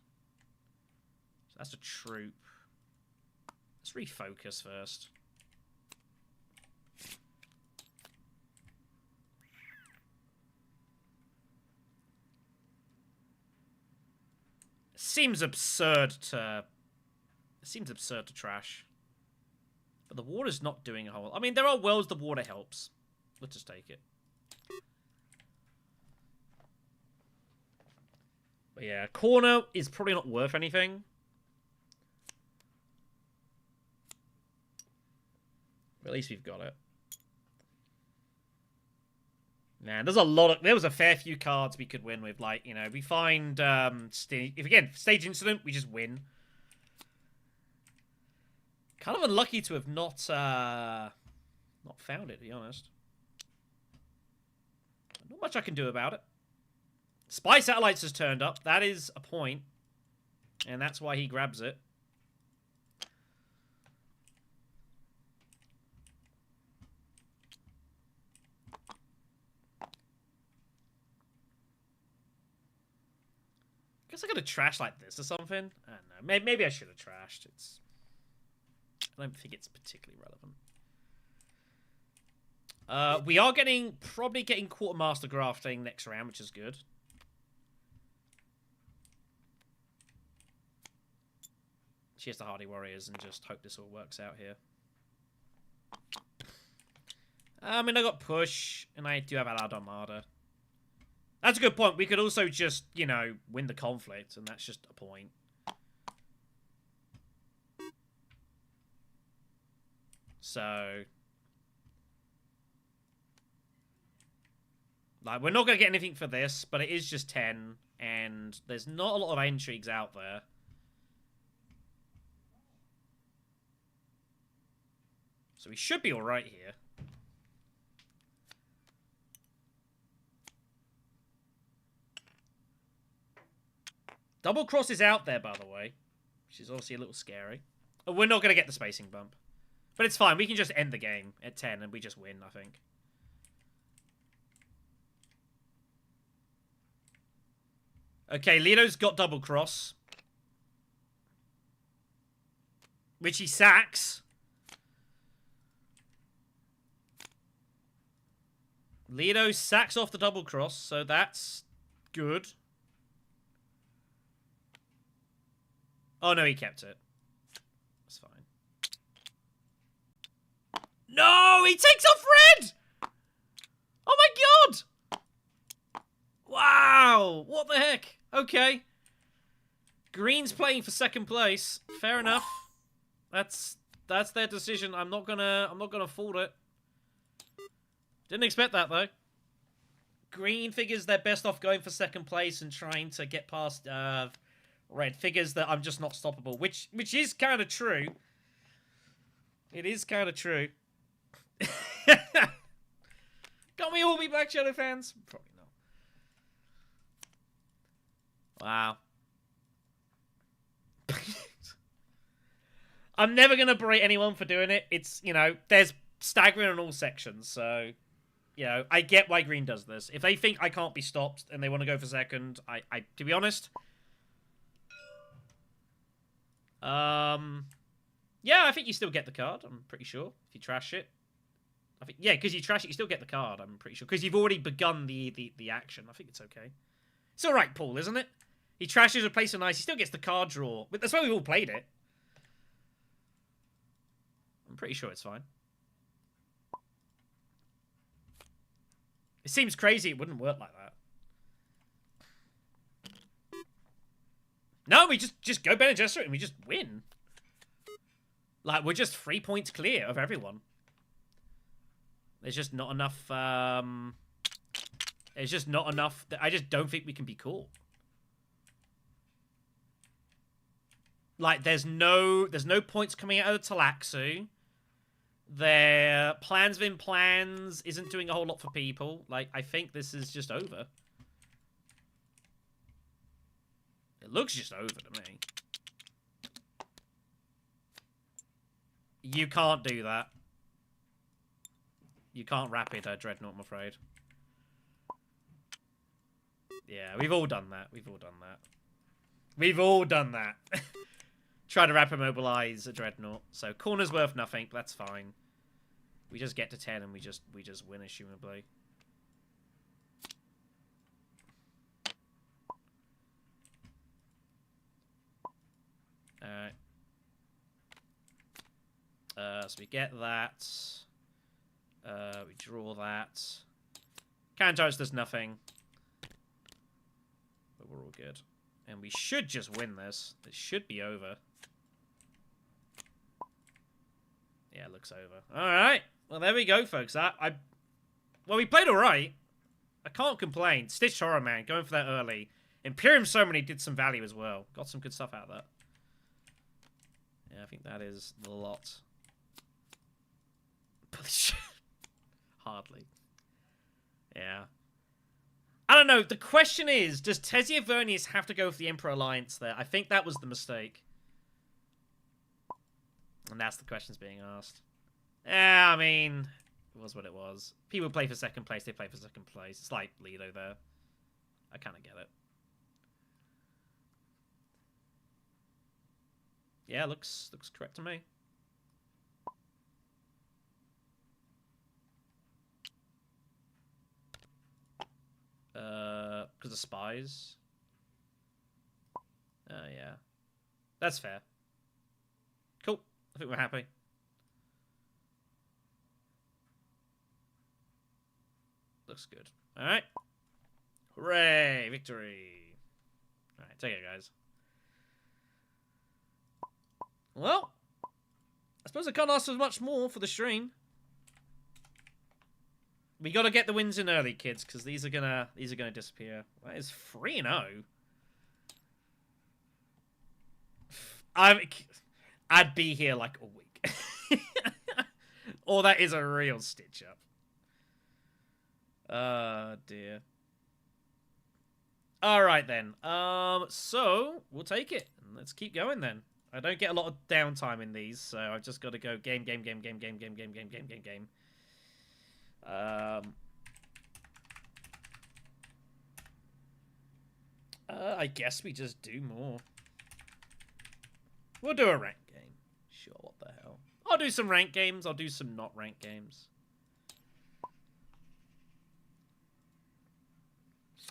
So that's a troop. Let's refocus first. Seems absurd to trash. But the water's not doing a whole... I mean, there are worlds the water helps. Let's just take it. But yeah, corner is probably not worth anything. But at least we've got it. Man, there was a fair few cards we could win with. Like, you know, we find, if again, stage incident, we just win. Kind of unlucky to have not found it, to be honest. Not much I can do about it. Spy Satellites has turned up. That is a point. And that's why he grabs it. Guess I gotta trash like this or something. I don't know. Maybe I should have trashed. I don't think it's particularly relevant. We are probably getting Quartermaster Grafting next round, which is good. Cheers to Hardy Warriors and just hope this all works out here. I mean, I got Push, and I do have Allied Armada. That's a good point. We could also just, you know, win the conflict, and that's just a point. So... like, we're not going to get anything for this, but it is just 10, and there's not a lot of intrigues out there. So we should be alright here. Double Cross is out there, by the way, which is obviously a little scary. But we're not going to get the spacing bump. But it's fine. We can just end the game at 10, and we just win, I think. Okay, Leo's got Double Cross. Which he sacks. Leo sacks off the Double Cross, so that's good. Oh, no, he kept it. That's fine. No, he takes off red! Oh my god! Wow, what the heck? Okay. Green's playing for second place. Fair enough. That's their decision. I'm not gonna fault it. Didn't expect that though. Green figures they're best off going for second place and trying to get past red. Figures that I'm just not stoppable, which is kind of true. It is kind of true. Can't we all be Black Shadow fans? Probably not. Wow. I'm never going to berate anyone for doing it. It's, you know, there's staggering in all sections, so, you know, I get why Green does this. If they think I can't be stopped and they want to go for second, I to be honest, yeah, I think you still get the card, I'm pretty sure, if you trash it. I think, yeah, because you trash it, you still get the card, I'm pretty sure. Because you've already begun the action. I think it's okay. It's alright, Paul, isn't it? He trashes a place so nice, he still gets the card draw. But that's why we've all played it. I'm pretty sure it's fine. It seems crazy it wouldn't work like that. No, we just go Bene Gesserit and we just win. Like, we're just 3 points clear of everyone. There's just not enough, there's just not enough, I just don't think we can be caught. Like, there's no points coming out of the Talaxu. Their plans within plans isn't doing a whole lot for people. Like, I think this is just over. It looks just over to me. You can't do that. You can't rapid Dreadnought, I'm afraid. Yeah, we've all done that. We've all done that. We've all done that. Try to rapid mobilize a Dreadnought. So corner's worth nothing, but that's fine. We just get to 10 and we just win, assumably. Alright. So we get that. We draw that. Kantos does nothing. But we're all good. And we should just win this. It should be over. Yeah, it looks over. Alright. Well, there we go, folks. Well, we played alright. I can't complain. Stitched Horror, man, going for that early. Imperium Ceremony did some value as well. Got some good stuff out of that. Yeah, I think that is the lot. Hardly. Yeah. I don't know. The question is, does Tessia Vernius have to go with the Emperor Alliance there? I think that was the mistake. And that's the questions being asked. Yeah, I mean, it was what it was. People play for second place, they play for second place. It's like Lido there. I kind of get it. Yeah, looks correct to me. Because of spies. Yeah. That's fair. Cool. I think we're happy. Looks good. Alright. Hooray! Victory! Alright, take it, guys. Well, I suppose I can't ask for much more for the stream. We gotta get the wins in early, kids, because these are gonna disappear. That is 3-0. I'd be here like a week. Or that is a real stitch up. Dear. Alright then. So we'll take it. Let's keep going then. I don't get a lot of downtime in these, so I've just got to go game. I guess we just do more. We'll do a rank game. Sure, what the hell. I'll do some rank games. I'll do some not rank games.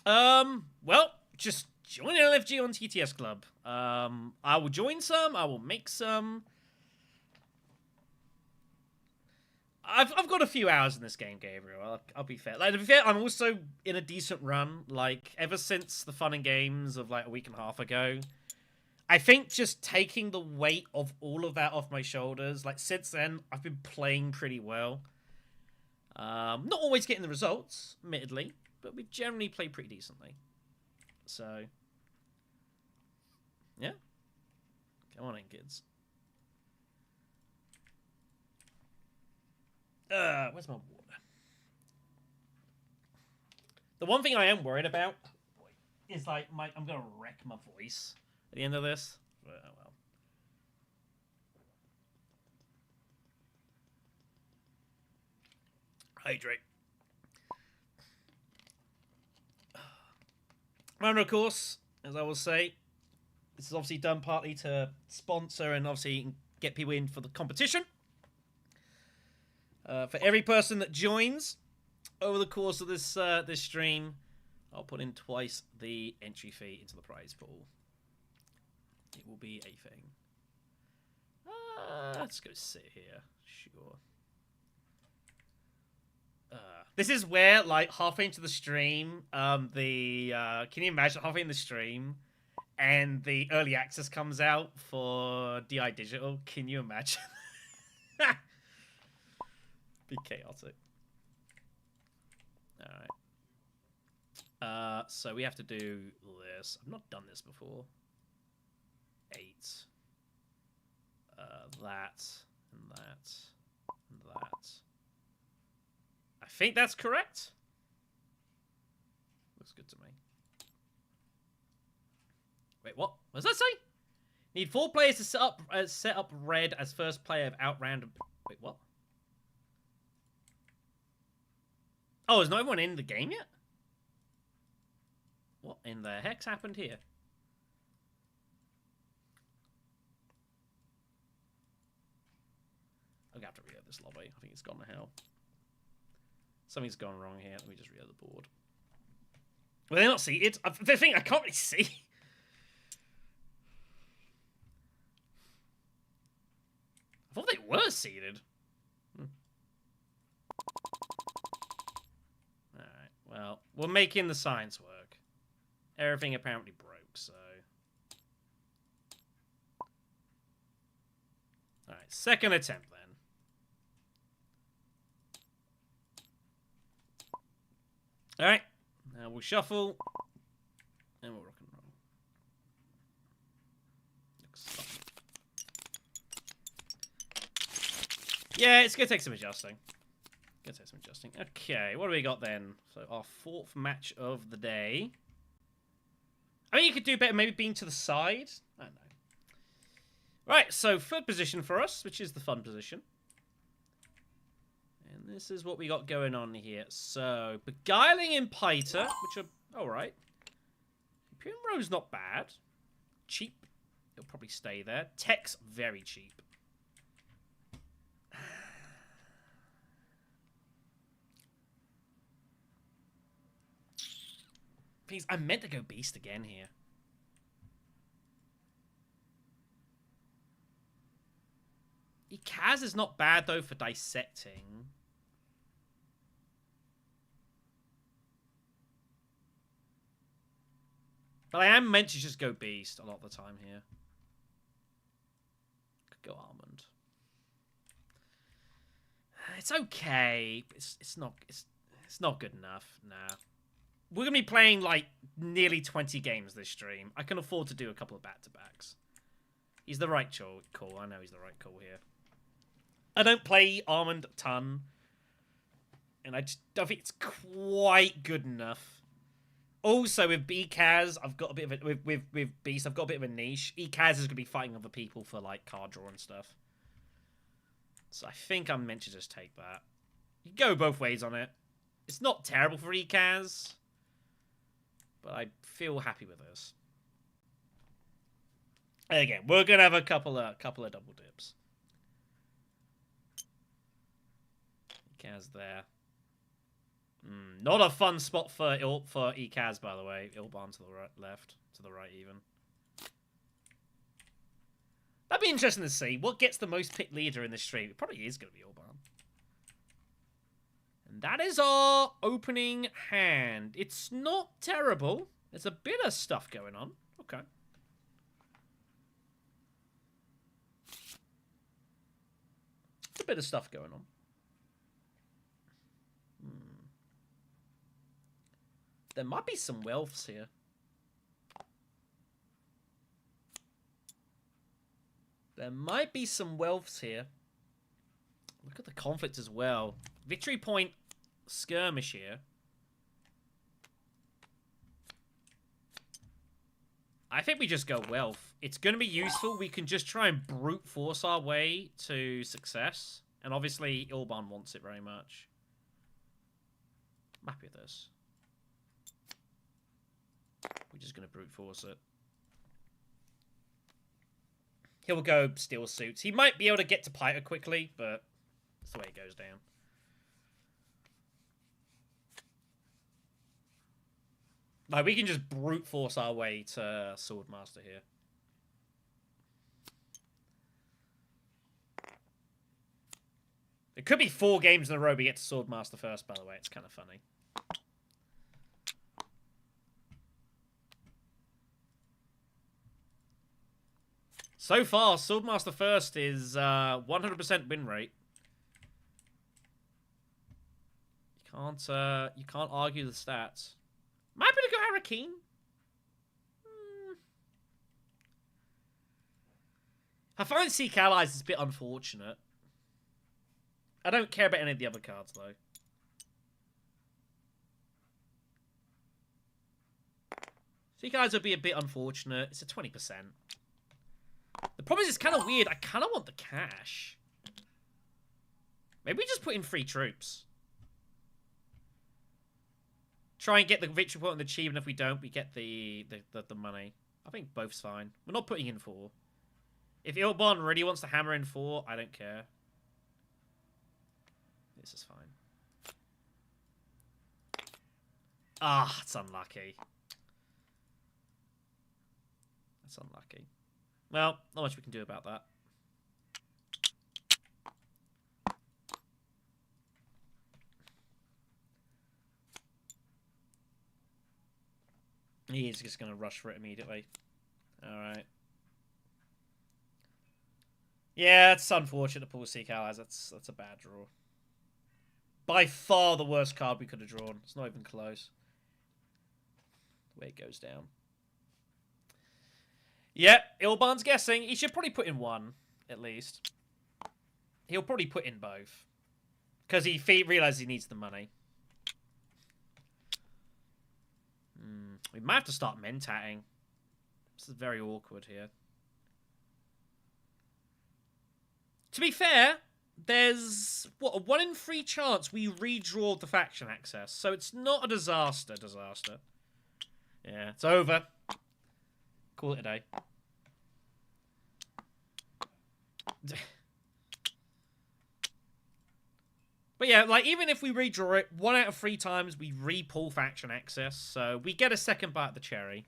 Well, just join LFG on TTS Club. I will join some. I will make some. I've got a few hours in this game, Gabriel. I'll be fair. Like, to be fair, I'm also in a decent run. Like, ever since the fun and games of like a week and a half ago, I think just taking the weight of all of that off my shoulders. Like, since then, I've been playing pretty well. Not always getting the results, admittedly, but we generally play pretty decently. So, yeah. Come on in, kids. Where's my water? The one thing I am worried about is like I'm gonna wreck my voice at the end of this. Oh well. Hydrate. And of course, as I will say, this is obviously done partly to sponsor and obviously get people in for the competition. For every person that joins over the course of this this stream, I'll put in twice the entry fee into the prize pool. It will be a thing. Let's go sit here. Sure. This is where, like, halfway into the stream, can you imagine halfway in the stream, and the early access comes out for DI Digital? Can you imagine? Be chaotic. Alright. So we have to do this. I've not done this before. 8. That, and that, and that. I think that's correct. Looks good to me. Wait, what? What does that say? Need 4 players to set up red as first player without random. Wait, what? Oh, is not everyone in the game yet? What in the heck's happened here? I'm gonna have to reload this lobby. I think it's gone to hell. Something's gone wrong here. Let me just reload the board. Well, they're not seated. The thing I can't really see. I thought they were seated. Alright, well, we're making the science work. Everything apparently broke, so... Alright, second attempt then. Alright, We'll shuffle. And we'll rock and roll. Looks fun. Yeah, it's going to take some adjusting. Okay, what do we got then? So our 4th match of the day. I mean, you could do better maybe being to the side. I don't know. Right, so 3rd position for us, which is the fun position. And this is what we got going on here. So, Beguiling and Piter, which are alright. Primrose's not bad. Cheap. It'll probably stay there. Tech's very cheap. Please, I meant to go Beast again here. Kaz is not bad, though, for dissecting. But I am meant to just go Beast a lot of the time here. Could go Almond. It's okay. It's not good enough. Nah. We're going to be playing, like, nearly 20 games this stream. I can afford to do a couple of back-to-backs. He's the right call. I know he's the right call here. I don't play Almond a ton. And I just don't think it's quite good enough. Also, with BKaz, I've got a bit of a... With Beast, I've got a bit of a niche. EKaz is going to be fighting other people for, like, card draw and stuff. So I think I'm meant to just take that. You can go both ways on it. It's not terrible for EKaz. But I feel happy with this. And again, we're going to have a couple of double dips. EKaz there. Not a fun spot for EKaz, by the way. Ilban to the right, left, to the right even. That'd be interesting to see. What gets the most picked leader in this stream? It probably is going to be Ilban. And that is our opening hand. It's not terrible. There's a bit of stuff going on. Okay. A bit of stuff going on. There might be some wealths here. There might be some wealths here. Look at the conflict as well. Victory point skirmish here. I think we just go wealth. It's going to be useful. We can just try and brute force our way to success. And obviously, Ilban wants it very much. I'm happy with this. We're just going to brute force it. He'll go Steel Suits. He might be able to get to Piter quickly, but that's the way it goes down. Like, we can just brute force our way to Swordmaster here. It could be 4 games in a row we get to Swordmaster first, by the way. It's kind of funny. So far, Swordmaster first is 100% win rate. You can't argue the stats. Am I going to go Harakeen? I find Seek Allies is a bit unfortunate. I don't care about any of the other cards, though. Seek Allies would be a bit unfortunate. It's a 20%. The problem is it's kind of weird. I kind of want the cash. Maybe we just put in free troops. Try and get the victory point on the achievement. If we don't, we get the money. I think both's fine. We're not putting in 4. If Ilban really wants to hammer in 4, I don't care. This is fine. Ah, it's unlucky. That's unlucky. Well, not much we can do about that. He's just going to rush for it immediately. Alright. Yeah, it's unfortunate to pull Seek Allies. That's a bad draw. By far the worst card we could have drawn. It's not even close. The way it goes down. Yep, Ilban's guessing. He should probably put in one, at least. He'll probably put in both. Because he realizes he needs the money. We might have to start mentating. This is very awkward here. To be fair, there's, what, a 1 in 3 chance we redraw the faction access. So it's not a disaster. Yeah, it's over. Call it a day. But yeah, like, even if we redraw it, 1 out of 3 times we re-pull faction access. So we get a second bite of the cherry.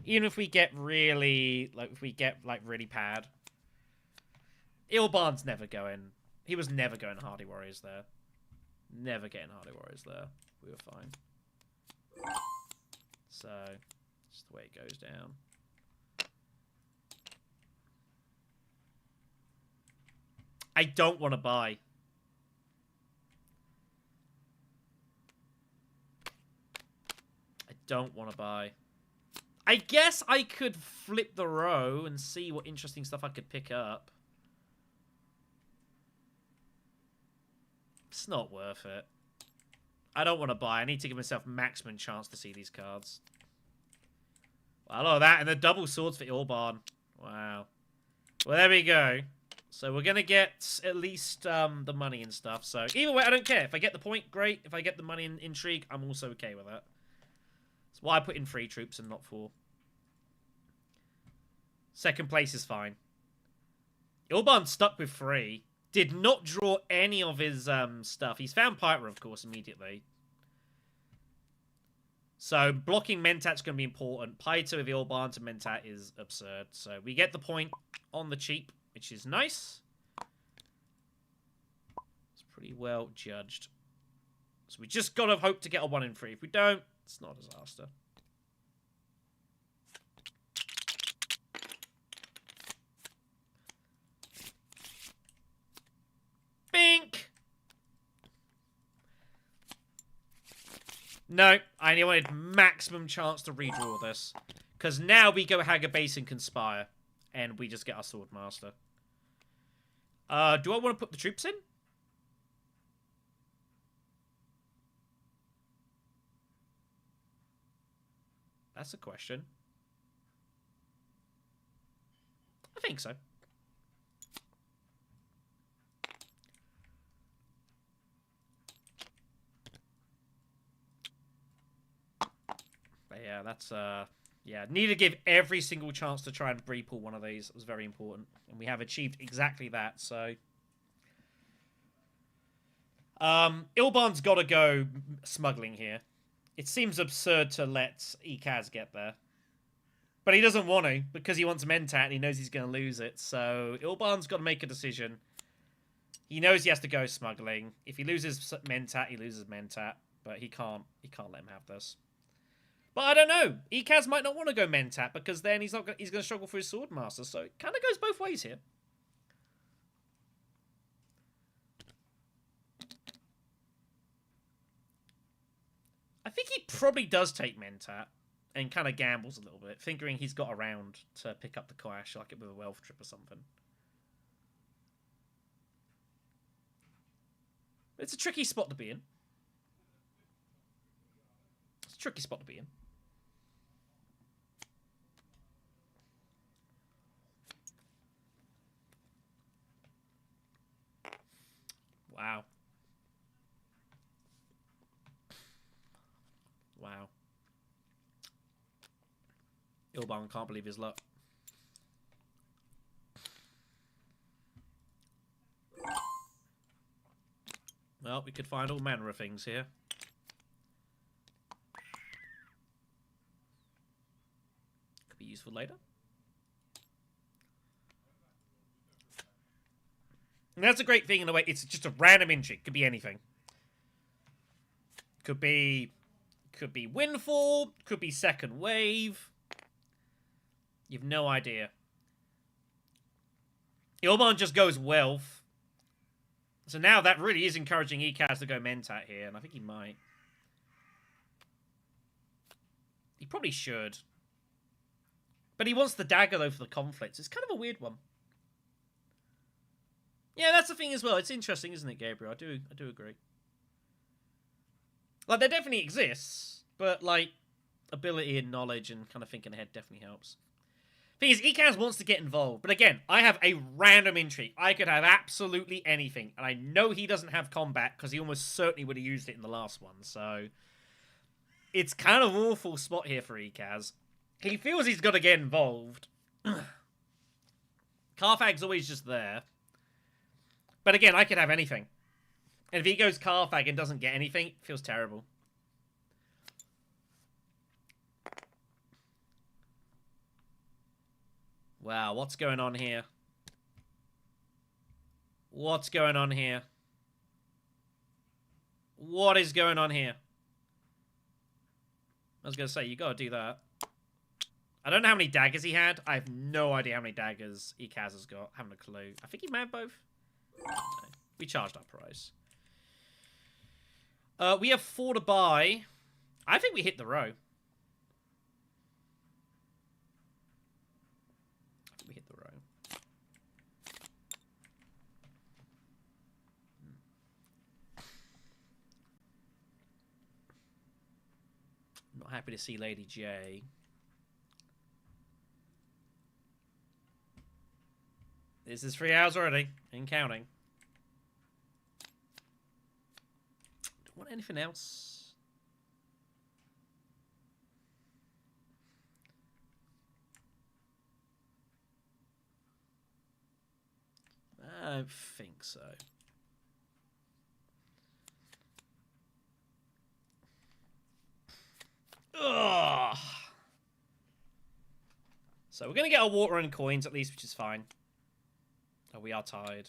Even if we get really, really bad. Ilban's never going. He was never going Hardy Warriors there. Never getting Hardy Warriors there. We were fine. So, just the way it goes down. I don't want to buy. I don't want to buy. I guess I could flip the row and see what interesting stuff I could pick up. It's not worth it. I don't want to buy. I need to give myself maximum chance to see these cards. Well, hello, that and the double swords for Ilban. Wow. Well, there we go. So we're going to get at least the money and stuff. So either way, I don't care. If I get the point, great. If I get the money and intrigue, I'm also okay with that. That's why I put in 3 troops and not 4. Second place is fine. Ilban's stuck with 3. Did not draw any of his stuff. He's found Pyra, of course, immediately. So blocking Mentat's going to be important. Pyta with Ilban to Mentat is absurd. So we get the point on the cheap, which is nice. It's pretty well judged. So we just got to hope to get a 1 in 3. If we don't, it's not a disaster. Bink! No, I only wanted maximum chance to redraw this. Because now we go Haggabase and Conspire. And we just get our Swordmaster. Do I want to put the troops in? That's a question. I think so. But yeah, that's yeah, need to give every single chance to try and re-pull one of these. It was very important. And we have achieved exactly that, so Ilban's got to go smuggling here. It seems absurd to let Ekaz get there. But he doesn't want to, because he wants Mentat and he knows he's going to lose it. So Ilban's got to make a decision. He knows he has to go smuggling. If he loses Mentat, he loses Mentat. But he can't let him have this. But I don't know. Ekaz might not want to go Mentat, because then he's going to struggle for his Swordmaster. So it kind of goes both ways here. I think he probably does take Mentat and kind of gambles a little bit, figuring he's got around to pick up the clash like it with a wealth trip or something. It's a tricky spot to be in. It's a tricky spot to be in. Wow. Wow. Ilban can't believe his luck. Well, we could find all manner of things here. Could be useful later. And that's a great thing in a way. It's just a random intrigue. Could be anything. Could be Windfall. Could be Second Wave. You've no idea. Ilban just goes Wealth. So now that really is encouraging Ekaz to go Mentat here, and I think he might. He probably should. But he wants the dagger, though, for the conflicts. It's kind of a weird one. Yeah, that's the thing as well. It's interesting, isn't it, Gabriel? I do agree. Like, there definitely exists, but, like, ability and knowledge and kind of thinking ahead definitely helps. Thing is, Ekaz wants to get involved, but again, I have a random intrigue. I could have absolutely anything, and I know he doesn't have combat because he almost certainly would have used it in the last one, so it's kind of an awful spot here for Ekaz. He feels he's got to get involved. Carthag's always just there. But again, I could have anything. And if he goes Carthag and doesn't get anything, it feels terrible. Wow, what's going on here? What's going on here? What is going on here? I was going to say, you got to do that. I don't know how many daggers he had. I have no idea how many daggers Ekaz has got. I haven't a clue. I think he may have both. No, we charged our price. We have 4 to buy. I think we hit the row. Not happy to see Lady J. This is 3 hours already, and counting. Don't want anything else. I don't think so. Ugh. So we're going to get our water and coins at least, which is fine. Oh, we are tied.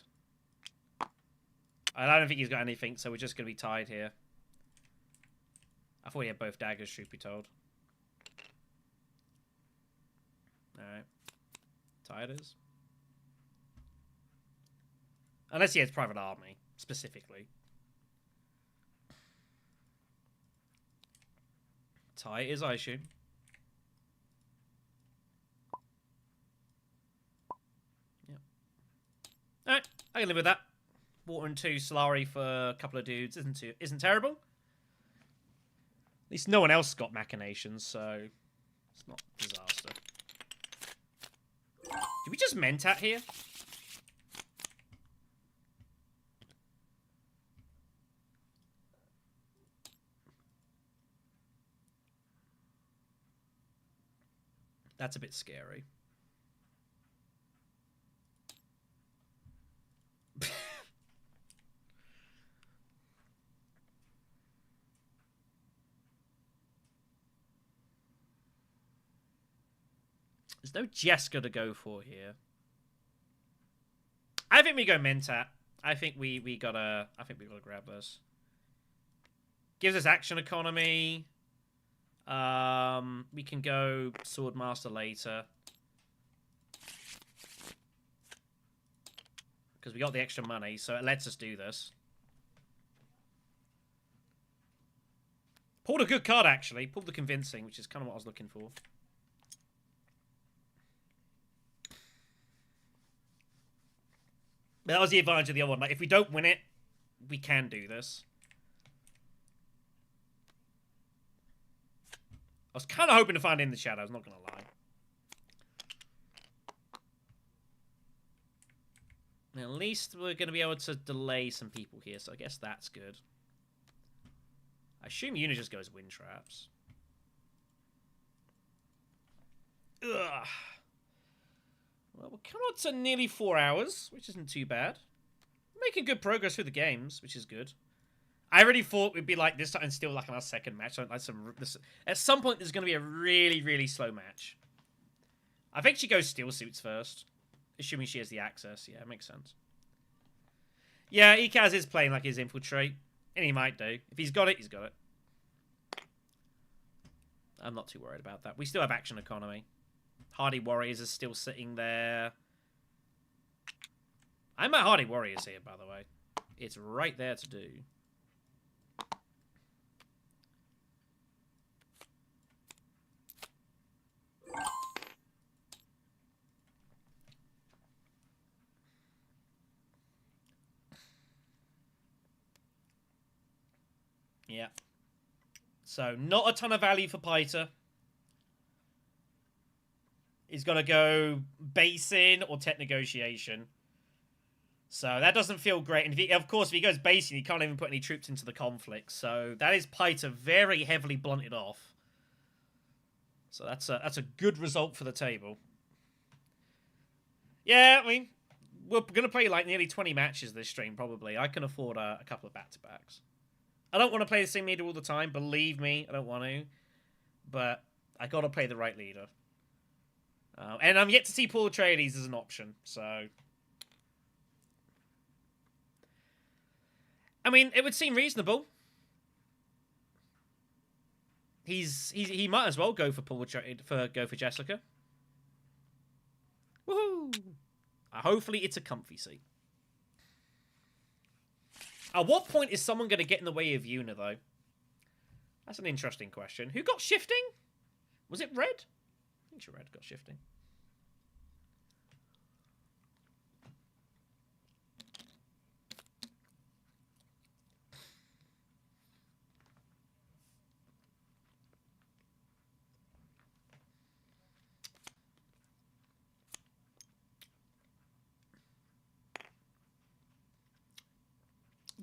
I don't think he's got anything, so we're just going to be tied here. I thought he had both daggers, truth be told. Alright. Tied is. Unless he has private army, specifically. Tie is, I assume. Yeah. Alright, I can live with that. Water and 2 Solari for a couple of dudes isn't terrible. At least no one else got machinations, so it's not a disaster. Did we just mentat here? That's a bit scary. There's no Jeska to go for here. I think we go Mentat. I think we gotta grab this. Gives us action economy. We can go Swordmaster later. Because we got the extra money, so it lets us do this. Pulled a good card, actually. Pulled the convincing, which is kind of what I was looking for. But that was the advantage of the other one. Like, if we don't win it, we can do this. I was kind of hoping to find In the Shadows, not going to lie. At least we're going to be able to delay some people here, so I guess that's good. I assume Una just goes Wind Traps. Ugh. Well, we're coming on to nearly 4 hours, which isn't too bad. We're making good progress through the games, which is good. I already thought we'd be like this time and still like on our second match. Like at some point, there's going to be a really, really slow match. I think she goes Steel Suits first, assuming she has the access. Yeah, it makes sense. Yeah, Ekaz is playing like his Infiltrate, and he might do. If he's got it, he's got it. I'm not too worried about that. We still have action economy. Hardy Warriors is still sitting there. I'm at Hardy Warriors here, by the way. It's right there to do. Yeah. So, not a ton of value for Piter. He's got to go basin or tech negotiation. So, that doesn't feel great. And of course, if he goes basin, he can't even put any troops into the conflict. So, that is Piter very heavily blunted off. So, that's a good result for the table. Yeah, I mean, we're going to play like nearly 20 matches this stream, probably. I can afford a couple of back-to-backs. I don't want to play the same leader all the time. Believe me, I don't want to. But I got to play the right leader. And I'm yet to see Paul Atreides as an option, so... I mean, it would seem reasonable. He might as well go for Paul Atreides, go for Jessica. Woohoo! Hopefully it's a comfy seat. At what point is someone going to get in the way of Una, though? That's an interesting question. Who got shifting? Was it Red? I think Red got shifting.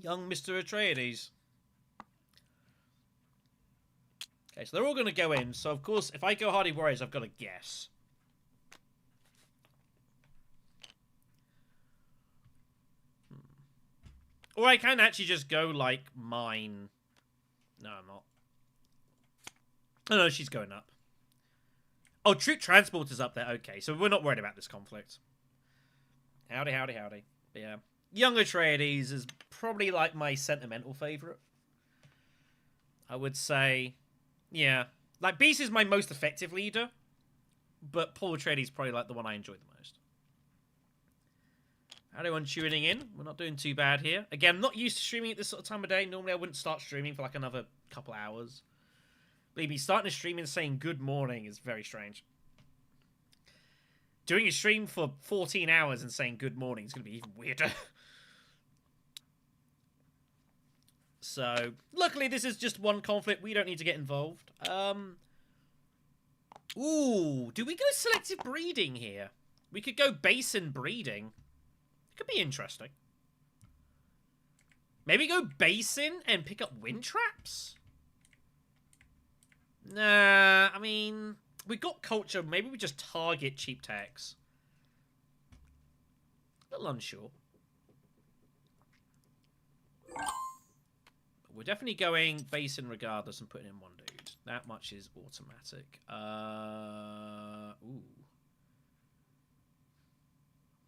Young Mr. Atreides. Okay, so they're all going to go in. So, of course, if I go Hardy Warriors, I've got to guess. Or I can actually just go, like, mine. No, I'm not. Oh, no, she's going up. Oh, Troop Transporter's up there. Okay, so we're not worried about this conflict. Howdy, howdy, howdy. But yeah. Young Atreides is probably, like, my sentimental favourite. I would say... Yeah. Like, Beast is my most effective leader. But Paul Atreides is probably, like, the one I enjoy the most. Anyone tuning in? We're not doing too bad here. Again, I'm not used to streaming at this sort of time of day. Normally, I wouldn't start streaming for, like, another couple hours. Believe me, starting a stream and saying good morning is very strange. Doing a stream for 14 hours and saying good morning is going to be even weirder. So, luckily this is just one conflict. We don't need to get involved. Ooh, do we go selective breeding here? We could go basin breeding. It could be interesting. Maybe go basin and pick up wind traps? Nah, I mean, we got culture. Maybe we just target cheap techs. A little unsure. We're definitely going basin regardless and putting in one dude. That much is automatic. Ooh.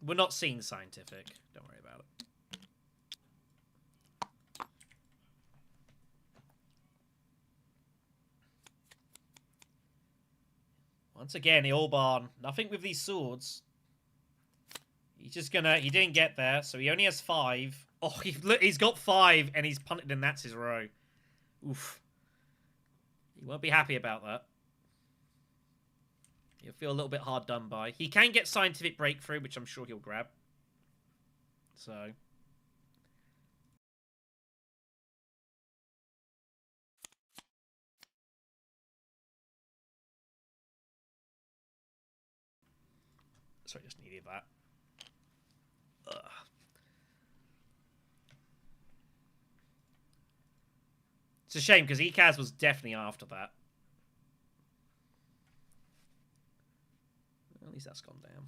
We're not seeing scientific. Don't worry about it. Once again, Ilbarn. Nothing with these swords. He's just gonna... He didn't get there, so he only has 5. Oh, he's got 5, and he's punted, and that's his row. Oof. He won't be happy about that. He'll feel a little bit hard done by. He can get scientific breakthrough, which I'm sure he'll grab. So... Sorry, just needed that. Ugh. It's a shame, because Ekaz was definitely after that. At least that's gone down.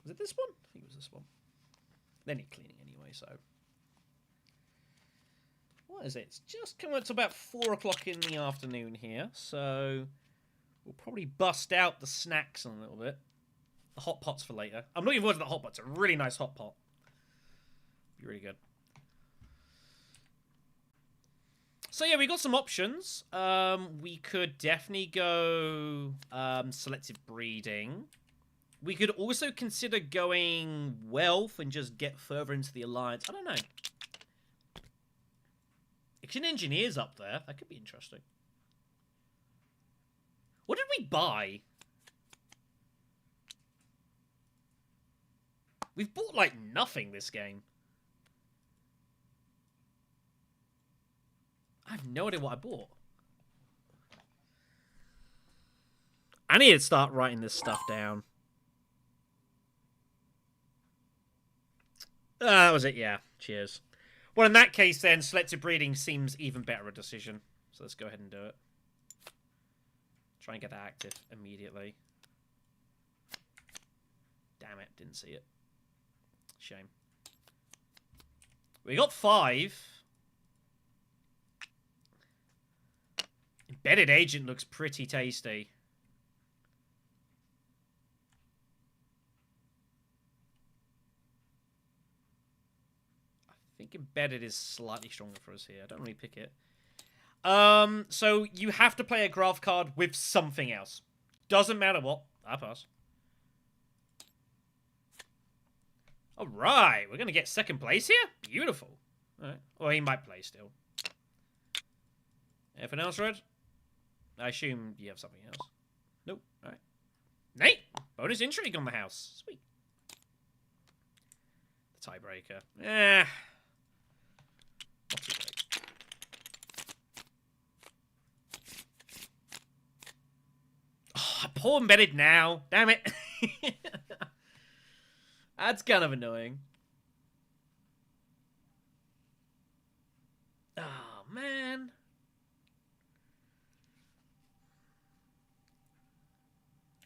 Was it this one? I think it was this one. They need cleaning anyway, so... What is it? It's just coming up to about 4 o'clock in the afternoon here, so... We'll probably bust out the snacks in a little bit. The hot pots for later. I'm looking forward to the hot pot. It's a really nice hot pot. Be really good. So yeah, we got some options. We could definitely go selective breeding. We could also consider going wealth and just get further into the alliance. I don't know. Action engineers up there. That could be interesting. What did we buy? We've bought, like, nothing this game. have no idea what I bought. I need to start writing this stuff down. That was it, yeah. Cheers. Well, in that case, then, selective breeding seems even better a decision. So let's go ahead and do it. Try and get that active immediately. Damn it, didn't see it. Shame. We got 5. Embedded Agent looks pretty tasty. I think Embedded is slightly stronger for us here. I don't really pick it. So you have to play a graph card with something else. Doesn't matter what. I pass. Alright, we're going to get second place here? Beautiful. Alright. Well, he might play still. Anything else, Red? I assume you have something else. Nope. Alright. Nate! Bonus intrigue on the house. Sweet. The tiebreaker. Not too great. Oh, I pull Embedded now. Damn it. That's kind of annoying. Oh, man.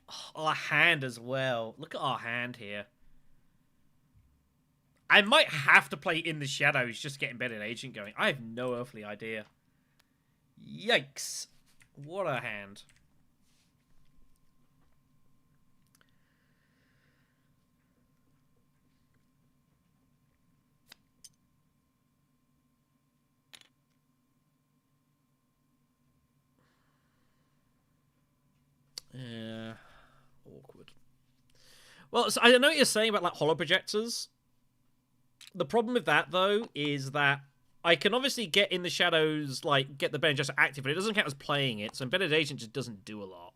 Oh, our hand as well. Look at our hand here. I might have to play In the Shadows just to get Embedded Agent going. I have no earthly idea. Yikes. What a hand. Yeah, awkward. Well, so I know what you're saying about like holo projectors. The problem with that though is that I can obviously get In the Shadows, like get the Ben just active, but it doesn't count as playing it. So Embedded Agent just doesn't do a lot.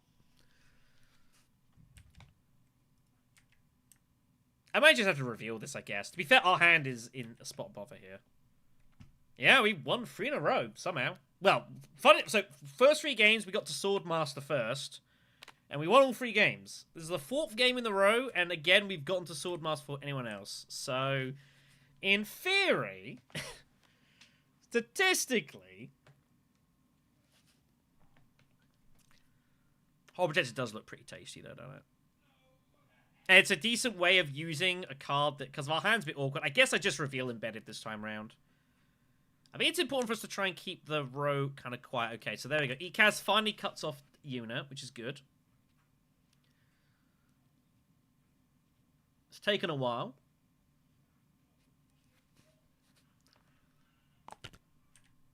I might just have to reveal this, I guess. To be fair, our hand is in a spot bother here. Yeah, we won 3 in a row somehow. Well, funny. So first 3 games we got to Swordmaster first. And we won all 3 games. This is the 4th game in the row, and again, we've gotten to Swordmaster for anyone else. So, in theory, statistically, Holo Projector does look pretty tasty, though, don't it? And it's a decent way of using a card that, because our hand's a bit awkward. I guess I just reveal Embedded this time round. I think it's important for us to try and keep the row kind of quiet. Okay, so there we go. Ekaz finally cuts off Yuna, which is good. It's taken a while.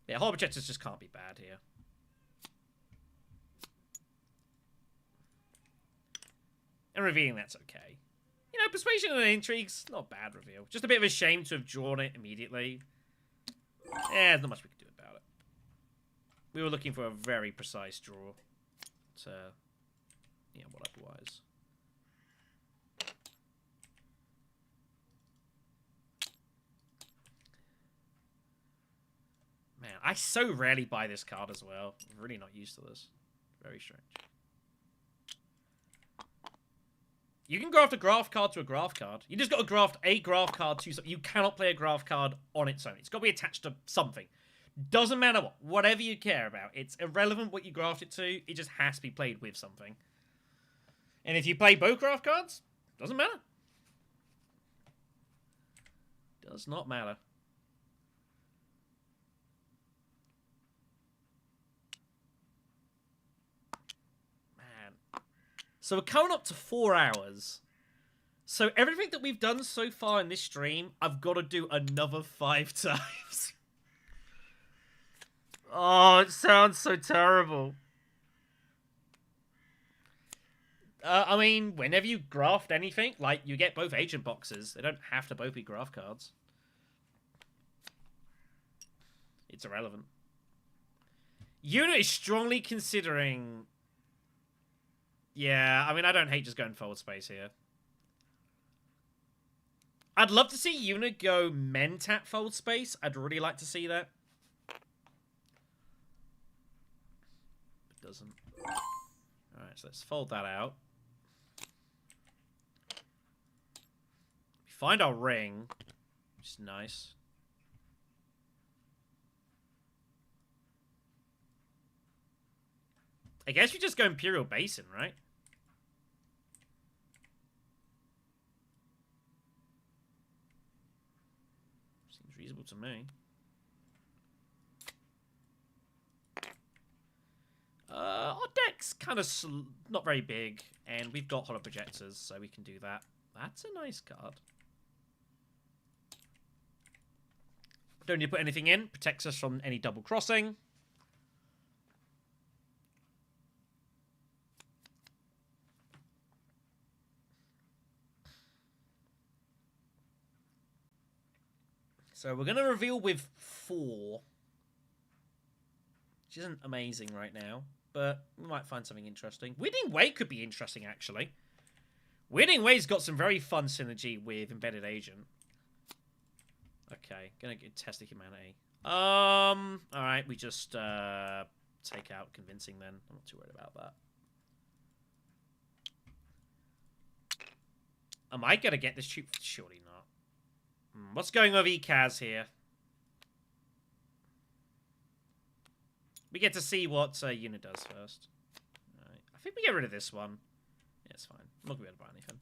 Yeah, Holo Projectors just can't be bad here. And revealing that's okay. You know, Persuasion and Intrigue's not a bad reveal. Just a bit of a shame to have drawn it immediately. There's not much we can do about it. We were looking for a very precise draw. To, yeah, what otherwise. Man, I so rarely buy this card as well. I'm really not used to this. Very strange. You can graft a graph card to a graph card. You just got to graft a graph card to something. You cannot play a graph card on its own. It's got to be attached to something. Doesn't matter what. Whatever you care about. It's irrelevant what you graft it to. It just has to be played with something. And if you play both graph cards, doesn't matter. Does not matter. So we're coming up to 4 hours. So everything that we've done so far in this stream, I've got to do another 5 times. Oh, it sounds so terrible. I mean, whenever you graft anything, like, you get both agent boxes. They don't have to both be graph cards. It's irrelevant. Yuna is strongly considering... Yeah, I mean, I don't hate just going forward space here. I'd love to see Yuna go men tap forward space. I'd really like to see that. doesn't. Alright, so let's fold that out. We find our ring, which is nice. I guess we just go Imperial Basin, right? Seems reasonable to me. Our deck's kind of not very big, and we've got holo projectors, so we can do that. That's a nice card. Don't need to put anything in. Protects us from any double crossing. So we're going to reveal with 4. Which isn't amazing right now. But we might find something interesting. Winning Way could be interesting, actually. Winning Way's got some very fun synergy with Embedded Agent. Okay, gonna get Test the Humanity. Alright, we just take out Convincing then. I'm not too worried about that. Am I gonna get this cheap? Surely not. What's going on with ECAS here? We get to see what unit does first. Right. I think we get rid of this one. Yeah, it's fine. I'm not going to be able to buy anything.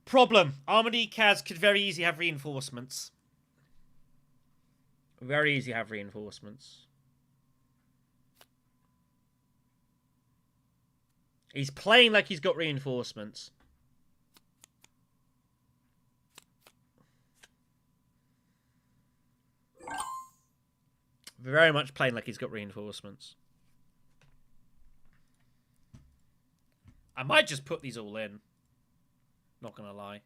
Problem. Armored ECAS could very easily have reinforcements. Very easy to have reinforcements. He's playing like he's got reinforcements. Very much playing like he's got reinforcements. I might just put these all in. Not gonna lie.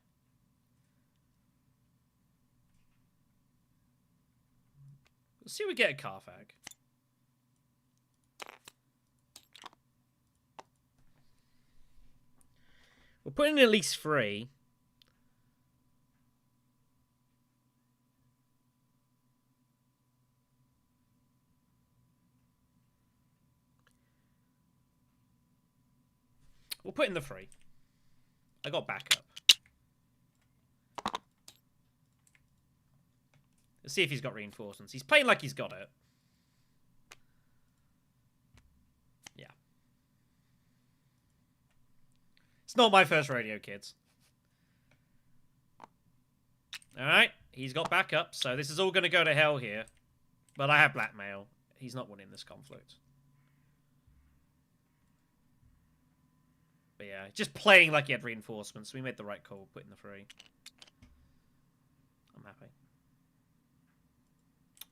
Let's see if we get a Carthag. We're putting in at least 3. We'll put in the 3. I got backup. Let's see if he's got reinforcements. He's playing like he's got it. Yeah. It's not my first rodeo, kids. Alright, he's got backup, so this is all going to go to hell here. But I have blackmail. He's not winning this conflict. But yeah, just playing like he had reinforcements. We made the right call putting the 3. I'm happy.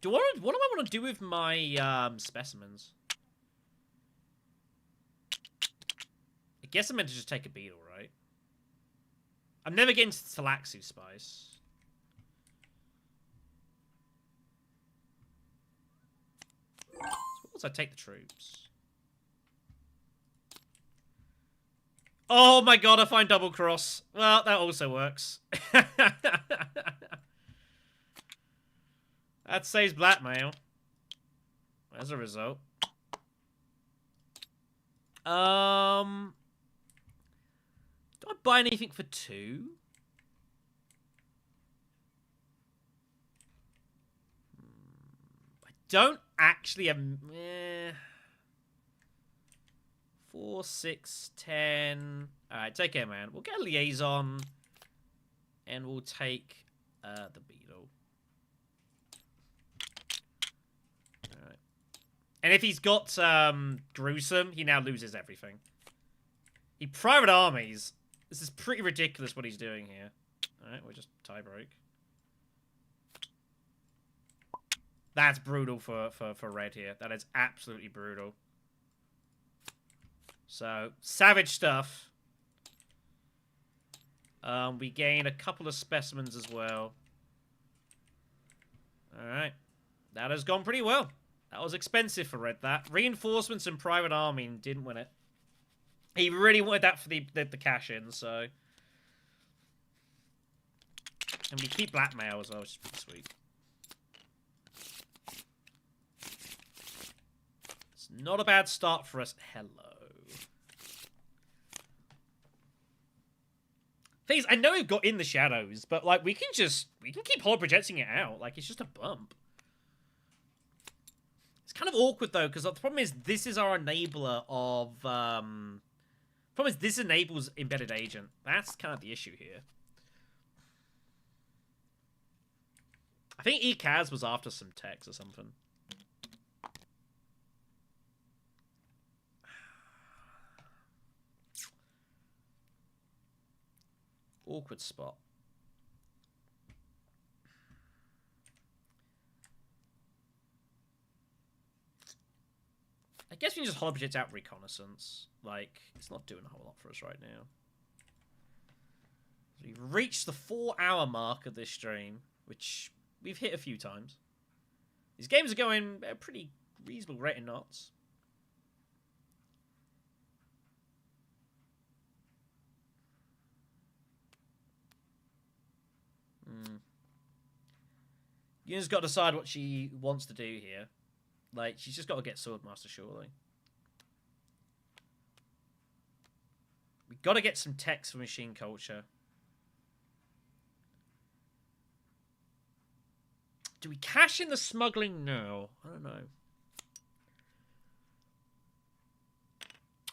What do I want to do with my specimens? I guess I'm meant to just take a beetle, right? I'm never getting to Talaxu Spice. So I take the troops. Oh my god, I find double cross. Well, that also works. That saves blackmail. As a result. Do I buy anything for 2? I don't actually have... 4, 6, 10... Alright, take care, man. We'll get a liaison. And we'll take the beetle. Alright. And if he's got gruesome, he now loses everything. He private armies. This is pretty ridiculous what he's doing here. Alright, we'll just tie break. That's brutal for red here. That is absolutely brutal. So, savage stuff. We gain a couple of specimens as well. Alright. That has gone pretty well. That was expensive for red, that. Reinforcements and private army didn't win it. He really wanted that for the cash in, so... And we keep blackmail as well, which is pretty sweet. It's not a bad start for us. Hello. Thing is, I know we've got in the shadows, but like we can keep hollow projecting it out. Like it's just a bump. It's kind of awkward though, because the problem is this is our enabler of problem is this enables embedded agent. That's kind of the issue here. I think ECAS was after some text or something. Awkward spot. I guess we can just hollow project out reconnaissance. Like, it's not doing a whole lot for us right now. So we've reached the 4-hour mark of this stream, which we've hit a few times. These games are going at a pretty reasonable rate of knots. Yuna's got to decide what she wants to do here. Like, she's just got to get Swordmaster, surely. We've got to get some text for machine culture. Do we cash in the smuggling? No. I don't know.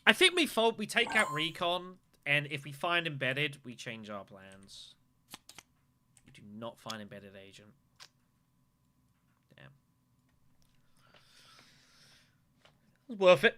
I think we take out recon, and if we find embedded, we change our plans. We do not find embedded agent. Damn. It was worth it.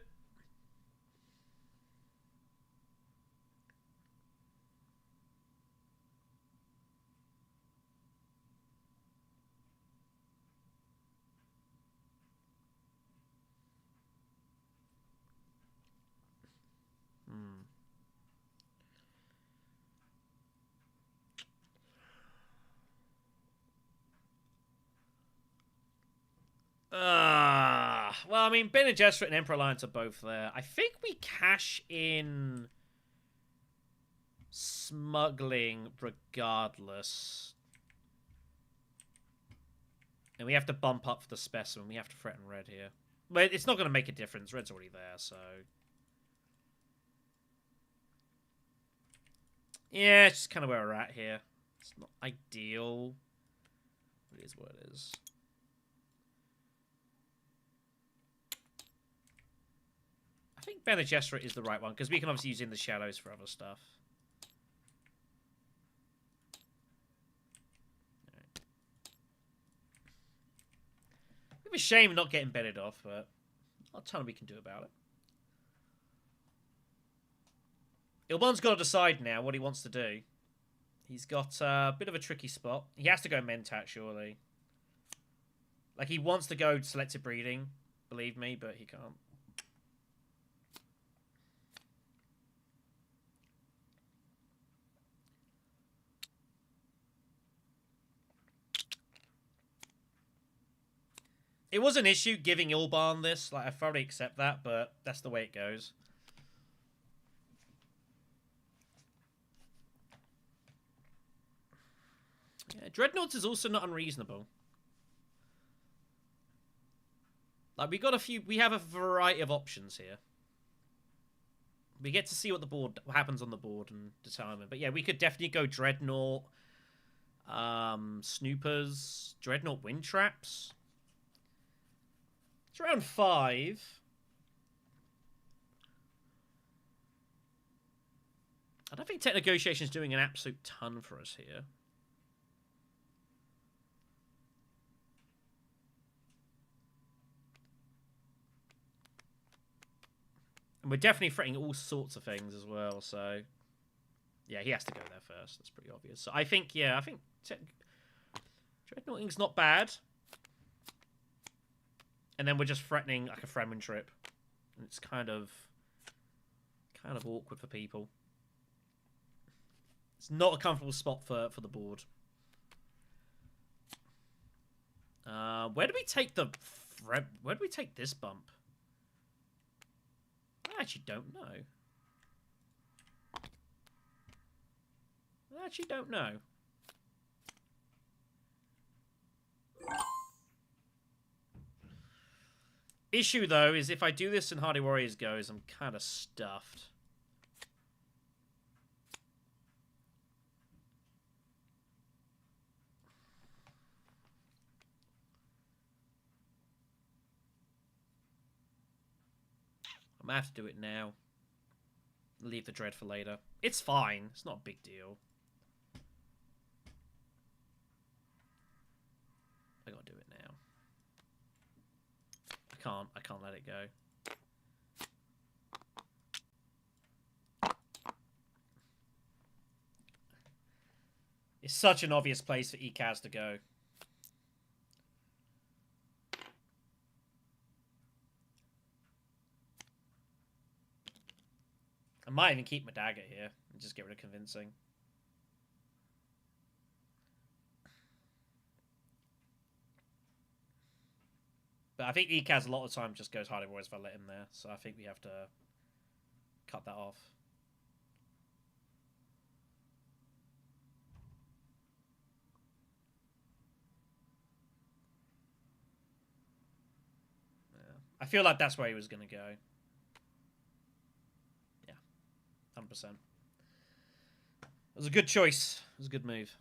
Well, I mean, Bene Gesserit and Emperor Alliance are both there. I think we cash in smuggling regardless. And we have to bump up for the specimen. We have to threaten red here. But it's not going to make a difference. Red's already there, so... Yeah, it's just kind of where we're at here. It's not ideal. It is what it is. I think Bene Gesserit is the right one, because we can obviously use in the shadows for other stuff. Right. It's a shame not getting bedded off, but not a ton we can do about it. Ilbon's got to decide now what he wants to do. He's got a bit of a tricky spot. He has to go Mentat, surely. Like, he wants to go selective breeding, believe me, but he can't. It was an issue giving Ilban this. Like, I thoroughly accept that, but that's the way it goes. Yeah, Dreadnoughts is also not unreasonable. Like, we have a variety of options here. We get to see what what happens on the board and determine. But yeah, we could definitely go Dreadnought, Snoopers, Dreadnought Wind Traps. It's around 5. I don't think Tech Negotiation is doing an absolute ton for us here. And we're definitely threatening all sorts of things as well, so... Yeah, he has to go there first. That's pretty obvious. So I think, yeah, I think... Dreadnoughting's not bad. And then we're just threatening, like, a Fremen trip. And it's kind of awkward for people. It's not a comfortable spot for the board. Where do we take where do we take this bump? I actually don't know. I actually don't know. Issue, though, is if I do this and Hardy Warriors goes, I'm kind of stuffed. I'm gonna have to do it now. Leave the dread for later. It's fine. It's not a big deal. I gotta do it now. I can't let it go. It's such an obvious place for ECAS to go. I might even keep my dagger here and just get rid of convincing. But I think ECAS a lot of the time just goes Hardy Warriors if I let him there. So I think we have to cut that off. Yeah. I feel like that's where he was going to go. 100%. It was a good choice. It was a good move.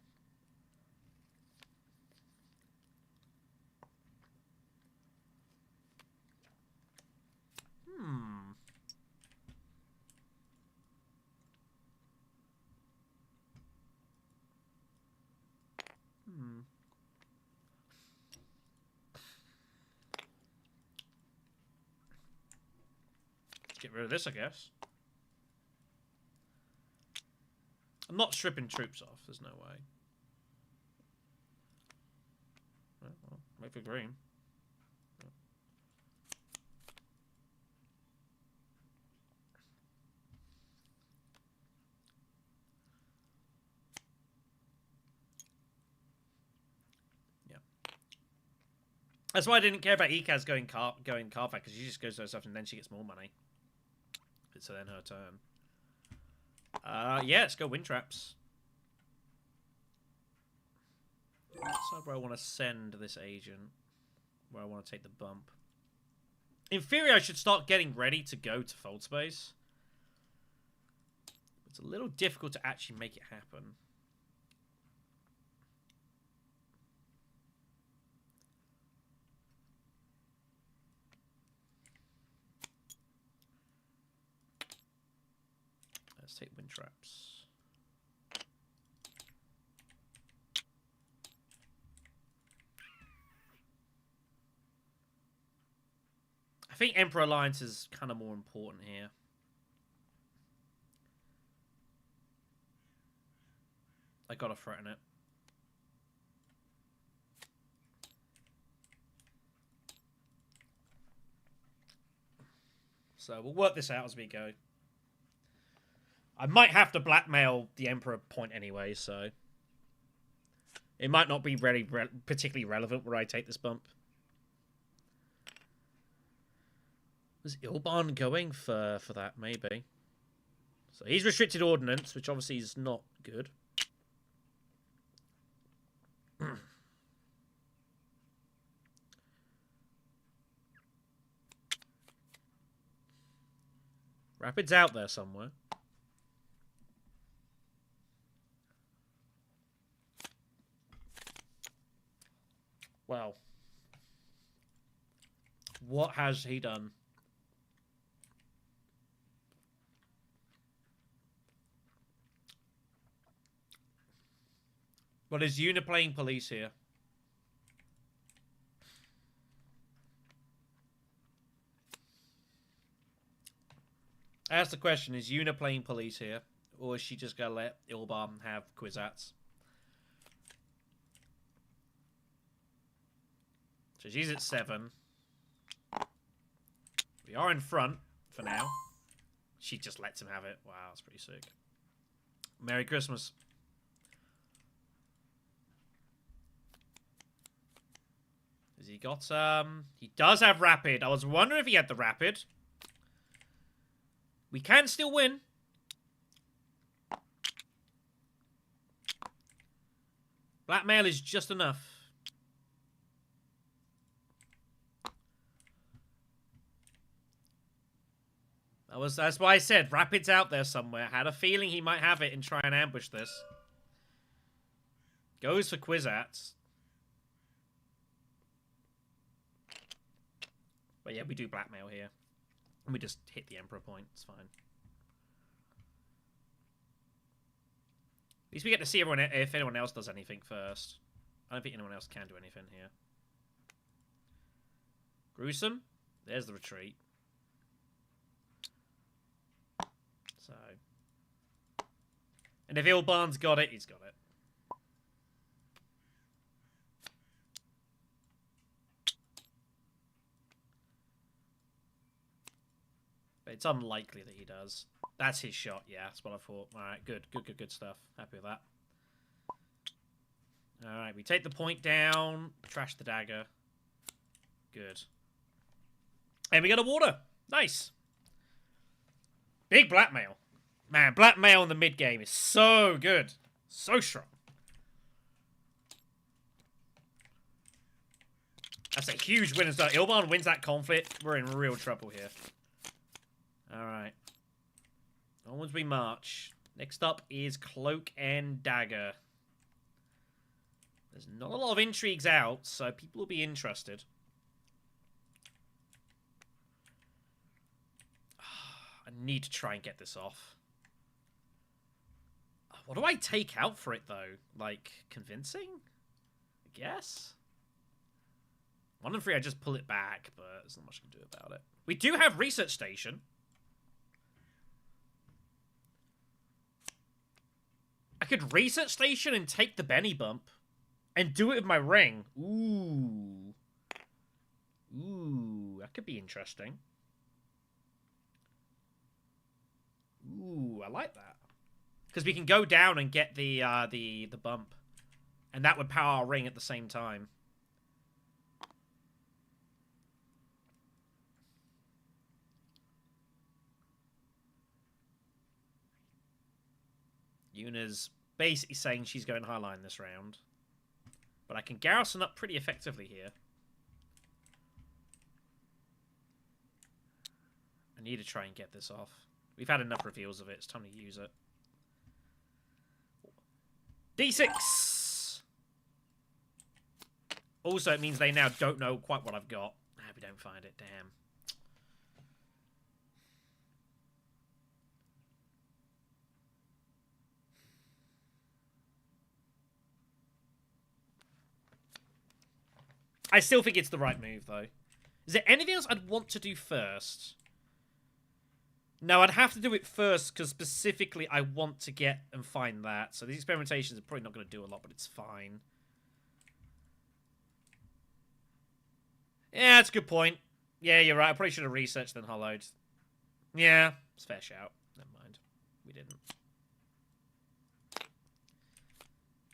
Get rid of this, I guess. I'm not stripping troops off. There's no way. Well, wait for green. Yeah. That's why I didn't care about ECAS going Carfax, because she just goes to herself and then she gets more money. So then her turn. Yeah, let's go wind traps. Decide where I want to send this agent. Where I want to take the bump. In theory, I should start getting ready to go to Fold Space. It's a little difficult to actually make it happen. Let's take wind traps. I think Emperor Alliance is kind of more important here. I gotta threaten it. So we'll work this out as we go. I might have to blackmail the Emperor point anyway, so it might not be particularly relevant where I take this bump. Was Ilban going for that? Maybe. So he's restricted ordnance, which obviously is not good. Rapid's out there somewhere. Well, what has he done? Well, is Una playing police here? That's the question. Is Una playing police here? Or is she just going to let Ilban have Kwisatz? So she's at 7. We are in front for now. She just lets him have it. Wow, that's pretty sick. Merry Christmas. Has he got he does have rapid. I was wondering if he had the rapid. We can still win. Blackmail is just enough. That's why I said Rapid's out there somewhere. Had a feeling he might have it and try and ambush this. Goes for Kwisatz. But yeah, we do blackmail here. And we just hit the Emperor point. It's fine. At least we get to see everyone if anyone else does anything first. I don't think anyone else can do anything here. Gruesome. There's the retreat. So. And if Ilban's got it, he's got it. But it's unlikely that he does. That's his shot, yeah. That's what I thought. Alright, good stuff. Happy with that. Alright, we take the point down. Trash the dagger. Good. And we got a water. Nice. Big blackmail. Man, blackmail in the mid game is so good. So strong. That's a huge win. If Ilban wins that conflict, we're in real trouble here. Alright. Onwards we march. Next up is Cloak and Dagger. There's not a lot of intrigues out, so people will be interested. I need to try and get this off. What do I take out for it, though? Like, convincing? I guess? 1 and 3, I just pull it back, but there's not much I can do about it. We do have Research Station. I could Research Station and take the Benny bump. And do it with my ring. Ooh. Ooh, that could be interesting. Ooh, I like that. Because we can go down and get the bump. And that would power our ring at the same time. Yuna's basically saying she's going highline this round. But I can garrison up pretty effectively here. I need to try and get this off. We've had enough reveals of it. It's time to use it. D6! Also, it means they now don't know quite what I've got. I hope we don't find it. Damn. I still think it's the right move, though. Is there anything else I'd want to do first? No, I'd have to do it first, because specifically I want to get and find that. So these experimentations are probably not going to do a lot, but it's fine. Yeah, that's a good point. Yeah, you're right. I probably should have researched then hollowed. Yeah, it's a fair shout. Never mind. We didn't.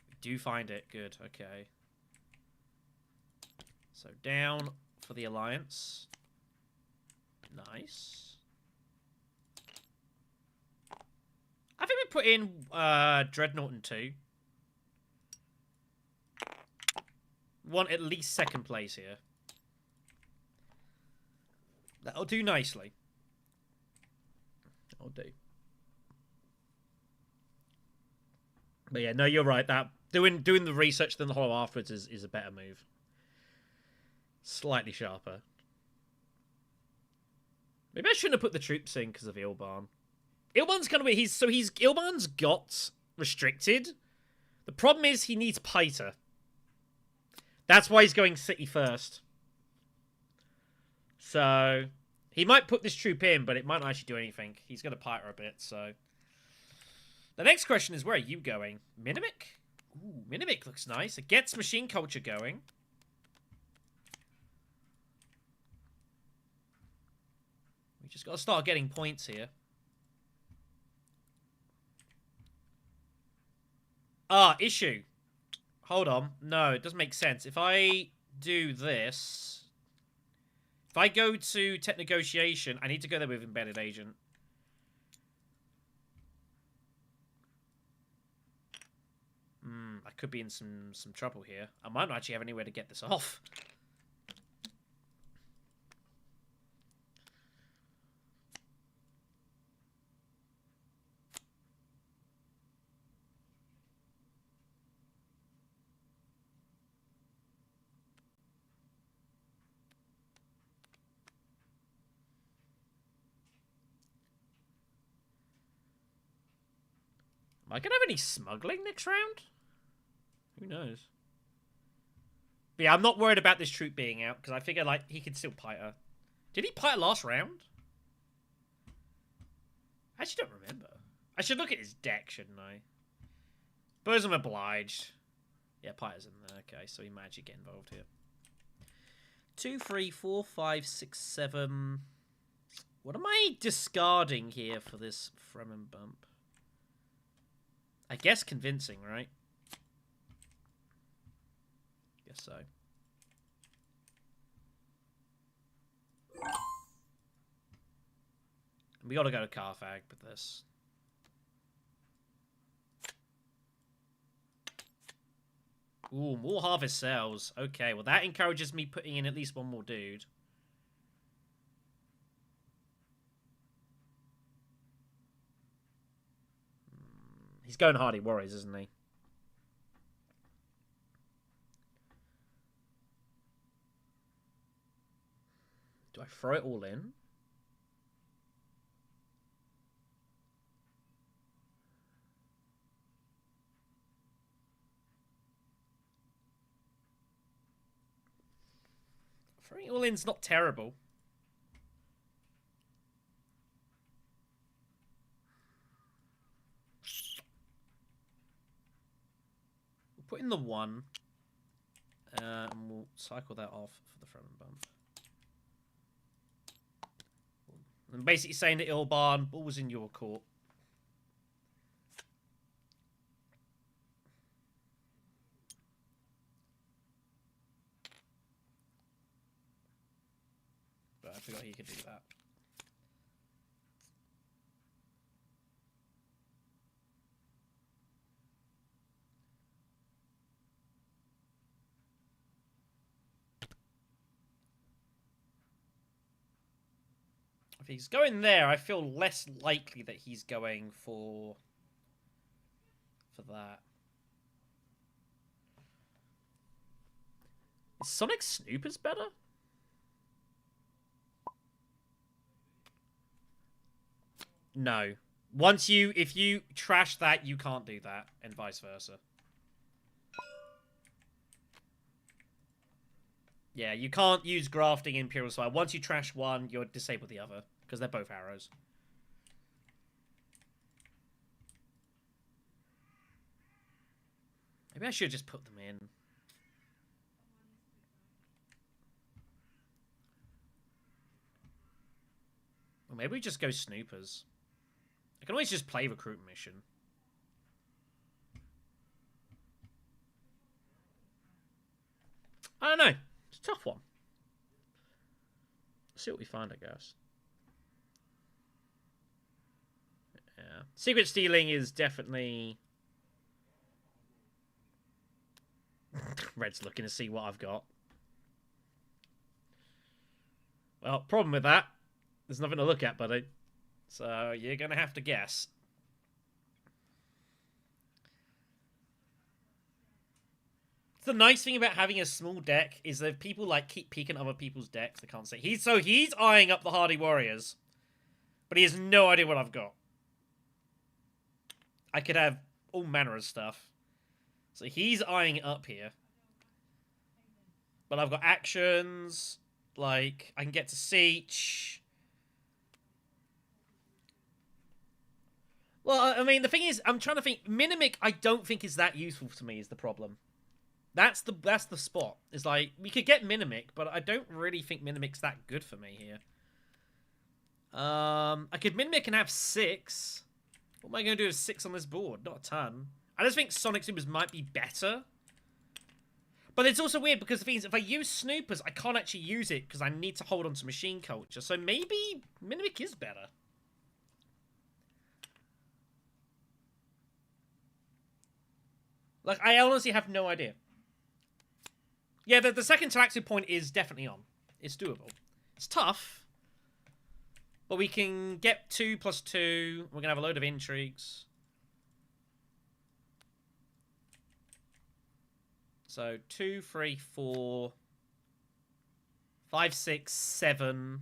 We do find it. Good, okay. So down for the Alliance. Nice. I think we put in Dreadnought and 2. Want at least 2nd place here. That'll do nicely. That'll do. But yeah, no, you're right. That doing the research then the hollow afterwards is a better move. Slightly sharper. Maybe I shouldn't have put the troops in because of Ilban. Ilban's kind of weird. Ilban's got restricted. The problem is he needs Piter. That's why he's going city first. So he might put this troop in, but it might not actually do anything. He's going to Piter a bit, so. The next question is, where are you going? Minimic? Ooh, Minimic looks nice. It gets machine culture going. We just got to start getting points here. Ah, issue. Hold on. No, it doesn't make sense. If I do this... If I go to tech negotiation, I need to go there with embedded agent. I could be in some trouble here. I might not actually have anywhere to get this off. I can have any smuggling next round? Who knows? But yeah, I'm not worried about this troop being out, because I figure, like, he could still pite her. Did he pite last round? I actually don't remember. I should look at his deck, shouldn't I? Bosom obliged. Yeah, pite's in there. Okay, so he might actually get involved here. 2, 3, 4, 5, 6, 7. What am I discarding here for this Fremen bump? I guess convincing, right? Guess so. We gotta go to Carthage with this. Ooh, more harvest sales. Okay, well that encourages me putting in at least one more dude. He's going Hardy Warriors, isn't he? Do I throw it all in? Throwing it all in's not terrible. We'll put in the 1. And we'll cycle that off for the Fremen bump. I'm basically saying to Ilban, ball's in your court. But I forgot he could do that. If he's going there, I feel less likely that he's going for that. Is Sonic Snoopers better? No. If you trash that, you can't do that, and vice versa. Yeah, you can't use grafting in Imperial Spire. Once you trash one, you'll disable the other, because they're both arrows. Maybe I should just put them in. Or maybe we just go Snoopers. I can always just play Recruit Mission. I don't know. It's a tough one. Let's see what we find, I guess. Yeah. Secret stealing is definitely... Red's looking to see what I've got. Well, problem with that, there's nothing to look at, buddy. So you're going to have to guess. The nice thing about having a small deck is that if people like keep peeking other people's decks, they can't see. He's eyeing up the Hardy Warriors, but he has no idea what I've got. I could have all manner of stuff. So he's eyeing it up here. But I've got actions, like I can get to Siege. Well, I mean, the thing is, I'm trying to think. Minimic, I don't think is that useful to me. Is the problem? That's the spot. It's like we could get Minimic, but I don't really think Minimic's that good for me here. I could Minimic and have 6. What am I going to do with 6 on this board? Not a ton. I just think Sonic Supers might be better. But it's also weird because the thing is, if I use Snoopers, I can't actually use it because I need to hold on to Machine Culture. So maybe Minimic is better. Like, I honestly have no idea. Yeah, the second Talaxi point is definitely on. It's doable. It's tough. But we can get 2 + 2. We're going to have a load of intrigues. So 2, 3, 4, 5, 6, 7.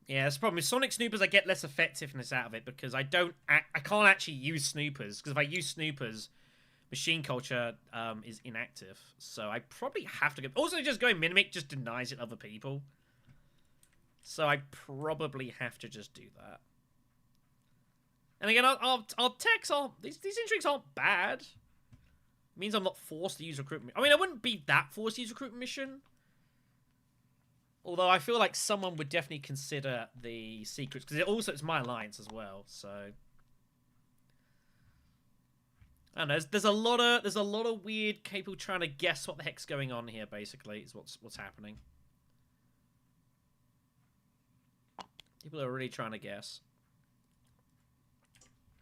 Yeah, that's the problem. With Sonic Snoopers, I get less effectiveness out of it because I can't actually use Snoopers. Because if I use Snoopers, Machine Culture is inactive. So I probably have to go... Also, just going Mimic just denies it other people. So I probably have to just do that. And again, our techs aren't... These intrigues aren't bad. It means I'm not forced to use recruitment. I mean, I wouldn't be that forced to use recruitment mission. Although I feel like someone would definitely consider the secrets. Because it's my alliance as well, so... I don't know, there's a lot of weird people trying to guess what the heck's going on here, basically, is what's happening. People are really trying to guess.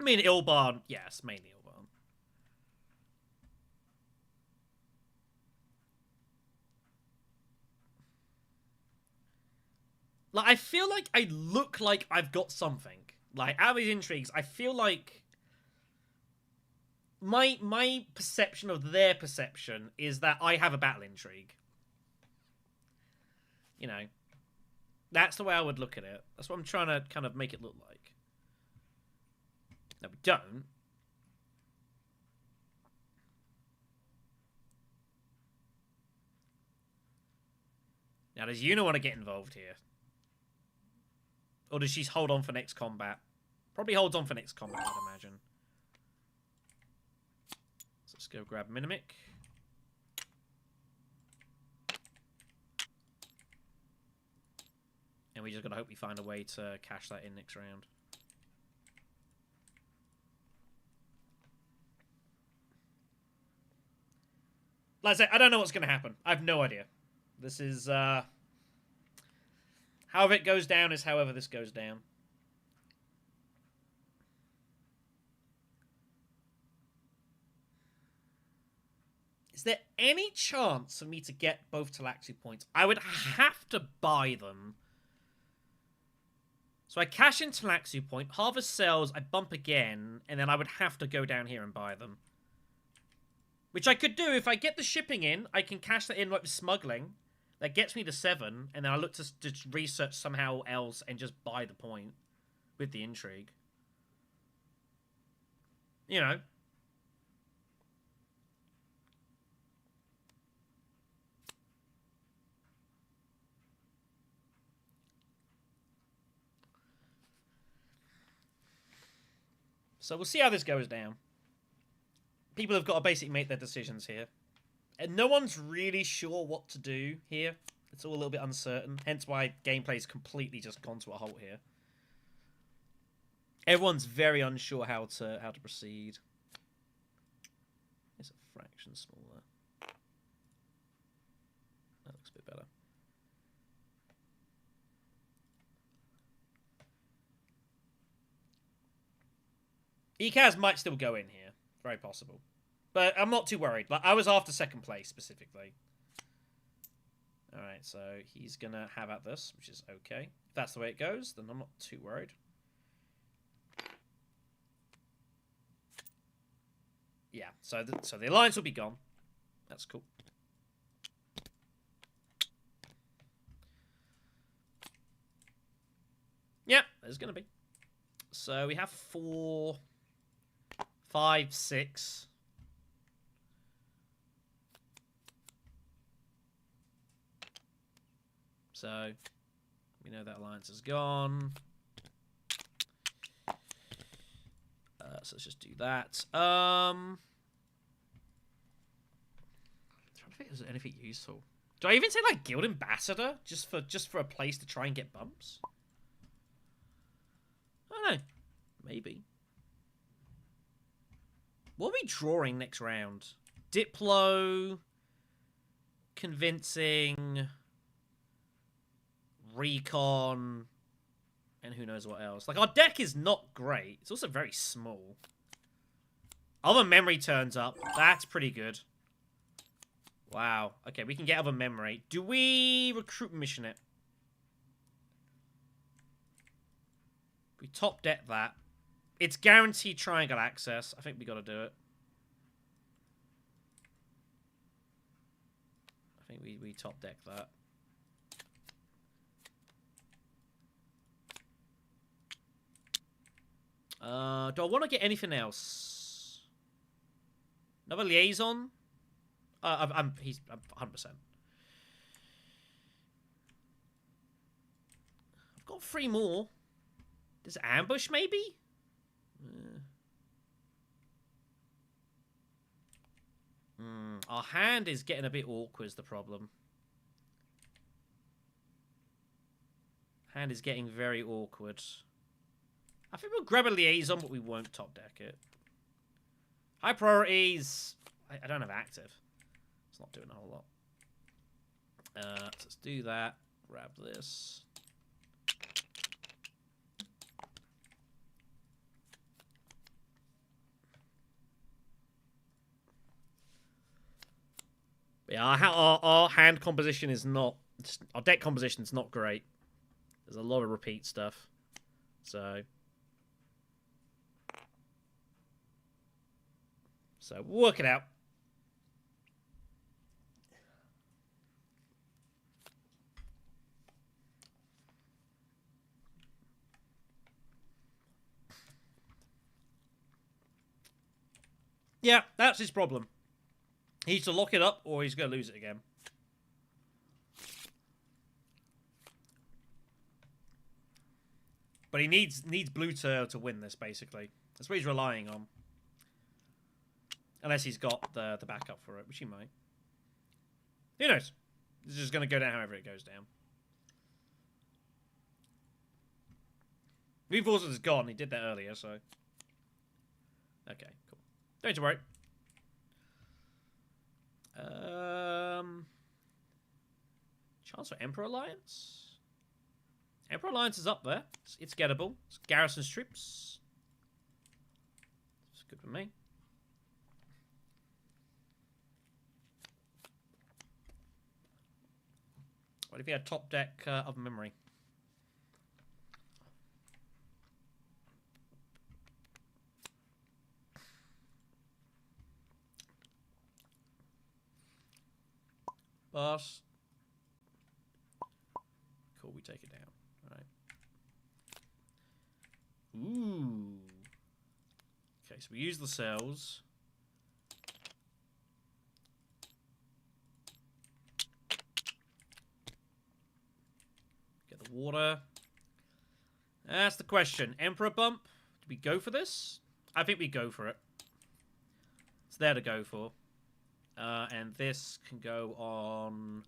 I mean, Ilbarn, yes, mainly Ilbarn. Like, I feel like I look like I've got something. Like, out of these intrigues, I feel like my perception of their perception is that I have a battle intrigue. You know, that's the way I would look at it. That's what I'm trying to kind of make it look like. No, we don't. Now, does Yuna want to get involved here? Or does she hold on for next combat? Probably holds on for next combat, I'd imagine. So let's go grab Minimic. And we just gotta hope we find a way to cash that in next round. Like I said, I don't know what's gonna happen. I have no idea. This is, however it goes down is however this goes down. Is there any chance for me to get both Talaxu points? I would have to buy them. So I cash in Talaxu point, harvest cells, I bump again, and then I would have to go down here and buy them. Which I could do. If I get the shipping in, I can cash that in like with smuggling. That gets me to 7, and then I look to research somehow else and just buy the point with the intrigue. You know. So we'll see how this goes down. People have got to basically make their decisions here. And no one's really sure what to do here. It's all a little bit uncertain. Hence why gameplay's completely just gone to a halt here. Everyone's very unsure how to proceed. It's a fraction smaller. That looks a bit better. ECAS might still go in here. Very possible. But I'm not too worried. Like, I was after second place, specifically. Alright, so he's going to have at this, which is okay. If that's the way it goes, then I'm not too worried. Yeah, so the alliance will be gone. That's cool. Yeah, there's going to be. So we have 4, 5, 6. So we know that alliance is gone. So let's just do that. Trying to think if there's anything useful. Do I even say like Guild Ambassador just for a place to try and get bumps? I don't know. Maybe. What are we drawing next round? Diplo, convincing, recon, and who knows what else. Like, our deck is not great. It's also very small. Other memory turns up. That's pretty good. Wow. Okay, we can get other memory. Do we recruit mission it? We top deck that. It's guaranteed triangle access. I think we got to do it. I think we top deck that. Do I want to get anything else? Another liaison? He's 100%. I've got 3 more. There's ambush, maybe? Our hand is getting a bit awkward, is the problem. Hand is getting very awkward. I think we'll grab a liaison, but we won't top deck it. High priorities. I don't have active. It's not doing a whole lot. Let's do that. Grab this. Yeah, our hand composition is not... Our deck composition is not great. There's a lot of repeat stuff. So work it out. Yeah, that's his problem. He needs to lock it up or he's going to lose it again. But he needs blue to win this, basically. That's what he's relying on. Unless he's got the backup for it, which he might. Who knows? This is just going to go down however it goes down. Reinforcement is gone. He did that earlier, so... Okay, cool. Don't need to worry. Chance for Emperor Alliance? Emperor Alliance is up there. It's gettable. It's garrison's troops. It's good for me. What if you had top deck of memory? Pass. Cool, we take it down. Alright. Ooh. Okay, so we use the cells. Get the water. That's the question. Emperor bump. Do we go for this? I think we go for it. It's there to go for. And this can go on...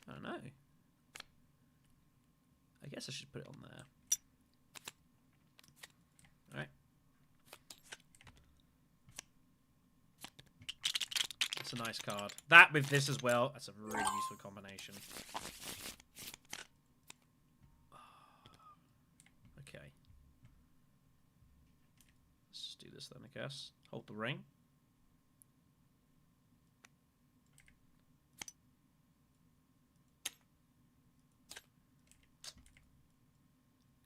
I don't know. I guess I should put it on there. Alright. That's a nice card. That with this as well, that's a really useful combination. Okay. Let's just do this then, I guess. Hold the ring.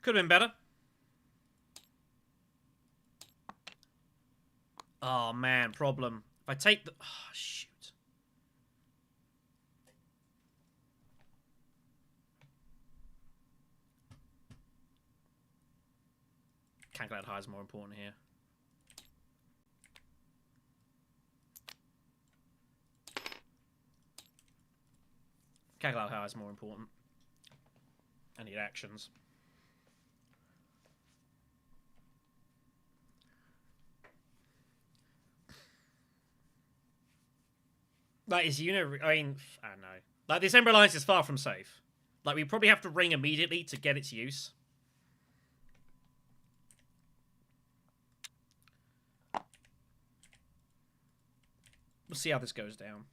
Could have been better. Oh, man, problem. If I take the... Oh, shoot. Calculate high is more important here. Calculate high is more important. I need actions. Like, is I mean, I don't know. Like, this Emperor Alliance is far from safe. Like, we probably have to ring immediately to get its use. We'll see how this goes down.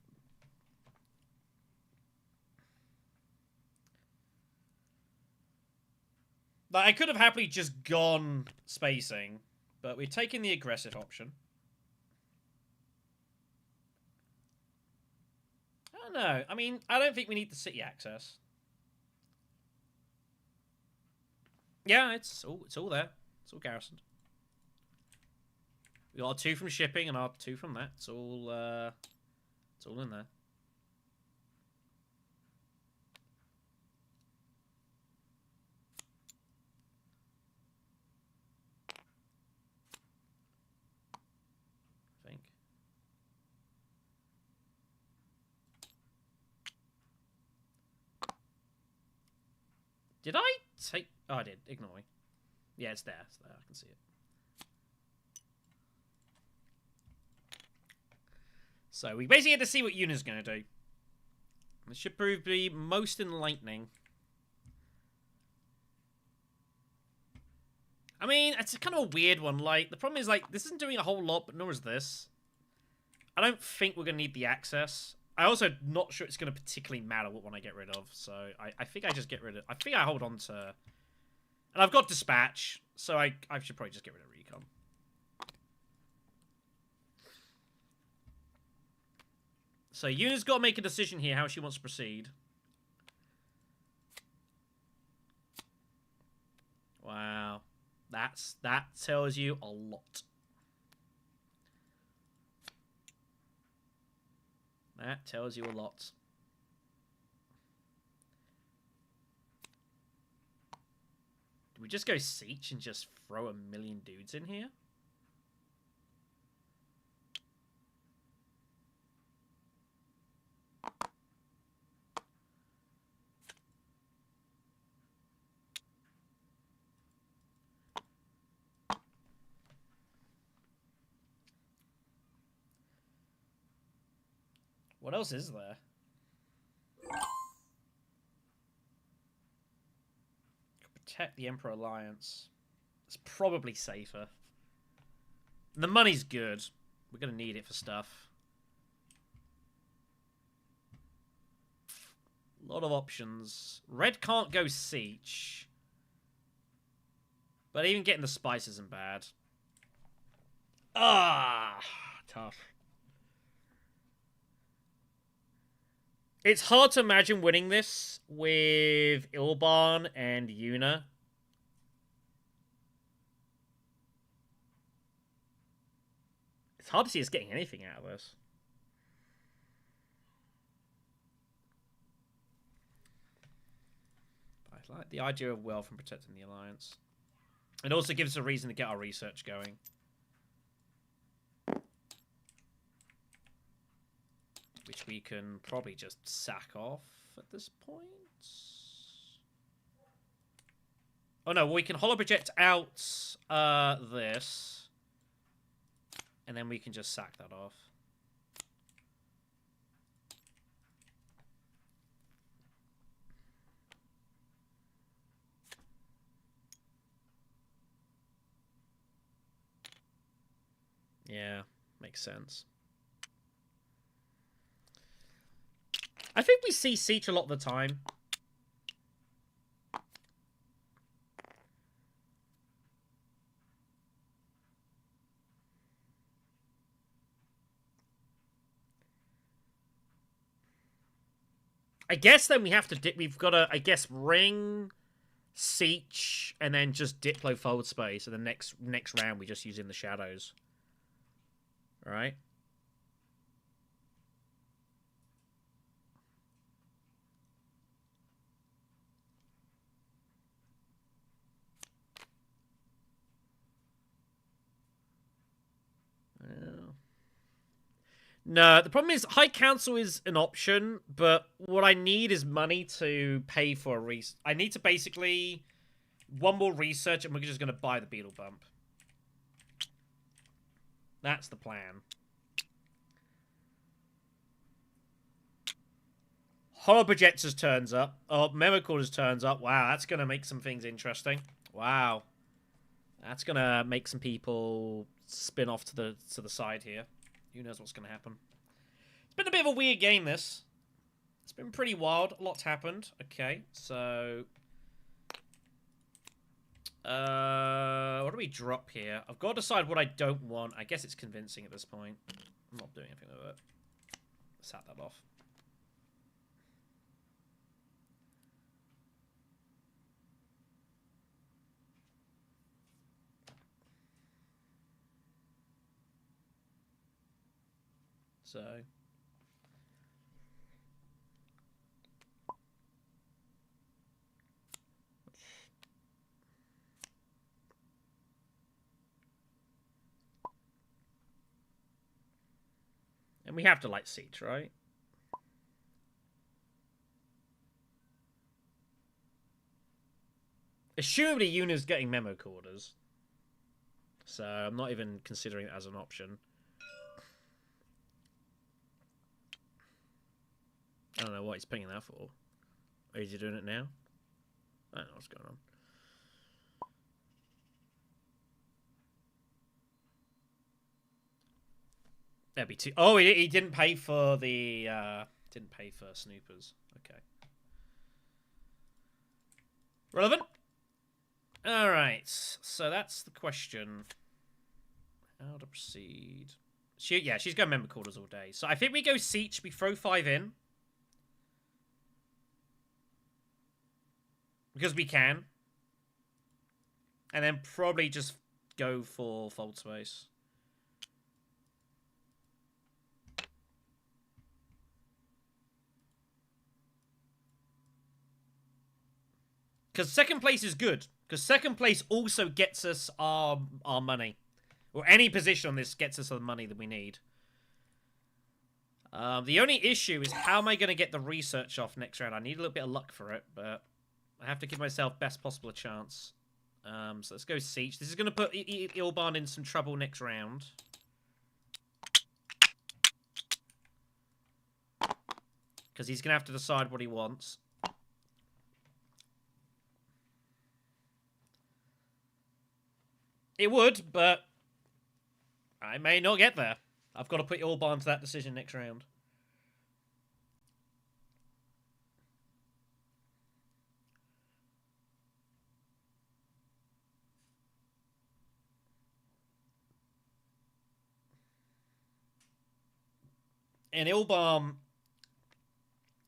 Like, I could have happily just gone spacing, but we're taking the aggressive option. I don't know. I mean, I don't think we need the city access. Yeah, it's all there. It's all garrisoned. We got our 2 from shipping and our 2 from that. It's all in there. Did I take... Oh, I did. Ignore me. Yeah, it's there. It's there. I can see it. So we basically had to see what Yuna's going to do. This should prove to be most enlightening. I mean, it's kind of a weird one. Like, the problem is, like, this isn't doing a whole lot, but nor is this. I don't think we're going to need the access. I also not sure it's going to particularly matter what one I get rid of. So I think I just get rid of... I think I hold on to... And I've got Dispatch, so I should probably just get rid of Recon. So Yuna's got to make a decision here how she wants to proceed. Wow. That tells you a lot. That tells you a lot. Do we just go Siege and just throw a million dudes in here? What else is there? Protect the Emperor Alliance. It's probably safer. The money's good. We're going to need it for stuff. A lot of options. Red can't go Siege. But even getting the spice isn't bad. Ah, tough. It's hard to imagine winning this with Ilban and Yuna. It's hard to see us getting anything out of this. I like the idea of wealth and protecting the Alliance. It also gives us a reason to get our research going. Which we can probably just sack off at this point. Oh no, we can holo project out this. And then we can just sack that off. Yeah, makes sense. I think we see Siege a lot of the time. I guess then we have to dip. We've got to, I guess, ring, Siege, and then just Diplo forward space. And the next round we just use in the shadows. All right. No, the problem is High Council is an option, but what I need is money to pay for a I need to basically one more research, and we're just going to buy the Beetle Bump. That's the plan. Holo Projectors turns up. Oh, Memocorders turns up. Wow, that's going to make some things interesting. Wow. That's going to make some people spin off to the side here. Who knows what's going to happen. It's been a bit of a weird game, this. It's been pretty wild. A lot's happened. Okay, so... what do we drop here? I've got to decide what I don't want. I guess it's convincing at this point. I'm not doing anything with it. Sat that off. So... And we have to light Siege, right? Assumably, Yuna's getting memo quarters. So I'm not even considering it as an option. I don't know what he's pinging that for. Or is he doing it now? I don't know what's going on. That'd be too... Oh, he didn't pay for the... didn't pay for Snoopers. Okay. Relevant? Alright. So that's the question. How to proceed. She's going member quarters all day. So I think we go Siege. We throw 5 in. Because we can. And then probably just go for Fold Space. Because second place is good. Because second place also gets us our money. Or any position on this gets us the money that we need. The only issue is how am I going to get the research off next round? I need a little bit of luck for it, but I have to give myself best possible chance. So let's go Siege. This is going to put Ilban in some trouble next round. Because he's going to have to decide what he wants. It would, but I may not get there. I've got to put Ilban to that decision next round. And Ilban,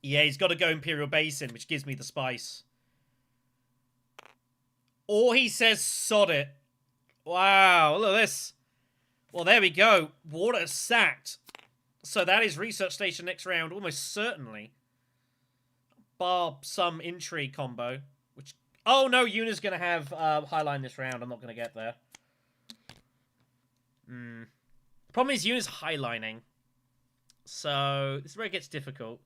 yeah, he's got to go Imperial Basin, which gives me the spice. Or he says, sod it. Wow, look at this. Well, there we go. Water sacked. So that is Research Station next round, almost certainly. Bar some intrigue combo. Which... Oh, no, Yuna's going to have Highline this round. I'm not going to get there. The problem is Yuna's Highlining. So this is where it gets difficult.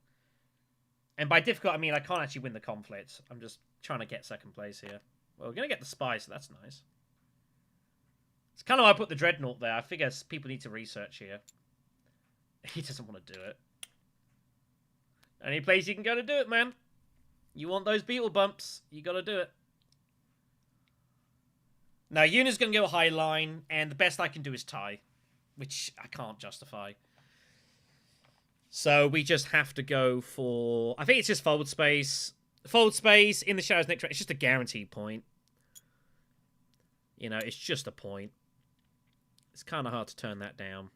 And by difficult, I mean I can't actually win the conflict. I'm just trying to get second place here. Well, we're going to get the spy, so that's nice. It's kind of why I put the Dreadnought there. I figure people need to research here. He doesn't want to do it. Any place you can go to do it, man. You want those beetle bumps, you got to do it. Now, Yuna's going to go high line, and the best I can do is tie. Which I can't justify. So we just have to go for... I think it's just Fold Space. Fold Space in the Shadows next round. It's just a guaranteed point. You know, it's just a point. It's kind of hard to turn that down.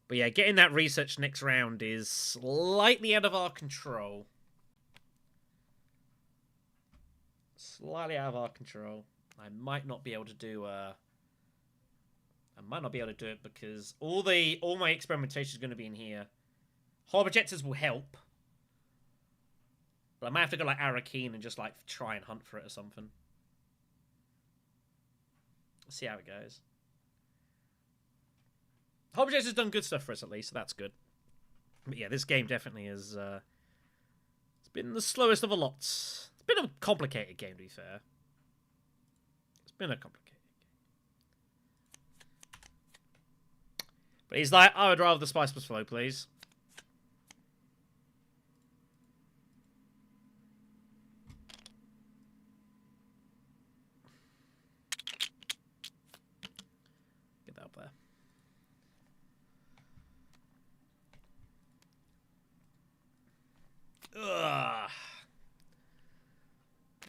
But yeah, getting that research next round is slightly out of our control. Slightly out of our control. I might not be able to do... I might not be able to do it because all my experimentation is going to be in here. Holo projectors will help. But I might have to go like Arakeen and just like try and hunt for it or something. Let's see how it goes. Holo projectors done good stuff for us at least, so that's good. But yeah, this game definitely is... it's been the slowest of a lot. It's been a complicated game, to be fair. It's been a complicated game. But he's like, I would rather the spice plus flow, please. Get that up there. Ugh.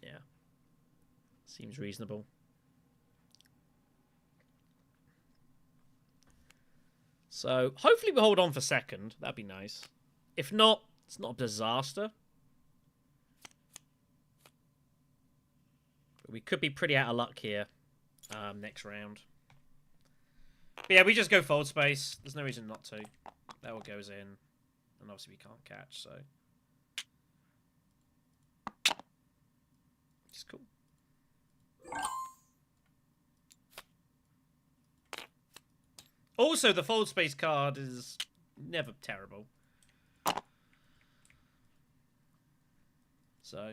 Yeah. Seems reasonable. So, hopefully we hold on for second. That'd be nice. If not, it's not a disaster. But we could be pretty out of luck here next round. But yeah, we just go Fold Space. There's no reason not to. That all goes in. And obviously we can't catch, so... Which is cool. Also, the Fold Space card is never terrible. So,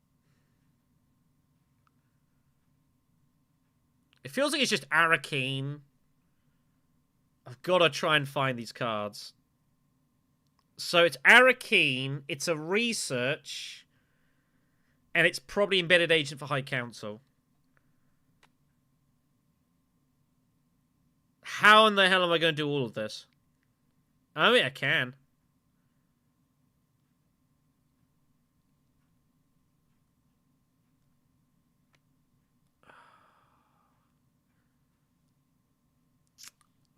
It feels like it's just Arakeen. I've got to try and find these cards. So it's Arakeen, it's a research, and it's probably Embedded Agent for High Council. How in the hell am I going to do all of this? I mean, I can.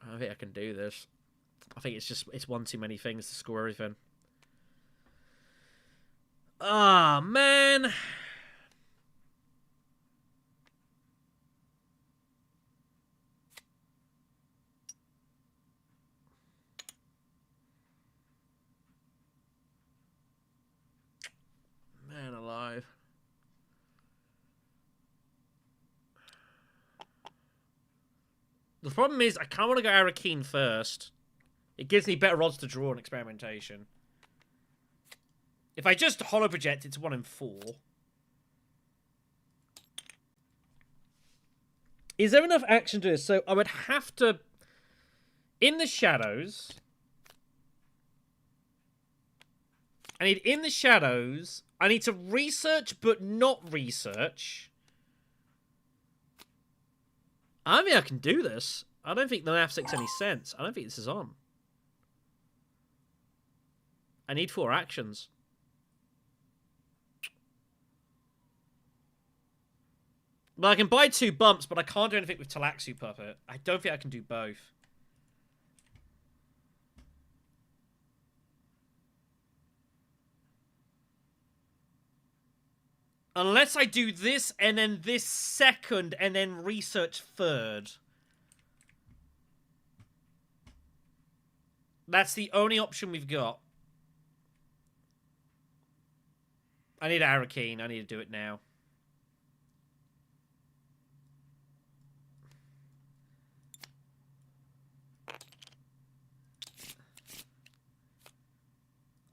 I think I can do this. I think it's one too many things to score everything. Ah, man. Man alive. The problem is, I kind of want to go Arakeen first. It gives me better odds to draw on experimentation. If I just holo project, it's 1 in 4. Is there enough action to this? So I would have to... In the shadows... I need in the shadows... I need to research, but not research. I don't think I can do this. I don't think the maths makes any sense. I don't think this is on. I need 4 actions. Well, I can buy 2 bumps, but I can't do anything with Talaxu Puppet. I don't think I can do both. Unless I do this, and then this second, and then research third. That's the only option we've got. I need Arakeen. I need to do it now.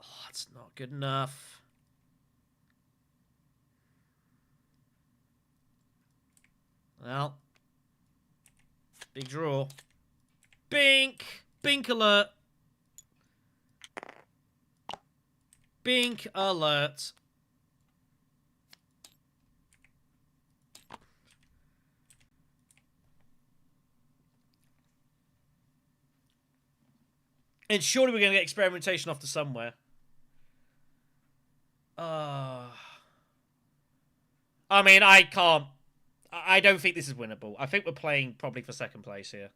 Oh, it's not good enough. Well. Big draw. Bink! Bink alert. Bink alert. And surely we're going to get experimentation off to somewhere. I mean, I can't. I don't think this is winnable. I think we're playing probably for second place here.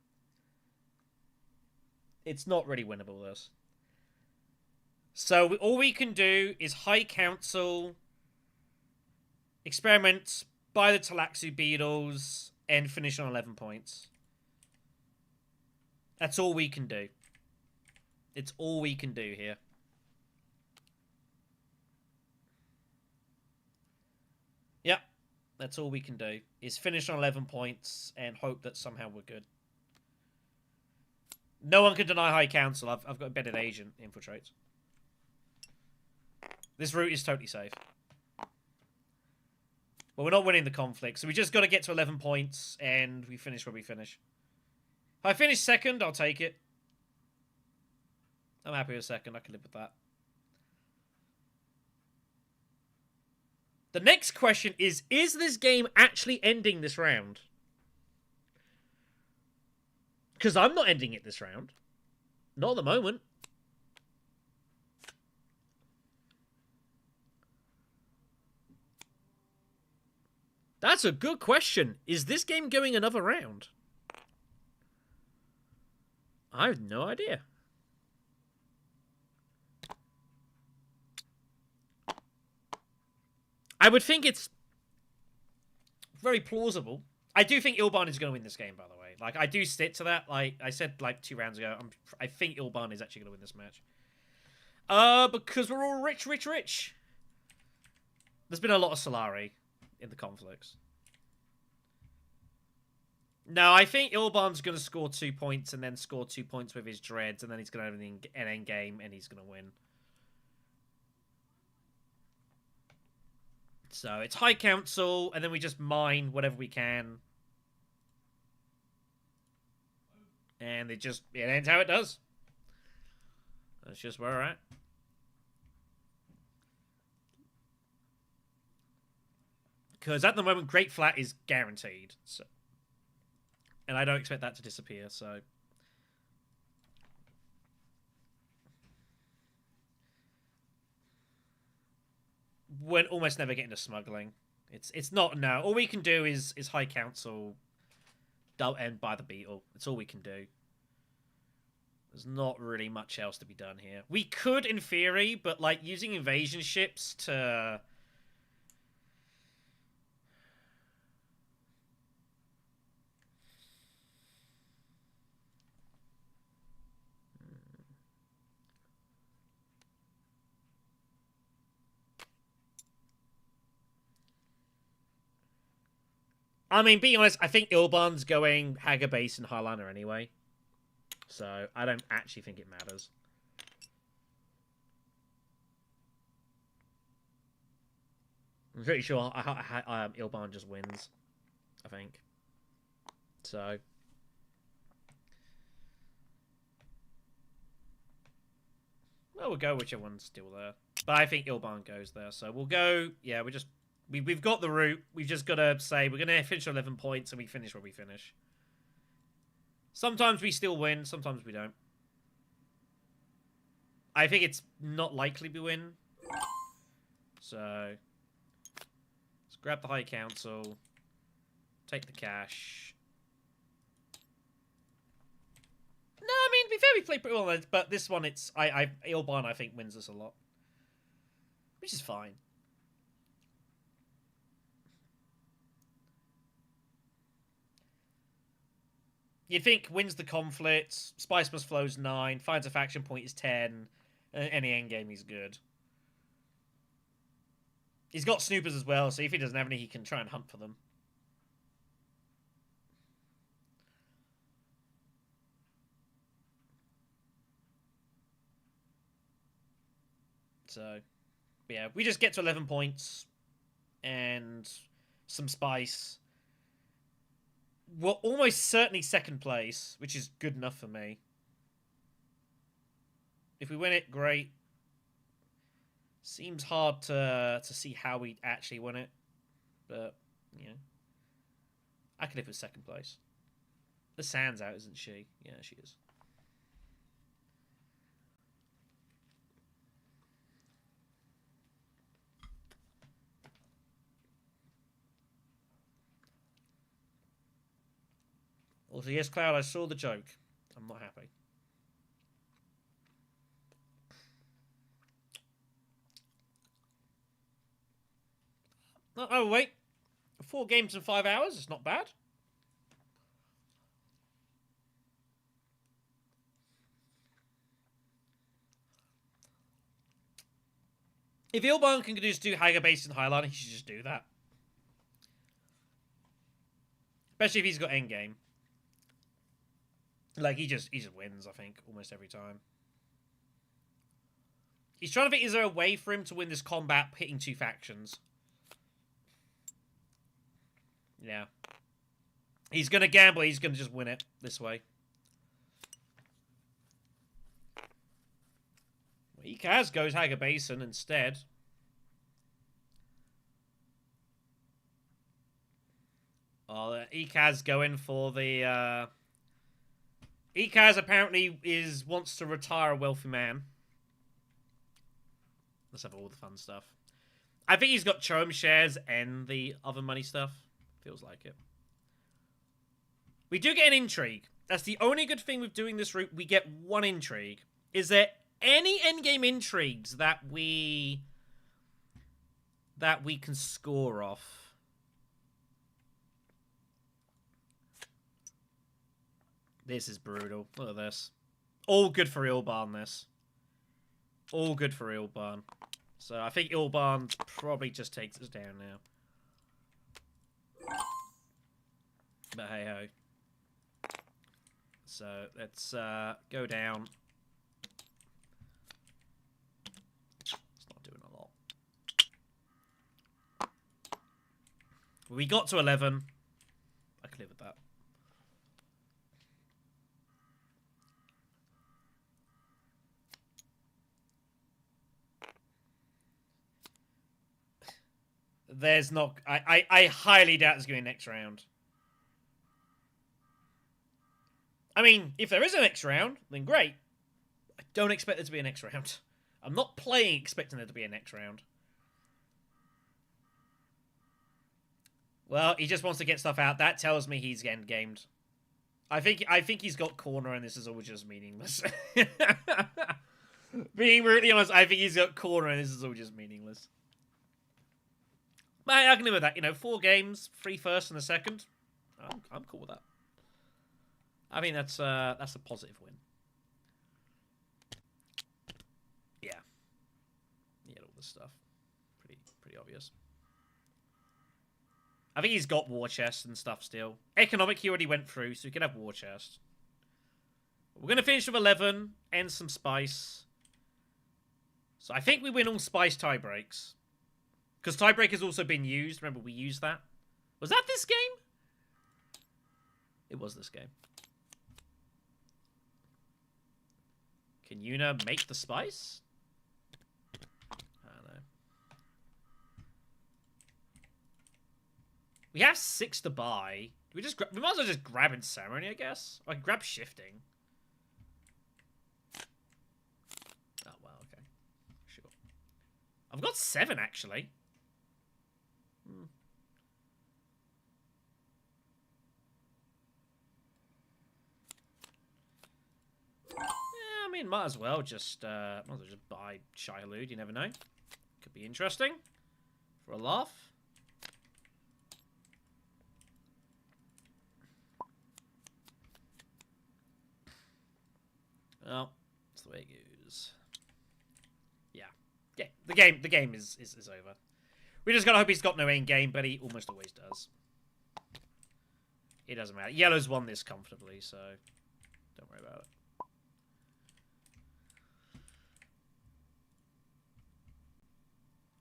It's not really winnable, this. So all we can do is High Council, experiment, buy the Talaxu Beetles, and finish on 11 points. That's all we can do. It's all we can do here. Yep. That's all we can do, is finish on 11 points and hope that somehow we're good. No one can deny High Council. I've got Embedded Agent infiltrates. This route is totally safe. But we're not winning the conflict, so we just got to get to 11 points, and we finish where we finish. If I finish second, I'll take it. I'm happy with second. I can live with that. The next question is this game actually ending this round? Because I'm not ending it this round. Not at the moment. That's a good question. Is this game going another round? I have no idea. I would think it's very plausible. I do think Ilban is going to win this game, by the way. Like, I do stick to that. Like I said, like 2 rounds ago, I think Ilban is actually going to win this match. Because we're all rich, rich, rich. There's been a lot of Solari in the conflicts. No, I think Ilban's going to score 2 points and then score 2 points with his dreads, and then he's going to have an end game, and he's going to win. So it's High Council, and then we just mine whatever we can. And it ends how it does. That's just where we're at. Because at the moment, Great Flat is guaranteed. So, and I don't expect that to disappear, so... We're almost never getting to smuggling. It's not, no. All we can do is High Council and buy the Beetle. That's all we can do. There's not really much else to be done here. We could, in theory, but, like, using invasion ships to... I mean, being honest, I think Ilban's going Hager Base and Highliner anyway. So, I don't actually think it matters. I'm pretty sure Ilban just wins. I think. So... Well, we'll go whichever one's still there. But I think Ilban goes there. So we'll go... Yeah, we've got the route. We've just got to say we're going to finish 11 points and we finish where we finish. Sometimes we still win. Sometimes we don't. I think it's not likely we win. So... Let's grab the High Council. Take the cash. No, I mean, to be fair, we played pretty well, but this one, Ilban, I think, wins us a lot. Which is fine. You'd think wins the conflict, Spice Must Flow's 9, finds a faction point is 10, any endgame he's good. He's got snoopers as well, so if he doesn't have any, he can try and hunt for them. So, yeah, we just get to 11 points and some spice. We're almost certainly second place, which is good enough for me. If we win it, great. Seems hard to see how we actually win it, but, you know. I can live with second place. The Sand's out, isn't she? Yeah, she is. Also, yes, Cloud, I saw the joke. I'm not happy. Oh, wait. 4 games in 5 hours? It's not bad. If Ilban can just do Hager Base and Highliner, he should just do that. Especially if he's got endgame. Like, he just wins, I think, almost every time. He's trying to think, is there a way for him to win this combat hitting 2 factions? Yeah. He's going to gamble, he's going to just win it this way. Ikaz goes Hager Basin instead. Oh, Ikaz going for the... Ikaz apparently wants to retire a wealthy man. Let's have all the fun stuff. I think he's got Chome shares and the other money stuff. Feels like it. We do get an intrigue. That's the only good thing with doing this route. We get 1 intrigue. Is there any endgame intrigues that we can score off? This is brutal. Look at this. All good for Ilban, this. All good for Ilban. So I think Ilban probably just takes us down now. But hey ho. So let's go down. It's not doing a lot. We got to 11. I can live with that. There's not... I highly doubt there's going to be a next round. I mean, if there is a next round, then great. I don't expect there to be a next round. I'm not playing expecting there to be a next round. Well, he just wants to get stuff out. That tells me he's endgamed. I think he's got corner and this is all just meaningless. Being brutally honest, I think he's got corner and this is all just meaningless. But I can live with that. You know, 4 games, 3 first and a second. I'm cool with that. I mean, that's a positive win. Yeah. Yeah, all this stuff. Pretty obvious. I think he's got war chest and stuff still. Economic he already went through, so he can have war chest. We're going to finish with 11, end some spice. So I think we win all spice tie breaks. Because tiebreak has also been used. Remember, we used that. Was that this game? It was this game. Can Yuna make the spice? I don't know. We have 6 to buy. We might as well just grab in ceremony, I guess. I can grab shifting. Oh well, okay. Sure. I've got 7 actually. Yeah, I mean, might as well just buy Shaialud. You never know. Could be interesting for a laugh. Well, that's the way it goes. Yeah. Yeah. The game is over. We just gotta hope he's got no end game, but he almost always does. It doesn't matter. Yellow's won this comfortably, so don't worry about it.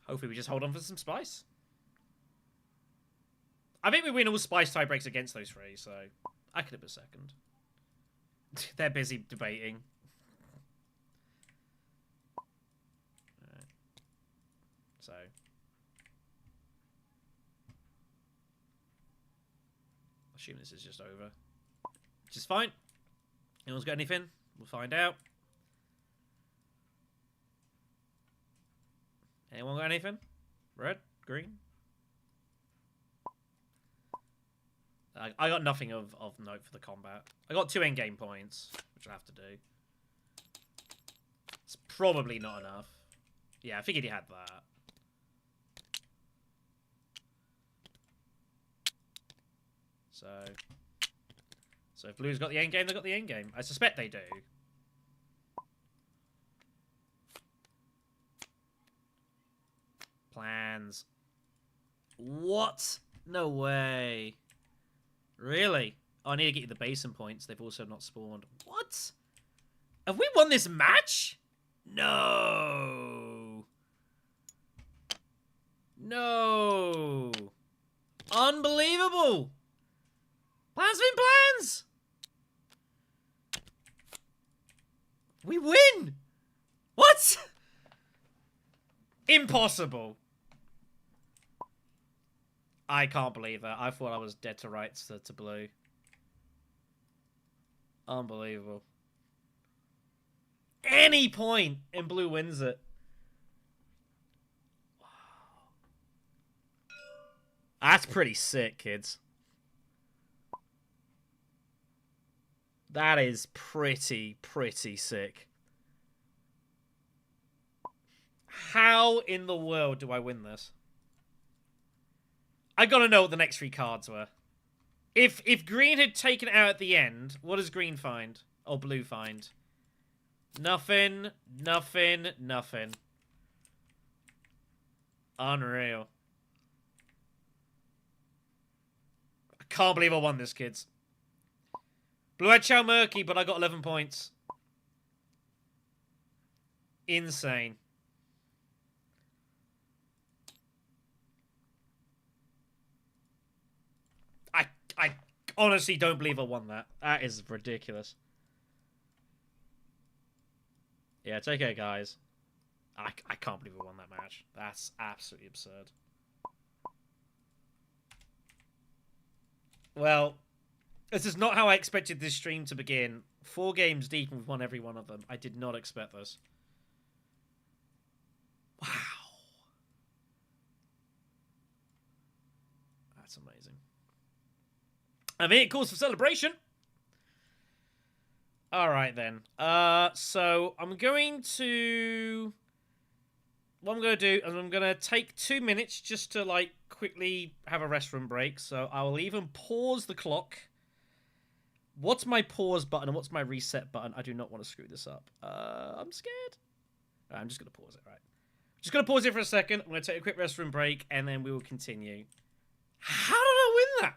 Hopefully we just hold on for some spice. I think we win all spice tie breaks against those 3, so I could have a second. They're busy debating. Alright. So. I assume this is just over. Which is fine. Anyone's got anything? We'll find out. Anyone got anything? Red? Green? I got nothing of note for the combat. I got 2 endgame points, which I'll have to do. It's probably not enough. Yeah, I figured he had that. So if Blue's got the endgame, they've got the endgame. I suspect they do. Plans. What? No way. Really? Oh, I need to get you the basin points. They've also not spawned. What? Have we won this match? No. No. Unbelievable. Plans been plans. We win. What? Impossible. I can't believe that. I thought I was dead to rights to Blue. Unbelievable. Any point and Blue wins it. Wow. That's pretty sick, kids. That is pretty sick. How in the world do I win this? I gotta know what the next 3 cards were. If green had taken it out at the end, what does green find? Or blue find? Nothing, nothing, nothing. Unreal. I can't believe I won this, kids. Blue had Chow Murky, but I got 11 points. Insane. I honestly don't believe I won that. That is ridiculous. Yeah, take care, guys. I can't believe I won that match. That's absolutely absurd. Well, this is not how I expected this stream to begin. 4 games deep and we've won every one of them. I did not expect this. Wow. That's amazing. I mean, it calls for celebration. All right, then. So I'm going to... What I'm going to do is I'm going to take 2 minutes just to, like, quickly have a restroom break. So I will even pause the clock. What's my pause button and what's my reset button? I do not want to screw this up. I'm scared. Right, I'm just going to pause it, right? Just going to pause it for a second. I'm going to take a quick restroom break, and then we will continue. How did I win that?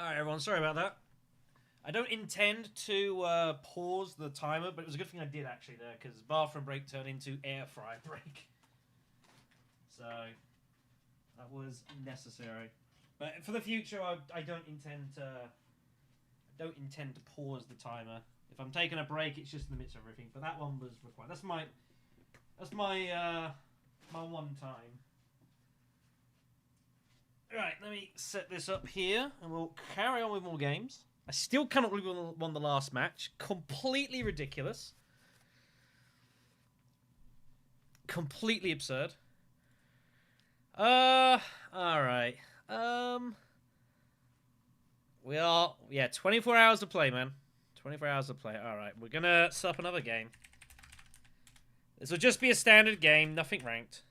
Alright, everyone, sorry about that. I don't intend to pause the timer, but it was a good thing I did actually there, because bathroom break turned into air fryer break. So, that was necessary. But for the future, I don't intend to pause the timer. If I'm taking a break, it's just in the midst of everything. But that one was required. That's my one time. Right, let me set this up here, and we'll carry on with more games. I still cannot believe we won the last match. Completely ridiculous. Completely absurd. Alright. We are, 24 hours to play, man. 24 hours to play. Alright, we're gonna set up another game. This will just be a standard game, nothing ranked.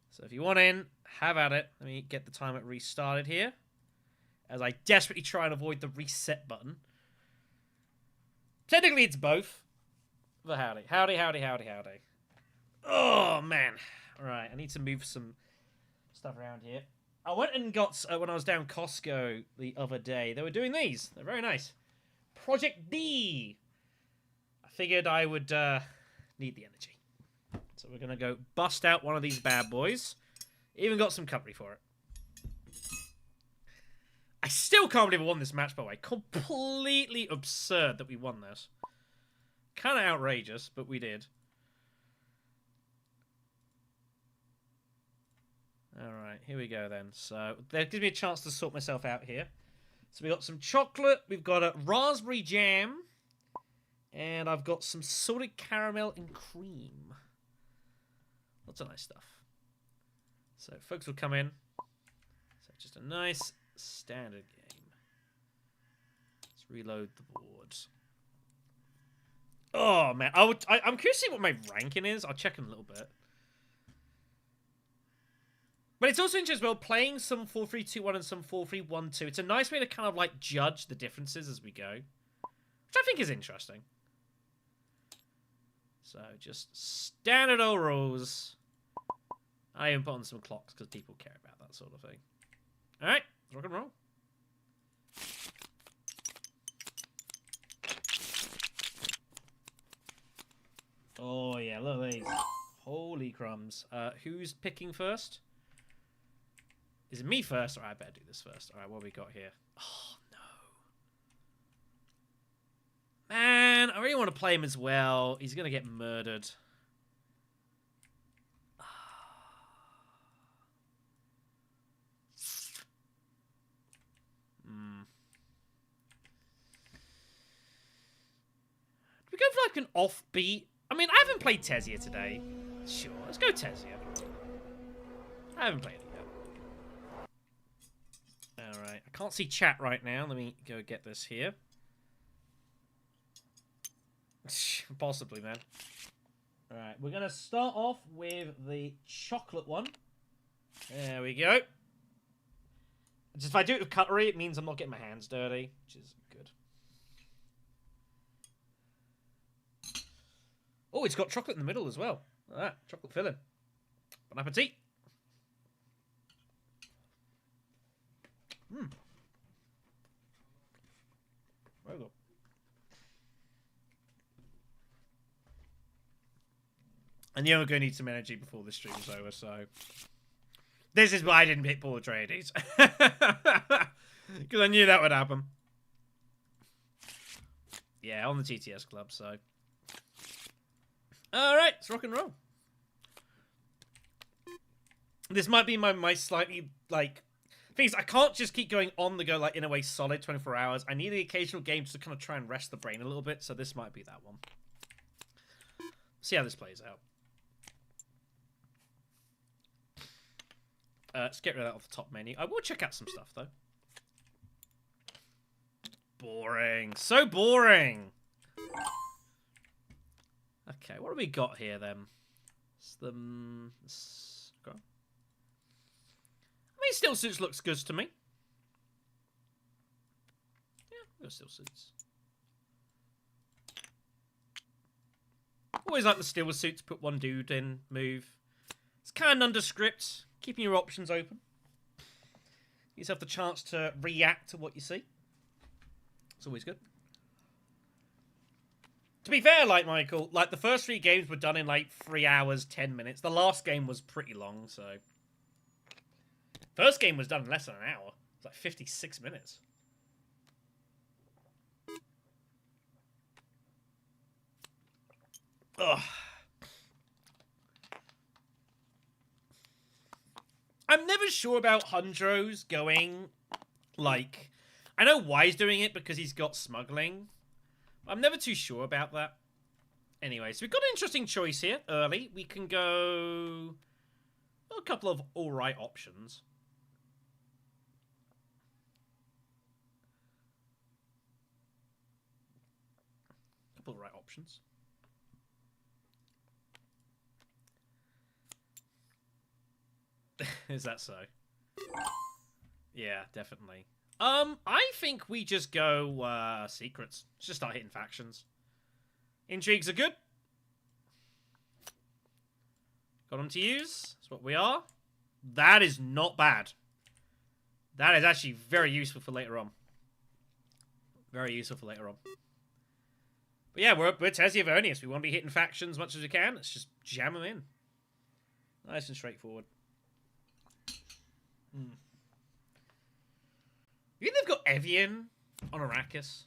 So if you want in, have at it. Let me get the timer restarted here, as I desperately try and avoid the reset button. Technically, it's both. But howdy. Howdy, howdy, howdy, howdy. Oh, man. Alright, I need to move some stuff around here. I went and got, when I was down Costco the other day, they were doing these. They're very nice. Project D. I figured I would need the energy. So we're going to go bust out one of these bad boys. Even got some company for it. I still can't believe we won this match, by the way. Completely absurd that we won this. Kind of outrageous, but we did. Alright, here we go then. So, that gives me a chance to sort myself out here. So we got some chocolate, we've got a raspberry jam, and I've got some salted caramel and cream. Lots of nice stuff. So folks will come in. So just a nice standard game. Let's reload the boards. Oh man, I'm curious to see what my ranking is. I'll check in a little bit. But it's also interesting as well, playing some 4-3-2-1 and some 4-3-1-2. It's a nice way to kind of like judge the differences as we go, which I think is interesting. So just standard old rules. I even put on some clocks because people care about that sort of thing. Alright, rock and roll. Oh yeah, look at these. Holy crumbs. Who's picking first? Is it me first? Alright, I better do this first. Alright, what have we got here? Oh no. Man, I really want to play him as well. He's going to get murdered. Do we go for like an offbeat? I mean, I haven't played Tezia today. Sure, let's go Tezia. I haven't played it yet. Alright, I can't see chat right now. Let me go get this here. Possibly, man. Alright, we're going to start off with the chocolate one. There we go. Just if I do it with cutlery, it means I'm not getting my hands dirty, which is good. Oh, it's got chocolate in the middle as well. Look at that, chocolate filling. Bon appetit. Mmm. Very good. And you're going to need some energy before the stream is over, so... This is why I didn't pick Paul Atreides. Because I knew that would happen. Yeah, on the TTS club, so... Alright, let's rock and roll. This might be my slightly, like... Things I can't just keep going on the go, like, in a way, solid 24 hours. I need the occasional game to kind of try and rest the brain a little bit, so this might be that one. See how this plays out. Let's get rid of that off the top menu. I will check out some stuff, though. Boring. So boring! Okay, what have we got here, then? It's the... Okay. I mean, still suits looks good to me. Yeah, still suits. Always like the still suits, put one dude in, move. It's kind of nondescript, keeping your options open. yourself the chance to react to what you see. It's always good. To be fair, like, Michael, like, the first 3 games were done in, like, 3 hours, 10 minutes. The last game was pretty long, so... First game was done in less than an hour. It's like 56 minutes. Ugh. I'm never sure about Hundro's going, like... I know why he's doing it, because he's got smuggling. I'm never too sure about that. Anyway, so we've got an interesting choice here, early. We can go... a couple of alright options. Couple of right options. Is that so? Yeah, definitely. I think we just go, secrets. Let's just start hitting factions. Intrigues are good. Got them to use. That's what we are. That is not bad. That is actually very useful for later on. Very useful for later on. But yeah, we're Tessia Vernius. We want to be hitting factions as much as we can. Let's just jam them in. Nice and straightforward. You think they've got Evian on Arrakis?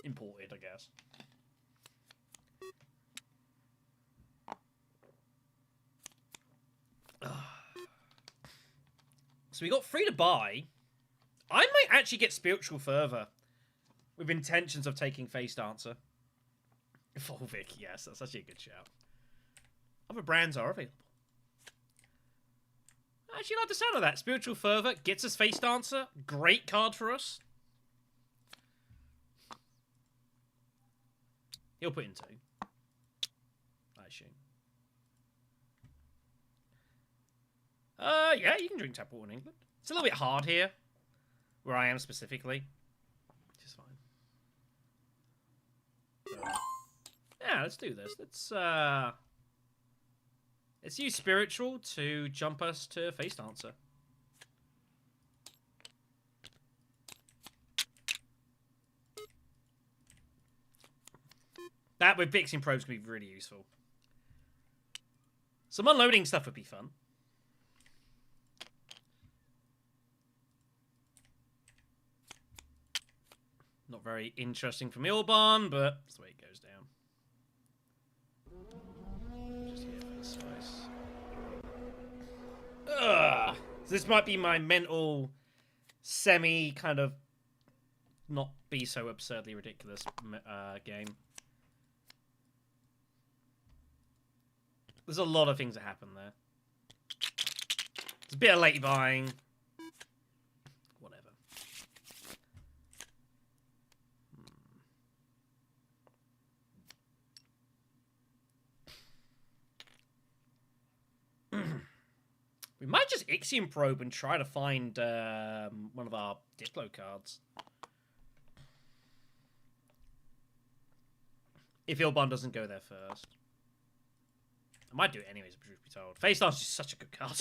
Imported, I guess. So we got free to buy. I might actually get Spiritual Fervor with intentions of taking Face Dancer. Volvic, yes, that's actually a good shout. Other brands are available. I actually like the sound of that. Spiritual Fervor gets us Face Dancer. Great card for us. He'll put in 2. I assume. Yeah, you can drink tap water in England. It's a little bit hard here, where I am specifically. Which is fine. Yeah, let's do this. Let's use Spiritual to jump us to Face Dancer. That with Vixen Probes can be really useful. Some unloading stuff would be fun. Not very interesting for Milban, but that's the way it goes down. Just here for the spice. Ugh. So this might be my mental semi kind of not be so absurdly ridiculous game. There's a lot of things that happen there. It's a bit of late buying. Whatever. We might just Ixion Probe and try to find one of our Diplo cards. If Ilban doesn't go there first. I might do it anyways, truth be told. Face Dance is such a good card.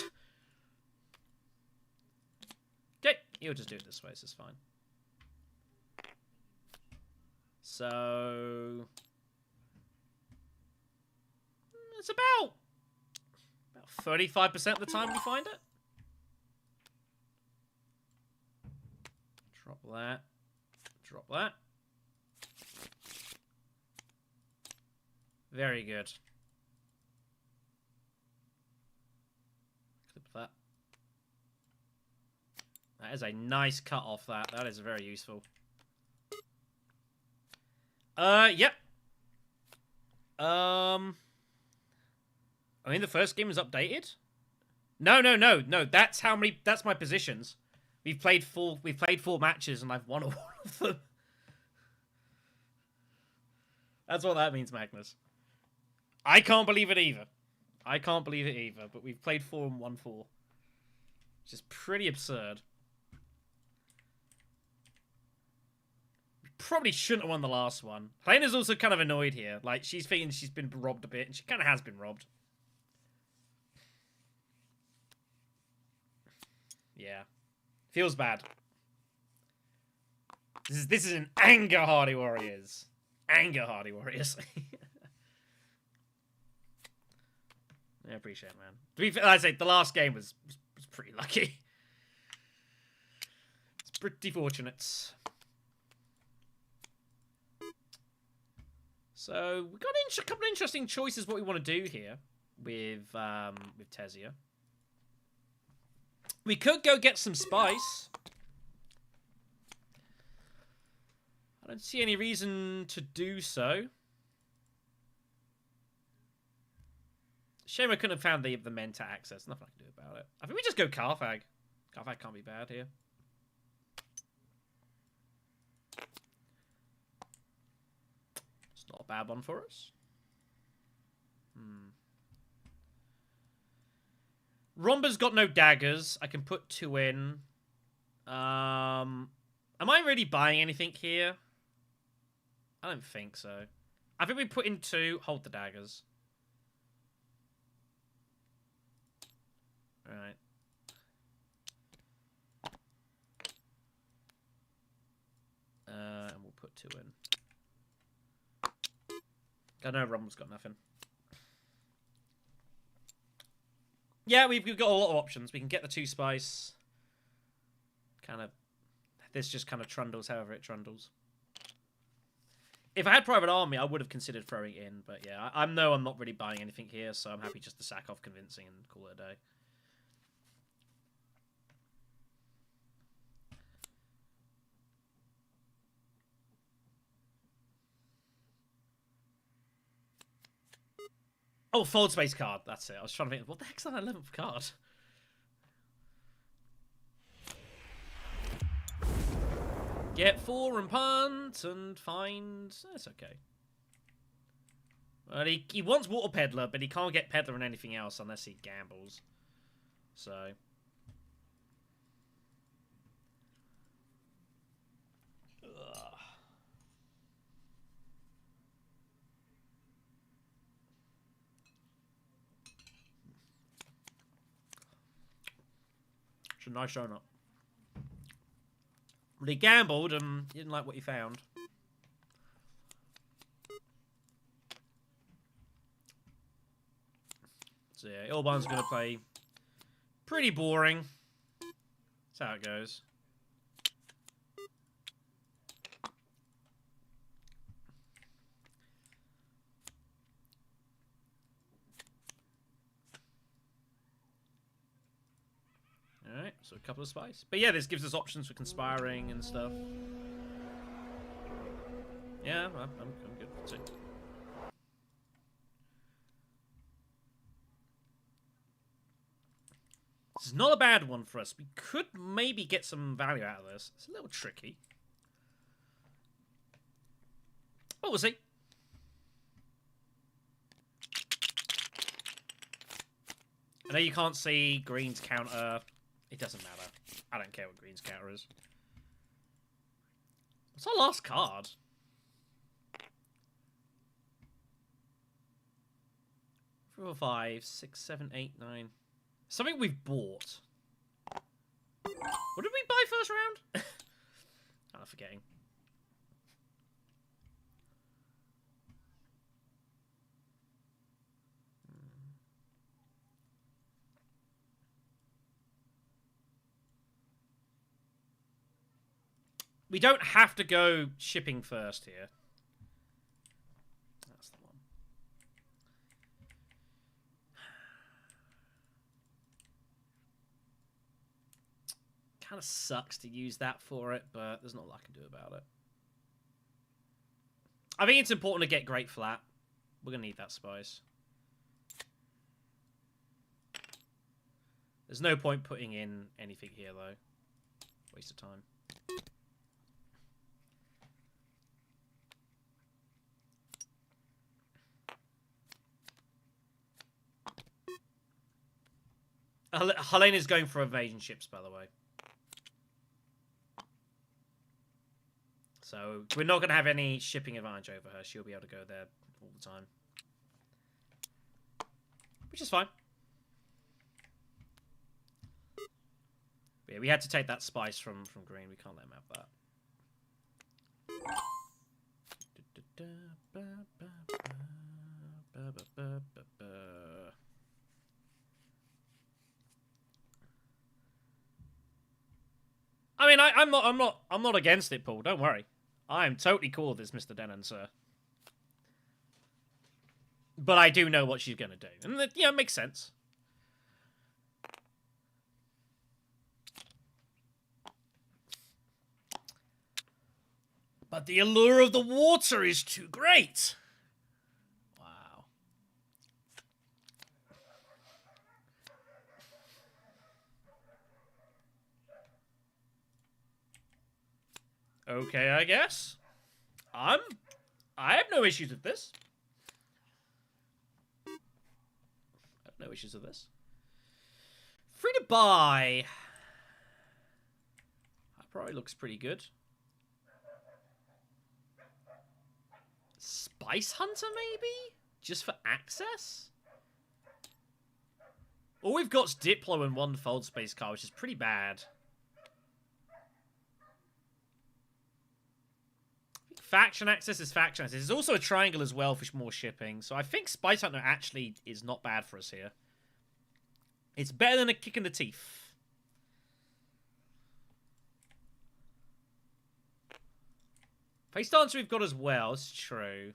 Okay, he'll just do it this way, so it's fine. So... it's about 35% of the time we find it. Drop that. Drop that. Very good. Clip that. That is a nice cut off that. That is very useful. Yep. I mean, the first game is updated. No. That's how many. That's my positions. We've played 4 matches, and I've won all of them. That's what that means, Magnus. I can't believe it either. But we've played 4 and won 4, which is pretty absurd. We probably shouldn't have won the last one. Helena's also kind of annoyed here. Like, she's thinking she's been robbed a bit, and she kind of has been robbed. Yeah. Feels bad. This is an anger, Hardy Warriors. Anger, Hardy Warriors. I appreciate it, man. To be fair, I say the last game was pretty lucky. It's pretty fortunate. So we've got a couple of interesting choices what we want to do here with Tesia. We could go get some spice. I don't see any reason to do so. Shame I couldn't have found the men to access. Nothing I can do about it. I think we just go Carthag. Carthag can't be bad here. It's not a bad one for us. Romba's got no daggers. I can put 2 in. Am I really buying anything here? I don't think so. I think we put in 2, hold the daggers. Alright. And we'll put 2 in. I know Romba's got nothing. Yeah, we've got a lot of options. We can get the 2 spice. Kind of... This just kind of trundles however it trundles. If I had Private Army, I would have considered throwing it in. But yeah, I'm not really buying anything here, so I'm happy just to sack off Convincing and call it a day. Oh, Fold Space card. That's it. I was trying to think, what the heck's that 11th card? Get 4 and punt and find... That's okay. Well, he wants Water Peddler, but he can't get Peddler and anything else unless he gambles. So... Ugh. It's a nice donut. But he gambled and he didn't like what he found. So yeah, Ilban's going to play pretty boring. That's how it goes. Alright, so a couple of spice. But yeah, this gives us options for conspiring and stuff. Yeah, I'm good. So, this is not a bad one for us. We could maybe get some value out of this. It's a little tricky. Oh, we'll see. I know you can't see green's counter. It doesn't matter. I don't care what green's counter is. What's our last card? 4, 5, 6, 7, 8, 9. Something we've bought. What did we buy first round? I'm forgetting. We don't have to go shipping first here. That's the one. Kind of sucks to use that for it, but there's not a lot I can do about it. I think it's important to get great flat. We're going to need that spice. There's no point putting in anything here, though. Waste of time. Helene is going for evasion ships, by the way. So we're not going to have any shipping advantage over her. She'll be able to go there all the time. Which is fine. But Yeah, we had to take that spice from green. We can't let him have that. I mean, I'm not against it, Paul. Don't worry. I am totally cool with this, Mr. Denon, sir. But I do know what she's gonna do, and that, yeah, it makes sense. But the allure of the water is too great. Wow. Okay, I guess. I have no issues with this. I have no issues with this. Free to buy. That probably looks pretty good. Spice Hunter, maybe? Just for access? All we've got's Diplo and one Fold Space card, which is pretty bad. Faction access is faction access. There's also a triangle as well for more shipping. So I think Spice Hunter actually is not bad for us here. It's better than a kick in the teeth. Face Dancer we've got as well. It's true.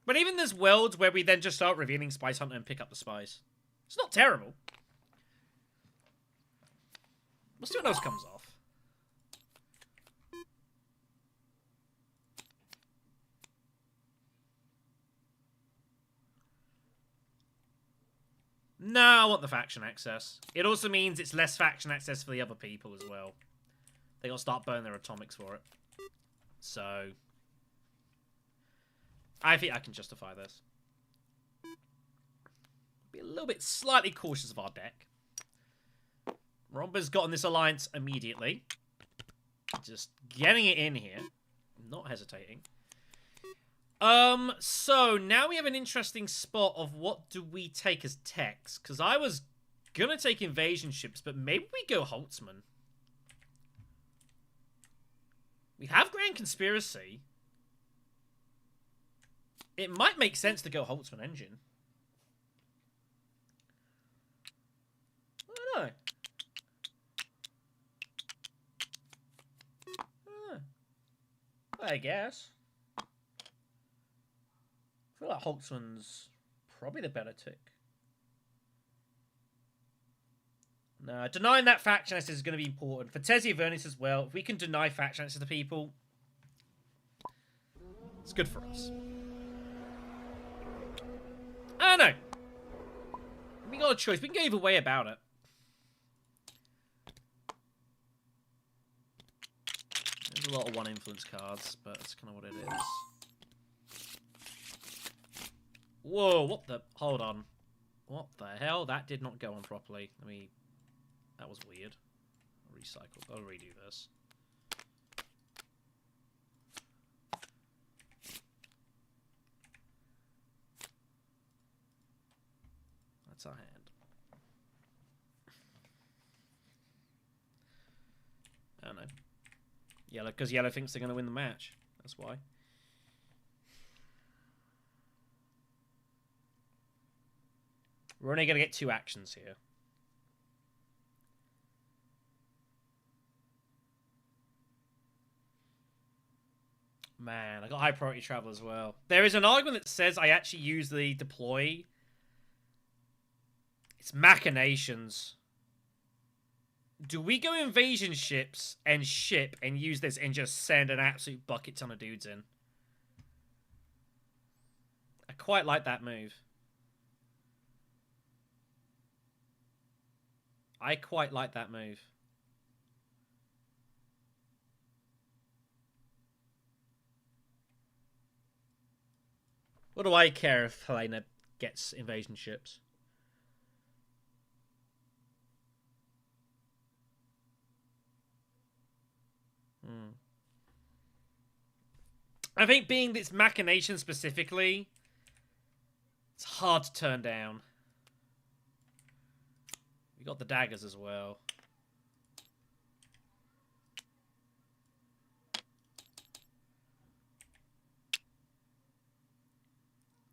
But even there's worlds where we then just start revealing Spice Hunter and pick up the spice. It's not terrible. We'll see what else comes off. No, I want the faction access. It also means it's less faction access for the other people as well. They gotta start burning their atomics for it. So I think I can justify this. Be a little bit slightly cautious of our deck. Romba's gotten this alliance immediately. Just getting it in here. Not hesitating. So now we have an interesting spot of what do we take as techs? Because I was gonna take invasion ships, but maybe we go Holtzman. We have Grand Conspiracy. It might make sense to go Holtzman engine. I don't know. I guess. I feel like Holtzman's probably the better tick. No, denying that faction access is going to be important. For Tessie Vernis as well, if we can deny faction access to people, it's good for us. I don't know. We got a choice. We can go either way about it. There's a lot of one influence cards, but that's kind of what it is. Whoa, what the... Hold on. What the hell? That did not go on properly. Let me... That was weird. Recycle. I'll redo this. That's our hand. I don't know. Yellow, because Yellow thinks they're going to win the match. That's why. We're only going to get 2 actions here. Man, I got high priority travel as well. There is an argument that says I actually use the deploy. It's machinations. Do we go invasion ships and ship and use this and just send an absolute bucket ton of dudes in? I quite like that move. I quite like that move. What do I care if Helena gets invasion ships? I think being this machination specifically, it's hard to turn down. We got the daggers as well.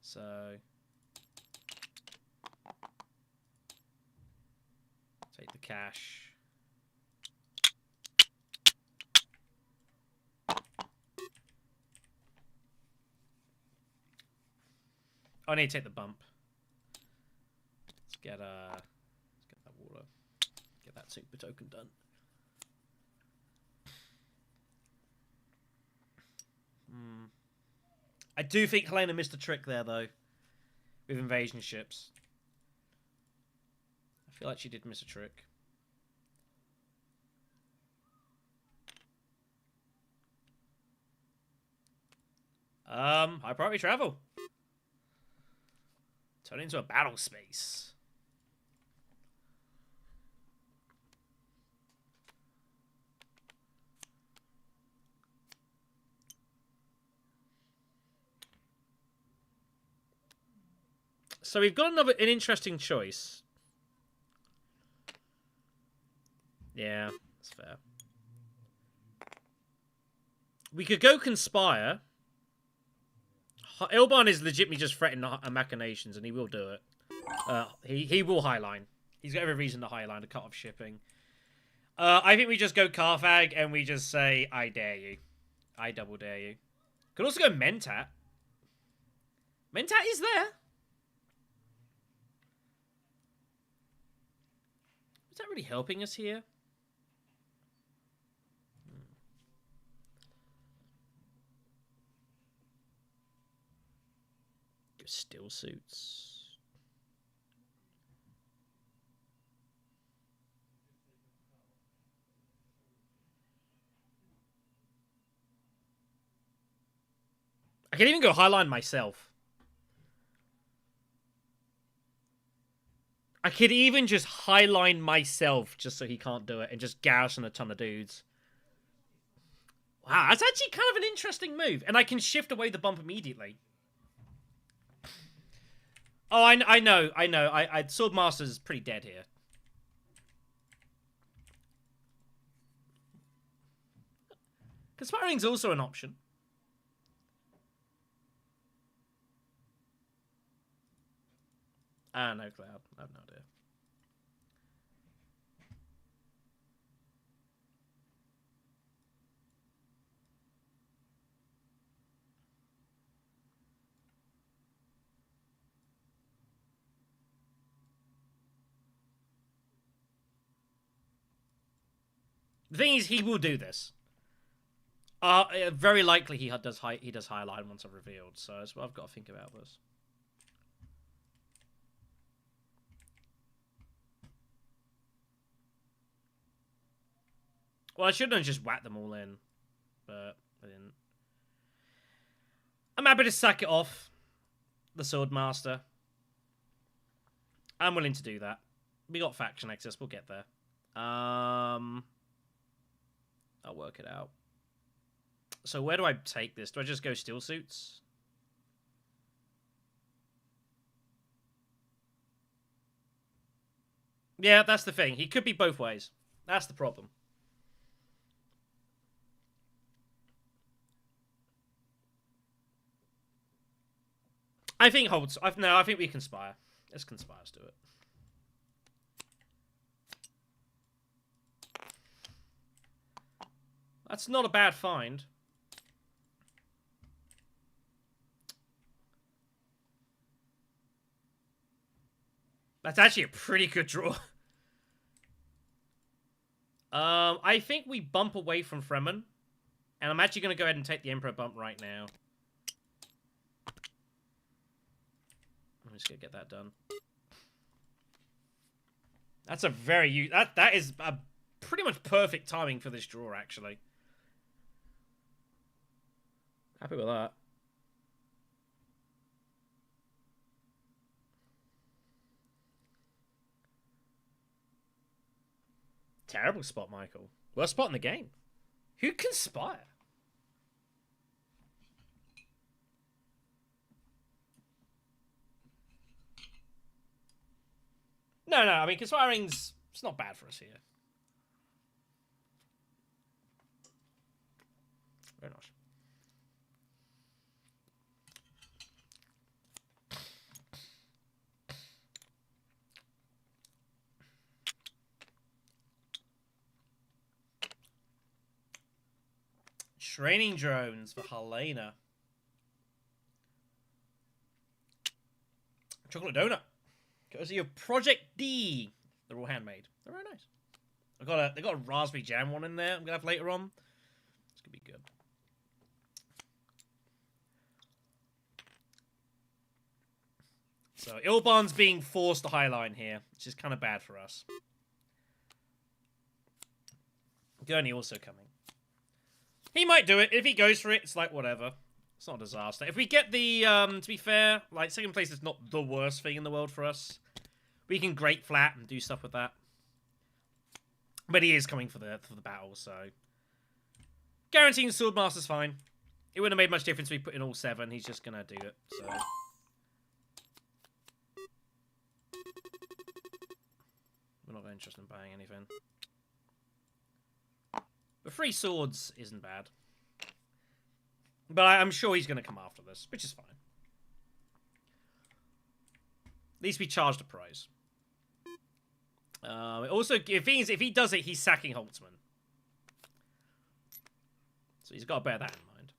So take the cash. I need to take the bump. Let's get that water. Get that super token done. I do think Helena missed a trick there, though, with invasion ships. I feel like she did miss a trick. High priority travel. Turn into a battle space. So we've got an interesting choice. Yeah, that's fair. We could go Conspire. Ilban is legitimately just threatening machinations, and he will do it. He will highline. He's got every reason to highline to cut off shipping. I think we just go Carthag, and we just say, I dare you. I double dare you. Could also go Mentat. Mentat is there. Is that really helping us here? Still suits. I can even go highline myself. I could even just highline myself just so he can't do it and just garrison a ton of dudes. Wow, that's actually kind of an interesting move. And I can shift away the bump immediately. Oh, I know. Swordmaster's pretty dead here. Conspiring's also an option. Ah, no, Cloud. I have no idea. The thing is, he will do this. Very likely he does highlight once I've revealed, so that's what I've got to think about this. Well, I should have just whacked them all in, but I didn't. I'm happy to sack it off, the Swordmaster. I'm willing to do that. We got faction access, we'll get there. I'll work it out. So where do I take this? Do I just go steel suits? Yeah, that's the thing. He could be both ways. That's the problem. I think holds. No, I think we conspire. Let's conspire. Let's do it. That's not a bad find. That's actually a pretty good draw. I think we bump away from Fremen. And I'm actually going to go ahead and take the Emperor bump right now. I'm just going to get that done. That's a very... That is a pretty much perfect timing for this draw, actually. Happy with that. Terrible spot, Michael. Worst spot in the game. Who conspire? No, I mean, conspiring's It's not bad for us here. Very nice. Training drones for Helena. Chocolate donut. Courtesy of Project D. They're all handmade. They're very nice. They got a raspberry jam one in there. I'm gonna have later on. It's gonna be good. So Ilban's being forced to highline here, which is kind of bad for us. Gurney also coming. He might do it. If he goes for it, it's like, whatever. It's not a disaster. If we get the, to be fair, like, second place is not the worst thing in the world for us. We can grate flat and do stuff with that. But he is coming for the battle, so... Guaranteeing Swordmaster's fine. It wouldn't have made much difference if we put in all 7. He's just gonna do it, so... We're not interested in buying anything. But 3 swords isn't bad. But I'm sure he's going to come after this, which is fine. At least we charged a prize. Also, if he does it, he's sacking Holtzman. So he's got to bear that in mind.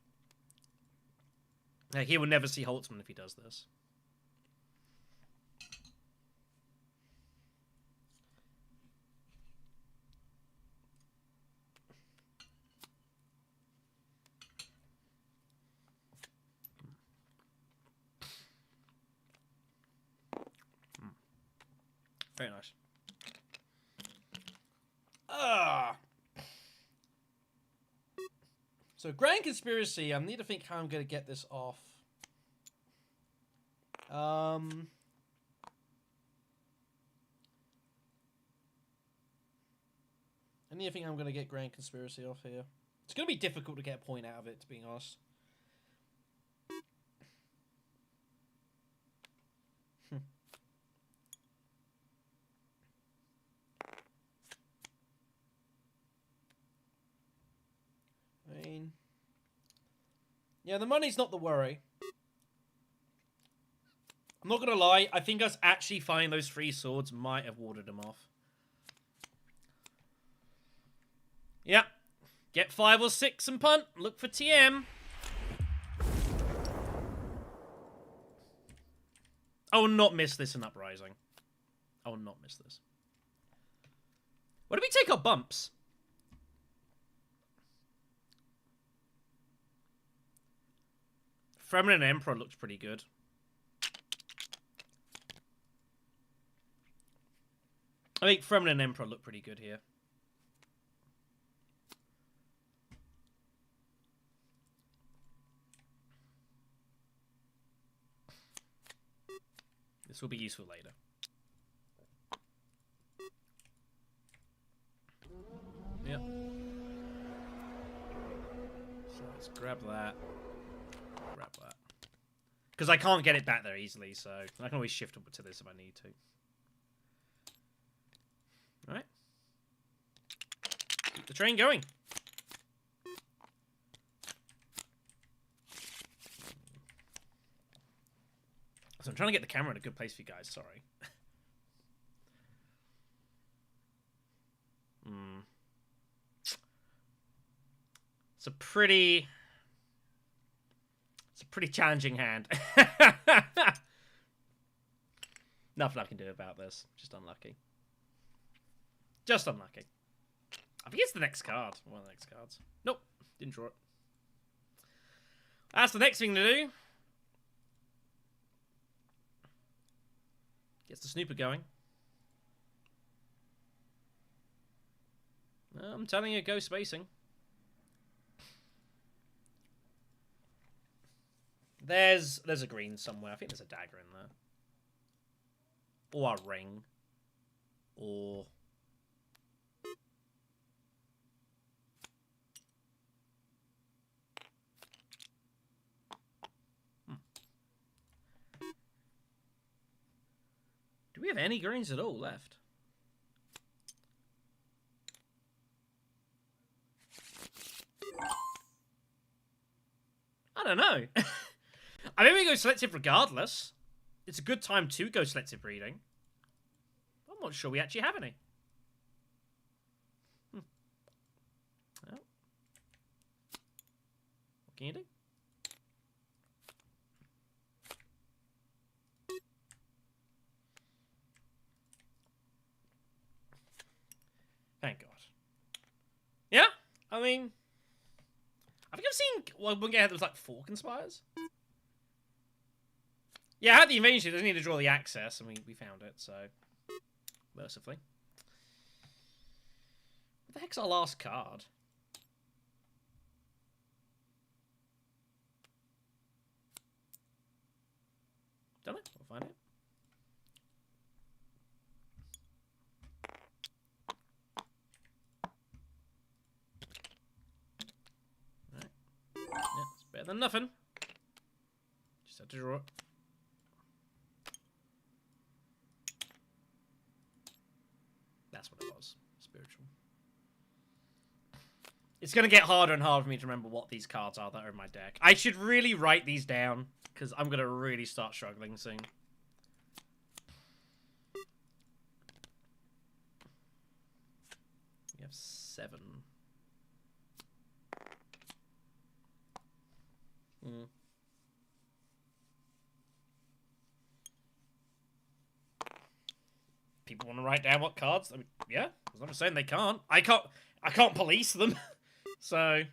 Like, he will never see Holtzman if he does this. Very nice. So, Grand Conspiracy, I need to think how I'm going to get this off. I need to think I'm going to get Grand Conspiracy off here. It's going to be difficult to get a point out of it, to be honest. I mean, yeah, the money's not the worry. I'm not gonna lie, I think us actually finding those 3 swords might have warded him off. Yep. Get 5 or 6 and punt. Look for TM. I will not miss this in Uprising. I will not miss this. Why did we take our bumps? Fremen and Emperor looks pretty good. I think Fremen and Emperor look pretty good here. This will be useful later. Yep. So let's grab that. Grab that. Because I can't get it back there easily, so I can always shift over to this if I need to. Alright. Keep the train going. So I'm trying to get the camera in a good place for you guys, sorry. It's a pretty challenging hand. Nothing I can do about this. Just unlucky. Just unlucky. I think it's the next card. One of the next cards. Nope. Didn't draw it. That's the next thing to do. Gets the snooper going. I'm telling you, go spacing. There's a green somewhere. I think there's a dagger in there. Or a ring. Or... Do we have any greens at all left? don't know. I mean, we go selective regardless. It's a good time to go selective breeding. I'm not sure we actually have any. Well, what can you do? Thank God. Yeah, I mean, I think I've seen one game that was like 4 conspires. Yeah, I had the invasion. I just need to draw the access, and we found it, so mercifully. What the heck's our last card? Don't know. We'll find it. Right. Yeah, it's better than nothing. Just had to draw it. That's what it was. Spiritual. It's going to get harder and harder for me to remember what these cards are that are in my deck. I should really write these down, because I'm going to really start struggling soon. We have 7. People want to write down what cards? I mean, yeah, as I'm saying they can't. I can't police them. So,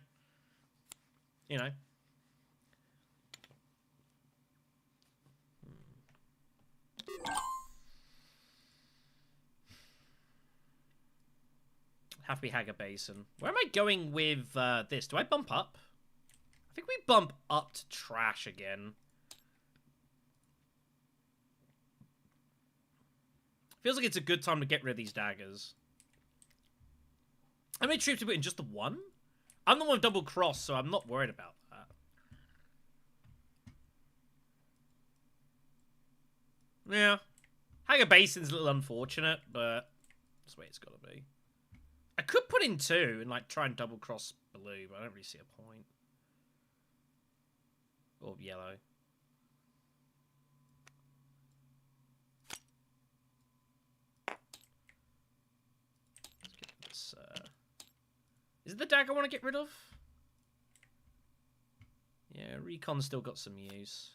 you know. Happy Hagger Basin. Where am I going with this? Do I bump up? I think we bump up to trash again. Feels like it's a good time to get rid of these daggers. How many troops to put in? Just the one? I'm the one with double cross, so I'm not worried about that. Yeah. Hagger Basin's a little unfortunate, but that's the way it's got to be. I could put in 2 and like try and double cross blue, but I don't really see a point. Or yellow. Let's get this. Is it the dagger I want to get rid of? Yeah, Recon's still got some use.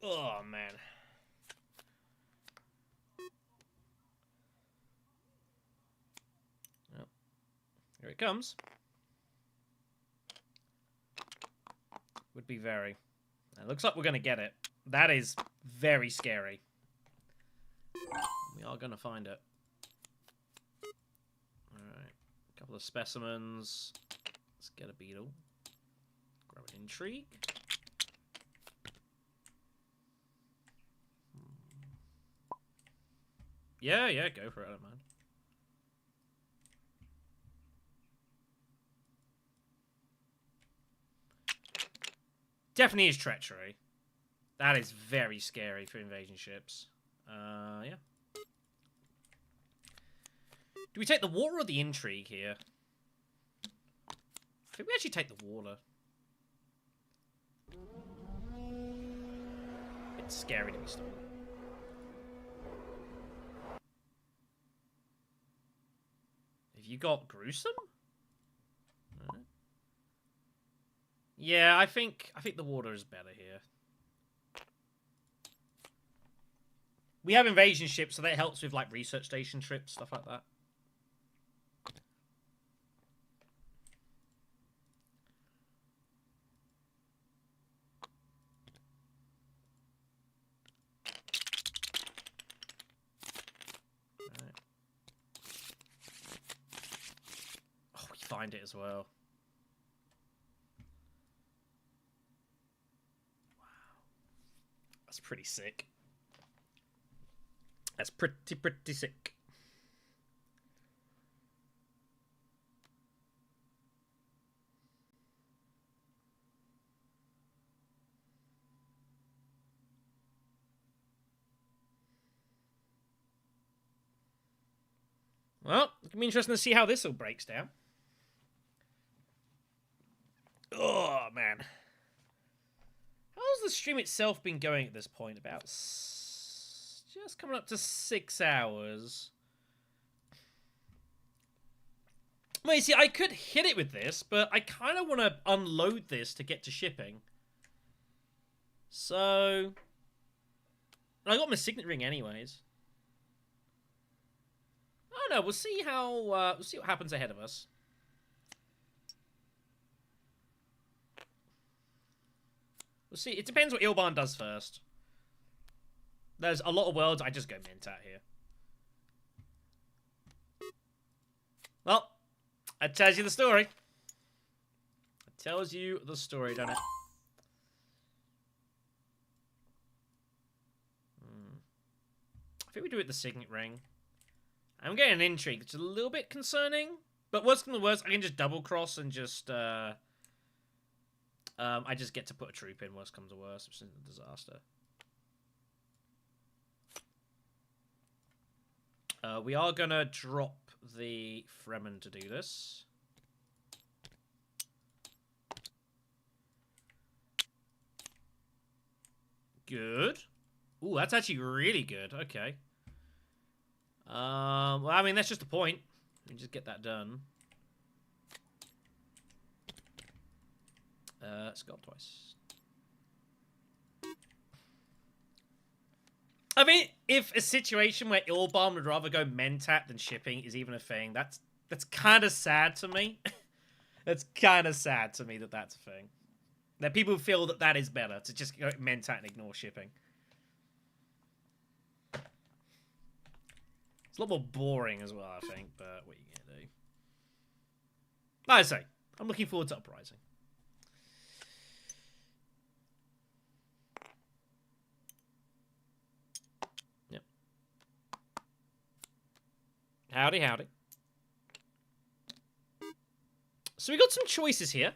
Oh, man. Well, here it comes. Would be very. It looks like we're going to get it. That is very scary. We are going to find it. Alright. A couple of specimens. Let's get a beetle. Grab an intrigue. Yeah, go for it, I don't mind. Definitely is treachery. That is very scary for invasion ships. Yeah. Do we take the water or the intrigue here? I think we actually take the water. It's scary to be stolen. Have you got gruesome? Right. Yeah, I think the water is better here. We have invasion ships, so that helps with like research station trips, stuff like that. Right. Oh, we find it as well. Wow. That's pretty sick. That's pretty sick. Well, it can be interesting to see how this all breaks down. Oh, man. How's the stream itself been going at this point? About just coming up to 6 hours. Well, you see, I could hit it with this, but I kind of want to unload this to get to shipping. So... I got my signet ring anyways. I don't know, we'll see how... we'll see what happens ahead of us. We'll see. It depends what Ilban does first. There's a lot of worlds I just go mint at here. Well, that tells you the story. It tells you the story, doesn't it? I think we do it the signet ring. I'm getting intrigued. It's a little bit concerning. But worst comes to worst, I can just double cross and just... I just get to put a troop in, worst comes to worst, which isn't a disaster. We are going to drop the Fremen to do this. Good. Ooh, that's actually really good. Okay. Well, I mean, that's just the point. We just get that done. Scald twice. I mean, if a situation where Ilban would rather go mentat than shipping is even a thing, that's kind of sad to me. That's kind of sad to me that that's a thing. That people feel that that is better, to just go mentat and ignore shipping. It's a lot more boring as well, I think, but what are you going to do? Like I say, I'm looking forward to Uprising. Yep. Howdy, howdy. So we got some choices here.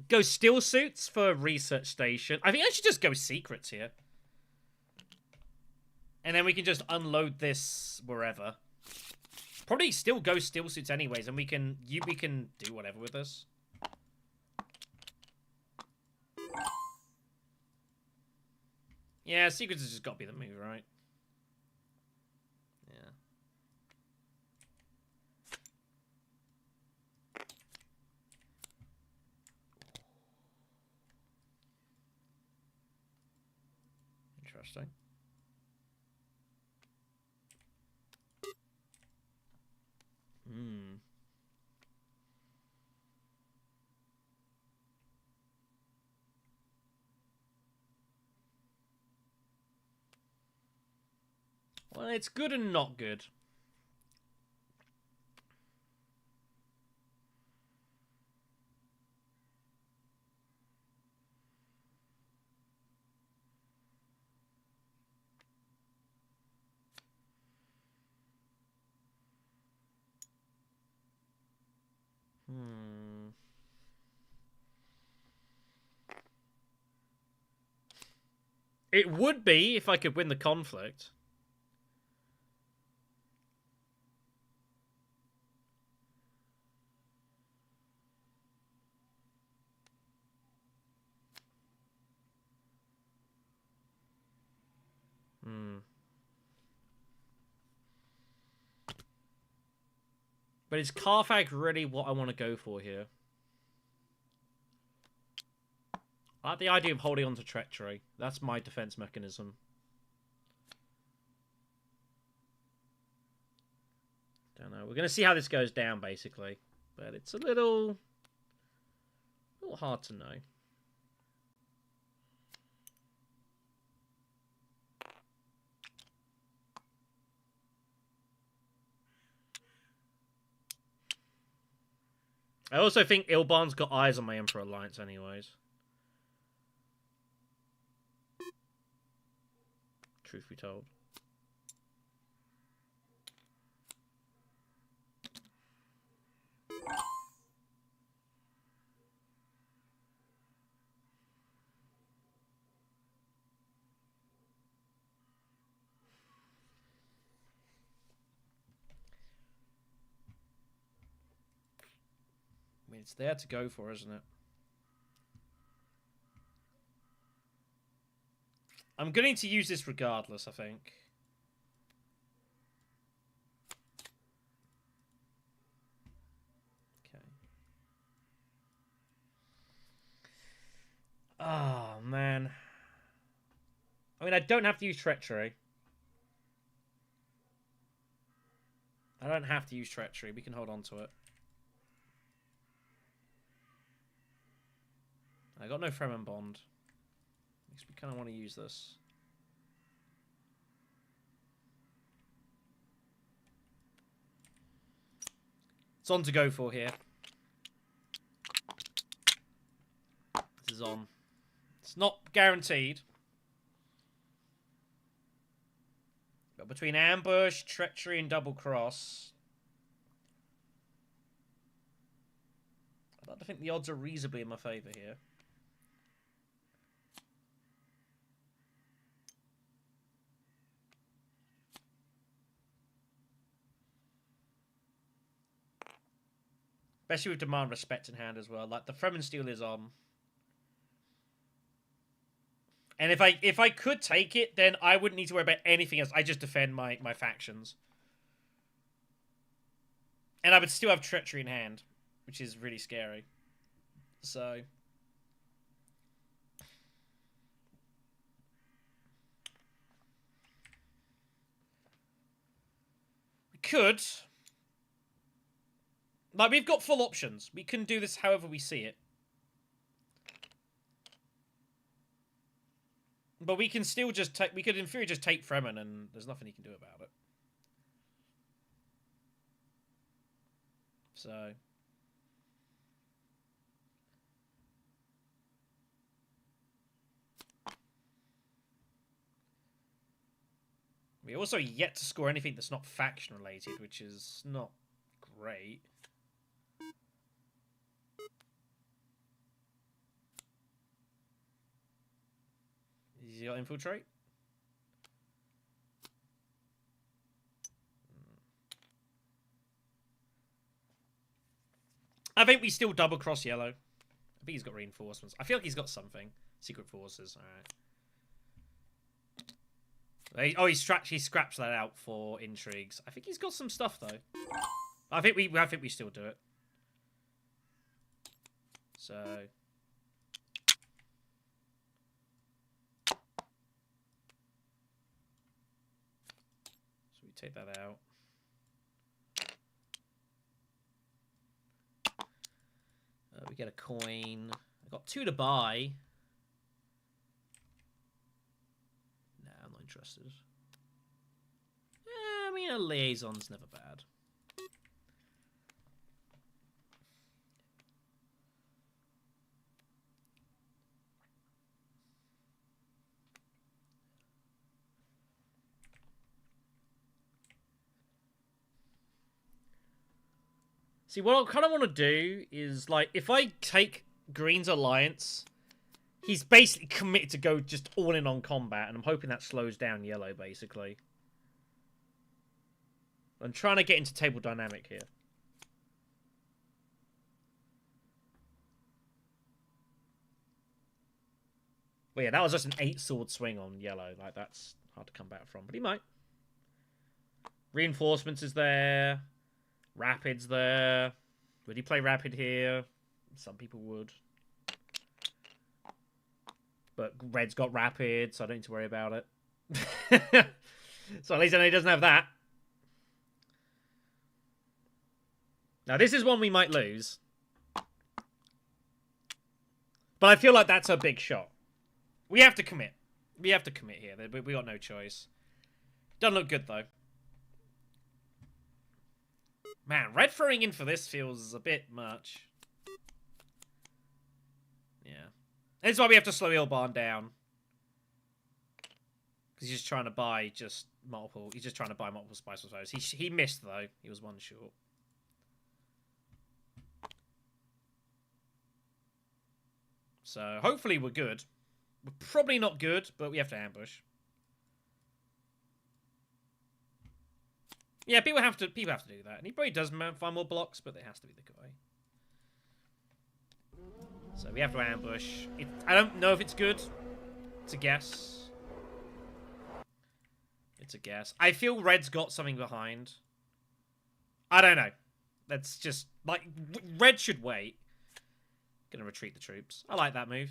Go still suits for research station. I think I should just go secrets here. And then we can just unload this wherever. Probably still go still suits anyways, and we can do whatever with this. Yeah, secrets has just got to be the move, right? Yeah. Interesting. Hmm. Well, it's good and not good. It would be if I could win the conflict. But is Carthag really what I want to go for here? I like the idea of holding on to treachery. That's my defense mechanism. Don't know. We're going to see how this goes down, basically. But it's a little hard to know. I also think Ilban's got eyes on my Emperor Alliance anyways. Truth be told. I mean, it's there to go for, isn't it? I'm going to use this regardless, I think. Okay. Oh, man. I mean, I don't have to use treachery. I don't have to use treachery. We can hold on to it. I got no Fremen bond. Makes me kind of want to use this. It's on to go for here. This is on. It's not guaranteed. But between ambush, treachery, and double cross, I'd like to think the odds are reasonably in my favour here. Especially with demand respect in hand as well. Like, the Fremen Steel is on. And if I could take it, then I wouldn't need to worry about anything else. I just defend my factions. And I would still have treachery in hand, which is really scary. So we could. Like, we've got full options. We can do this however we see it. But we can still just take... We could, in theory, just take Fremen, and there's nothing he can do about it. So... We also yet to score anything that's not faction-related, which is not great. He got infiltrate? I think we still double cross yellow. I think he's got reinforcements. I feel like he's got something. Secret forces. Alright. Oh, he scraps that out for intrigues. I think he's got some stuff though. I think we still do it. So we take that out. We get a coin. I got 2 to buy. Nah, I'm not interested. I mean, a liaison's never bad. See, what I kind of want to do is, like, if I take Green's alliance, he's basically committed to go just all in on combat, and I'm hoping that slows down yellow, basically. I'm trying to get into table dynamic here. But yeah, that was just an 8-sword swing on yellow. Like, that's hard to come back from, but he might. Reinforcements is there. Rapid's there. Would he play Rapid here? Some people would. But Red's got Rapid, so I don't need to worry about it. So at least I know he doesn't have that. Now, this is one we might lose. But I feel like that's a big shot. We have to commit. We have to commit here. We got no choice. Doesn't look good, though. Man, Red throwing in for this feels a bit much. Yeah. That's why we have to slow Ilban down. Because he's just trying to buy multiple... He's just trying to buy multiple spice flows. He missed, though. He was 1 short. So, hopefully we're good. We're probably not good, but we have to ambush. Yeah, people have to do that. And he probably does find more blocks, but it has to be the guy. So we have to ambush. I don't know if it's good. It's a guess. It's a guess. I feel red's got something behind. I don't know. That's just, like, red should wait. Gonna retreat the troops. I like that move.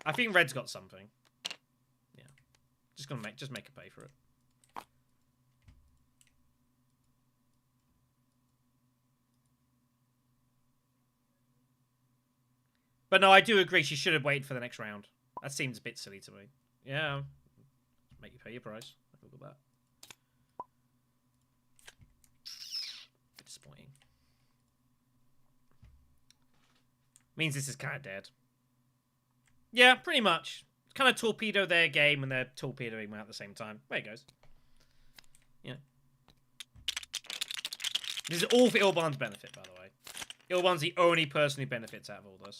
I think red's got something. Yeah. Just make it pay for it. But no, I do agree she should have waited for the next round. That seems a bit silly to me. Yeah. Make you pay your price. I feel that. Disappointing. Means this is kind of dead. Yeah, pretty much. Kind of torpedo their game and they're torpedoing me at the same time. There it goes. Yeah. This is all for Ilban's benefit, by the way. Ilban's the only person who benefits out of all this.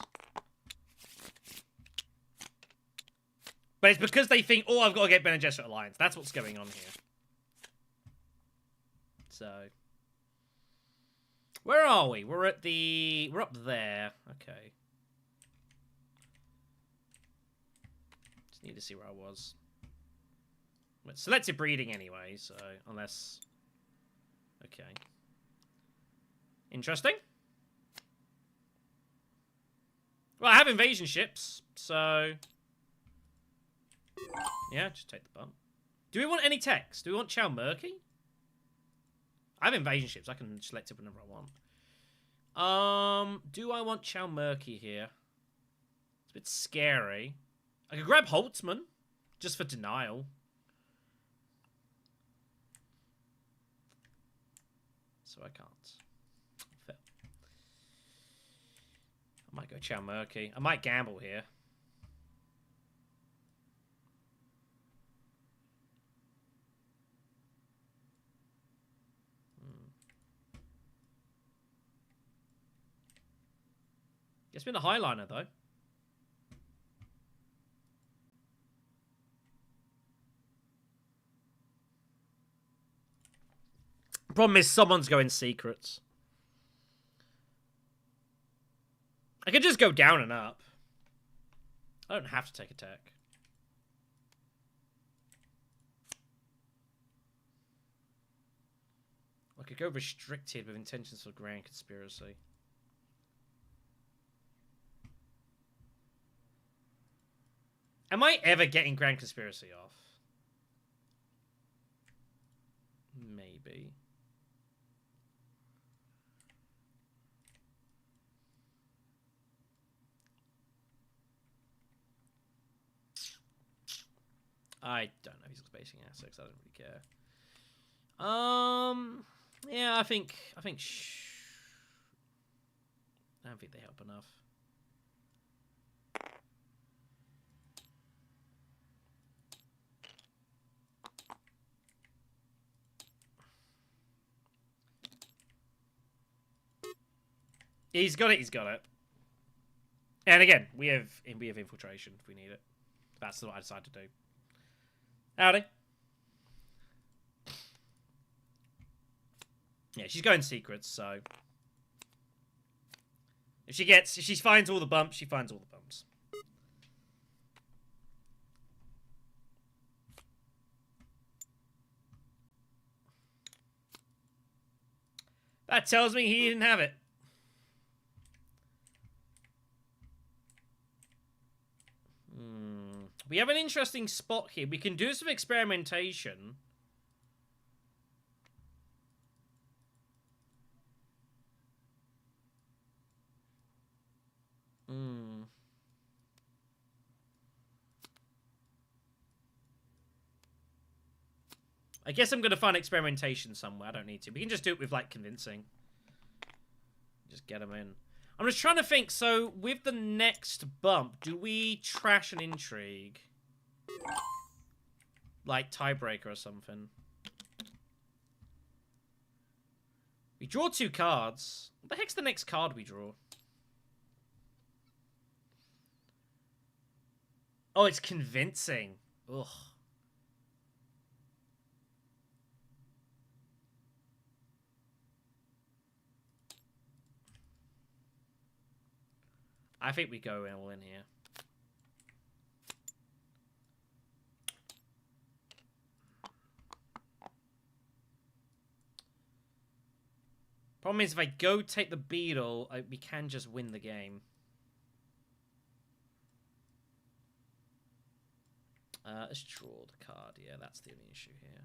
But it's because they think, oh, I've got to get Bene Gesserit Alliance. That's what's going on here. So. Where are we? We're at the... We're up there. Okay. Just need to see where I was. But selective breeding anyway, so... Unless... Okay. Interesting. Well, I have invasion ships, so... Yeah, just take the bump. Do we want any text? Do we want Chow Murky? I have invasion ships. I can select it whenever I want. Do I want Chow Murky here? It's a bit scary. I could grab Holtzman, just for denial. So I can't. Fair. I might go Chow Murky. I might gamble here. It's been a highliner, though. Problem is, someone's going secrets. I could just go down and up. I don't have to take attack. I could go restricted with intentions for grand conspiracy. Am I ever getting Grand Conspiracy off? Maybe. I don't know if he's spacing assets. I don't really care. Yeah, I think I don't think they help enough. He's got it. He's got it. And again, we have infiltration if we need it. That's what I decided to do. Howdy. Yeah, she's going secrets, so if she finds all the bumps, she finds all the bumps. That tells me he didn't have it. We have an interesting spot here. We can do some experimentation. I guess I'm going to find experimentation somewhere. I don't need to. We can just do it with, like, convincing. Just get them in. I'm just trying to think. So, with the next bump, do we trash an intrigue? Like, tiebreaker or something. We draw 2 cards. What the heck's the next card we draw? Oh, it's convincing. Ugh. I think we go all in here. Problem is, if I go take the beetle, we can just win the game. Let's draw the card. Yeah, that's the only issue here.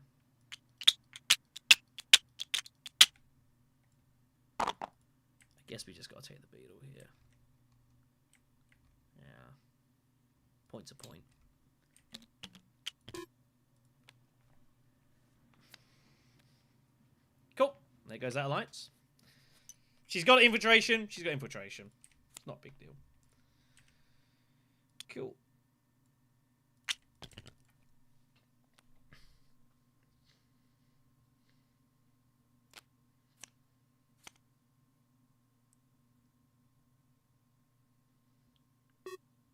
I guess we just got to take the beetle here. Yeah. Point to point. Cool. There goes that alliance. She's got infiltration. She's got infiltration. Not a big deal. Cool.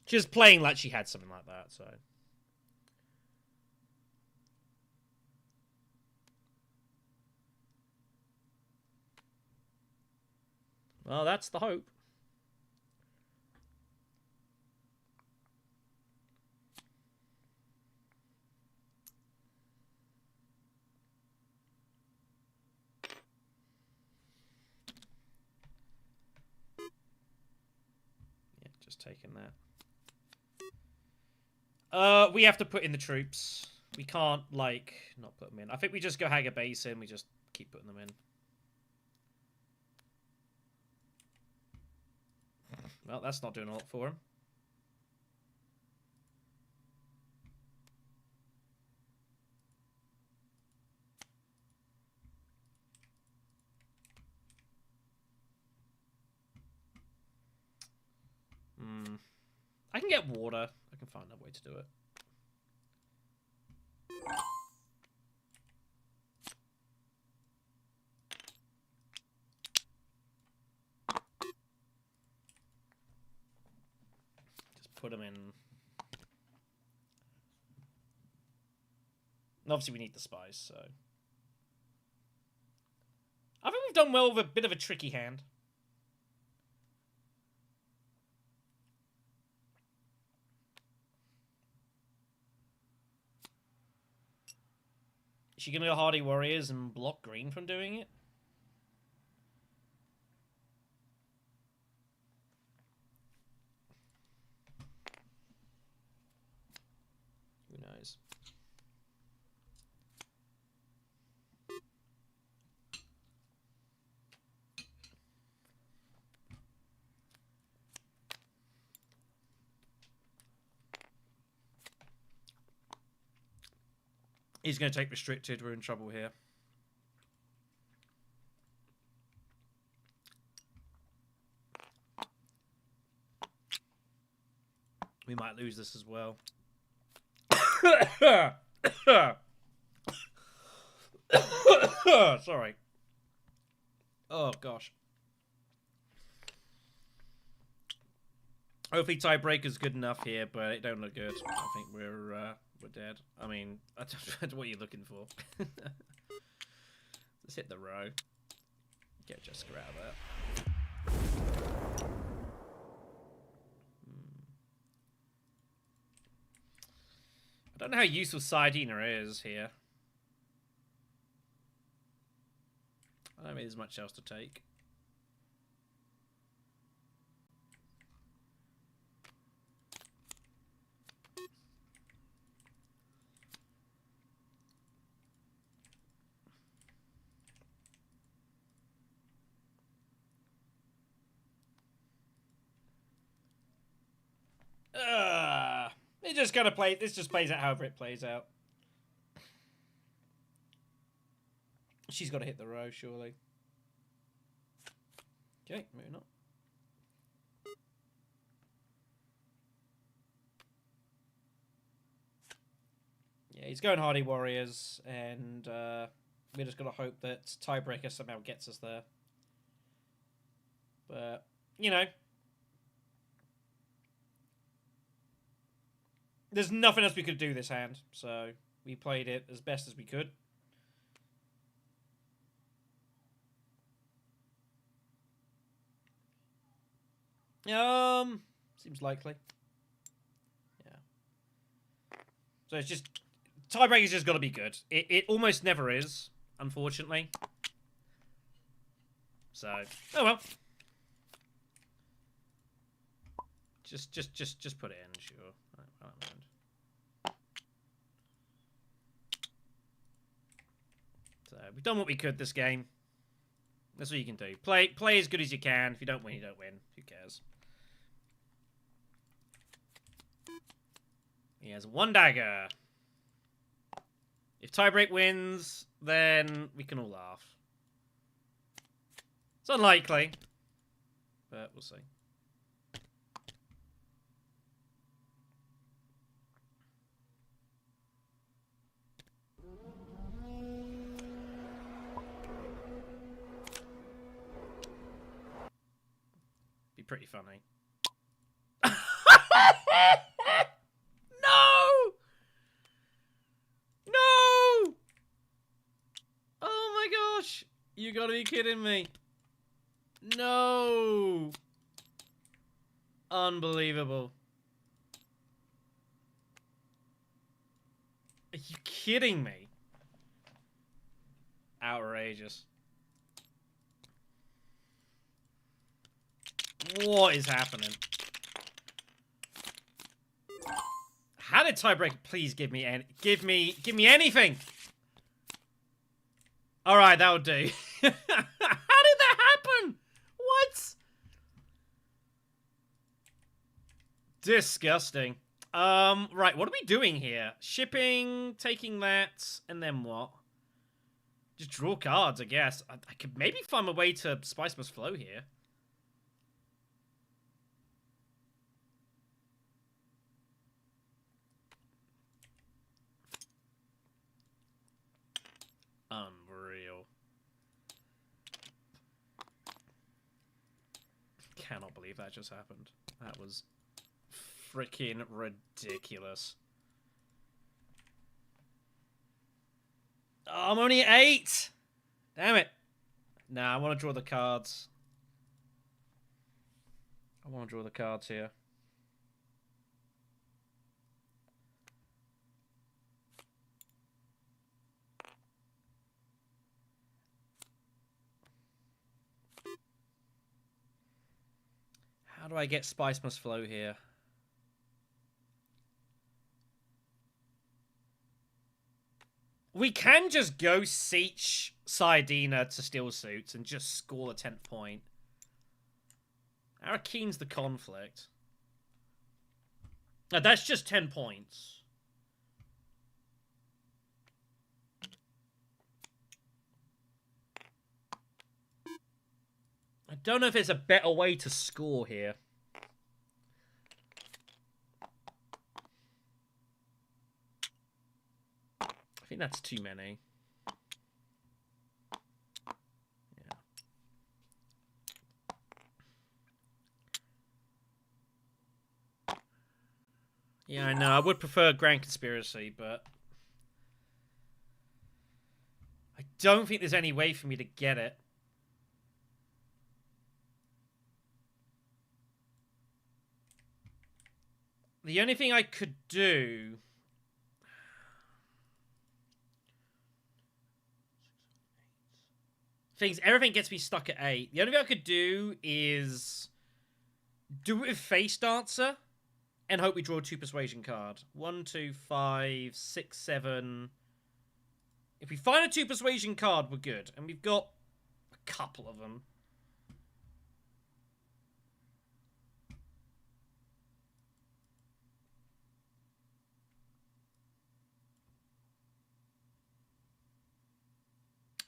She was playing like she had something like that, so... Well, that's the hope. Yeah, just taking that. We have to put in the troops. We can't, like, not put them in. I think we just go hag a base in. We just keep putting them in. Well, that's not doing a lot for him. I can get water. I can find a way to do it. Just put them in. And obviously, we need the spies, so... I think we've done well with a bit of a tricky hand. Is she going to go Hardy Warriors and block green from doing it? Who knows? He's going to take restricted. We're in trouble here. We might lose this as well. Sorry. Oh, gosh. Hopefully tiebreaker's good enough here, but it don't look good. I think we're dead. I mean, I don't know what you're looking for. Let's hit the row. Get Jessica out of there. I don't know how useful Sardina is here. I don't think there's much else to take. It just kind of play. This just plays out however it plays out. She's got to hit the row, surely. Okay, moving on. Yeah, he's going Hardy Warriors, and we're just going to hope that tiebreaker somehow gets us there. But, you know. There's nothing else we could do this hand, so we played it as best as we could. Seems likely. Yeah. So it's just... Tiebreaker's just got to be good. It almost never is, unfortunately. So, oh well. Just put it in, sure. I don't mind. So we've done what we could this game. That's what you can do. Play as good as you can. If you don't win, you don't win. Who cares? He has 1 dagger. If tiebreak wins, then we can all laugh. It's unlikely, but we'll see. Be pretty funny. No! No! Oh my gosh! You gotta be kidding me. No! Unbelievable. Are you kidding me? Outrageous. What is happening? How did tiebreaker please give me anything? All right, that'll do. How did that happen? What? Disgusting. Right, what are we doing here? Shipping, taking that, and then what? Just draw cards, I guess. I could maybe find a way to Spice Must Flow here. Unreal. Cannot believe that just happened. That was freaking ridiculous. Oh, I'm only at 8! Damn it. Nah, I want to draw the cards. I want to draw the cards here. How do I get Spice Must Flow here? We can just go Seach Saiyadina to Steel Suits and just score the 10th point. Arakine's the conflict. No, that's just 10 points. I don't know if there's a better way to score here. I think that's too many. Yeah. Yeah, I know. I would prefer Grand Conspiracy, but I don't think there's any way for me to get it. The only thing I could do... Everything gets me stuck at 8. The only thing I could do is do it with Face Dancer and hope we draw a 2 Persuasion card. 1, 2, 5, 6, 7. If we find a 2 Persuasion card, we're good. And we've got a couple of them.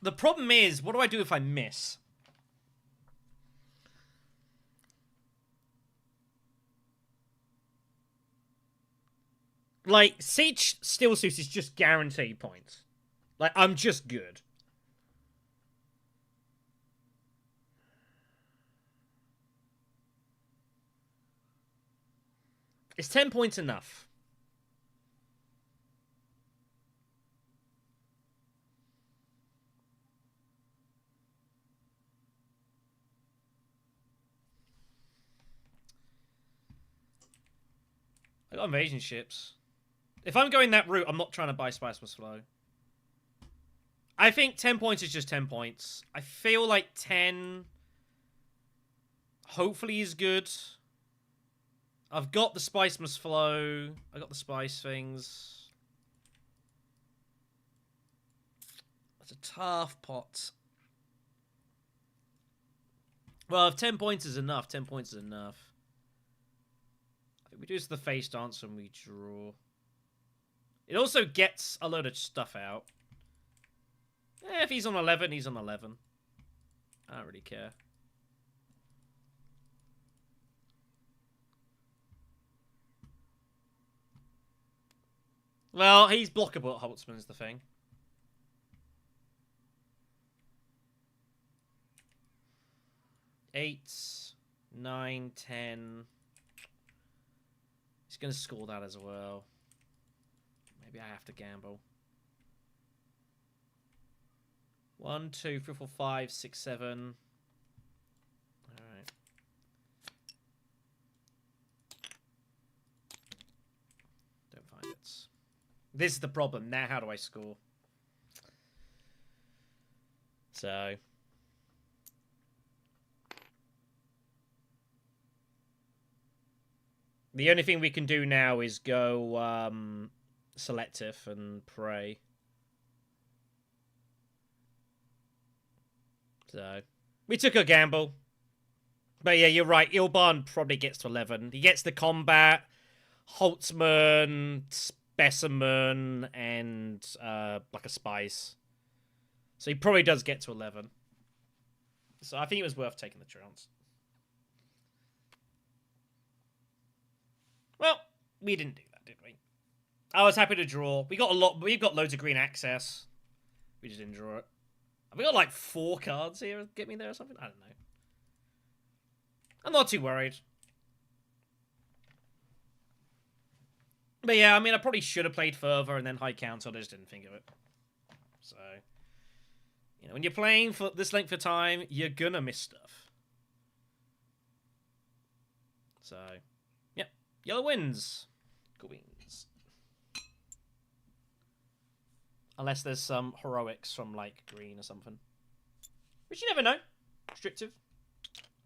The problem is, what do I do if I miss? Like, Siege Steel Suits is just guaranteed points. Like, I'm just good. Is 10 points enough? I got invasion ships. If I'm going that route, I'm not trying to buy Spice Must Flow. I think 10 points is just 10 points. I feel like 10 hopefully is good. I've got the Spice Must Flow. I got the spice things. It's a tough pot. Well, if 10 points is enough, 10 points is enough. I think we do the face dance when we draw. It also gets a load of stuff out. If he's on 11, he's on 11. I don't really care. Well, he's blockable at Holtzman's the thing. Eights, 9, 10. He's going to score that as well. Maybe I have to gamble. 1, 2, 3, 4, 5, 6, 7. Alright. Don't find it. This is the problem. Now how do I score? So... the only thing we can do now is go selective and pray. So, we took a gamble. But yeah, you're right. Ilban probably gets to 11. He gets the combat, Holtzman, Specimen, and like a spice. So he probably does get to 11. So I think it was worth taking the chance. Well, we didn't do that, did we? I was happy to draw. We got a lot. We've got loads of green access. We just didn't draw it. Have we got like 4 cards here? Get me there or something? I don't know. I'm not too worried. But yeah, I mean, I probably should have played further and then high counter. I just didn't think of it. So, you know, when you're playing for this length of time, you're gonna miss stuff. So, yep. Yellow wins. Queens. Unless there's some heroics from, like, green or something. Which you never know. Restrictive.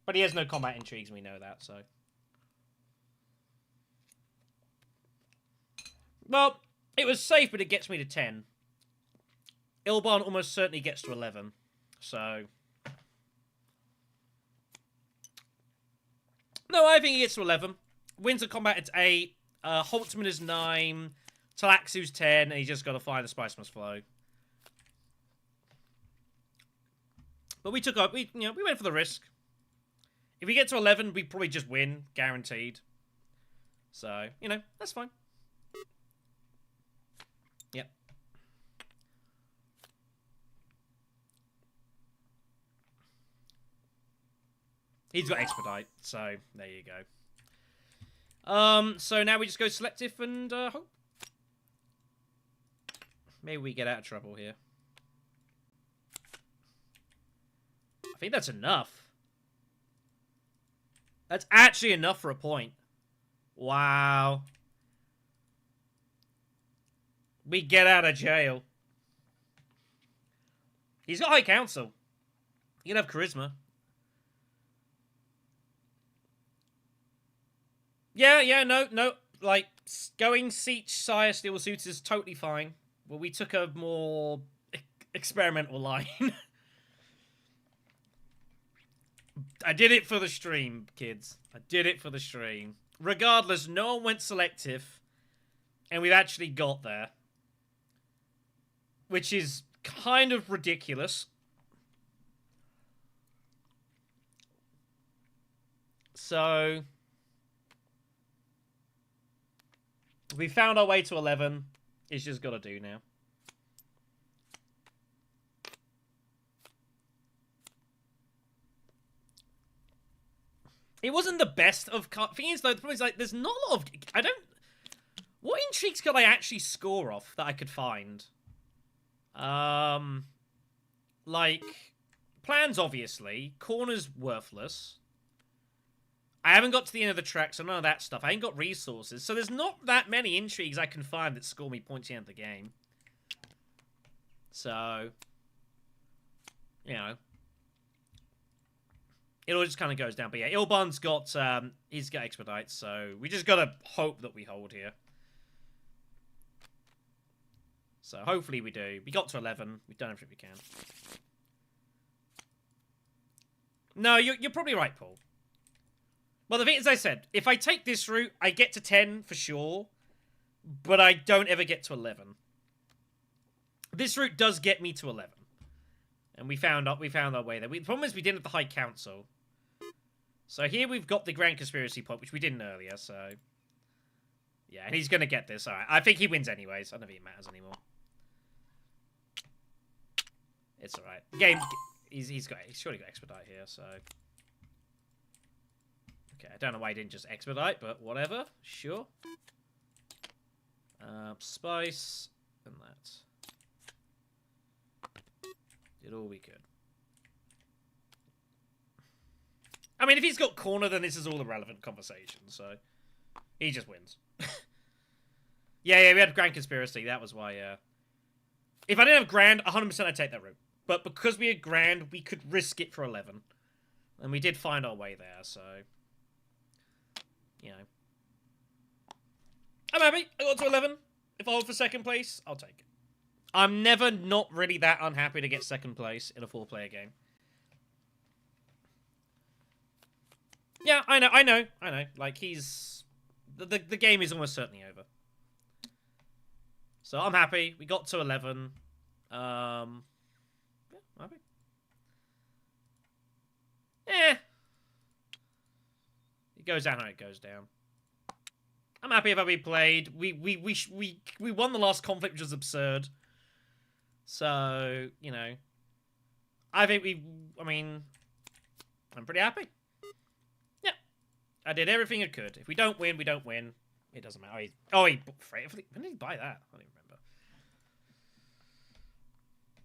But he has no combat intrigues, and we know that, so. Well, it was safe, but it gets me to 10. Ilban almost certainly gets to 11. So. No, I think he gets to 11. Wins the combat, it's 8. Holtzman is 9. Talaxu's 10, and he's just got to fly the Spice Must Flow. But we took up, we went for the risk. If we get to 11, we probably just win, guaranteed. So, you know, that's fine. Yep. He's got Expedite, so there you go. So now we just go selective and hope. Maybe we get out of trouble here. I think that's enough. That's actually enough for a point. Wow. We get out of jail. He's got high council. He can have charisma. Yeah, no. Like, going Siege, Sire, Steel Suits is totally fine. Well, we took a more experimental line. I did it for the stream, kids. I did it for the stream. Regardless, no one went selective. And we've actually got there. Which is kind of ridiculous. So... we found our way to 11. It's just got to do now. It wasn't the best of cards. Thing is, though, the problem is, like, there's not a lot of... I don't... what intrigues could I actually score off that I could find? Like, plans, obviously. Corner's worthless. I haven't got to the end of the track, so none of that stuff. I ain't got resources, so there's not that many intrigues I can find that score me points at the end of the game. So, you know, it all just kind of goes down. But yeah, Ilbon's got, he's got expedite, so we just gotta hope that we hold here. So hopefully we do. We got to 11. We've done everything we can. No, you're probably right, Paul. Well, the thing is, as I said, if I take this route, I get to 10 for sure, but I don't ever get to 11. This route does get me to 11, and we found our way there. The problem is we didn't have the High Council, so here we've got the Grand Conspiracy point, which we didn't earlier. So yeah, and he's gonna get this. All right, I think he wins anyways. I don't think it matters anymore. It's all right. Game. He's surely got expedite here. So. Okay, I don't know why he didn't just expedite, but whatever. Sure. Spice and that. Did all we could. I mean, if he's got corner, then this is all irrelevant conversation, so... He just wins. yeah, we had Grand Conspiracy, that was why, If I didn't have Grand, 100% I'd take that route. But because we had Grand, we could risk it for 11. And we did find our way there, so... You know. I'm happy. I got to 11. If I hold for second place, I'll take it. I'm never not really that unhappy to get second place in a 4-player game. Yeah, I know. Like, he's... The game is almost certainly over. So, I'm happy. We got to 11. Yeah, I'm happy. It goes down how it goes down. I'm happy about we played. We won the last conflict, which was absurd. So, you know. I mean, I'm pretty happy. Yeah. I did everything I could. If we don't win, we don't win. It doesn't matter. When did he buy that? I don't even remember.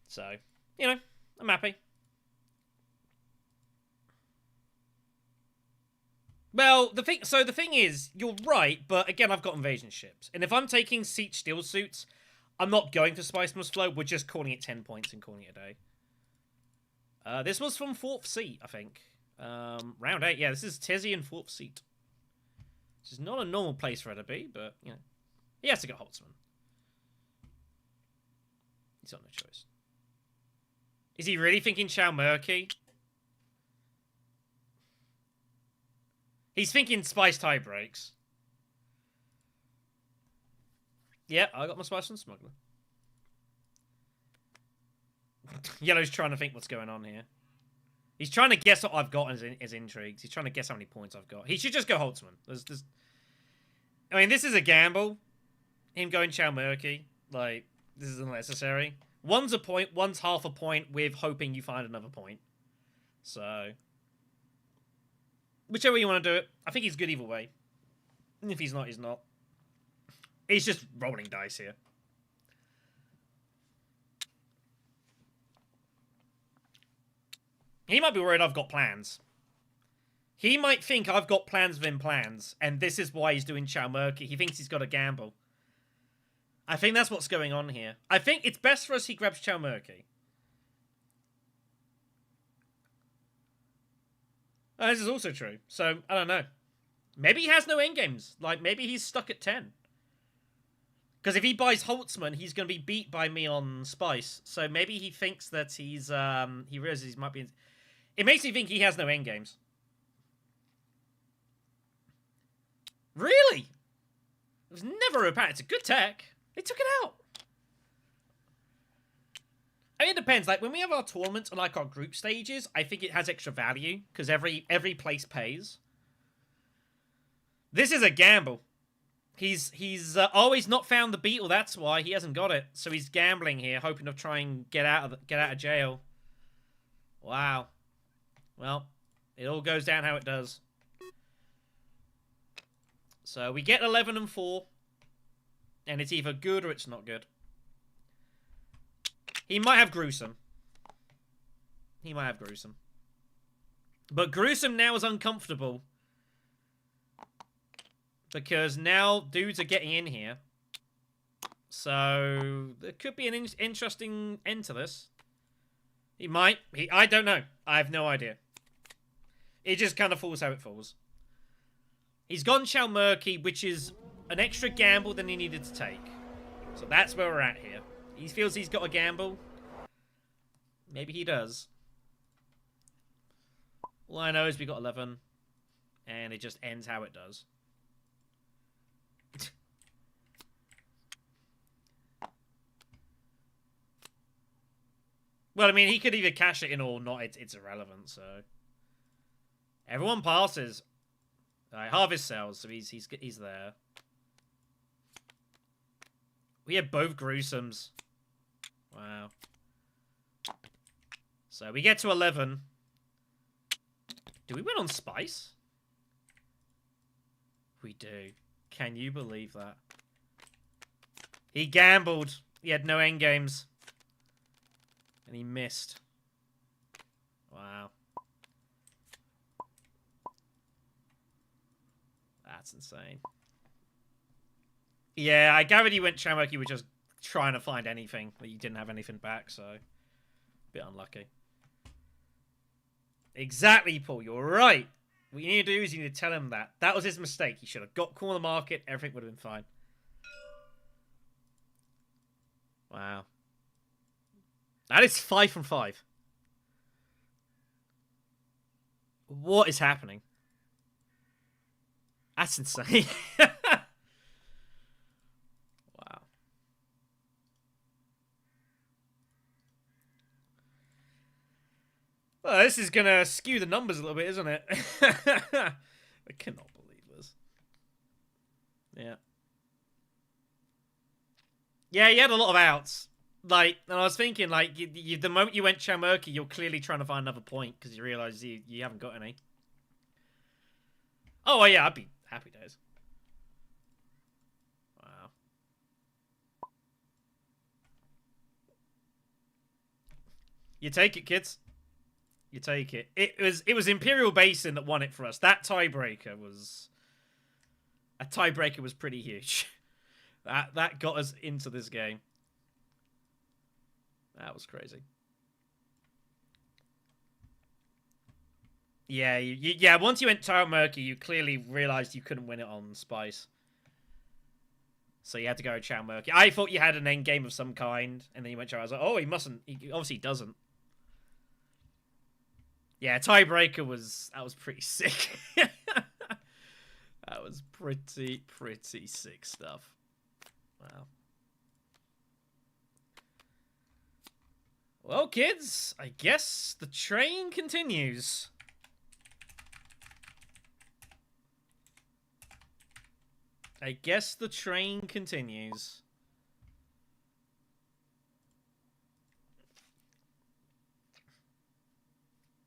So, you know, I'm happy. Well, the thing is, you're right, but again, I've got invasion ships. And if I'm taking siege steel suits, I'm not going for Spice Must Flow, we're just calling it 10 points and calling it a day. This was from 4th seat, I think. Round 8, yeah, this is Tezian 4th seat. Which is not a normal place for her to be, but, you know. He has to go Holtzman. He's got no choice. Is he really thinking Chow Murky? He's thinking Spice tie breaks. Yeah, I got my Spice and Smuggler. Yellow's trying to think what's going on here. He's trying to guess what I've got as intrigues. He's trying to guess how many points I've got. He should just go Holtzman. I mean, this is a gamble. Him going Chow Murky. Like, this is unnecessary. One's a point, one's half a point with hoping you find another point. So... Whichever you want to do it. I think he's good either way. And if he's not, he's not. He's just rolling dice here. He might be worried I've got plans. He might think I've got plans within plans, and this is why he's doing Chow Murky. He thinks he's got a gamble. I think that's what's going on here. I think it's best for us he grabs Chow Murky. This is also true. So, I don't know. Maybe he has no endgames. Like, maybe he's stuck at 10. Because if he buys Holtzman, he's going to be beat by me on Spice. So maybe he thinks that he's, he realizes he might be... It makes me think he has no endgames. Really? It was never a pack. It's a good tech. They took it out. I mean, it depends. Like, when we have our tournaments and, like, our group stages, I think it has extra value, because every place pays. This is a gamble. He's always not found the beetle, that's why. He hasn't got it. So he's gambling here, hoping to try and get out of jail. Wow. Well, it all goes down how it does. So we get 11 and 4. And it's either good or it's not good. He might have Gruesome. He might have Gruesome. But Gruesome now is uncomfortable Because now dudes are getting in here. So there could be an interesting end to this. He might. I don't know. I have no idea. It just kind of falls how it falls. He's gone Chow Murky, which is an extra gamble than he needed to take. So that's where we're at here. He feels he's got a gamble. Maybe he does. All I know is we got 11. And it just ends how it does. Well, I mean, he could either cash it in or not. It's irrelevant, so... Everyone passes. Harvest sells, so he's there. We have both gruesomes. Wow. So we get to 11. Do we win on spice? We do. Can you believe that? He gambled. He had no endgames. And he missed. Wow. That's insane. Yeah, I gathered he went Chamoki, you were just trying to find anything, but you didn't have anything back, so... Bit unlucky. Exactly, Paul, you're right. What you need to do is you need to tell him that. That was his mistake. He should have got corner market, everything would have been fine. Wow. That is 5 from 5. What is happening? That's insane. Wow. Well, this is going to skew the numbers a little bit, isn't it? I cannot believe this. Yeah. Yeah, you had a lot of outs. Like, and I was thinking, like, the moment you went Chamurki, you're clearly trying to find another point because you realise you haven't got any. Oh, well, yeah, I'd be happy days. Wow. You take it, kids. You take it. It was Imperial Basin that won it for us. That tiebreaker was... A tiebreaker was pretty huge. That got us into this game. That was crazy. Yeah, yeah. Once you went Tower Murky, you clearly realised you couldn't win it on Spice. So you had to go Chow Murky. I thought you had an end game of some kind, and then you went Chow. I was like, oh, he mustn't. He obviously doesn't. Yeah, tiebreaker was pretty sick. That was pretty sick stuff. Wow. Well, kids, I guess the train continues. I guess the train continues.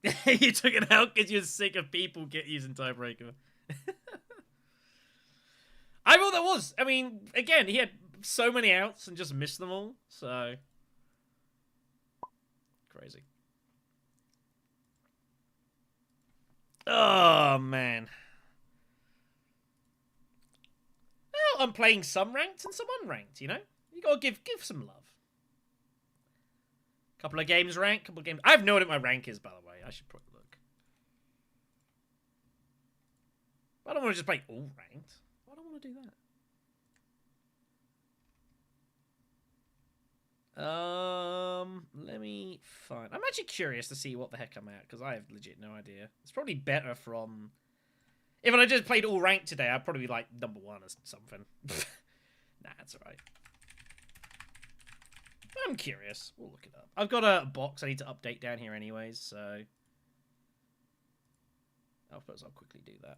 You took it out because you're sick of people using tiebreaker. I thought that was. I mean, again, he had so many outs and just missed them all, so... Crazy. Oh, man. Well, I'm playing some ranked and some unranked, you know? You gotta give some love. Couple of games ranked, couple of games... I have no idea what my rank is, by the way. I should probably look. I don't want to just play all ranked. Why do I want to do that? Let me find... I'm actually curious to see what the heck I'm at, because I have legit no idea. It's probably better from... If I just played all ranked today, I'd probably be like #1 or something. Nah, it's alright. I'm curious. We'll look it up. I've got a box I need to update down here anyways, so... I suppose I'll quickly do that.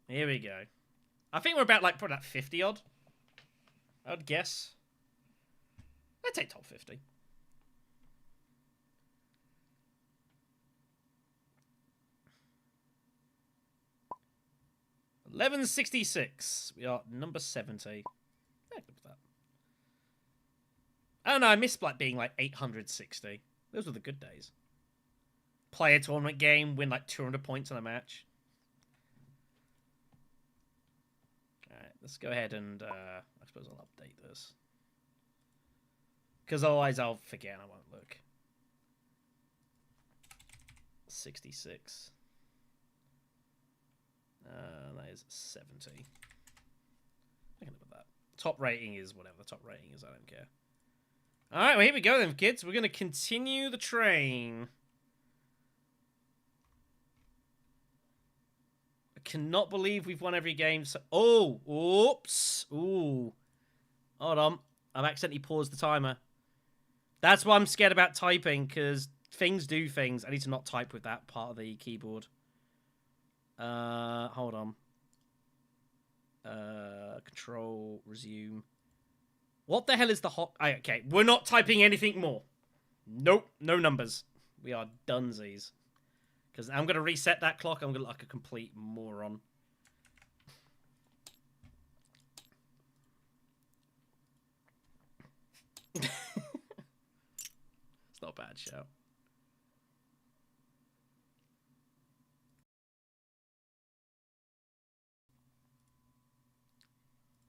Here we go. I think we're about, like, probably like 50 odd. I'd guess. I'd take top 50. $11.66. We are number 70. Yeah, look at that. Oh no, I missed like being like 860. Those were the good days. Play a tournament game, win like 200 points in a match. let's go ahead and I suppose I'll update this. Because otherwise I'll forget and I won't look. 66. That is 70. I can live with that. Top rating is whatever the top rating is. I don't care. Alright, well, here we go then, kids. We're going to continue the train. I cannot believe we've won every game. So oh, oops. Ooh. Hold on. I've accidentally paused the timer. That's why I'm scared about typing, because things do things. I need to not type with that part of the keyboard. Hold on. Control, resume. What the hell is the hot... Okay, we're not typing anything more. Nope, no numbers. We are dunsies. Because I'm going to reset that clock. I'm going to look like a complete moron. It's not a bad shout.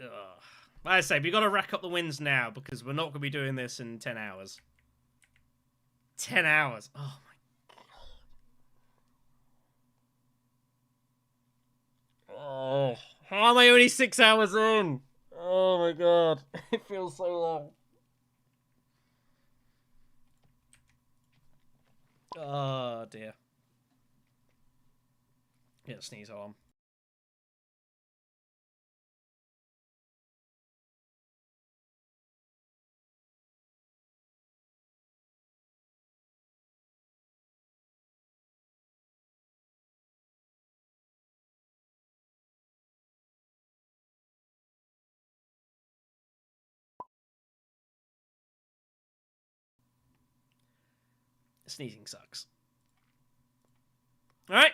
Ugh. Like I say, we got to rack up the wins now because we're not going to be doing this in 10 hours. 10 hours. Oh my. Oh, how am I only 6 hours in? Oh my god, it feels so long. Oh dear. Yeah, sneeze on. Sneezing sucks. Alright.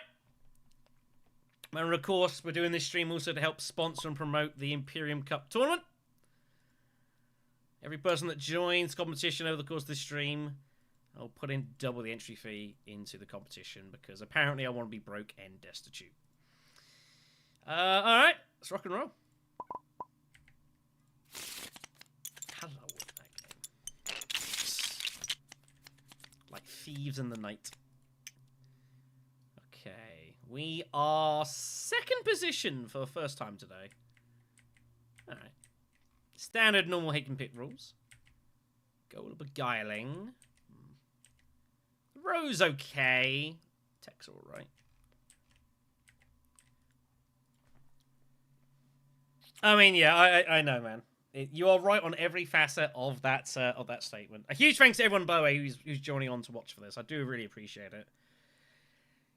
And of course, we're doing this stream also to help sponsor and promote the Imperium Cup tournament. Every person that joins competition over the course of this stream, I'll put in double the entry fee into the competition because apparently I want to be broke and destitute. Alright, let's rock and roll. How did I win that game? Like thieves in the night. Okay, we are second position for the first time today. Alright. Standard normal hate and pick rules. Goal of beguiling. Row's okay. Tech's alright. I mean, yeah, I know, man. You are right on every facet of that statement. A huge thanks to everyone, by the way, who's joining on to watch for this. I do really appreciate it.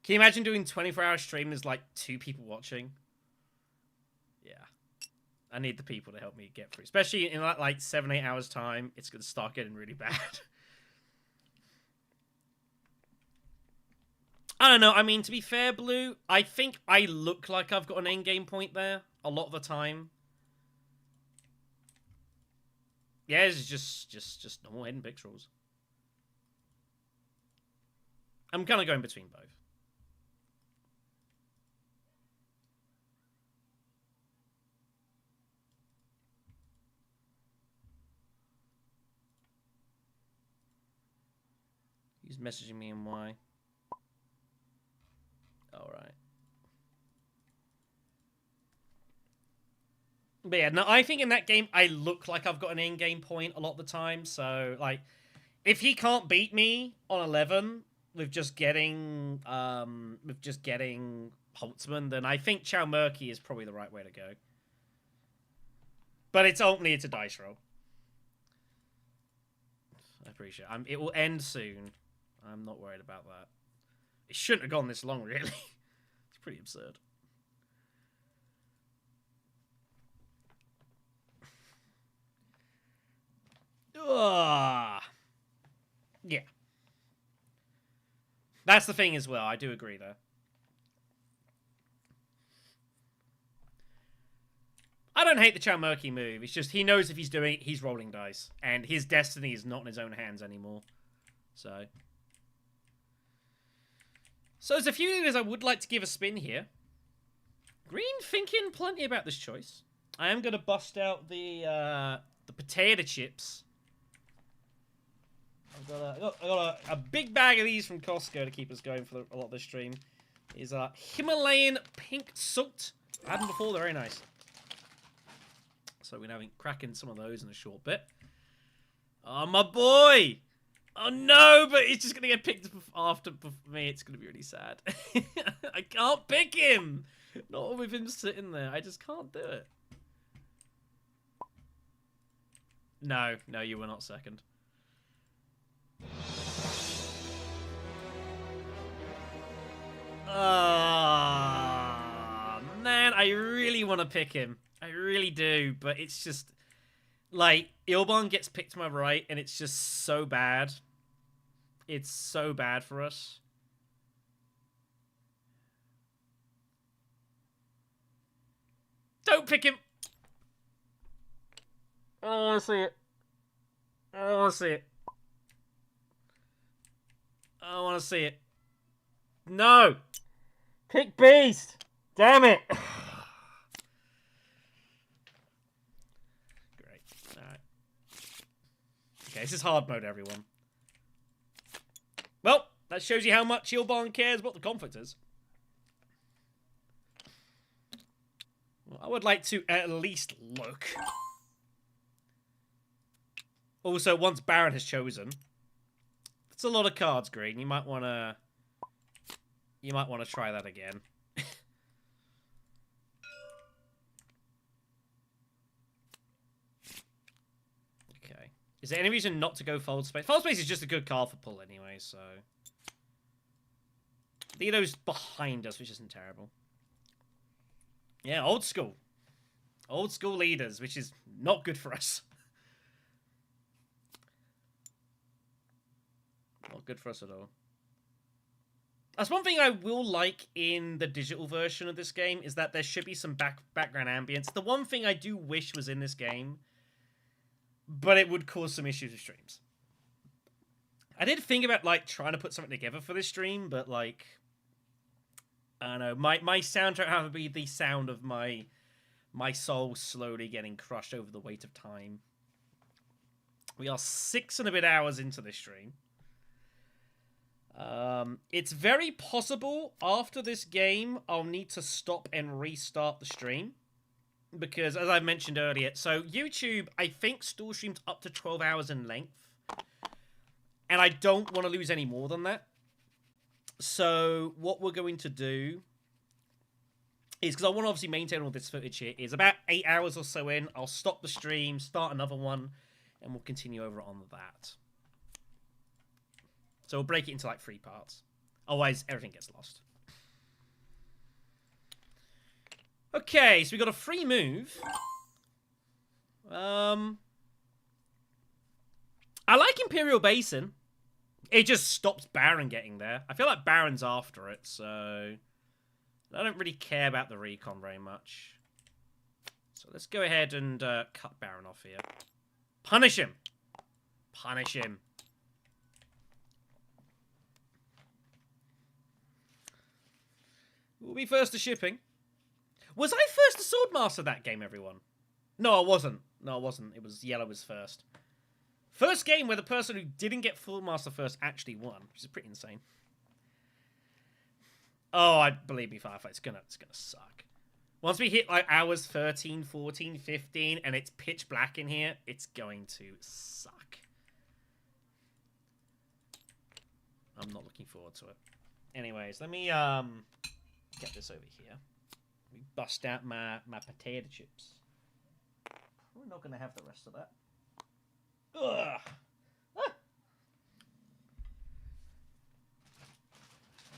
Can you imagine doing 24-hour stream? There's like 2 people watching. Yeah, I need the people to help me get through, especially in like 7-8 hours time. It's gonna start getting really bad. I don't know. I mean, to be fair, Blue, I think I look like I've got an endgame point there a lot of the time. Yeah, it's just normal hidden picks rules. I'm kind of going between both. He's messaging me and why. Alright. But yeah, no, I think in that game, I look like I've got an in-game point a lot of the time. So, like, if he can't beat me on 11 with just getting Holtzman, then I think Chow Murky is probably the right way to go. But it's only a dice roll. I appreciate it. It will end soon. I'm not worried about that. It shouldn't have gone this long, really. It's pretty absurd. Ugh. Yeah. That's the thing as well. I do agree there. I don't hate the Chow Murky move. It's just he knows if he's doing it, he's rolling dice. And his destiny is not in his own hands anymore. So there's a few leaders I would like to give a spin here. Green thinking plenty about this choice. I am gonna bust out the potato chips. I got a big bag of these from Costco to keep us going for a lot of the stream. Is Himalayan pink salt. I had them before, they're very nice. So we're gonna be cracking some of those in a short bit. Oh, my boy! Oh no, but he's just gonna get picked after me. It's gonna be really sad. I can't pick him! Not with him sitting there. I just can't do it. No, you were not second. Man, I really want to pick him. I really do, but it's just... Like, Ilbon gets picked to my right, and it's just so bad. It's so bad for us. Don't pick him! I don't want to see it. I don't want to see it. I don't want to see it. No! Pick Beast! Damn it! Great. Alright. Okay, this is hard mode, everyone. Well, that shows you how much Ilbon cares about the comforters. Well, I would like to at least look. Also, once Baron has chosen, it's a lot of cards, Green. You might want to try that again. Okay. Is there any reason not to go Fold Space? Fold Space is just a good card for pull anyway, so... Lido's behind us, which isn't terrible. Yeah, old school. Old school leaders, which is not good for us. Not good for us at all. That's one thing I will like in the digital version of this game, is that there should be some background ambience. The one thing I do wish was in this game, but it would cause some issues with streams. I did think about, like, trying to put something together for this stream, but, like... I don't know. My soundtrack has to be the sound of my soul slowly getting crushed over the weight of time. We are 6 and a bit hours into this stream. It's very possible after this game I'll need to stop and restart the stream. Because, as I mentioned earlier, so YouTube, I think, still streams up to 12 hours in length. And I don't want to lose any more than that. So, what we're going to do is, because I want to obviously maintain all this footage here, is about 8 hours or so in, I'll stop the stream, start another one, and we'll continue over on that. So we'll break it into, like, 3 parts. Otherwise, everything gets lost. Okay, so we got a free move. I like Imperial Basin. It just stops Baron getting there. I feel like Baron's after it, so... I don't really care about the recon very much. So let's go ahead and cut Baron off here. Punish him! Punish him. We'll be first to shipping. Was I first to Swordmaster that game, everyone? No, I wasn't. No, I wasn't. It was Yellow was first. First game where the person who didn't get Swordmaster first actually won, which is pretty insane. Oh, I believe me, Firefly, it's gonna suck. Once we hit like hours 13, 14, 15, and it's pitch black in here, it's going to suck. I'm not looking forward to it. Anyways, let me get this over here. Let me bust out my potato chips. We're not gonna have the rest of that. Ugh. Ah.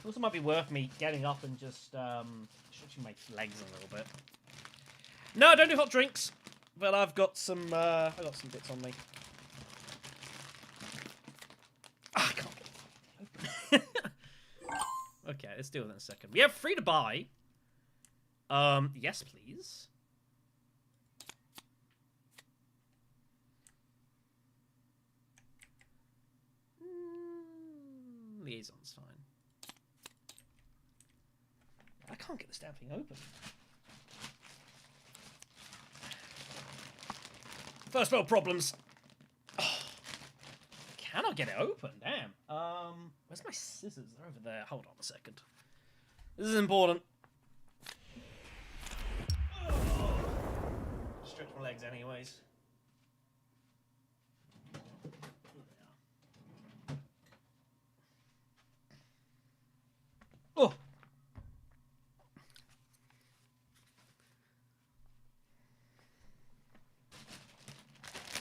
Also might be worth me getting up and just stretching my legs a little bit. No, I don't do hot drinks, but I've got some bits on me. Ah, I can't get it open. Okay, let's deal with it in a second. We have free to buy. Yes, please. Liaison's fine. I can't get this damn thing open. First world problems. Cannot get it open, damn. Where's my scissors? They're over there. Hold on a second. This is important. Stretch my legs anyways. Oh!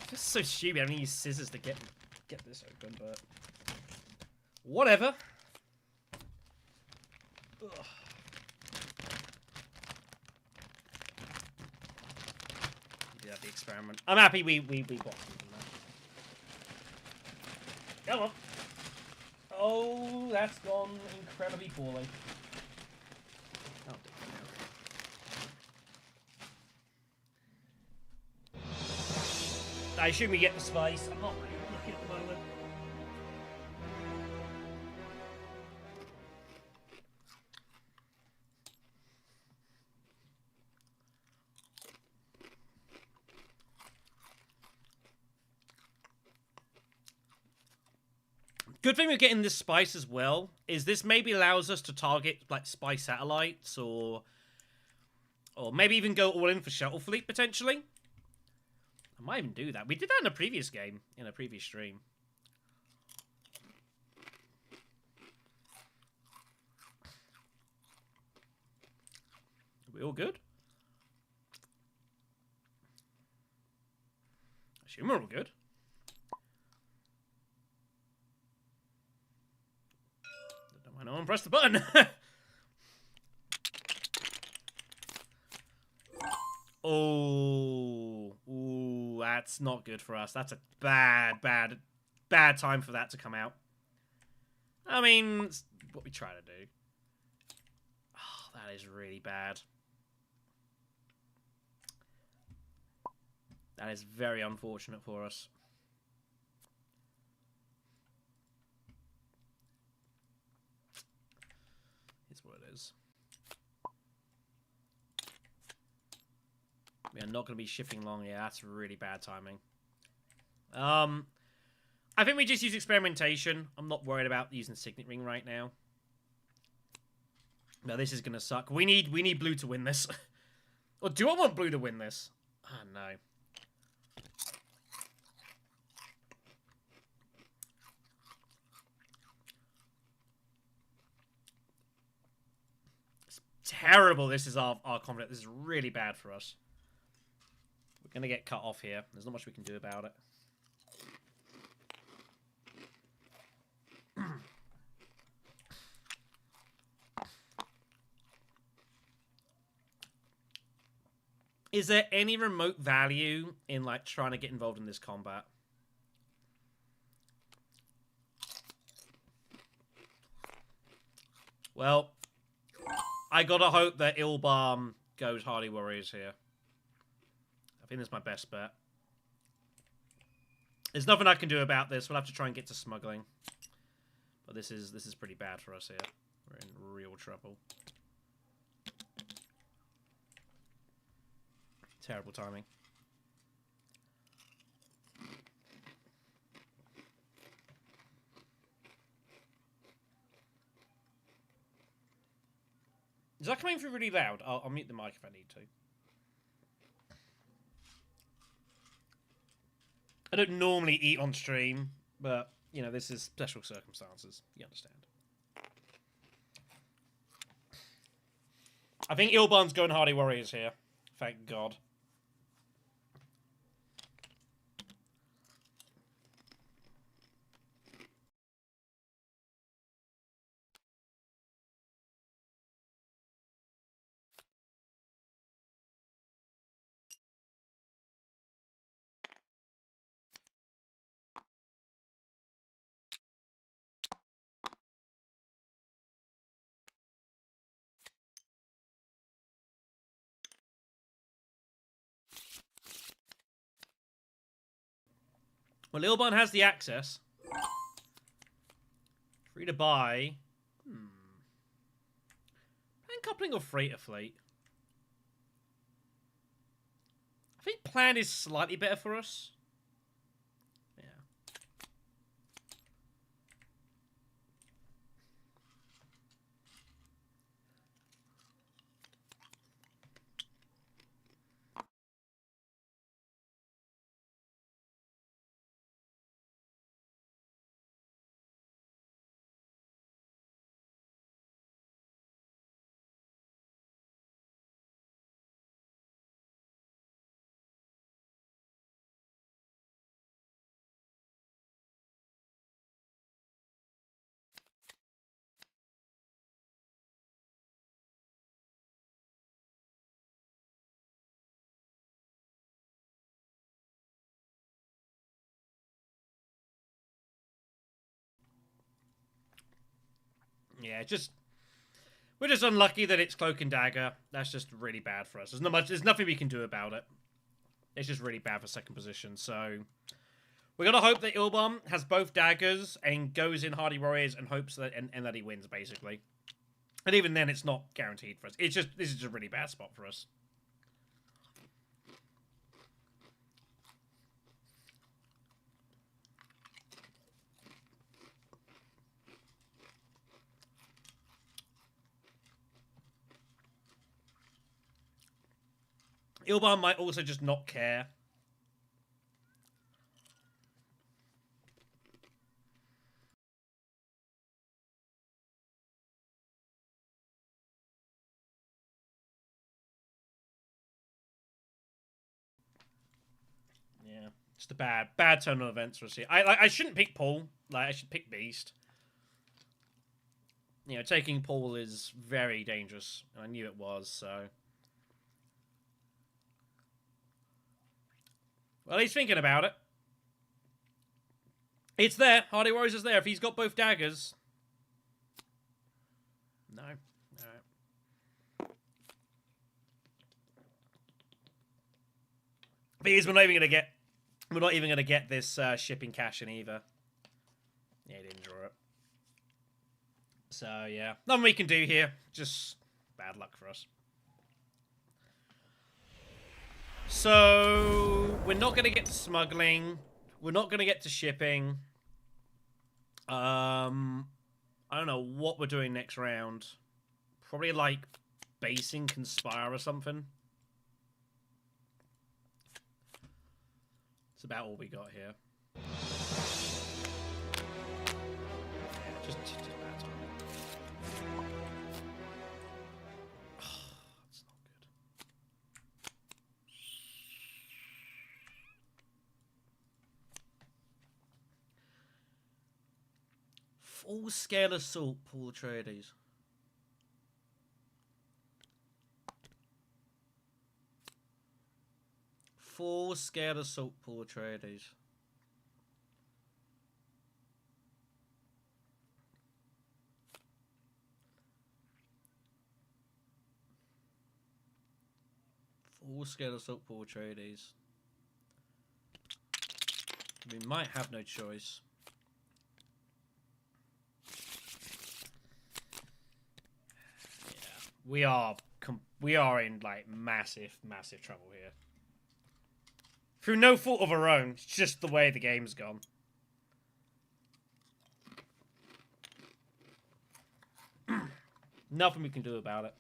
Just so stupid. I need to use scissors to get this open, but whatever. Ugh. Do that the experiment. I'm happy we bought something there. Come on. Oh, that's gone incredibly poorly. Oh, I assume we get the spice. I'm not really looking at the moment. Good thing we're getting this spice as well is this maybe allows us to target like spy satellites or maybe even go all in for shuttle fleet potentially. I might even do that. We did that in a previous game, in a previous stream. Are we all good? I assume we're all good. Don't mind no one press the button. Oh, ooh, that's not good for us. That's a bad time for that to come out. I mean, it's what we try to do. Oh, that is really bad. That is very unfortunate for us. It's what it is. We are not going to be shifting long. Yeah, that's really bad timing. I think we just use experimentation. I'm not worried about using Signet Ring right now. No, this is going to suck. We need blue to win this. Or do I want blue to win this? Oh, no. It's terrible. This is our conflict. This is really bad for us. We're going to get cut off here. There's not much we can do about it. Is there any remote value in, like, trying to get involved in this combat? Well, I gotta hope that Ilbalm goes Hardy Warriors here. I think that's my best bet. There's nothing I can do about this. We'll have to try and get to smuggling. But this is pretty bad for us here. We're in real trouble. Terrible timing. Is that coming through really loud? I'll mute the mic if I need to. I don't normally eat on stream, but, you know, this is special circumstances. You understand. I think Ilbalm's going Hardy Warriors here. Thank God. Well, Ilbalm has the access. Free to buy. Plan coupling or freighter fleet? I think plan is slightly better for us. Yeah. Yeah, we're just unlucky that it's cloak and dagger. That's just really bad for us. There's nothing we can do about it. It's just really bad for second position. So we gotta hope that Ilbom has both daggers and goes in Hardy Warriors and hopes that and that he wins basically. And even then, it's not guaranteed for us. This is just a really bad spot for us. Ilban might also just not care. Yeah, just a bad turn of events for us here. I shouldn't pick Paul. Like, I should pick Beast. You know, taking Paul is very dangerous. And I knew it was, so... Well, he's thinking about it. It's there. Hardy Warriors is there. If he's got both daggers... No. Alright. Because we're not even gonna get this shipping cash in either. Yeah, he didn't draw it. So yeah, nothing we can do here. Just bad luck for us. So we're not gonna get to smuggling. We're not gonna get to shipping. I don't know what we're doing next round. Probably like basing Conspire or something. It's about all we got here. Just bad time. Oh, that's not good. Full scale assault, Paul Atreides. Full scale assault, Paul Atreides. Full scale assault, Paul Atreides. We might have no choice. Yeah, we are in like massive trouble here. Through no fault of our own, it's just the way the game's gone. Nothing we can do about it.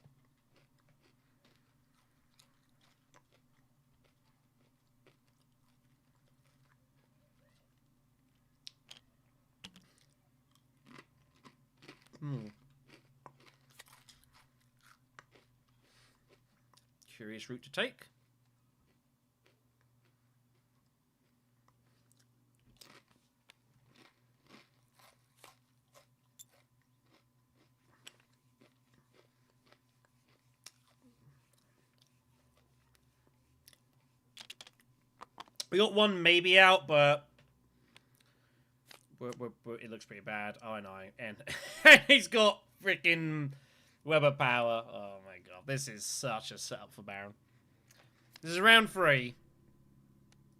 Curious route to take. We got one maybe out, but it looks pretty bad. Oh, I know. And he's got freaking Weber power. Oh my god, this is such a setup for Baron. This is round 3.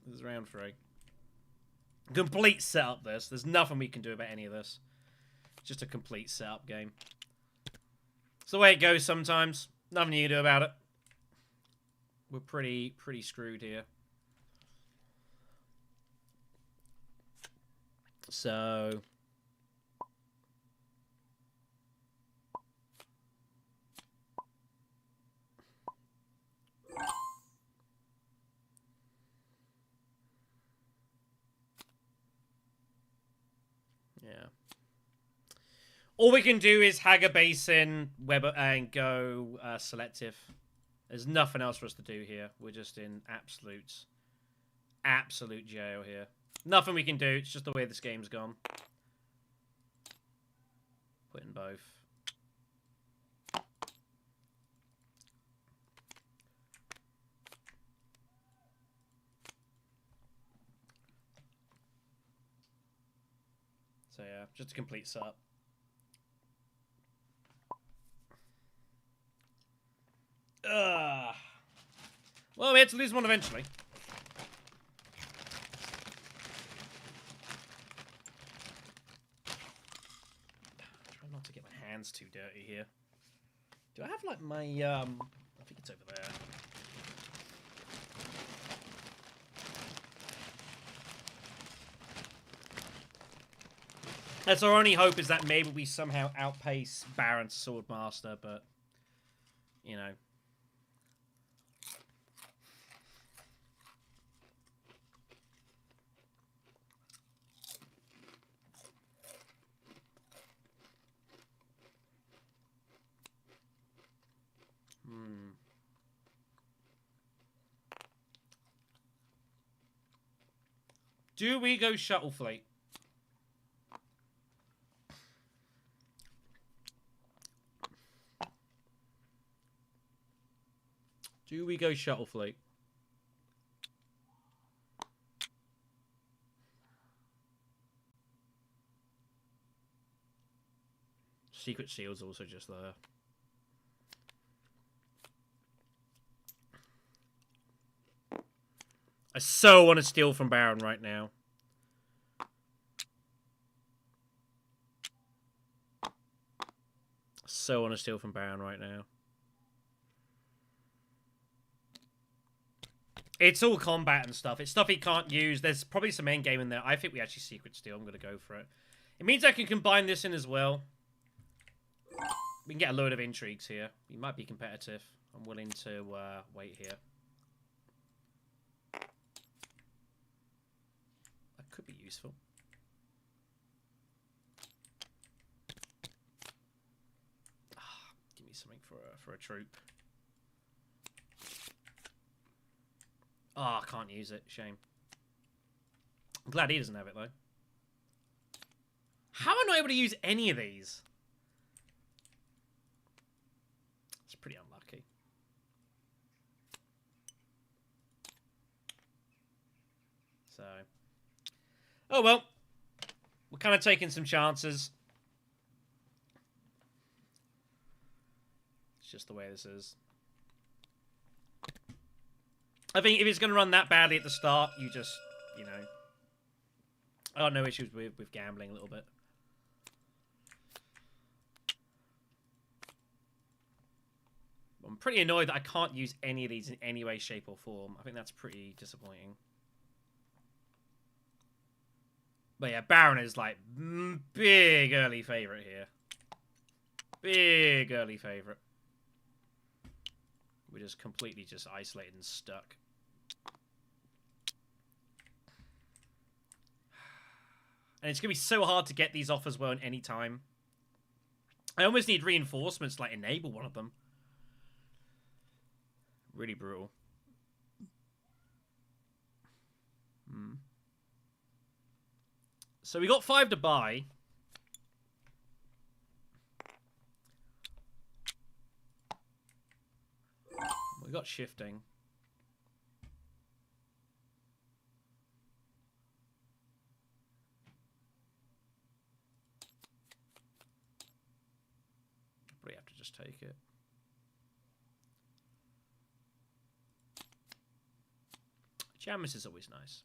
This is round 3. Complete setup. There's nothing we can do about any of this. It's just a complete setup game. It's the way it goes sometimes. Nothing you can do about it. We're pretty screwed here. So... yeah. All we can do is Hager Basin, Weber, and go selective. There's nothing else for us to do here. We're just in absolute jail here. Nothing we can do. It's just the way this game's gone. Put in both. So yeah, just a complete setup. Well, we had to lose one eventually. Try not to get my hands too dirty here. Do I have like my I think it's over there. That's our only hope, is that maybe we somehow outpace Baron's Swordmaster, but you know. Do we go Shuttle Fleet? Do we go Shuttle Fleet? Secret Shield's also just there. I so want to steal from Baron right now. So want to steal from Baron right now. It's all combat and stuff. It's stuff he can't use. There's probably some endgame in there. I think we actually secret steal. I'm going to go for it. It means I can combine this in as well. We can get a load of intrigues here. We might be competitive. I'm willing to wait here. That could be useful. Give me something for a troop. Oh, I can't use it. Shame. I'm glad he doesn't have it, though. How am I not able to use any of these? It's pretty unlucky. So. Oh, well. We're kind of taking some chances. It's just the way this is. I think if it's going to run that badly at the start, you just, you know... I got no issues with gambling a little bit. I'm pretty annoyed that I can't use any of these in any way, shape, or form. I think that's pretty disappointing. But yeah, Baron is like big early favourite here. Big early favourite. We're just completely just isolated and stuck. And it's going to be so hard to get these off as well in any time. I almost need reinforcements to like enable one of them. Really brutal. So we got 5 to buy. We got shifting. Probably have to just take it. Jamis is always nice.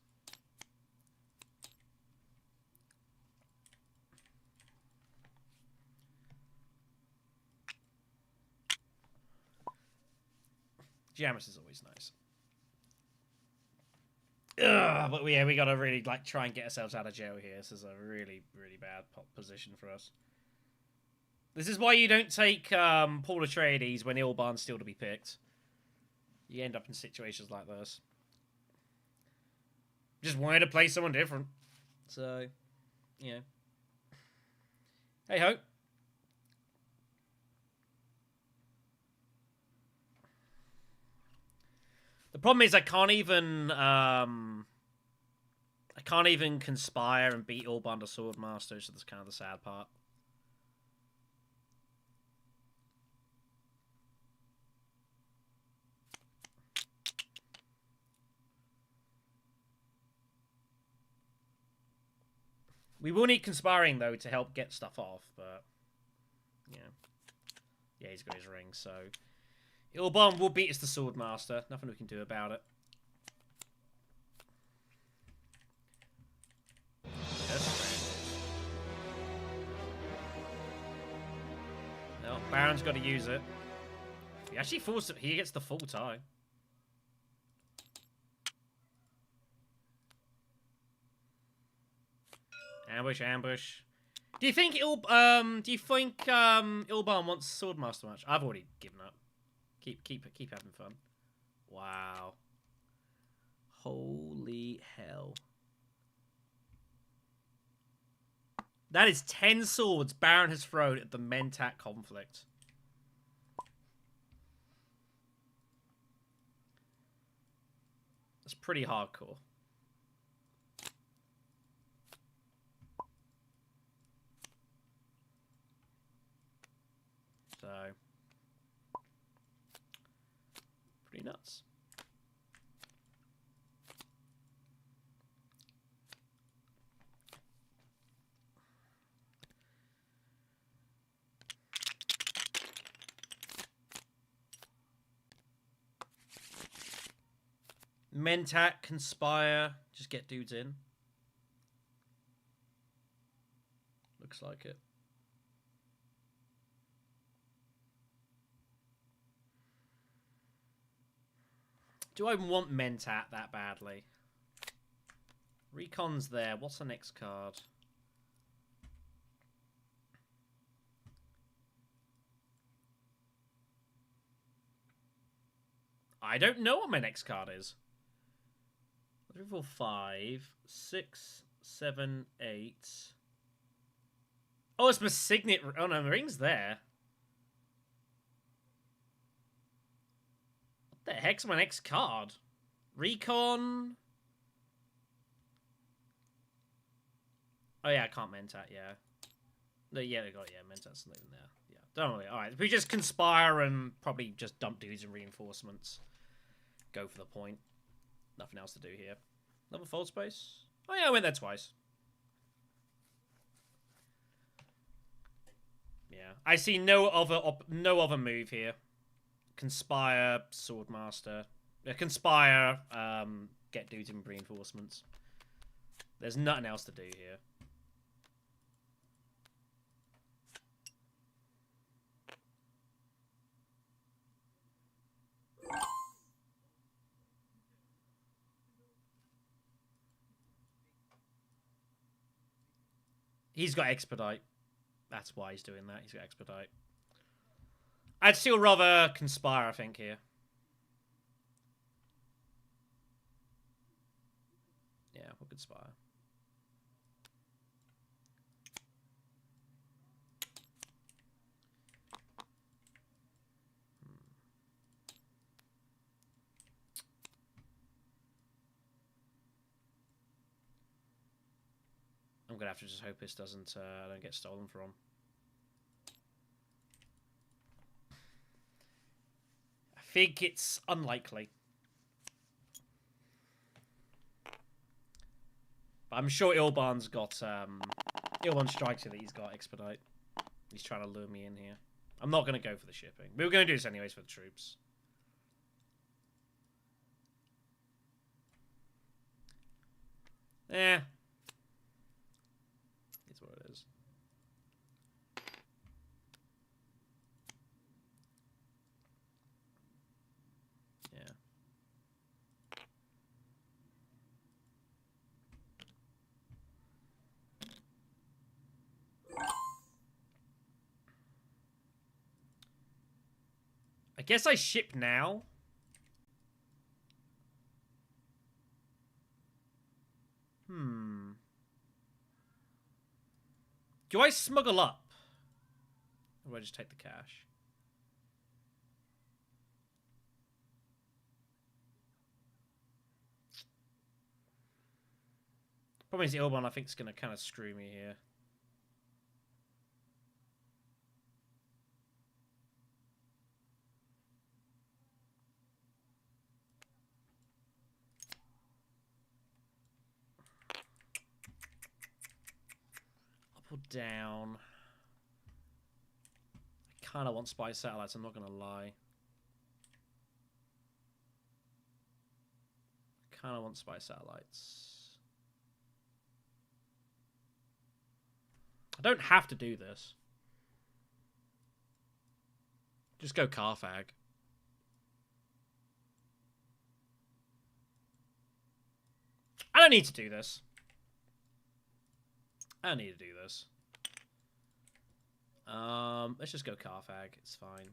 Jamis is always nice. But yeah, we gotta really like try and get ourselves out of jail here. This is a really, really bad position for us. This is why you don't take Paul Atreides when Ilban's still to be picked. You end up in situations like this. Just wanted to play someone different. So, yeah. Hey ho. The problem is I can't even conspire and beat Ilban the Swordmaster, so that's kind of the sad part. We will need conspiring, though, to help get stuff off, but... Yeah. Yeah, he's got his ring, so... Ilban will beat us the Swordmaster. Nothing we can do about it. Yes. No, Baron's got to use it. He actually forced it. He gets the full tie. Ambush, ambush. Do you think Ilban wants Swordmaster match? I've already given up. Keep having fun. Wow. Holy hell. That is 10 swords Baron has thrown at the Mentat conflict. That's pretty hardcore. So, pretty nuts. Mentat, conspire, just get dudes in. Looks like it. Do I want Mentat that badly? Recon's there. What's the next card? I don't know what my next card is. 3, 4, 5, 6, 7, 8. Oh, it's my signet. Oh no, the ring's there. What the heck's my next card? Recon. Oh yeah, I can't Mentat. Yeah. No, yeah, I got it. Yeah, Mentat's not even there. Yeah, don't worry. All right, if we just conspire and probably just dump dudes and reinforcements. Go for the point. Nothing else to do here. Another fold space. Oh yeah, I went there twice. Yeah, I see no other move here. Conspire, Swordmaster. Conspire, get dudes in reinforcements. There's nothing else to do here. He's got Expedite. That's why he's doing that. He's got Expedite. I'd still rather Conspire, I think, here. Yeah, we'll Conspire. I'm gonna have to just hope this don't get stolen from. I think it's unlikely. But I'm sure Ilban's got Ilban strikes it that he's got Expedite. He's trying to lure me in here. I'm not gonna go for the shipping. We were gonna do this anyways for the troops. Eh. It's what it is. Yeah. guess I ship now. Do I smuggle up? Or do I just take the cash? Problem is the old one I think is going to kind of screw me here. Up or down? I kind of want spy satellites, I'm not going to lie. Kind of want spy satellites. I don't have to do this. Just go Carfag. I don't need to do this. I don't need to do this. Let's just go Carfag. It's fine.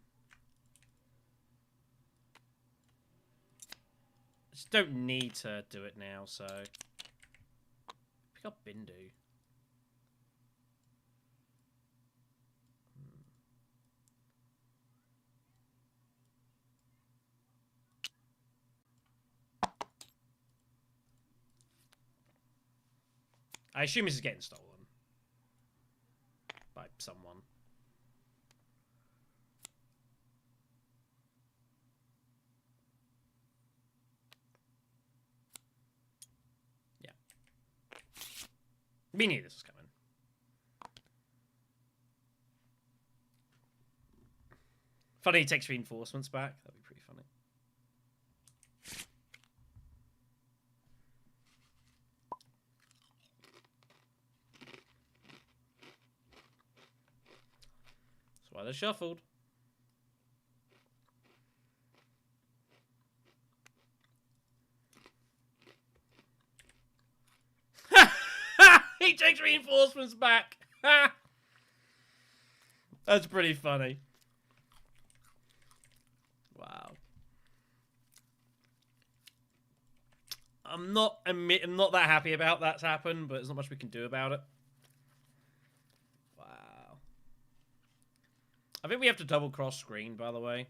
I just don't need to do it now, so... Pick up Bindu. I assume this is getting stolen. By someone. Yeah. We knew this was coming. Funny he takes reinforcements back. That'd be pretty funny. That's why they're shuffled. He takes reinforcements back. That's pretty funny. Wow. I'm not that happy about that's happened, but there's not much we can do about it. Wow. I think we have to double cross screen, by the way.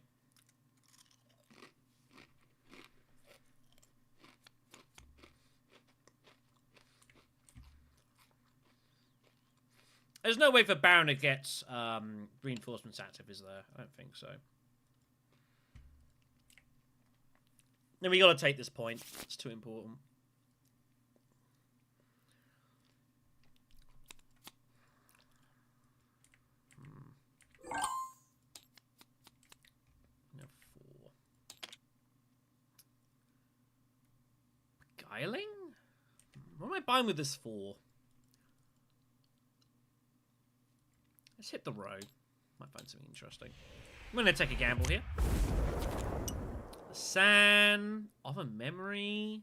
There's no way for Baron to get reinforcements active, is there? I don't think so. Then we gotta take this point. It's too important. No, 4. Beguiling? What am I buying with this for? Let's hit the row. Might find something interesting. I'm going to take a gamble here. San. Offer memory.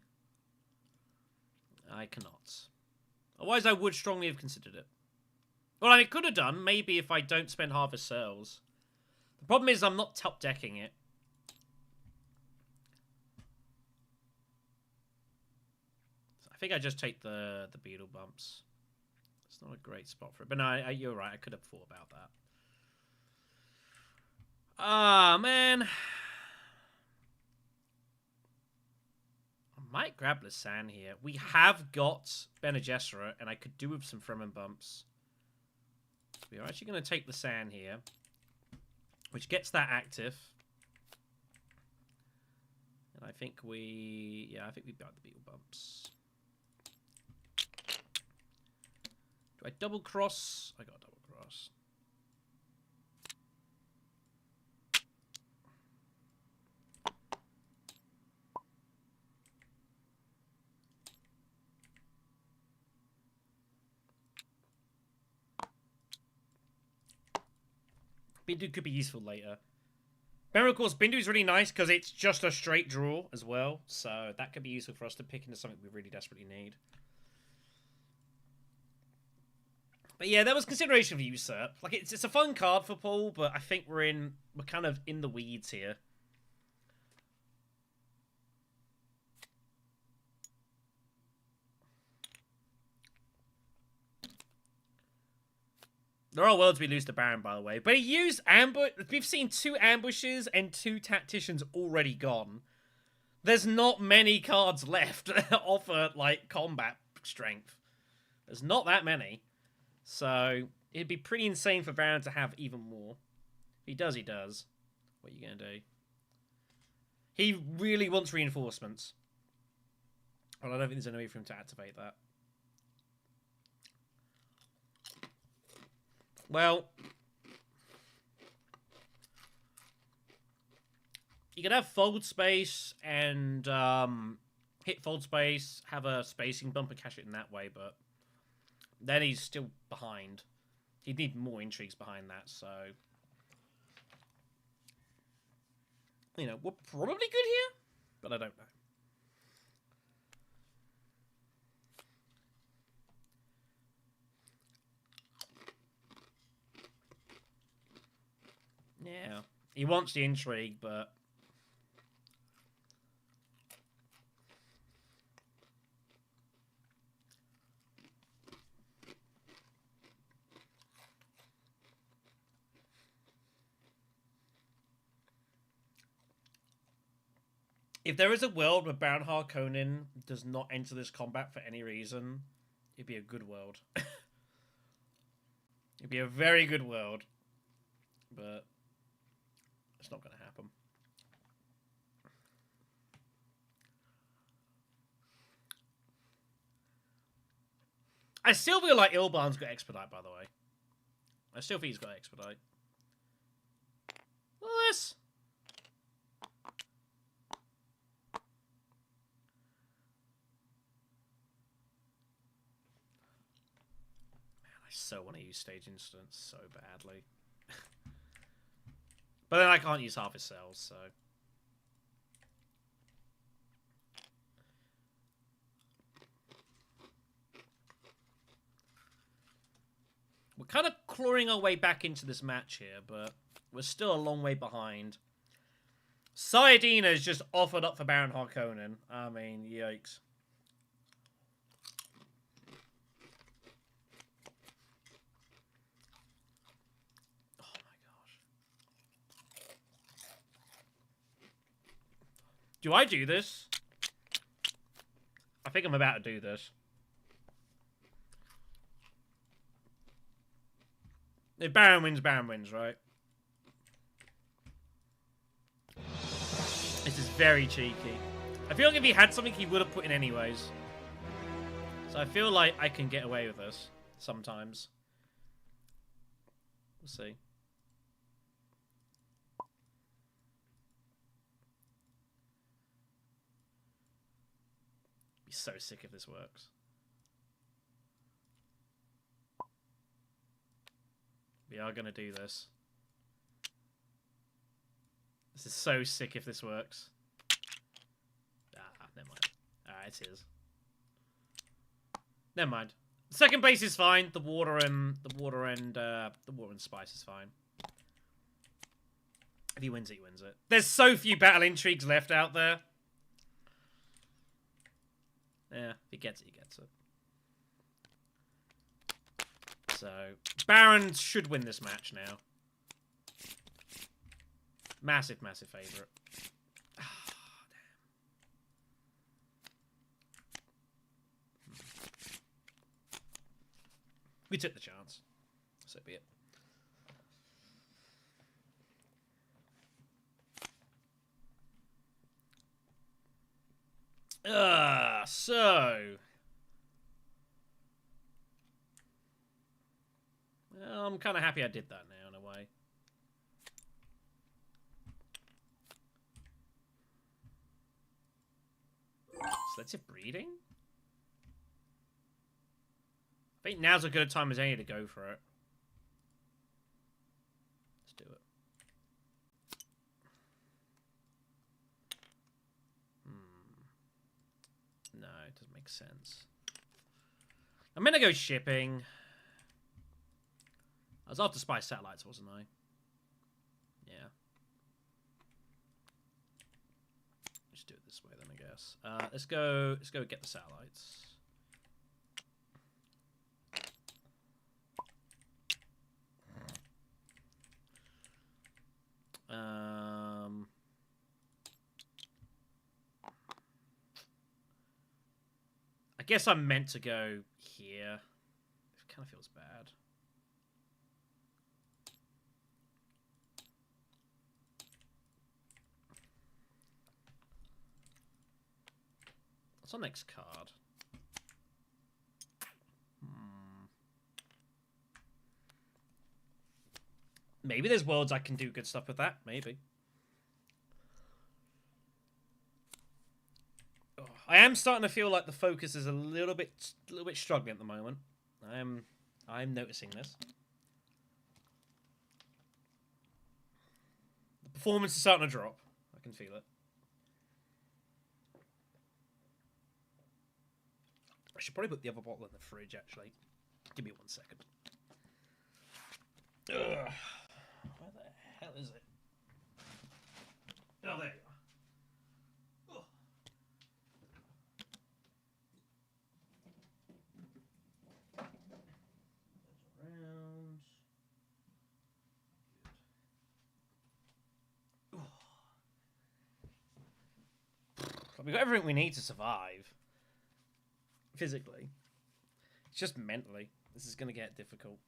I cannot. Otherwise, I would strongly have considered it. Well, I could have done, maybe if I don't spend Harvest Cells. The problem is I'm not top decking it. I think I just take the beetle bumps. It's not a great spot for it. But no, you're right. I could have thought about that. Ah, man. I might grab Lisanne here. We have got Bene Gesserit, and I could do with some Fremen bumps. We're actually going to take Lisanne here, which gets that active. And I think we... Yeah, I think we've got the beetle bumps. Do I double cross? I got a double cross. Bindu could be useful later. Remember, of course, Bindu's really nice because it's just a straight draw as well. So that could be useful for us to pick into something we really desperately need. But yeah, there was consideration for Usurp. Like, it's a fun card for Paul, but I think we're kind of in the weeds here. There are worlds we lose to Baron, by the way. But he used ambush. We've seen 2 ambushes and 2 tacticians already gone. There's not many cards left that offer, like, combat strength. There's not that many. So, it'd be pretty insane for Baron to have even more. If he does, he does. What are you going to do? He really wants reinforcements. Well, I don't think there's any way for him to activate that. Well, you could have fold space and hit fold space, have a spacing bump and cash it in that way, but then he's still behind. He'd need more intrigues behind that, so... You know, we're probably good here, but I don't know. Yeah, he wants the intrigue, but... If there is a world where Baron Harkonnen does not enter this combat for any reason, it'd be a good world. It'd be a very good world. But it's not going to happen. I still feel like Ilban's got Expedite, by the way. I still think he's got Expedite. Look at this. Man, I so want to use Stage Instance so badly. But then I can't use half his cells, so... We're kind of clawing our way back into this match here, but we're still a long way behind. Sayadina's just offered up for Baron Harkonnen. I mean, yikes. Oh my gosh. Do I do this? I think I'm about to do this. If Baron wins, right? This is very cheeky. I feel like if he had something, he would have put in anyways. So I feel like I can get away with this sometimes. We'll see. Be so sick if this works. We are going to do this. This is so sick if this works. Ah, never mind. Alright, it's his. Never mind. Second base is fine. The water and spice is fine. If he wins it, he wins it. There's so few battle intrigues left out there. Yeah, if he gets it, he gets it. So, Baron should win this match now. Massive, massive favourite. Ah, damn. We took the chance. So be it. So... I'm kind of happy I did that now, in a way. Selective breeding? I think now's as good a time as any to go for it. Let's do it. No, it doesn't make sense. I'm gonna go shipping. I was after Spy Satellites, wasn't I? Yeah. Let's do it this way then, I guess. Let's go get the satellites. guess I'm meant to go here. It kind of feels bad. What's our next card? Maybe there's worlds I can do good stuff with that. Maybe. Oh, I am starting to feel like the focus is a little bit struggling at the moment. I'm noticing this. The performance is starting to drop. I can feel it. I should probably put the other bottle in the fridge, actually. Give me 1 second. Ugh. Where the hell is it? Oh, there you are. Oh. Around. Good. Oh. We've got everything we need to survive. Physically. It's just mentally. This is going to get difficult.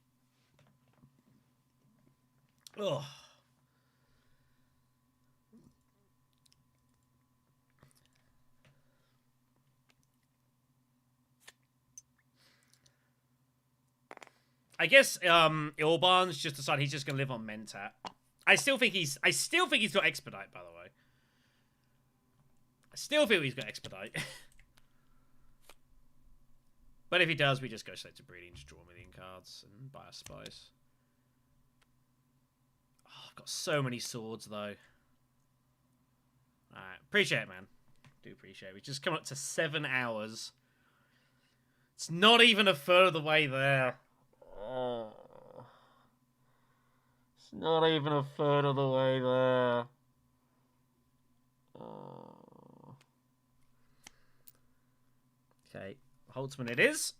Ugh. I guess Ilban's just decided he's just gonna live on Mentat. I still think he's got Expedite, by the way. I still feel he's got Expedite. But if he does, we just go straight to breeding, just draw a million cards and buy a spice. Oh, I've got so many swords though. Alright, appreciate it, man. Do appreciate it. We just come up to 7 hours. It's not even a third of the way there. Oh. It's not even a third of the way there. Oh. Okay, Holtzman it is.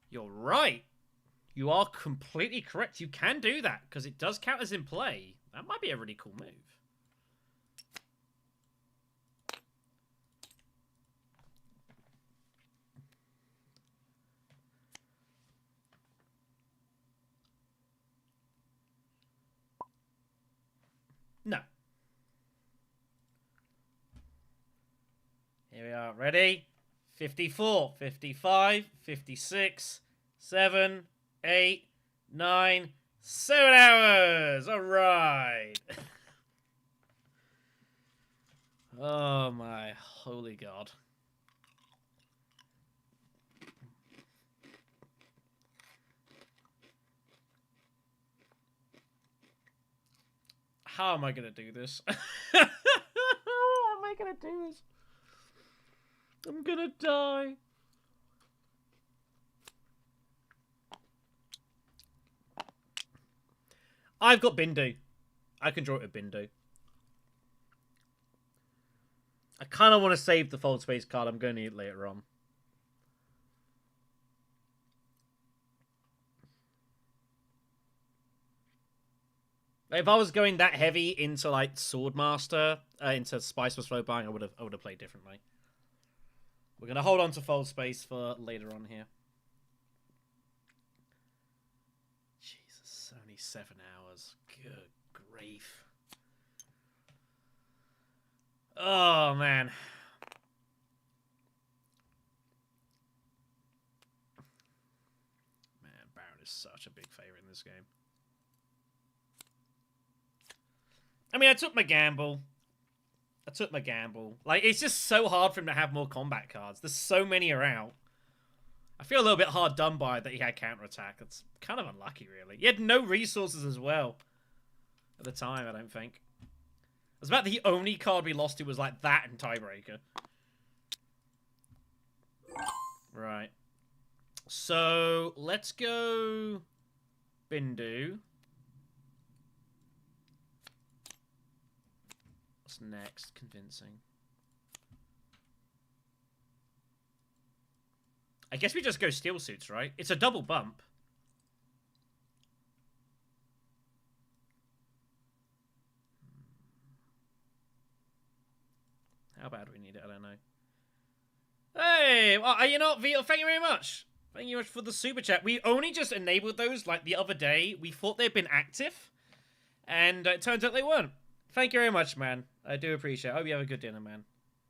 You're right. You are completely correct. You can do that, because it does count as in play. That might be a really cool move. No. Here we are. Ready? 54, 55, 56, 7, 8, 9, 7 hours! Alright! Oh my holy god. How am I gonna do this? How am I gonna do this? I'm gonna die. I've got Bindu. I can draw it with Bindu. I kind of want to save the Fold Space card. I'm going to need it later on. If I was going that heavy into like Swordmaster, into Spice was Flow Buying, I would have played differently. We're gonna hold on to Fold Space for later on here. Jesus, only 7 hours. Good grief. Oh man. Man, Baron is such a big favorite in this game. I mean, I took my gamble. Like, it's just so hard for him to have more combat cards. There's so many are out. I feel a little bit hard done by that he had counterattack. It's kind of unlucky, really. He had no resources as well at the time, I don't think. It was about the only card we lost to was like that and Tiebreaker. Right. So, let's go Bindu. What's next? Convincing. I guess we just go steel suits, right? It's a double bump. How bad do we need it? I don't know. Hey, well, you know what, Vito, thank you very much. Thank you very much for the super chat. We only just enabled those, like, the other day. We thought they'd been active, and it turns out they weren't. Thank you very much, man. I do appreciate it. I hope you have a good dinner, man.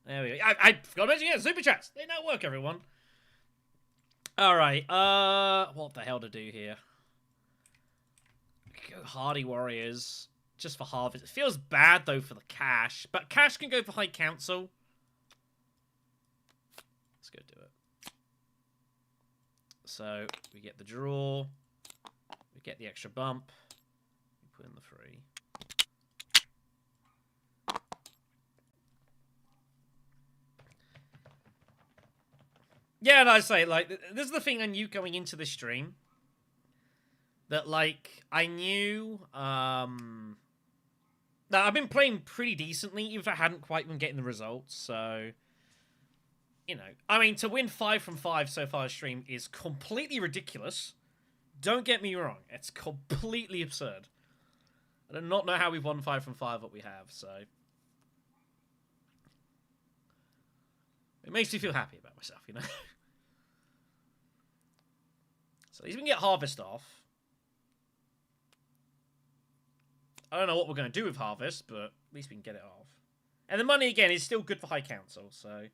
There we go. I forgot to mention, yeah, super chats. They now work, everyone. Alright, what the hell to do here? Go Hardy Warriors, just for harvest. It feels bad, though, for the cash, but cash can go for High Council. Let's go do it. So, we get the draw, we get the extra bump, we put in the free. Yeah, and I say, like, this is the thing I knew going into the stream. That, like, I knew, that I've been playing pretty decently, even if I hadn't quite been getting the results, so, you know. I mean, to win 5 from 5 so far stream is completely ridiculous. Don't get me wrong, it's completely absurd. I do not know how we've won 5 from 5 what we have, so. It makes me feel happy about myself, you know? So at least we can get Harvest off. I don't know what we're going to do with Harvest, but at least we can get it off. And the money, again, is still good for High Council, so...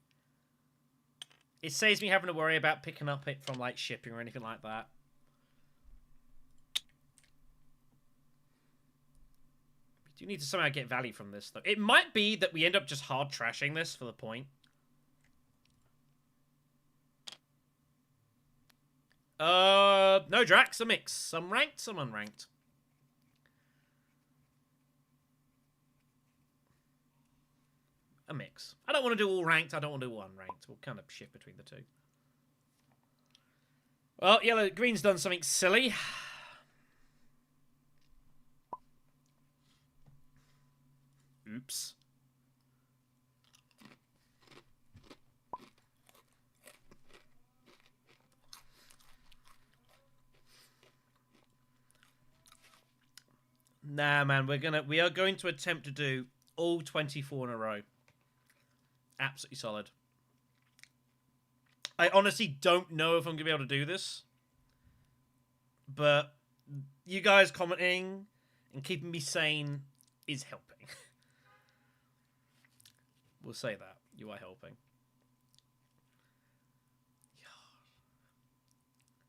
It saves me having to worry about picking up it from, like, shipping or anything like that. We do need to somehow get value from this, though. It might be that we end up just hard trashing this for the point. No Drax, a mix. Some ranked, some unranked. A mix. I don't want to do all ranked, I don't want to do all unranked. We'll kind of shift between the two. Well, yellow, green's done something silly. Oops. Nah, man, we are going to attempt to do all 24 in a row. Absolutely solid. I honestly don't know if I'm going to be able to do this. But you guys commenting and keeping me sane is helping. We'll say that. You are helping.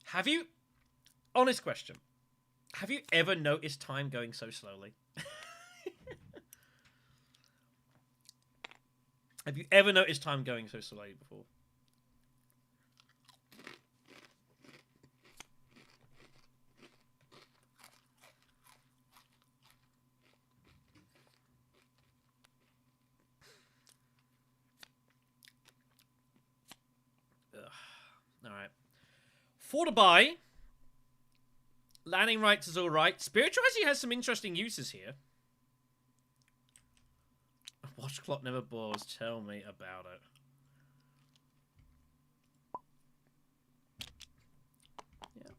Have you... Honest question. Have you ever noticed time going so slowly? Have you ever noticed time going so slowly before? Alright. For to buy... Landing rights is alright. Spiritual actually has some interesting uses here. Watch clock never bores. Tell me about it. Yeah.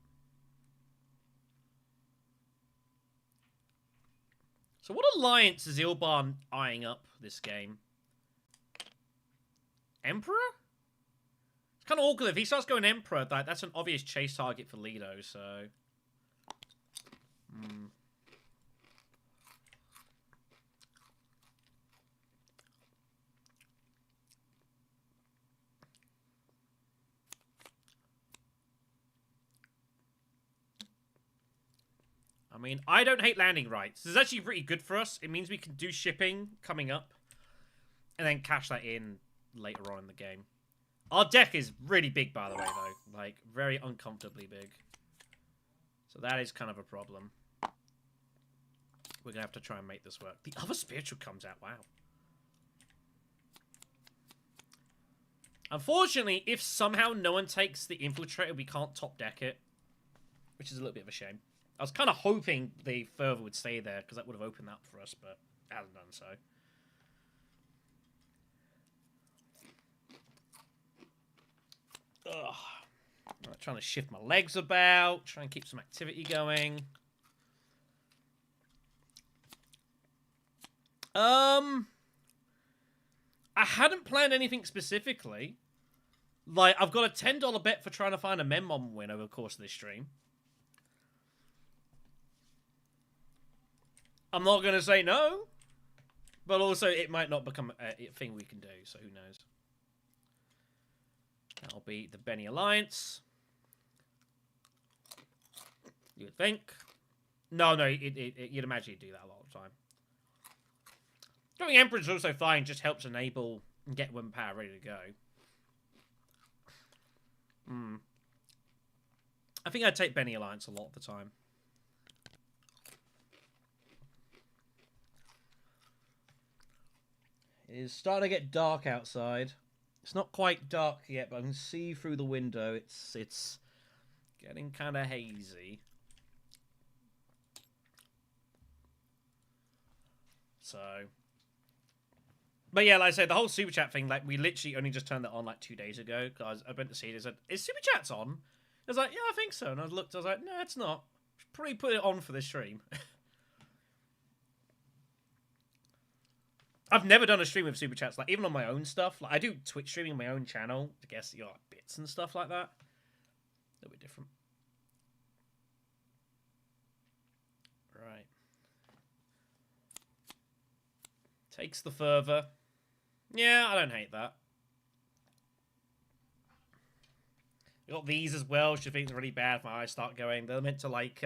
So what alliance is Ilban eyeing up this game? Emperor? It's kind of awkward. If he starts going Emperor, that's an obvious chase target for Lido, so... I mean, I don't hate landing rights. This is actually pretty good for us. It means we can do shipping coming up and then cash that in later on in the game. Our deck is really big, by the way, though. Like, very uncomfortably big. So that is kind of a problem. We're going to have to try and make this work. The other spiritual comes out. Wow. Unfortunately, if somehow no one takes the infiltrator, we can't top deck it. Which is a little bit of a shame. I was kind of hoping the further would stay there, because that would have opened that for us, but it hasn't done so. Ugh. Right, trying to shift my legs about, try and keep some activity going. I hadn't planned anything specifically. Like, I've got a $10 bet for trying to find a Memmon win over the course of this stream. I'm not going to say no, but also it might not become a thing we can do, so who knows. That'll be the Benny Alliance. You would think. No, you'd imagine you'd do that a lot of the time. Going Emperor's also fine, just helps enable and get wind power ready to go. I think I'd take Benny Alliance a lot of the time. It is starting to get dark outside. It's not quite dark yet, but I can see through the window. It's getting kind of hazy. So, but yeah, like I said, the whole super chat thing, like we literally only just turned that on like 2 days ago. Cause I went to see it. I said, "Is super chats on?" I was like, "Yeah, I think so." And I looked. I was like, "No, it's not. Should probably put it on for this stream." I've never done a stream with super chats, like even on my own stuff. Like I do Twitch streaming on my own channel to guess like, bits and stuff like that. A little bit different. Right. Takes the fervor. Yeah, I don't hate that. You got these as well, which I think is really bad if my eyes start going. They're meant to like,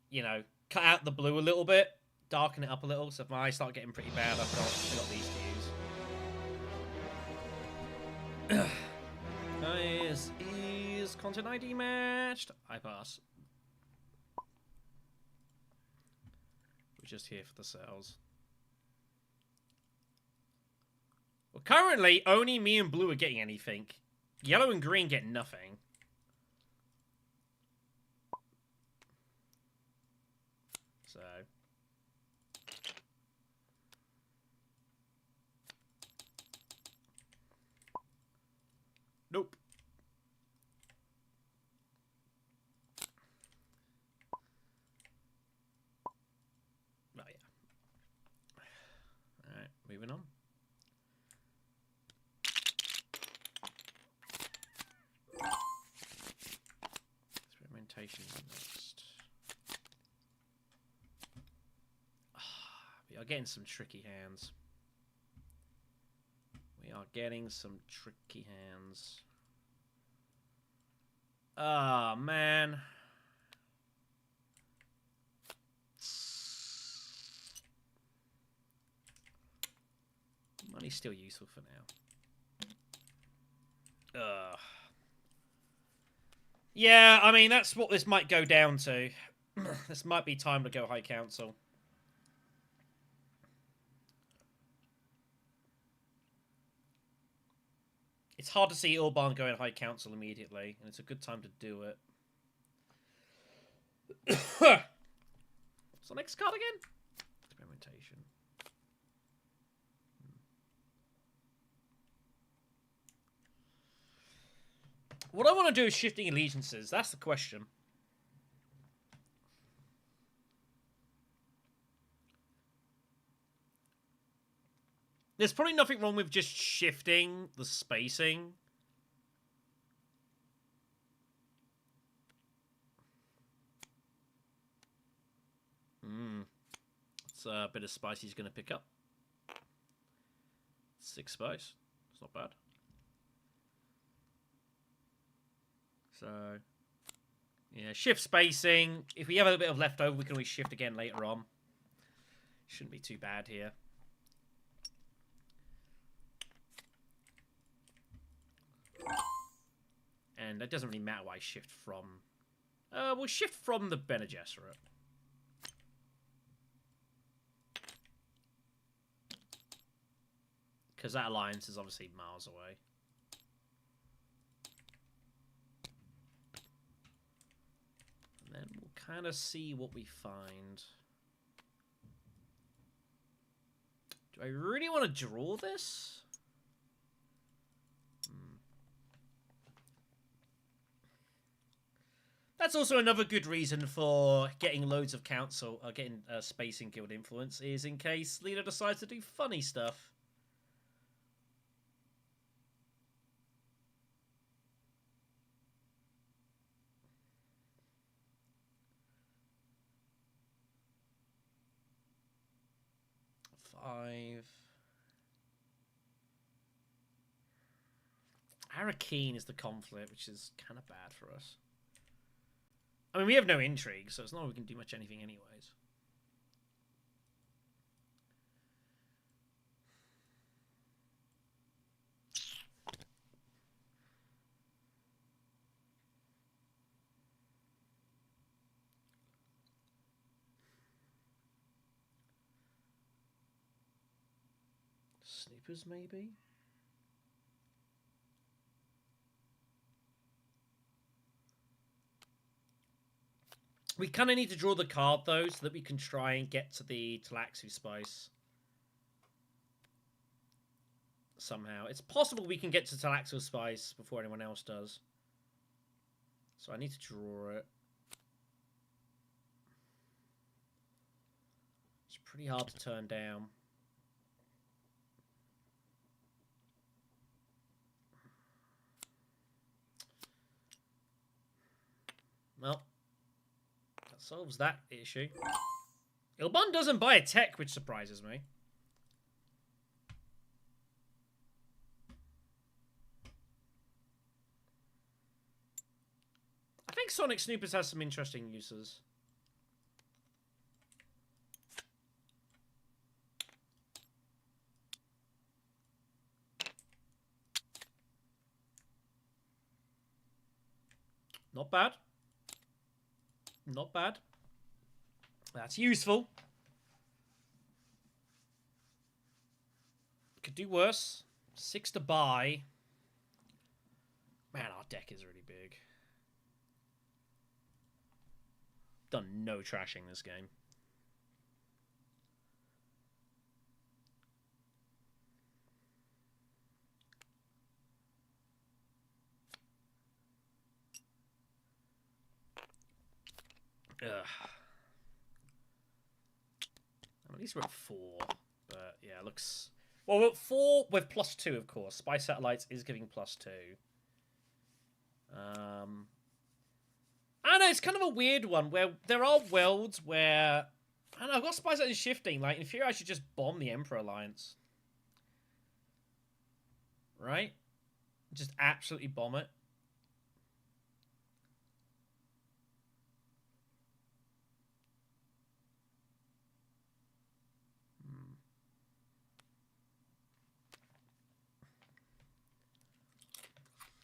you know, cut out the blue a little bit. Darken it up a little, so if my eyes start getting pretty bad, I've got these to use. Nice. Is content ID matched? I pass. We're just here for the sales. Well, currently, only me and blue are getting anything. Yellow and green get nothing. So... Nope. Oh, yeah. Alright, moving on. Experimentation next. We are getting some tricky hands. We are getting some tricky hands. Ah, man. Money's still useful for now. Yeah, I mean, that's what this might go down to. This might be time to go High Council. It's hard to see Urban going High Council immediately, and it's a good time to do it. What's the next card again? Experimentation. What I want to do is shifting allegiances. That's the question. There's probably nothing wrong with just shifting the spacing. It's a bit of spice he's going to pick up. 6 spice. It's not bad. So, yeah, shift spacing. If we have a bit of leftover, we can always shift again later on. Shouldn't be too bad here. And it doesn't really matter why I shift from. We'll shift from the Bene Gesserit. Because that alliance is obviously miles away. And then we'll kind of see what we find. Do I really want to draw this? That's also another good reason for getting loads of council, getting space in guild influence, is in case leader decides to do funny stuff. Five. Arakeen is the conflict, which is kind of bad for us. I mean, we have no intrigue, so it's not like we can do much anything anyways. Snoopers, maybe? We kind of need to draw the card, though, so that we can try and get to the Talaxu Spice. Somehow. It's possible we can get to Talaxu Spice before anyone else does. So I need to draw it. It's pretty hard to turn down. Well, that solves that issue. Ilbon doesn't buy a tech, which surprises me. I think Sonic Snoopers has some interesting uses. Not bad. Not bad. That's useful. Could do worse. 6 to buy. Man, our deck is really big. Done no trashing this game. Ugh. At least we're at 4. But yeah, it looks... Well, we're at 4 with +2, of course. Spy Satellites is giving +2. I don't know, it's kind of a weird one where there are worlds where... I don't know, I've got Spy Satellites shifting. Like, in theory, I should just bomb the Emperor Alliance. Right? Just absolutely bomb it.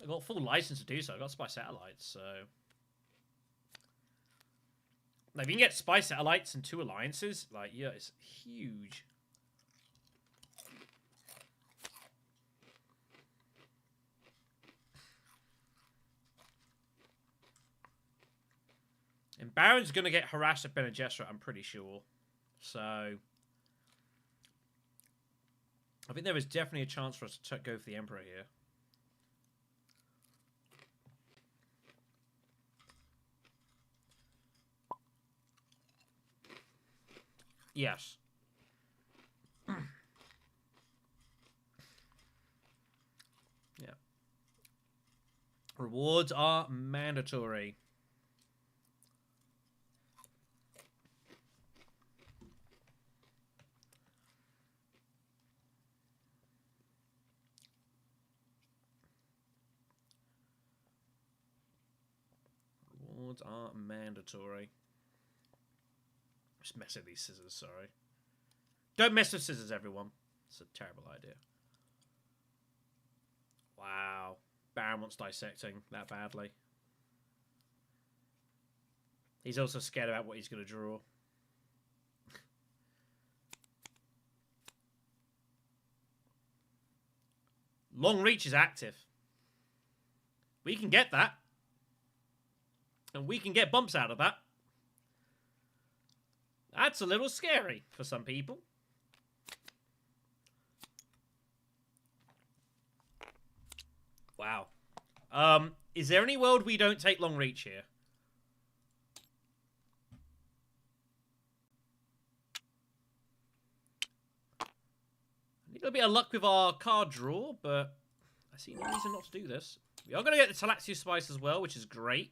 I've got full license to do so. I've got Spy Satellites, so... Like, if you can get Spy Satellites and 2 alliances, like, yeah, it's huge. And Baron's going to get harassed at Bene Gesserit, I'm pretty sure. So... I think there is definitely a chance for us to go for the Emperor here. Yes. Yeah. Rewards are mandatory. Rewards are mandatory. Just mess with these scissors, sorry. Don't mess with scissors, everyone. It's a terrible idea. Wow. Baron wants dissecting that badly. He's also scared about what he's going to draw. Long reach is active. We can get that. And we can get bumps out of that. That's a little scary for some people. Wow. Is there any world we don't take long reach here? bit of luck with our card draw, but I see no reason not to do this. We are going to get the Talaxia Spice as well, which is great.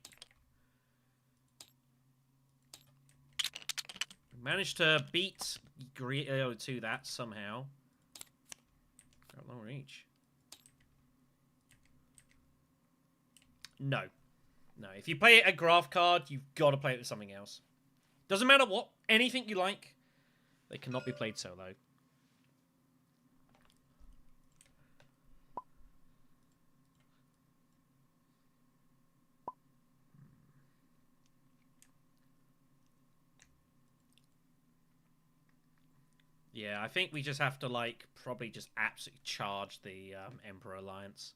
Managed to beat Grio to that somehow. Got long reach. No. No, if you play a graph card, you've got to play it with something else. Doesn't matter what. Anything you like. They cannot be played solo. Yeah, I think we just have to, like, probably just absolutely charge the Emperor Alliance.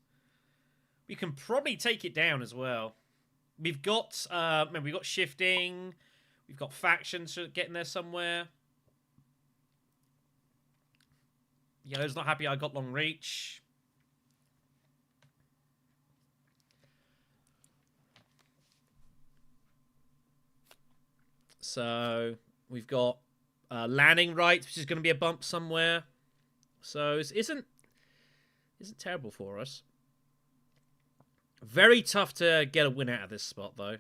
We can probably take it down as well. We've got, remember, we've got shifting. We've got factions getting there somewhere. Yellow's not happy I got long reach. So, we've got landing rights, which is going to be a bump somewhere. So, it isn't terrible for us. Very tough to get a win out of this spot, though.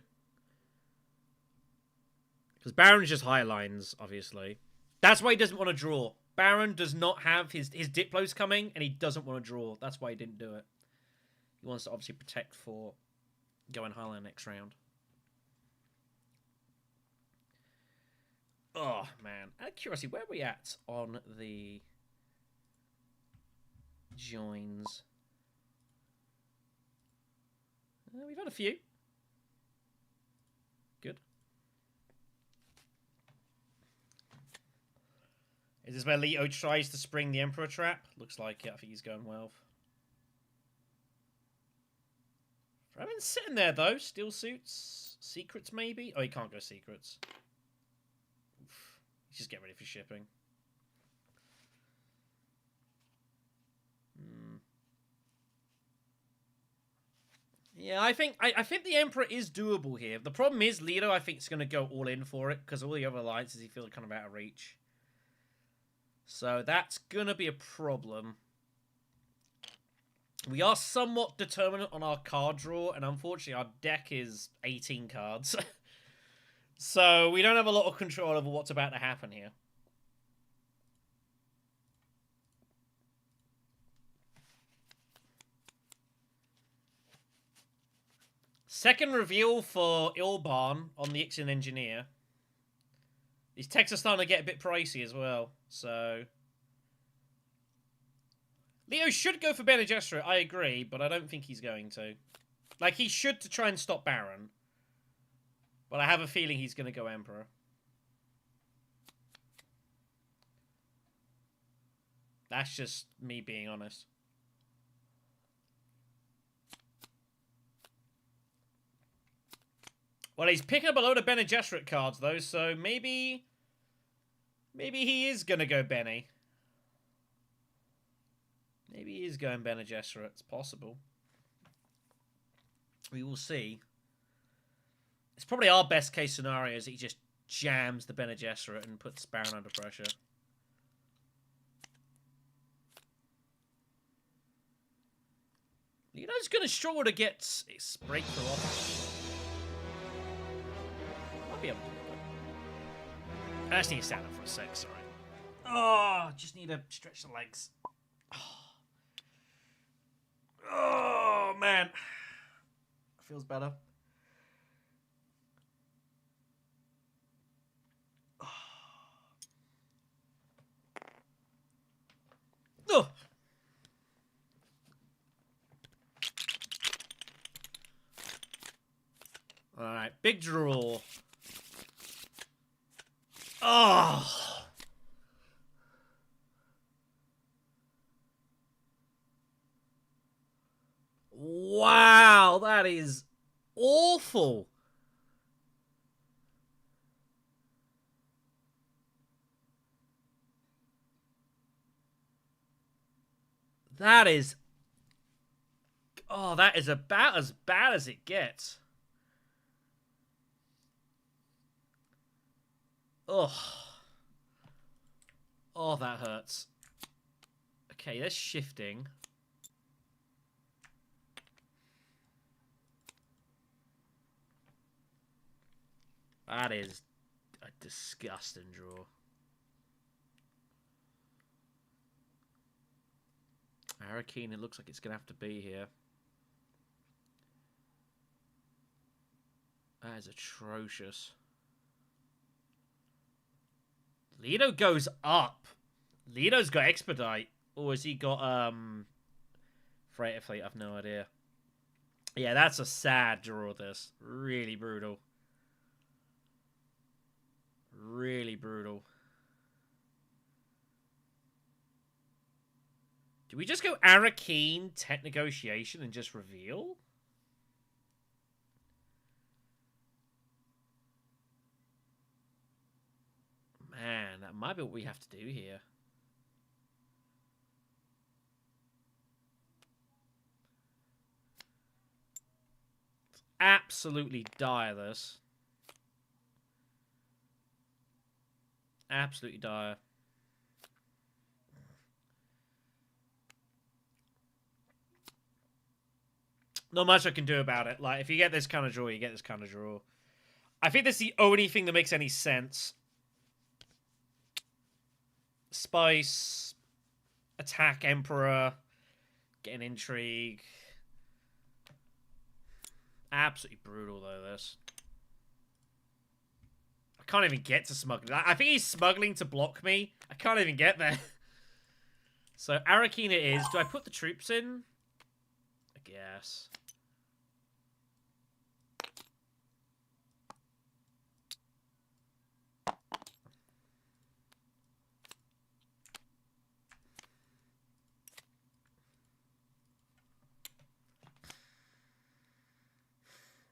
Because Baron's just high lines, obviously. That's why he doesn't want to draw. Baron does not have his Diplos coming, and he doesn't want to draw. That's why he didn't do it. He wants to obviously protect for going highline next round. Oh, man. Out of curiosity, where are we at on the joins? We've had a few. Good. Is this where Leo tries to spring the Emperor trap? Looks like it. I think he's going well. Fremen's sitting there, though. Steel suits. Secrets, maybe? Oh, he can't go secrets. Oof. Just get ready for shipping. Yeah, I think the Emperor is doable here. The problem is Leto, I think, is going to go all in for it because all the other alliances he feels kind of out of reach. So that's going to be a problem. We are somewhat determinant on our card draw, and unfortunately our deck is 18 cards. So we don't have a lot of control over what's about to happen here. Second reveal for Ilban on the Ixion Engineer. These techs are starting to get a bit pricey as well, so... Leo should go for Bene Gesserit, I agree, but I don't think he's going to. Like, he should to try and stop Baron. But I have a feeling he's going to go Emperor. That's just me being honest. Well, he's picking up a load of Bene Gesserit cards, though, so maybe he is going to go Bene. Maybe he is going Bene Gesserit. It's possible. We will see. It's probably our best case scenario is that he just jams the Bene Gesserit and puts Baron under pressure. Lito's going to struggle to get its breakthrough off. Might be able to do it. I just need to stand up for a sec, sorry. Oh, just need to stretch the legs. Oh, man. Feels better. Oh. Alright, big draw. Oh. Wow, that is awful. That is... Oh, that is about as bad as it gets. Oh. Oh, that hurts. Okay, that's shifting. That is a disgusting draw. Hurricane, it looks like it's going to have to be here. That is atrocious. Lido goes up. Lido's got Expedite. Or has he got, Freighter Fleet? I've no idea. Yeah, that's a sad draw, this. Really brutal. Really brutal. Do we just go Arakeen, Tech Negotiation, and just reveal? Man, that might be what we have to do here. Let's absolutely dire this. Absolutely dire. Not much I can do about it. Like, if you get this kind of draw, you get this kind of draw. I think that's the only thing that makes any sense. Spice, attack Emperor, get an intrigue. Absolutely brutal, though, this. I can't even get to smuggling. I think he's smuggling to block me. I can't even get there. So, Arakeen it is. Do I put the troops in? I guess.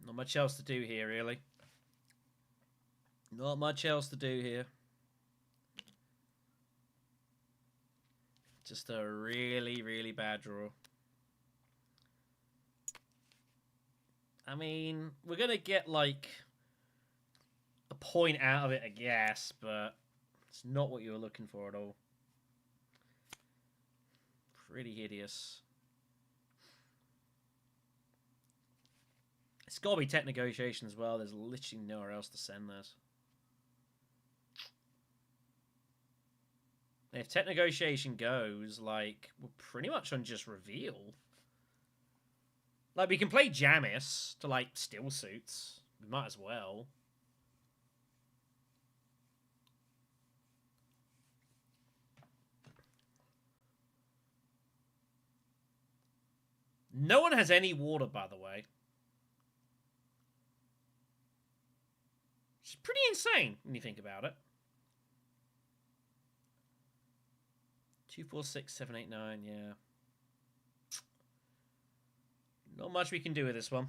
Not much else to do here, really. Not much else to do here. Just a really, really bad draw. I mean, we're going to get, like, a point out of it, I guess, but it's not what you were looking for at all. Pretty hideous. It's got to be tech negotiation as well. There's literally nowhere else to send this. If tech negotiation goes, like, we're pretty much on just reveal. Like, we can play Jamis to, like, still suits. We might as well. No one has any water, by the way. It's pretty insane when you think about it. 2, 4, 6, 7, 8, 9, yeah. Not much we can do with this one.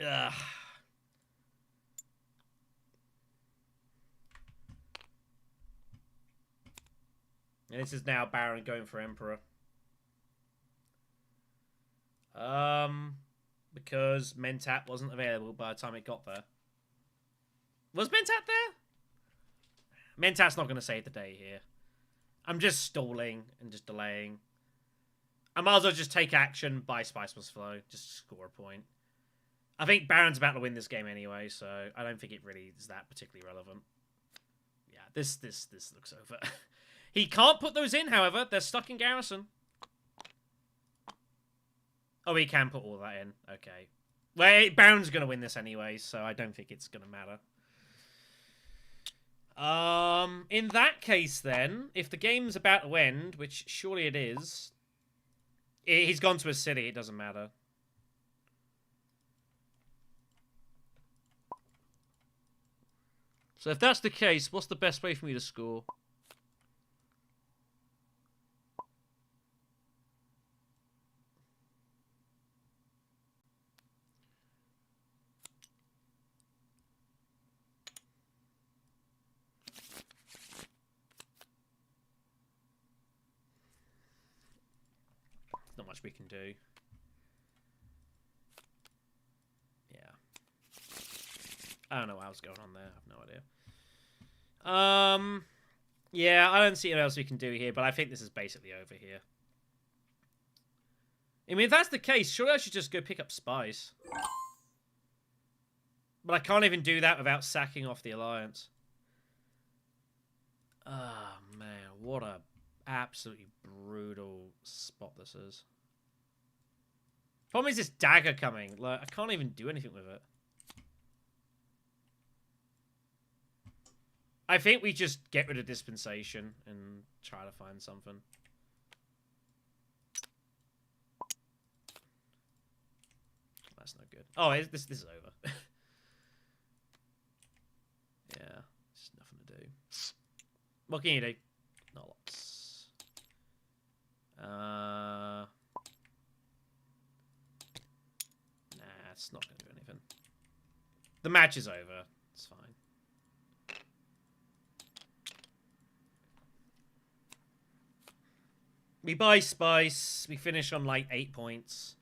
Ugh. And this is now Baron going for Emperor. Because Mentat wasn't available by the time it got there. Was Mentat there? Mentat's not going to save the day here. I'm just stalling and just delaying. I might as well just take action, buy Spice Must Flow, just score a point. I think Baron's about to win this game anyway, so I don't think it really is that particularly relevant. Yeah, this looks over. He can't put those in, however. They're stuck in Garrison. Oh, he can put all that in. Okay. Well, Baron's going to win this anyway, so I don't think it's going to matter. In that case, then, if the game's about to end, which surely it is, he's gone to a city, it doesn't matter. So if that's the case, what's the best way for me to score? Not much we can do. Yeah. I don't know what was going on there. I have no idea. Yeah, I don't see what else we can do here, but I think this is basically over here. I mean, if that's the case, surely I should just go pick up spies. But I can't even do that without sacking off the alliance. Oh, man. What a absolutely brutal spot this is. Problem is this dagger coming. Like, I can't even do anything with it. I think we just get rid of dispensation and try to find something. That's no good. Oh, this is over. Yeah, just nothing to do. What can you do? Not lots. Nah, it's not going to do anything. The match is over. It's fine. We buy spice. We finish on like 8 points.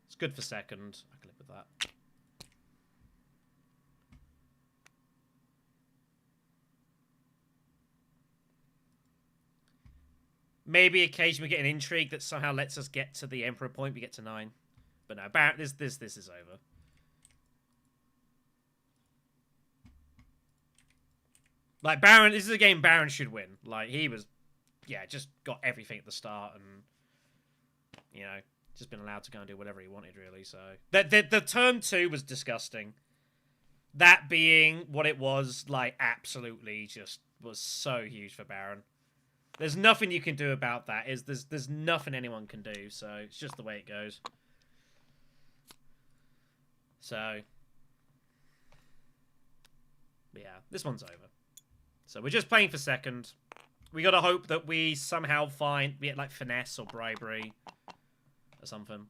It's good for second. I can live with that. Maybe occasionally we get an intrigue that somehow lets us get to the Emperor point. We get to 9. But no, this is over. Like, Baron, this is a game Baron should win. Like, he was, yeah, just got everything at the start and, you know, just been allowed to go and do whatever he wanted, really. So, the turn 2 was disgusting. That being what it was, like, absolutely just was so huge for Baron. There's nothing you can do about that. There's nothing anyone can do, so it's just the way it goes. So, yeah, this one's over. So we're just playing for second. We gotta hope that we somehow find, be it like finesse or bribery or something.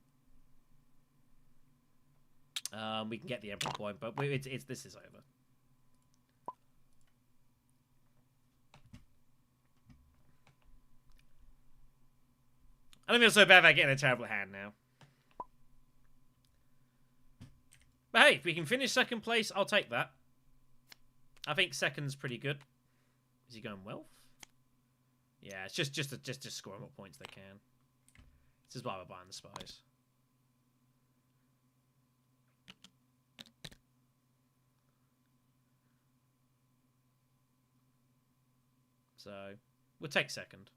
We can get the Emperor point, but this is over. I don't feel so bad about getting a terrible hand now. But hey, if we can finish second place, I'll take that. I think second's pretty good. Is he going wealth? Yeah, it's just scoring what points they can. This is why we're buying the spies. So, we'll take second.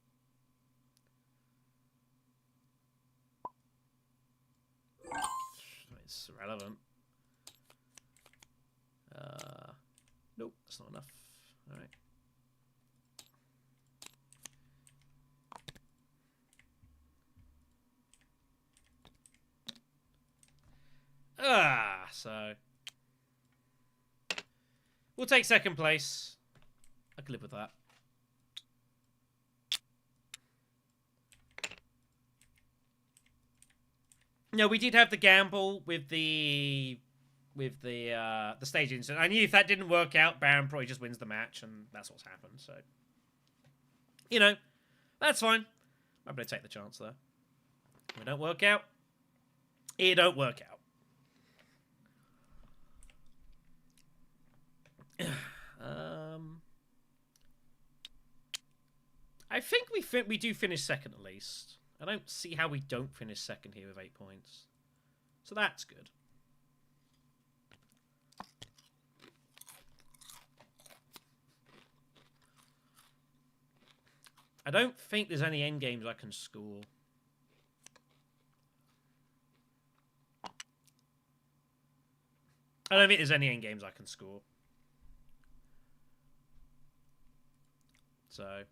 It's irrelevant. Nope, that's not enough. Alright. So we'll take second place. I can live with that. No, we did have the gamble with the stage incident. I knew if that didn't work out, Baron probably just wins the match, and that's what's happened. So, you know, that's fine. I'm gonna take the chance there. If it don't work out, it don't work out. I think we do finish second at least. I don't see how we don't finish second here with 8 points. So that's good. I don't think there's any end games I can score. I don't think there's any end games I can score. So,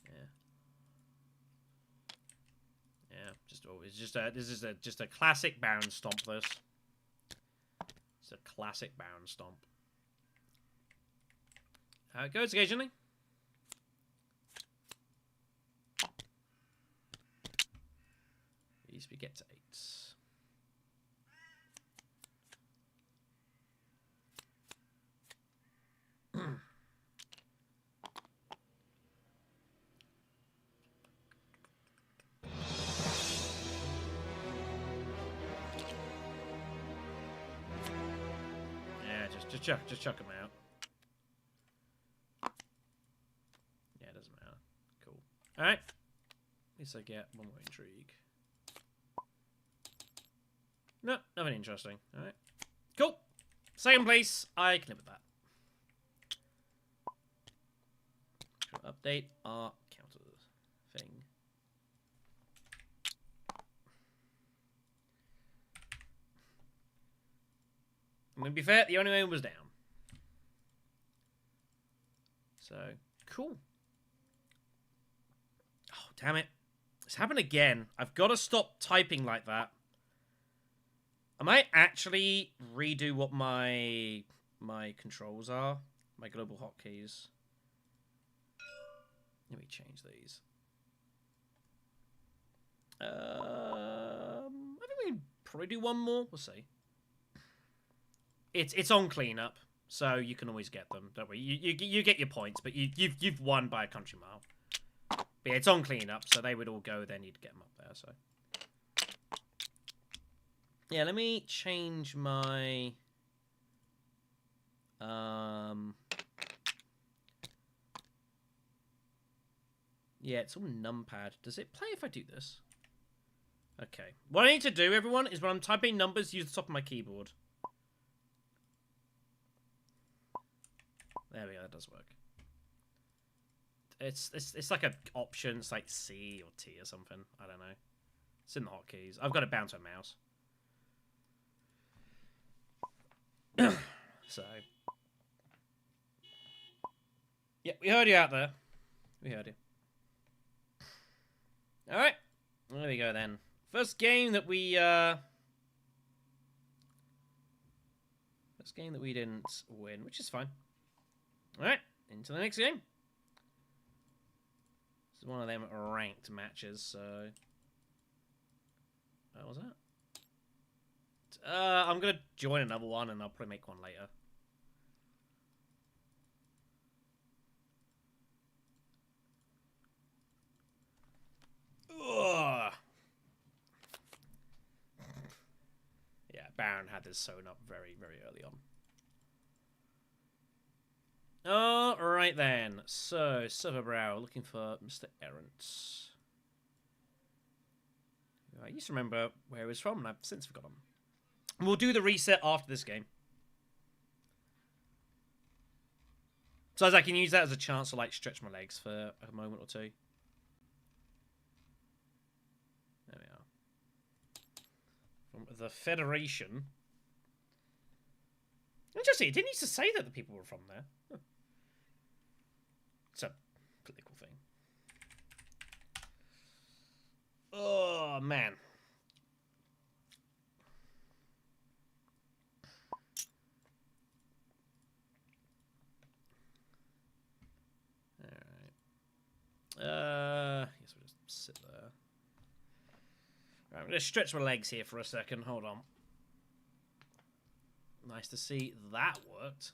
yeah, this is just a classic Baron stomp. This, it's a classic Baron stomp. How it goes occasionally. At least we get to 8. Yeah, just chuck them out. unless I get one more intrigue. No, nothing interesting. Alright. Cool. Second place, I can live with that. We'll update our counter thing. I'm gonna be fair, the only one was down. So, cool. Oh, damn it. It's happened again. I've got to stop typing like that. I might actually redo what my controls are. My global hotkeys. Let me change these. I think we can probably do one more. We'll see. It's on cleanup, so you can always get them. Don't worry. You get your points, but you've won by a country mile. But yeah, it's on cleanup, so they would all go. Then you'd get them up there. So yeah, let me change my yeah, it's all numpad. Does it play if I do this? Okay. What I need to do, everyone, is when I'm typing numbers, use the top of my keyboard. There we go, that does work. It's like an option, it's like C or T or something. I don't know. It's in the hotkeys. I've got to bounce a mouse. So. Yeah, we heard you out there. We heard you. Alright. There we go then. First game that we didn't win, which is fine. Alright, into the next game. This is one of them ranked matches, so... What was that? I'm gonna join another one and I'll probably make one later. Ugh. Yeah, Baron had this sewn up very, very early on. Alright then. So, Silverbrow, looking for Mr. Errant. I used to remember where he was from, and I've since forgotten. We'll do the reset after this game. So I can use that as a chance to, like, stretch my legs for a moment or two. There we are. From the Federation. Interesting, it didn't used to say that the people were from there. Huh. It's a political thing. Oh, man. Alright. Guess we'll just sit there. Right, I'm going to stretch my legs here for a second. Hold on. Nice to see that worked.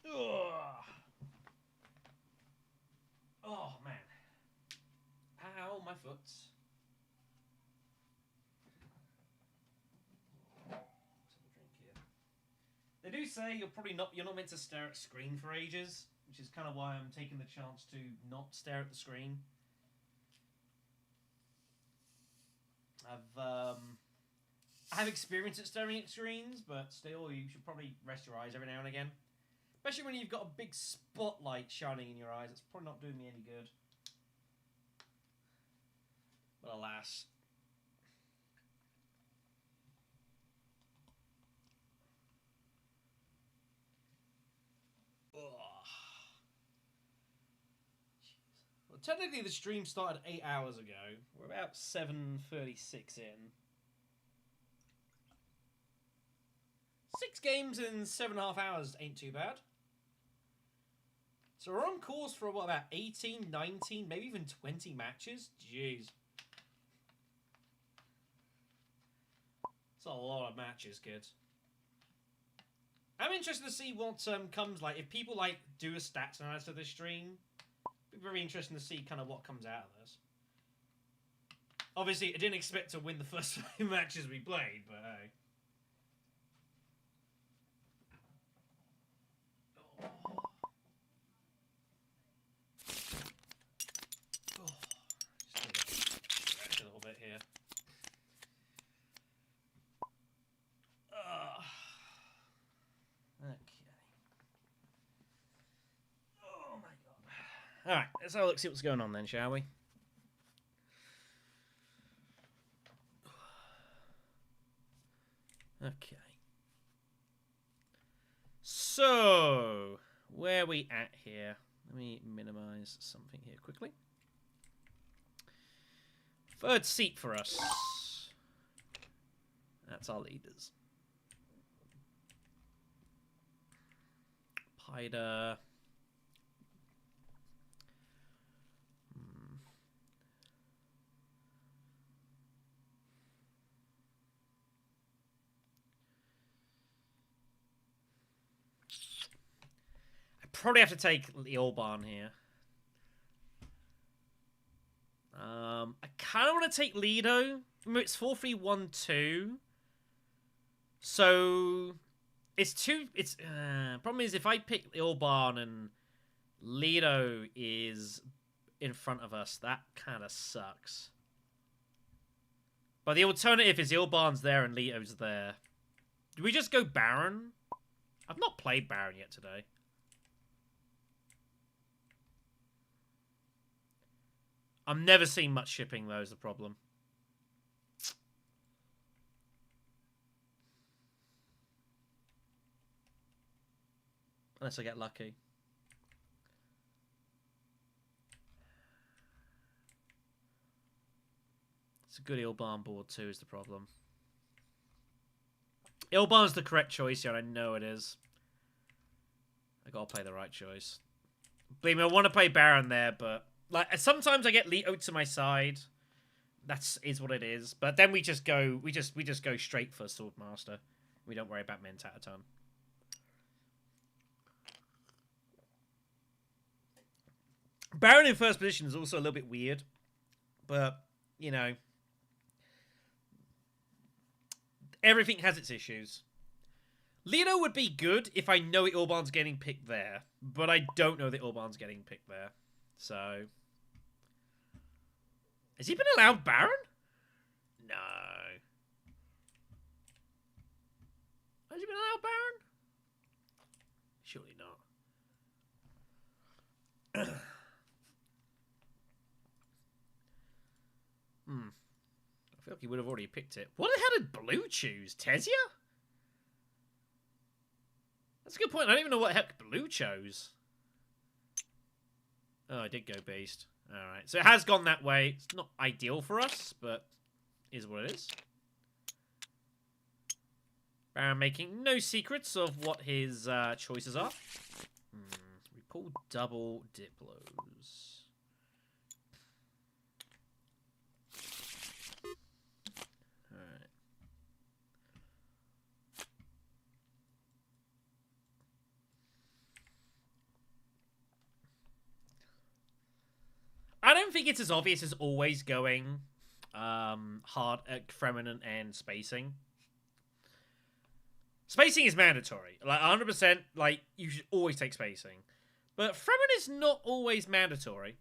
Ugh. Oh, man. Ow, my foot. They do say you're not meant to stare at screen for ages, which is kind of why I'm taking the chance to not stare at the screen. I have experience at staring at screens, but still, you should probably rest your eyes every now and again. Especially when you've got a big spotlight shining in your eyes. It's probably not doing me any good. But alas. Ugh. Well, technically the stream started 8 hours ago. We're about 7:36 in. 6 games in 7.5 hours ain't too bad. So we're on course for, what, about 18, 19, maybe even 20 matches? Jeez. It's a lot of matches, kids. I'm interested to see what comes, like, if people, like, do a stats analysis of this stream. It'd be very interesting to see kind of what comes out of this. Obviously, I didn't expect to win the first 5 matches we played, but hey. let's have a look, see what's going on then, shall we? Okay. So, where are we at here? Let me minimize something here quickly. Third seat for us. That's our leaders. Pida. Probably have to take the Orban here. I kind of want to take Lido. Remember, it's 4-3-1-2. So it's two. It's problem is if I pick the Orban and Lido is in front of us, that kind of sucks. But the alternative is the Orban's there and Lido's there. Do we just go Baron? I've not played Baron yet today. I've never seen much shipping, though, is the problem. Unless I get lucky. It's a good Ilban board, too, is the problem. Ilban's the correct choice here, and I know it is. I gotta play the right choice. Believe me, I want to play Baron there, but... like, sometimes I get Leto to my side. Is what it is. But then we just go straight for Swordmaster. We don't worry about Mentat a ton. Baron in first position is also a little bit weird. But, you know, everything has its issues. Leto would be good if I know that Orban's getting picked there. But I don't know that Orban's getting picked there. So, has he been allowed Baron? No. Has he been allowed Baron? Surely not. I feel like he would have already picked it. What the hell did Blue choose? Tesia? That's a good point. I don't even know what the heck Blue chose. Oh, I did go Beast. Alright, so it has gone that way. It's not ideal for us, but is what it is. Baron making no secrets of what his choices are. We pull double Diplos. Alright. I don't think it's as obvious as always going hard at Fremen and spacing. Spacing is mandatory. Like, 100%, like, you should always take spacing. But Fremen is not always mandatory.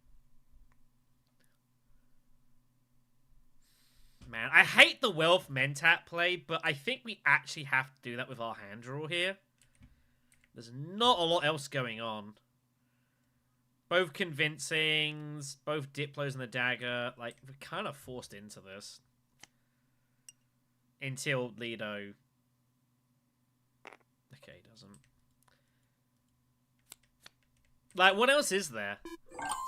Man, I hate the Wealth Mentat play, but I think we actually have to do that with our hand draw here. There's not a lot else going on. Both convincings, both Diplos and the dagger. Like, we're kind of forced into this. Until Lido. Okay, doesn't. Like, what else is there?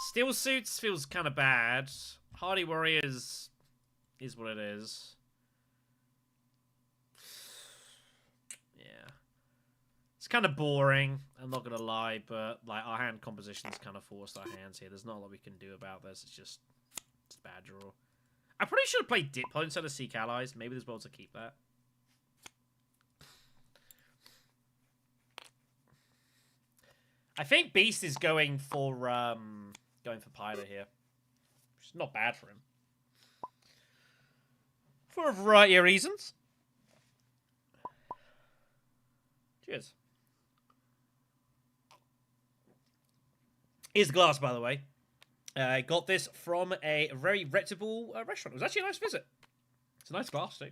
Steel Suits feels kind of bad. Hardy Warriors is what it is. Yeah. It's kind of boring, I'm not gonna lie, but like our hand composition's kind of forced our hands here. There's not a lot we can do about this. It's a bad draw. I probably should have played Diplo instead of Seek Allies. Maybe there's well to keep that. I think Beast is going for Pyla here. Which is not bad for him. For a variety of reasons. Cheers. Here's the glass, by the way. I got this from a very reputable restaurant. It was actually a nice visit. It's a nice glass, too.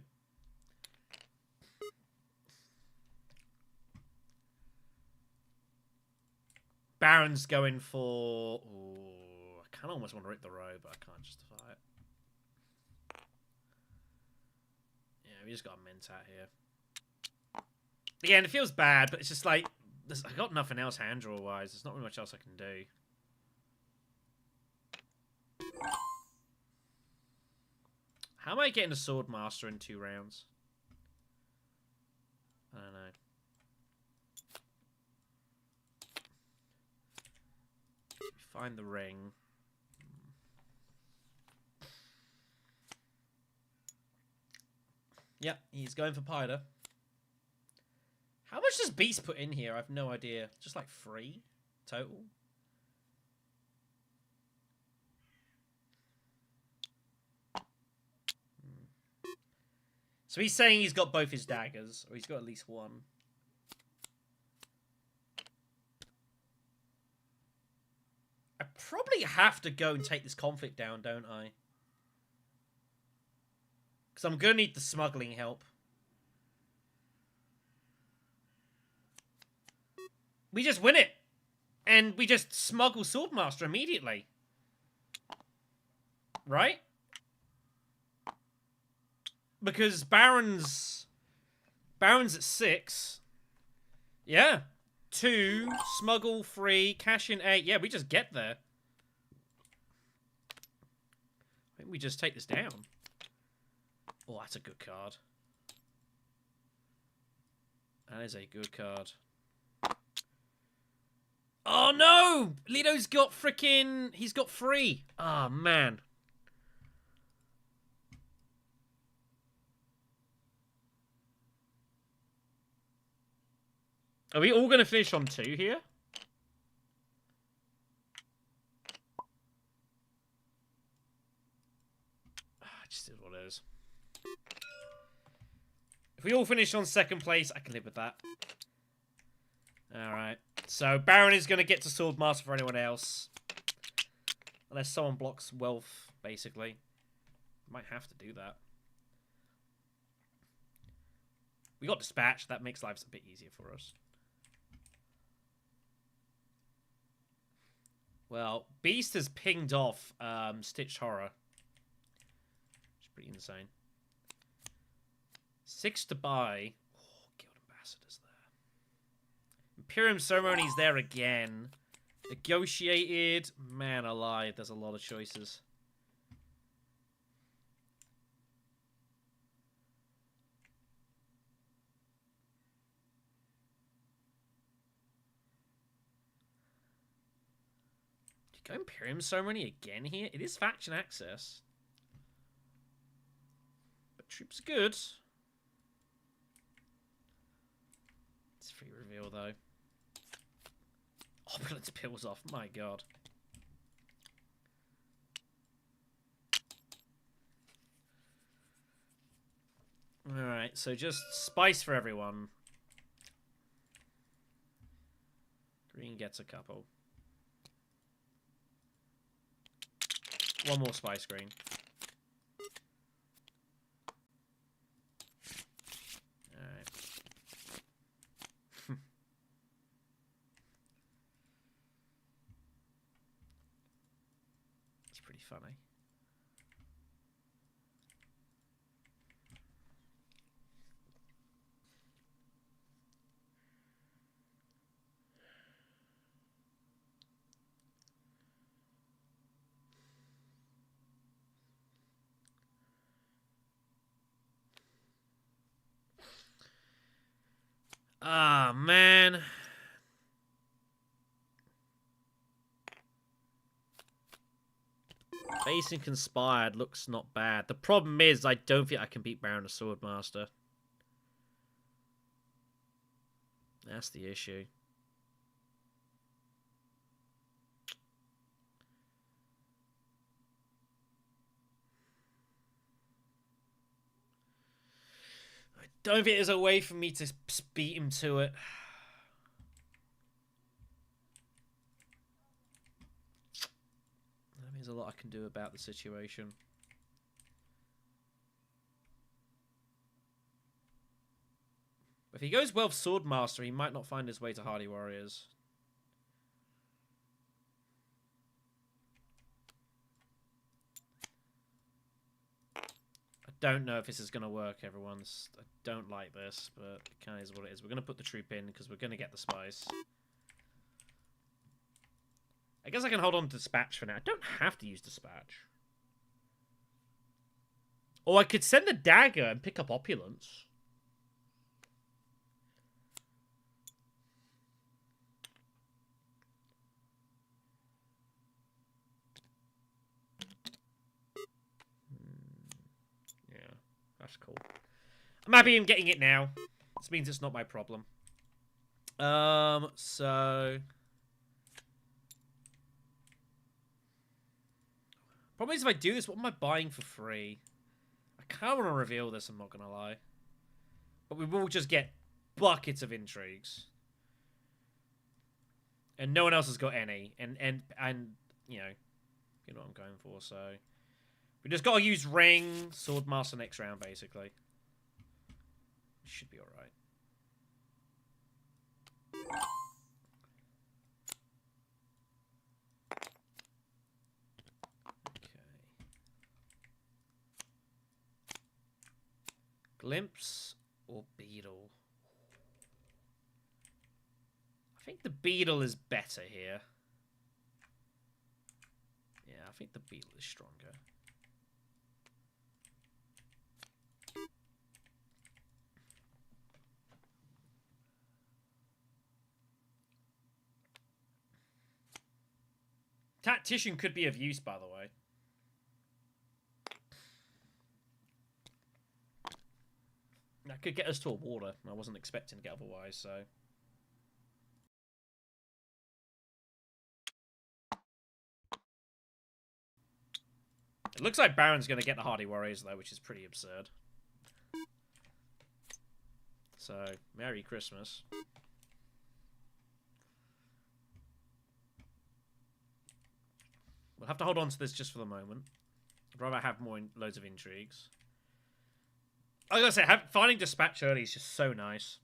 Baron's going for... Ooh. kind of almost want to rip the row, but I can't justify it. Yeah, we just got a Mentat here. Again, it feels bad, but it's just like I got nothing else hand draw wise. There's not really much else I can do. How am I getting a Swordmaster in 2 rounds? I don't know. Find the ring. Yep, he's going for Pyder. How much does Beast put in here? I have no idea. Just like 3 total? So he's saying he's got both his daggers, or he's got at least one. I probably have to go and take this conflict down, don't I? Because I'm going to need the smuggling help. We just win it. And we just smuggle Swordmaster immediately. Right? Because Baron's at 6. Yeah. 2, smuggle 3, cash in 8. Yeah, we just get there. I think we just take this down. Oh, that's a good card. That is a good card. Oh no! Lito's got freaking... He's got 3. Ah, oh, man. Are we all going to finish on 2 here? Just is what it is. If we all finish on 2nd place, I can live with that. Alright. So, Baron is going to get to Swordmaster for anyone else. Unless someone blocks Wealth, basically. Might have to do that. We got Dispatch. That makes lives a bit easier for us. Well, Beast has pinged off Stitched Horror. Which is pretty insane. 6 to buy. Oh, Guild Ambassador's there. Imperium Ceremony's there again. Negotiated. Man alive, there's a lot of choices. Go Imperium Ceremony again here? It is faction access. But troops are good. It's free reveal though. Opulence pills off, my god. Alright, so just spice for everyone. Green gets a couple. One more spice green. Alright. It's pretty funny. Ah, man. Facing Conspired looks not bad. The problem is I don't think I can beat Baron the Swordmaster. That's the issue. I don't think there's a way for me to beat him to it. There's a lot I can do about the situation. If he goes Wealth Swordmaster, he might not find his way to Hardy Warriors. don't know if this is going to work, everyone. I don't like this, but it kind of is what it is. We're going to put the troop in because we're going to get the spice. I guess I can hold on to dispatch for now. I don't have to use dispatch. Or I could send the dagger and pick up opulence. Yeah, that's cool. I'm happy I'm getting it now. This means it's not my problem. So... Problem is, if I do this, what am I buying for free? I kind of want to reveal this, I'm not going to lie. But we will just get buckets of intrigues. And no one else has got any. And you know what I'm going for, so... We just got to use ring, swordmaster next round, basically. Should be alright. Glimpse or beetle? I think the beetle is better here. Yeah, I think the beetle is stronger. Tactician could be of use, by the way. That could get us to a water. I wasn't expecting to get otherwise, so... It looks like Baron's going to get the Hardy Warriors, though, which is pretty absurd. So, Merry Christmas. We'll have to hold on to this just for the moment. I'd rather have loads of intrigues. Like I said, finding dispatch early is just so nice.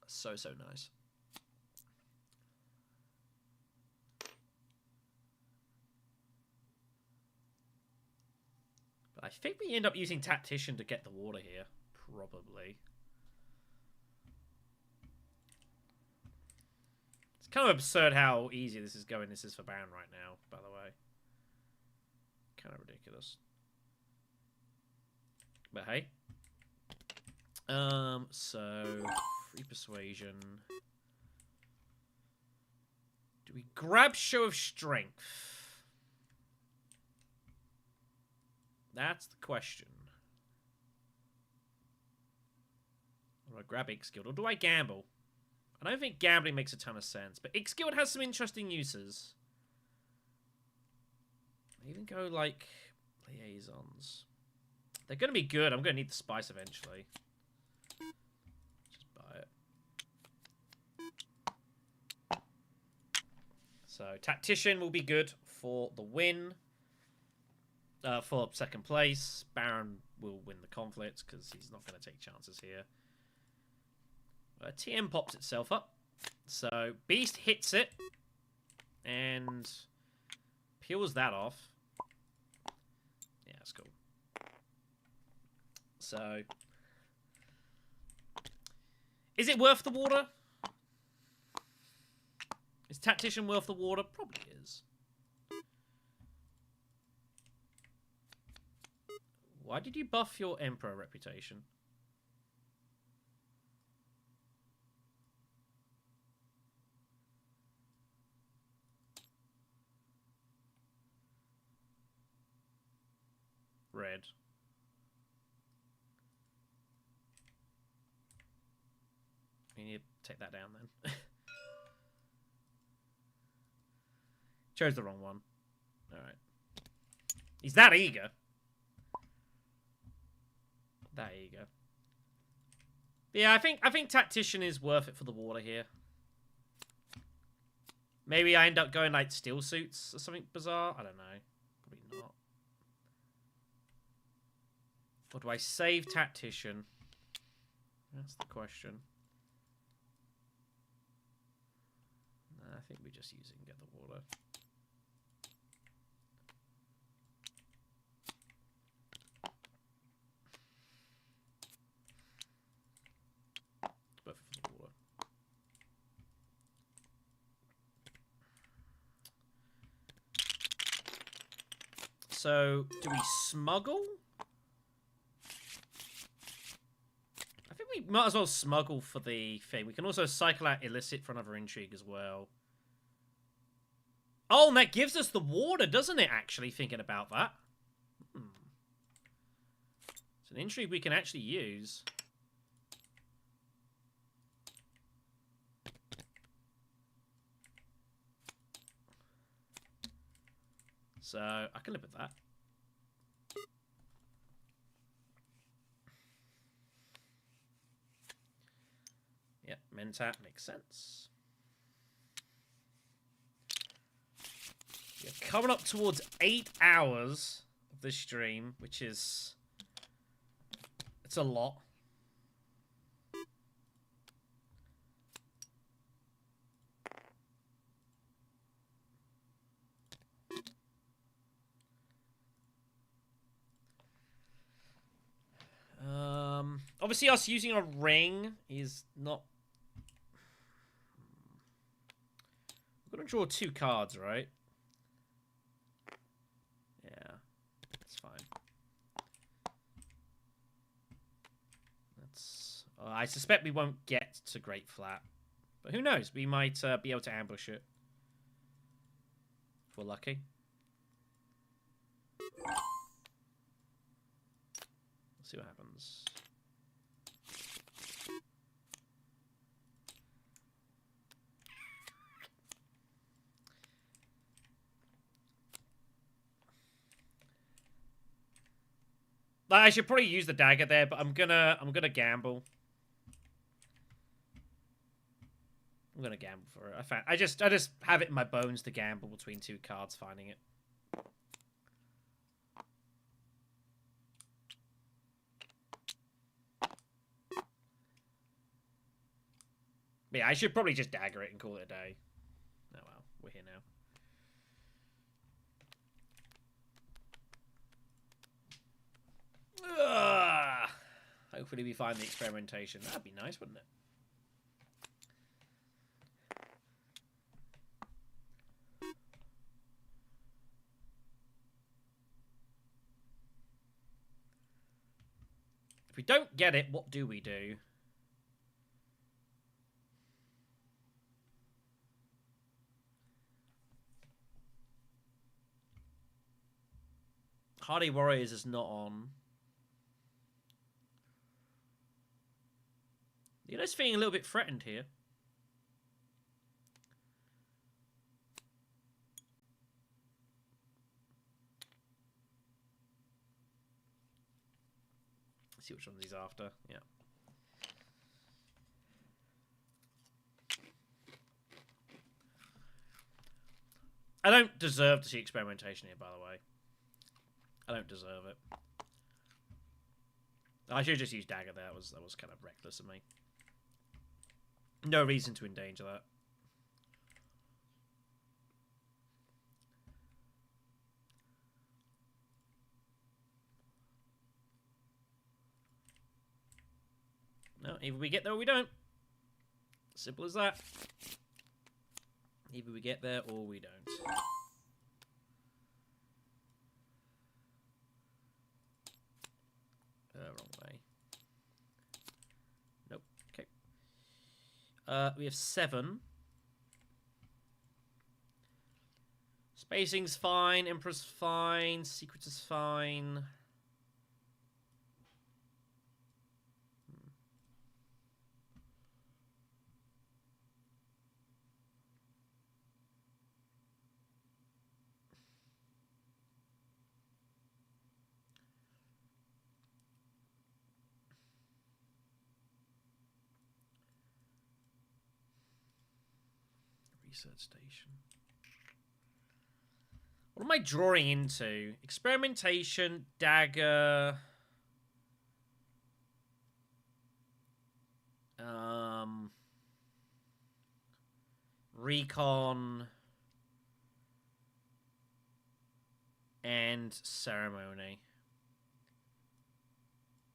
So nice. But I think we end up using Tactician to get the water here. Probably. It's kind of absurd how easy this is going. This is for Baron right now, by the way. Kind of ridiculous. But hey. So free persuasion. Do we grab show of strength? That's the question. Do I grab Ixguild or do I gamble? I don't think gambling makes a ton of sense, but Ixguild has some interesting uses. I even go like liaisons. They're going to be good. I'm going to need the spice eventually. Just buy it. So Tactician will be good for the win. For second place. Baron will win the conflict because he's not going to take chances here. TM pops itself up. So Beast hits it. And peels that off. Yeah, that's cool. So, is it worth the water? Is Tactician worth the water? Probably is. Why did you buff your Emperor reputation? Red. We need to take that down then. Chose the wrong one. Alright. He's that eager. That eager. Yeah, I think Tactician is worth it for the water here. Maybe I end up going like steel suits or something bizarre. I don't know. Probably not. Or do I save Tactician? That's the question. I think we just use it and get the water. So, do we smuggle? I think we might as well smuggle for the thing. We can also cycle out illicit for another intrigue as well. Oh, and that gives us the water, doesn't it, actually, thinking about that? It's an intrigue we can actually use. So, I can live with that. Yep, Mentat makes sense. You're coming up towards 8 hours of this stream, which is... It's a lot. Obviously us using a ring is not... We're gonna draw 2 cards, right? Yeah, that's fine. That's... I suspect we won't get to Great Flat. But who knows? We might be able to ambush it. If we're lucky. Let's see what happens. I should probably use the dagger there, but I'm gonna gamble. I'm gonna gamble for it. I just have it in my bones to gamble between 2 cards, finding it. But yeah, I should probably just dagger it and call it a day. Oh well, we're here now. Ugh. Hopefully we find the experimentation. That'd be nice, wouldn't it? If we don't get it, what do we do? Hardy Warriors is not on. You're just feeling a little bit threatened here. Let's see which one he's after. Yeah. I don't deserve to see experimentation here, by the way. I don't deserve it. I should have just used dagger there. That was kind of reckless of me. No reason to endanger that. No, either we get there or we don't. Simple as that. Either we get there or we don't. Wrong way. Nope. Okay. We have 7. Spacing's fine. Emperor's fine. Secrets is fine. Research station. What am I drawing into? Experimentation, dagger. Recon. And ceremony.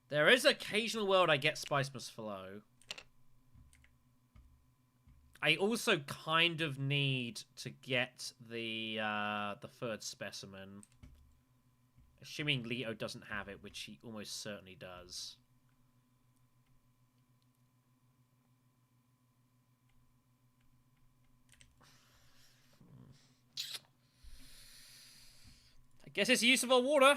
There is an occasional world I get Spice Must Flow. I also kind of need to get the third specimen. Assuming Leto doesn't have it, which he almost certainly does. I guess it's use of our water.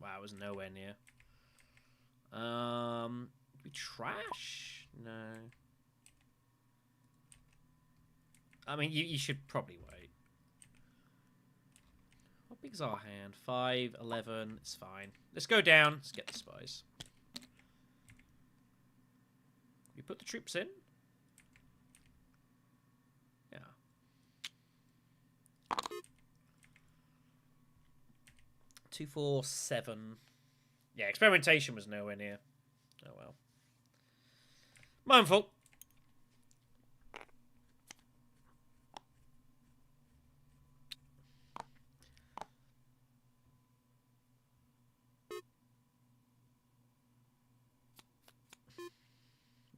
Wow, it was nowhere near. We trash? No. I mean, you should probably wait. How big's our hand? 5, 11. It's fine. Let's go down. Let's get the spice. We put the troops in? Yeah. 2, 4, 7. Yeah, experimentation was nowhere near. Oh well. My own fault.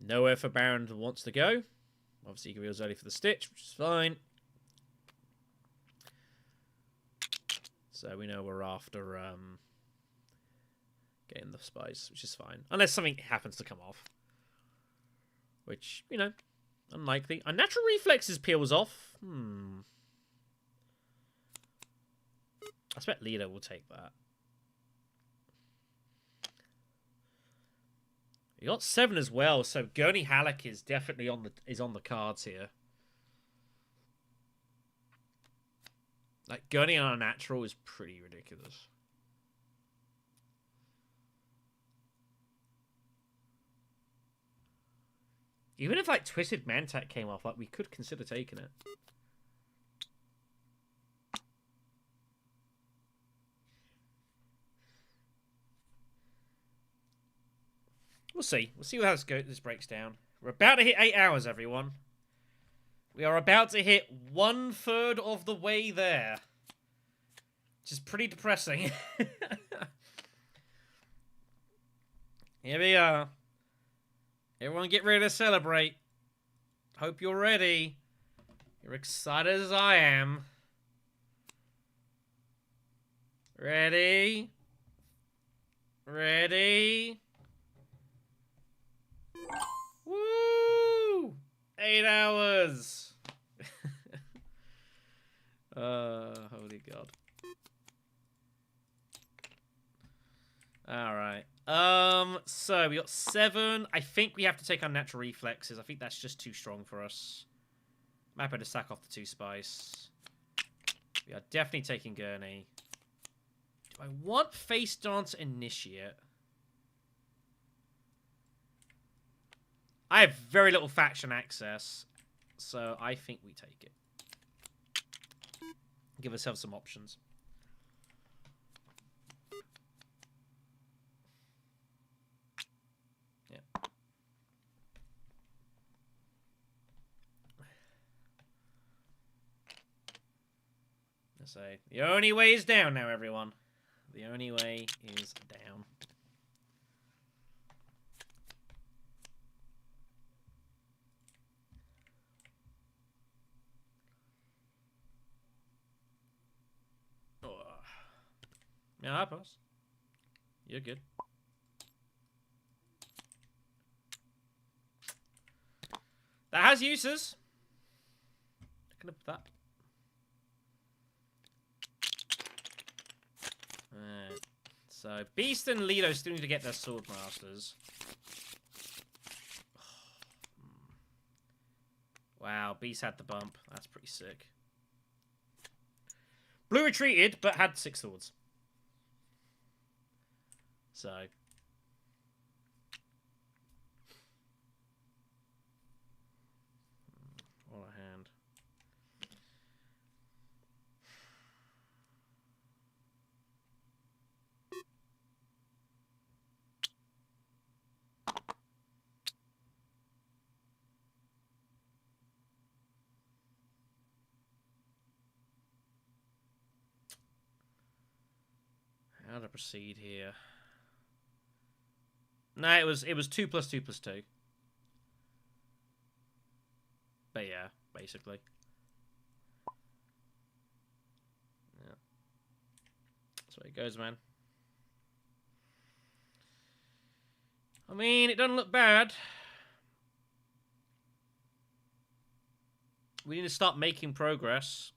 Nowhere for Baron wants to go. Obviously, he was early for the stitch, which is fine. So we know we're after getting the spice, which is fine. Unless something happens to come off. Which, you know, unlikely. Our natural reflexes peels off. I expect Leader will take that. You got 7 as well, so Gurney Halleck is definitely on the cards here. Like Gurney on a natural is pretty ridiculous. Even if like Twisted Mantac came off, like we could consider taking it. We'll see. We'll see how this breaks down. We're about to hit 8 hours, everyone. We are about to hit 1/3 of the way there. Which is pretty depressing. Here we are. Everyone get ready to celebrate. Hope you're ready. You're excited as I am. Ready? Ready? Woo! 8 hours. Holy God. All right. So we got 7. I think we have to take our natural reflexes. I think that's just too strong for us. I'm happy to sack off the 2 spice. We are definitely taking Gurney. Do I want Face Dance Initiate? I have very little faction access, so I think we take it. Give ourselves some options. Yeah. Let's say the only way is down now, everyone. The only way is down. Yeah, I pass. You're good. That has uses. Looking up that. Alright. So, Beast and Leto still need to get their Sword Masters. Wow, Beast had the bump. That's pretty sick. Blue retreated, but had 6 swords. So. What a hand. How to proceed here? No, it was 2 + 2 + 2. But yeah, basically. Yeah. That's where it goes, man. I mean, it doesn't look bad. We need to start making progress.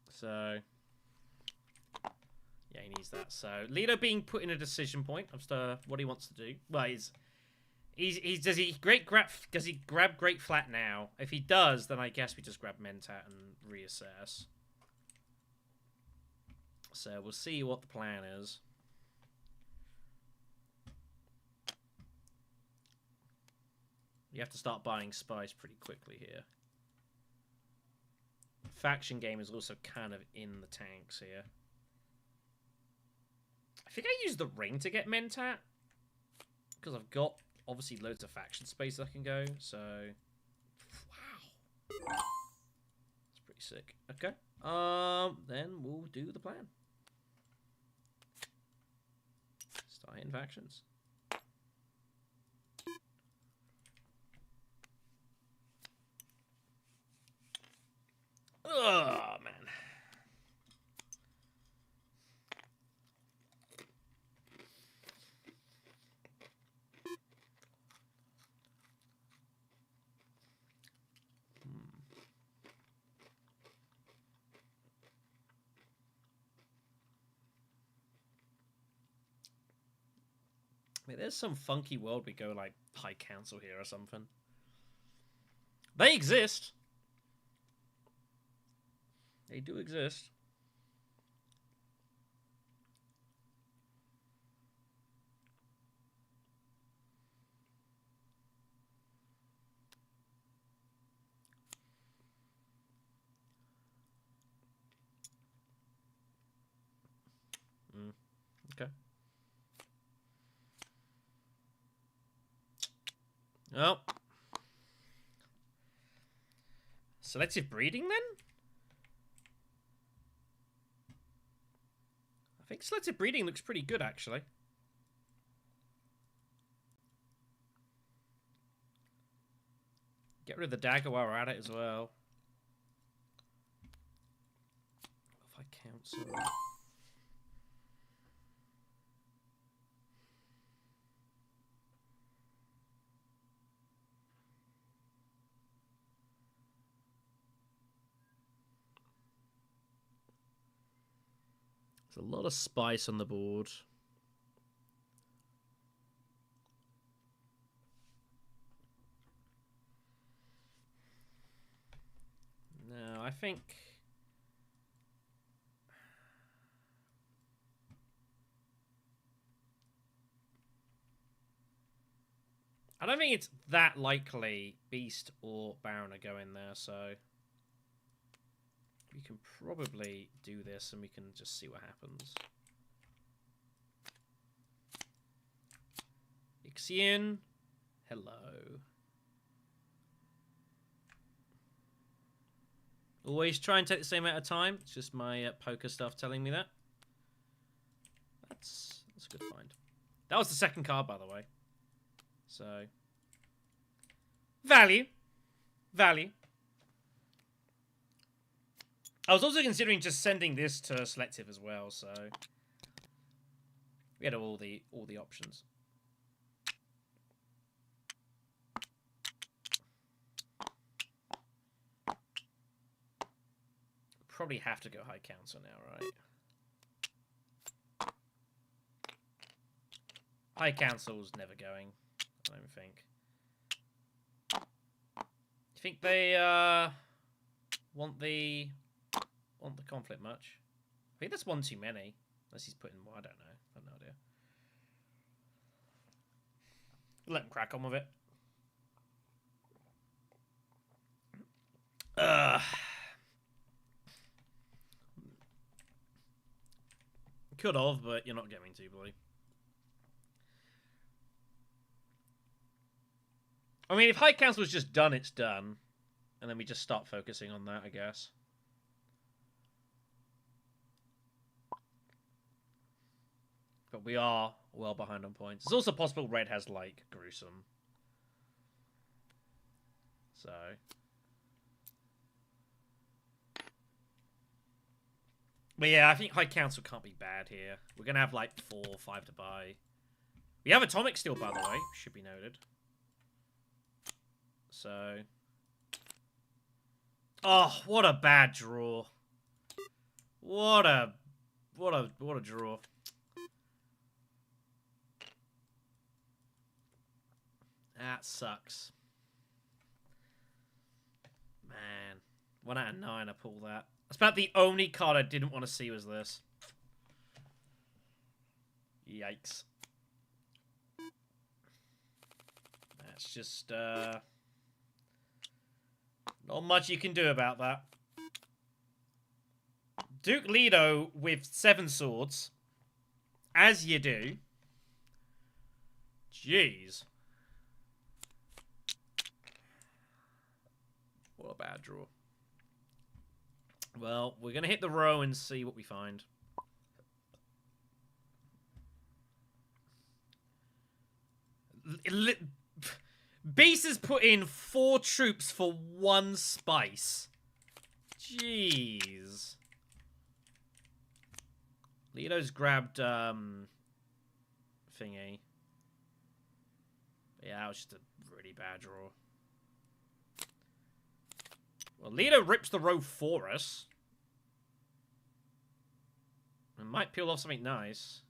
So, yeah, he needs that. So, Lido being put in a decision point as to what he wants to do. Well, does he grab Great Flat now? If he does, then I guess we just grab Mentat and reassess. So we'll see what the plan is. You have to start buying spice pretty quickly here. Faction game is also kind of in the tanks here. I think I use the ring to get Mentat, because I've got obviously loads of faction space that I can go. So, wow, that's pretty sick. Okay, then we'll do the plan. Start hitting factions. Oh, man. I mean, there's some funky world we go like High Council here or something. They exist. They do exist. Okay. Oh. Selective breeding, then? I think selective breeding looks pretty good, actually. Get rid of the dagger while we're at it as well. If I counsel... There's a lot of spice on the board. No, I think... I don't think it's that likely Beast or Baron are going there, so... We can probably do this and we can just see what happens. Ixion, hello. Always try and take the same amount of time. It's just my poker stuff telling me that. That's a good find. That was the second card, by the way. So, value. I was also considering just sending this to selective as well, so we had all the options. Probably have to go High Council now, right? High Council's never going, I don't think. You think they want the conflict much? I think that's one too many. Unless he's putting more, I don't know. I have no idea. Let him crack on with it. Could have, but you're not going to, boy. I mean, if High Council was just done, it's done. And then we just start focusing on that, I guess. but we are well behind on points. It's also possible red has, like, gruesome. So... But yeah, I think High Council can't be bad here. We're going to have, like, 4 or 5 to buy. We have Atomic Steel, by the way. Should be noted. So... Oh, what a bad draw. What a draw. That sucks. Man. 1 out of 9 I pull that. That's about the only card I didn't want to see was this. Yikes. That's just, not much you can do about that. Duke Leto with 7 swords. As you do. Jeez. What a bad draw. Well, we're going to hit the row and see what we find. Beast has put in 4 troops for 1 spice. Jeez. Leto's grabbed, thingy. Yeah, that was just a really bad draw. Well, Leto rips the row for us. It might peel off something nice.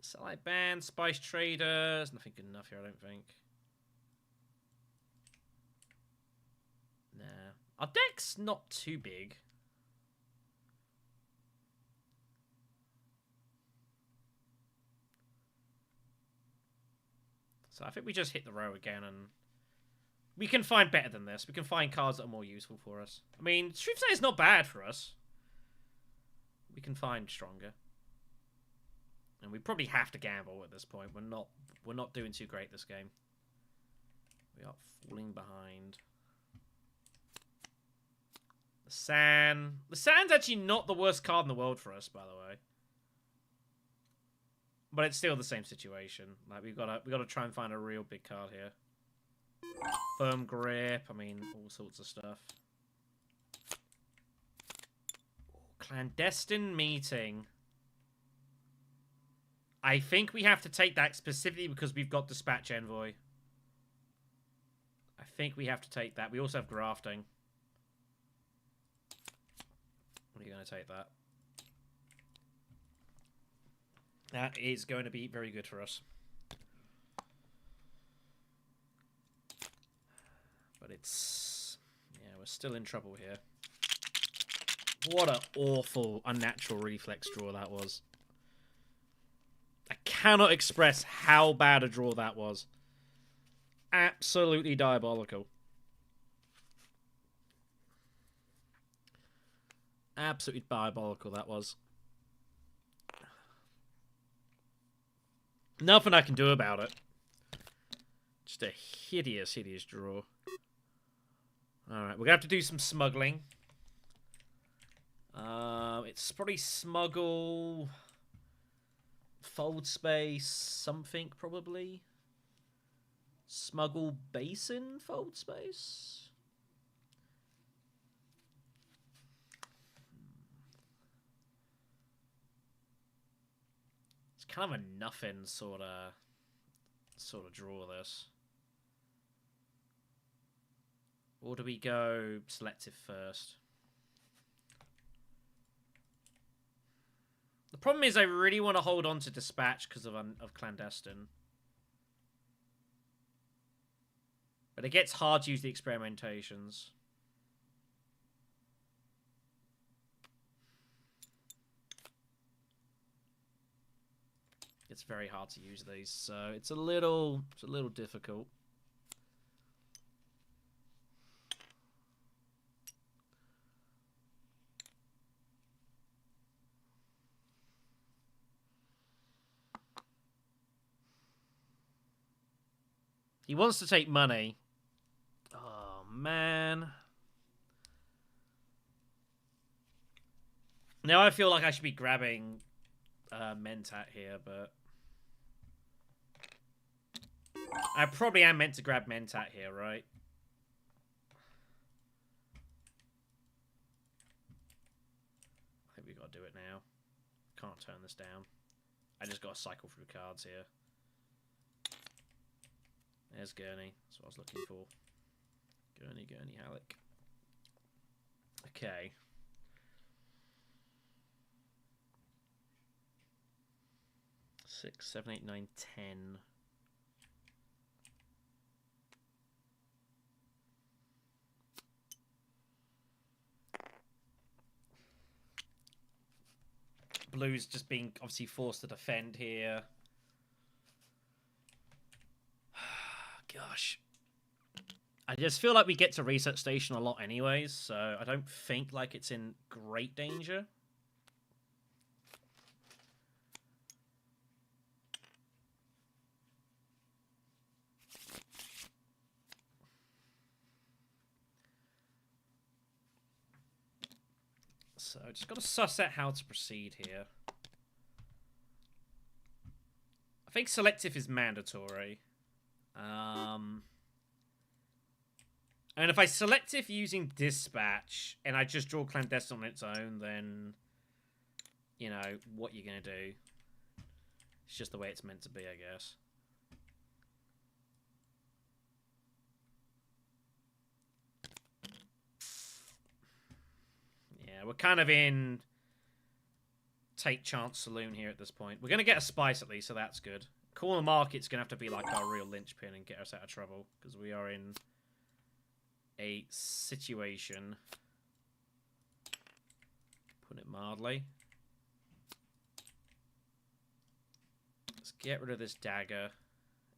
Satellite Band, Spice Traders. Nothing good enough here, I don't think. Nah. Our deck's not too big. So I think we just hit the row again and... We can find better than this. We can find cards that are more useful for us. I mean, Truth Say is not bad for us. We can find stronger. And we probably have to gamble at this point. We're not doing too great this game. We are falling behind. The Sand. The Sand's actually not the worst card in the world for us, by the way. But it's still the same situation. Like we gotta try and find a real big card here. Firm Grip, I mean, all sorts of stuff. Clandestine Meeting. I think we have to take that specifically because we've got Dispatch Envoy. I think we have to take that. We also have Grafting. What are you going to take that? That is going to be very good for us. But it's... Yeah, we're still in trouble here. What an awful, unnatural reflex draw that was. I cannot express how bad a draw that was. Absolutely diabolical. Absolutely diabolical that was. Nothing I can do about it. Just a hideous, hideous draw. Alright, we're going to have to do some smuggling. It's probably smuggle... Fold space, something, probably. Smuggle basin, fold space? It's kind of a nothing sort of draw, this. Or do we go selective first? The problem is I really want to hold on to Dispatch because of Clandestine. But it gets hard to use the experimentations. It's very hard to use these, so it's a little difficult. He wants to take money. Oh, man. Now I feel like I should be grabbing Mentat here, but I probably am meant to grab Mentat here, right? I think we got to do it now. Can't turn this down. I just got to cycle through cards here. There's Gurney. That's what I was looking for. Gurney, Halleck. Okay. Six, 7, 8, 9, 10. Blue's just being obviously forced to defend here. Gosh. I just feel like we get to research station a lot anyways, so I don't think like it's in great danger. So just got to suss out how to proceed here. I think selective is mandatory. And if I selective using dispatch and I just draw clandestine on its own, then you know what you're gonna do. It's just the way it's meant to be, I guess. Yeah, we're kind of in take chance saloon here at this point. We're gonna get a spice at least, so that's good. Corner market's gonna have to be like our real linchpin and get us out of trouble because we are in a situation, put it mildly. Let's get rid of this dagger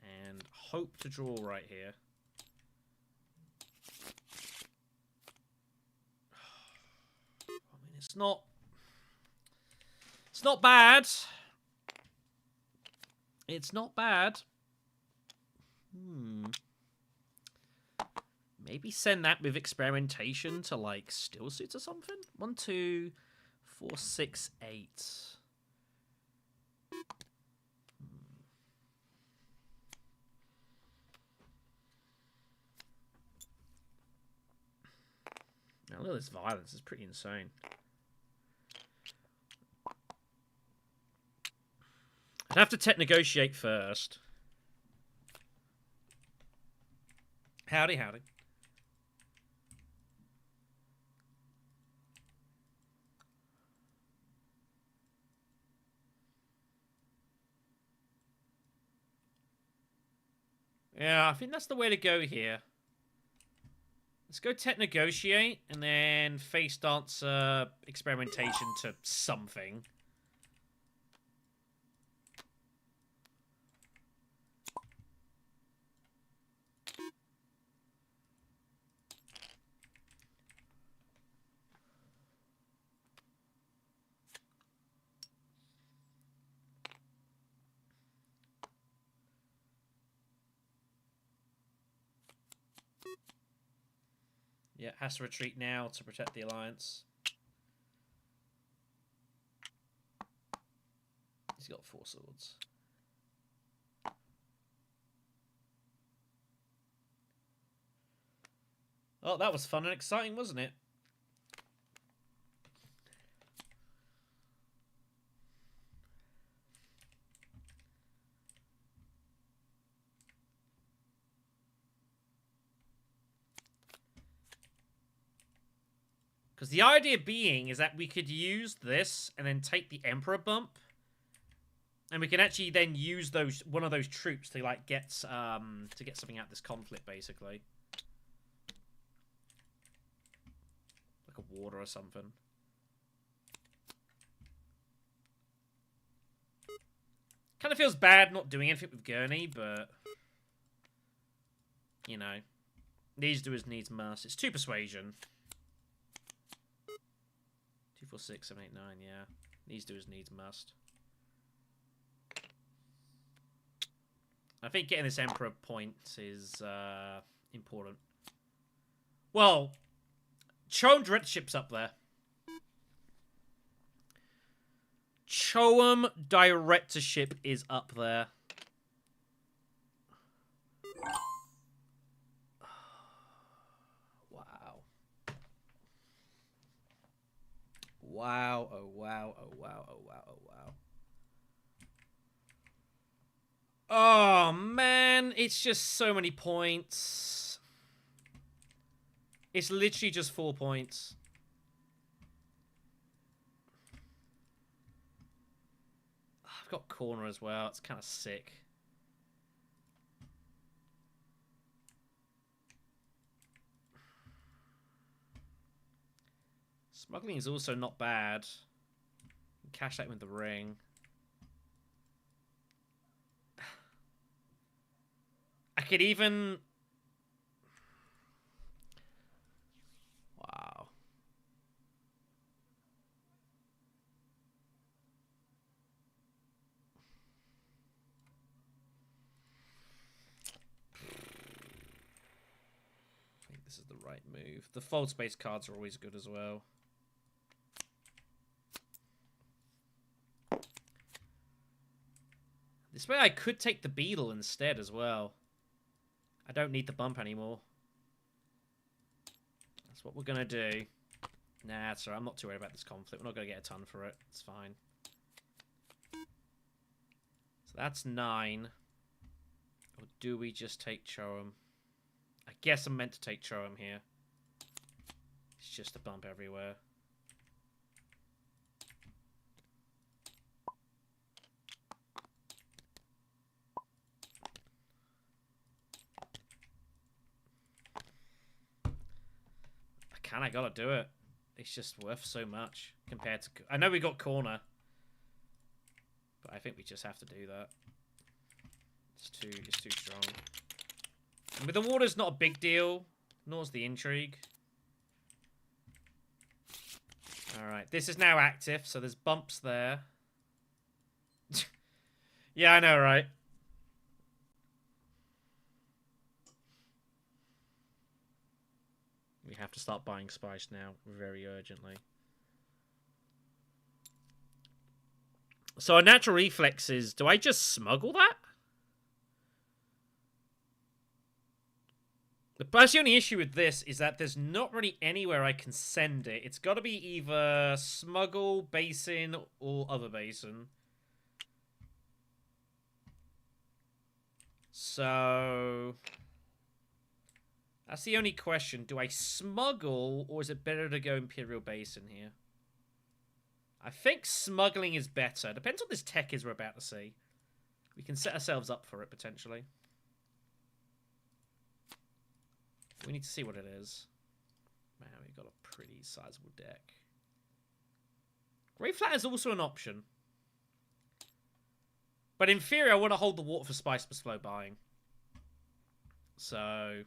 and hope to draw right here. I mean, it's not bad. It's not bad. Maybe send that with experimentation to like still suits or something. 1, 2, 4, 6, 8. Now look at this violence. It's pretty insane. I'd have to tech negotiate first. Howdy, howdy. Yeah, I think that's the way to go here. Let's go tech negotiate and then face dance experimentation to something. Yeah, has to retreat now to protect the alliance. He's got 4 swords. Oh, that was fun and exciting, wasn't it? Because the idea being is that we could use this and then take the Emperor bump. And we can actually then use one of those troops to like get something out of this conflict, basically. Like a warder or something. Kind of feels bad not doing anything with Gurney, but you know, needs do as needs must. It's 2 persuasion. 2, 4, 6, 7, 8, 9, yeah. Needs do as needs must. I think getting this Emperor point is important. Well, Chone Directorship's up there. Choam directorship is up there. Wow. Wow, oh wow, oh wow, oh wow, oh wow. Oh man, it's just so many points. It's literally just 4 points. I've got corner as well. It's kind of sick. Smuggling is also not bad. Cash that with the ring. I could even... Wow. I think this is the right move. The fold space cards are always good as well. This way I could take the beetle instead as well. I don't need the bump anymore. That's what we're going to do. Nah, it's alright. I'm not too worried about this conflict. We're not going to get a ton for it. It's fine. So that's 9. Or do we just take Choam? I guess I'm meant to take Choam here. It's just a bump everywhere. I gotta do it. It's just worth so much compared to... I know we got corner. But I think we just have to do that. It's too strong. And with the water's not a big deal. Nor's the intrigue. Alright, this is now active, so there's bumps there. Yeah, I know, right? We have to start buying spice now, very urgently. So our natural reflex is, do I just smuggle that? That's the only issue with this, is that there's not really anywhere I can send it. It's got to be either smuggle, basin, or other basin. So... that's the only question. Do I smuggle, or is it better to go Imperial Basin here? I think smuggling is better. Depends what this tech is we're about to see. We can set ourselves up for it, potentially. We need to see what it is. Man, we've got a pretty sizable deck. Grey Flat is also an option. But in theory, I want to hold the water for spice for slow buying. So...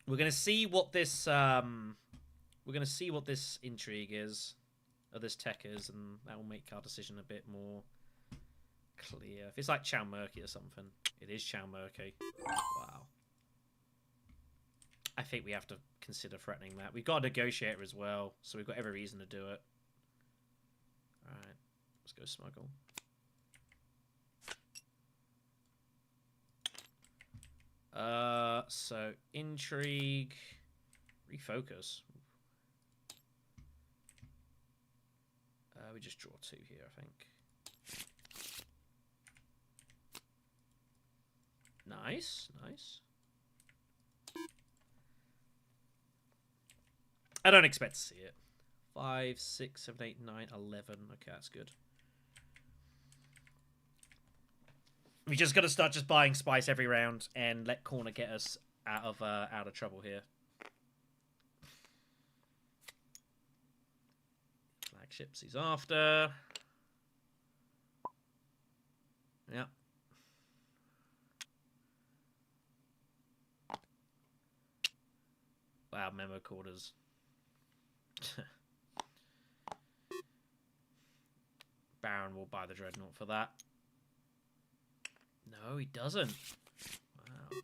we're gonna see what this intrigue is, or this tech is, and that will make our decision a bit more clear. If it's like Chow Murky or something, it is Chow Murky. Wow. I think we have to consider threatening that. We've got a negotiator as well, so we've got every reason to do it. All right, let's go smuggle. So intrigue, refocus. We just draw 2 here, I think. Nice, nice. I don't expect to see it. 5, 6, 7, 8, 9, 11. Okay, that's good. We just got to start just buying spice every round and let corner get us out of trouble here. Flagships he's after. Yeah. Wow, memo quarters. Baron will buy the Dreadnought for that. No, he doesn't. Wow.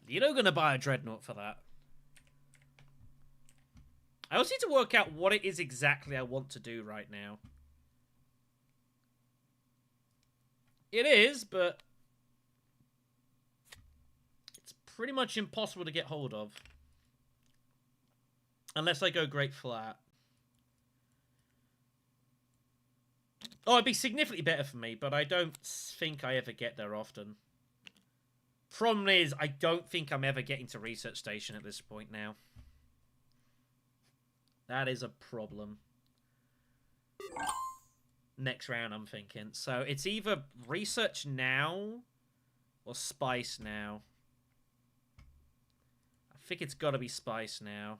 Lido gonna buy a Dreadnought for that. I also need to work out what it is exactly I want to do right now. It is, but it's pretty much impossible to get hold of. Unless I go Great Flat. Oh, it'd be significantly better for me, but I don't think I ever get there often. Problem is, I don't think I'm ever getting to Research Station at this point now. That is a problem. Next round, I'm thinking. So it's either Research now or Spice now. I think it's got to be Spice now.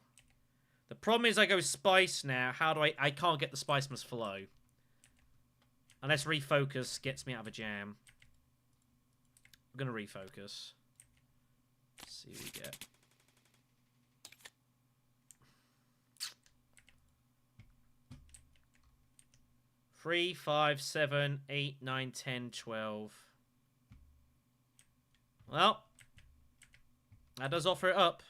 The problem is I go Spice now. How do I can't get the Spiceman's Flow. Unless Refocus gets me out of a jam. I'm going to Refocus. Let's see what we get. Three, 5, 7, 8, 9, 10, 12. Well, that does offer it up.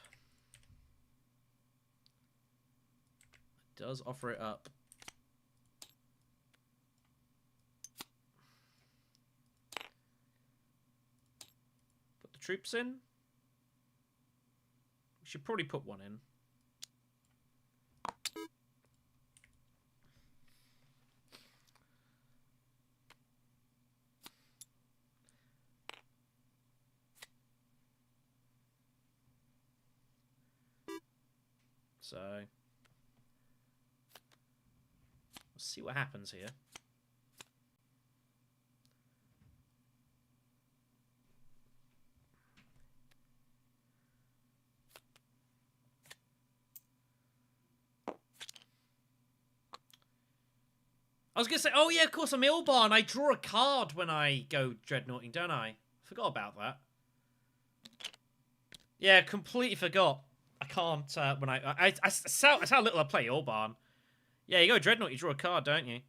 It does offer it up. Put the troops in. We should probably put one in. So, let's see what happens here. I was going to say, oh yeah, of course, I'm Ilbarn. I draw a card when I go Dreadnoughting, don't I? Forgot about that. Yeah, completely forgot. I can't, when that's how little I play Ilbarn. Yeah, you go Dreadnought, you draw a card, don't you?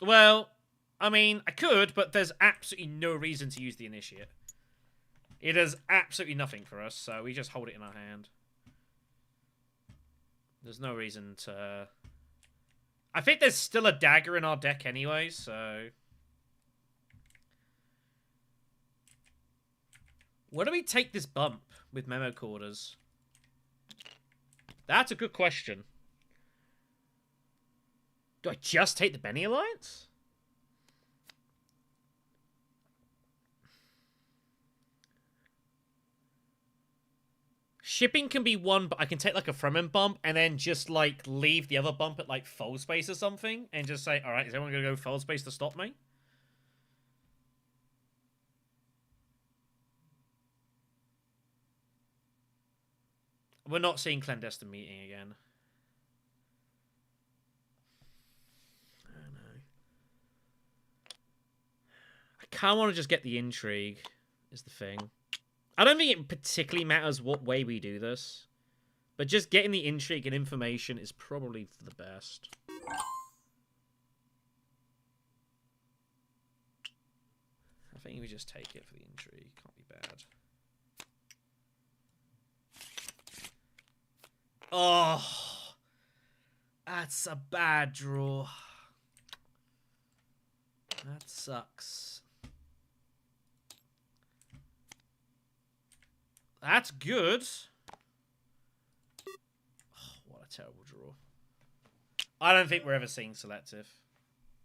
Well, I mean, I could, but there's absolutely no reason to use the Initiate. It does absolutely nothing for us, so we just hold it in our hand. There's no reason to... I think there's still a dagger in our deck anyway, so... Where do we take this bump with Memo Quarters? That's a good question. Do I just take the Benny Alliance? Shipping can be one, but I can take like a Fremen bump and then just like leave the other bump at like fold space or something and just say, alright, is everyone going to go fold space to stop me? We're not seeing Clandestine Meeting again. I don't know. I kind of want to just get the intrigue, is the thing. I don't think it particularly matters what way we do this. But just getting the intrigue and information is probably for the best. I think we just take it for the intrigue. Can't be bad. Oh, that's a bad draw. That sucks. That's good. Oh, what a terrible draw. I don't think we're ever seeing selective.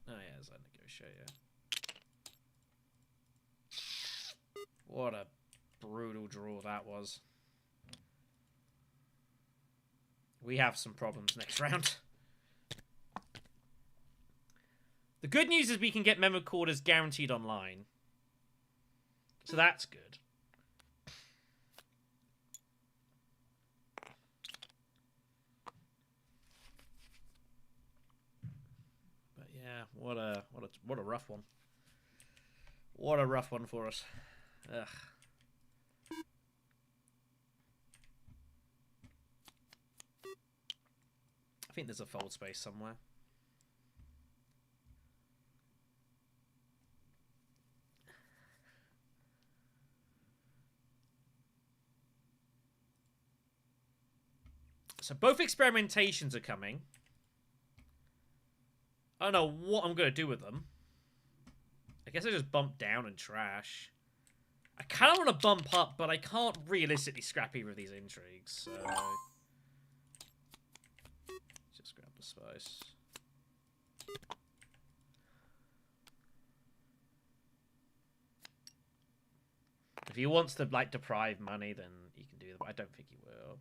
Oh yeah, as I negotiate, yeah. What a brutal draw that was. We have some problems next round. The good news is we can get Memo Quarters guaranteed online. So that's good. But yeah, what a rough one. What a rough one for us. Ugh. I think there's a fold space somewhere. So both experimentations are coming. I don't know what I'm going to do with them. I guess I just bump down and trash. I kind of want to bump up, but I can't realistically scrap either of these intrigues, so... Just grab the spice. If he wants to, like, deprive money, then he can do that, but I don't think he will.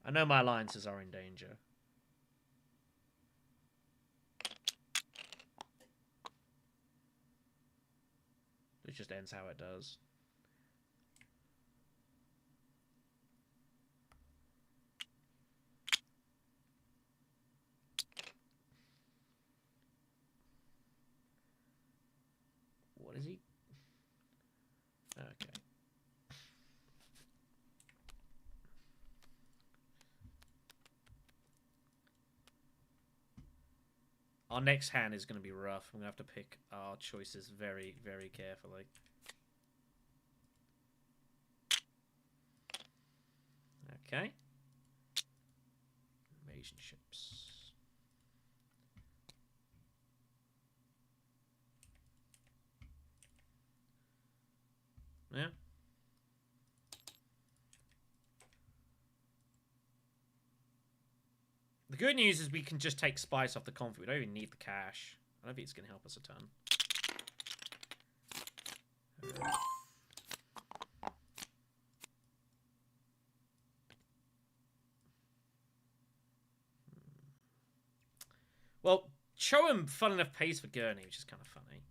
I know my alliances are in danger. It just ends how it does. What is he? Okay. Our next hand is going to be rough. I'm going to have to pick our choices very, very carefully. Okay. Invasion ships. Yeah. The good news is we can just take spice off the conflict. We don't even need the cash. I don't think it's going to help us a ton. Well, Choam, fun enough, pays for Gurney, which is kind of funny.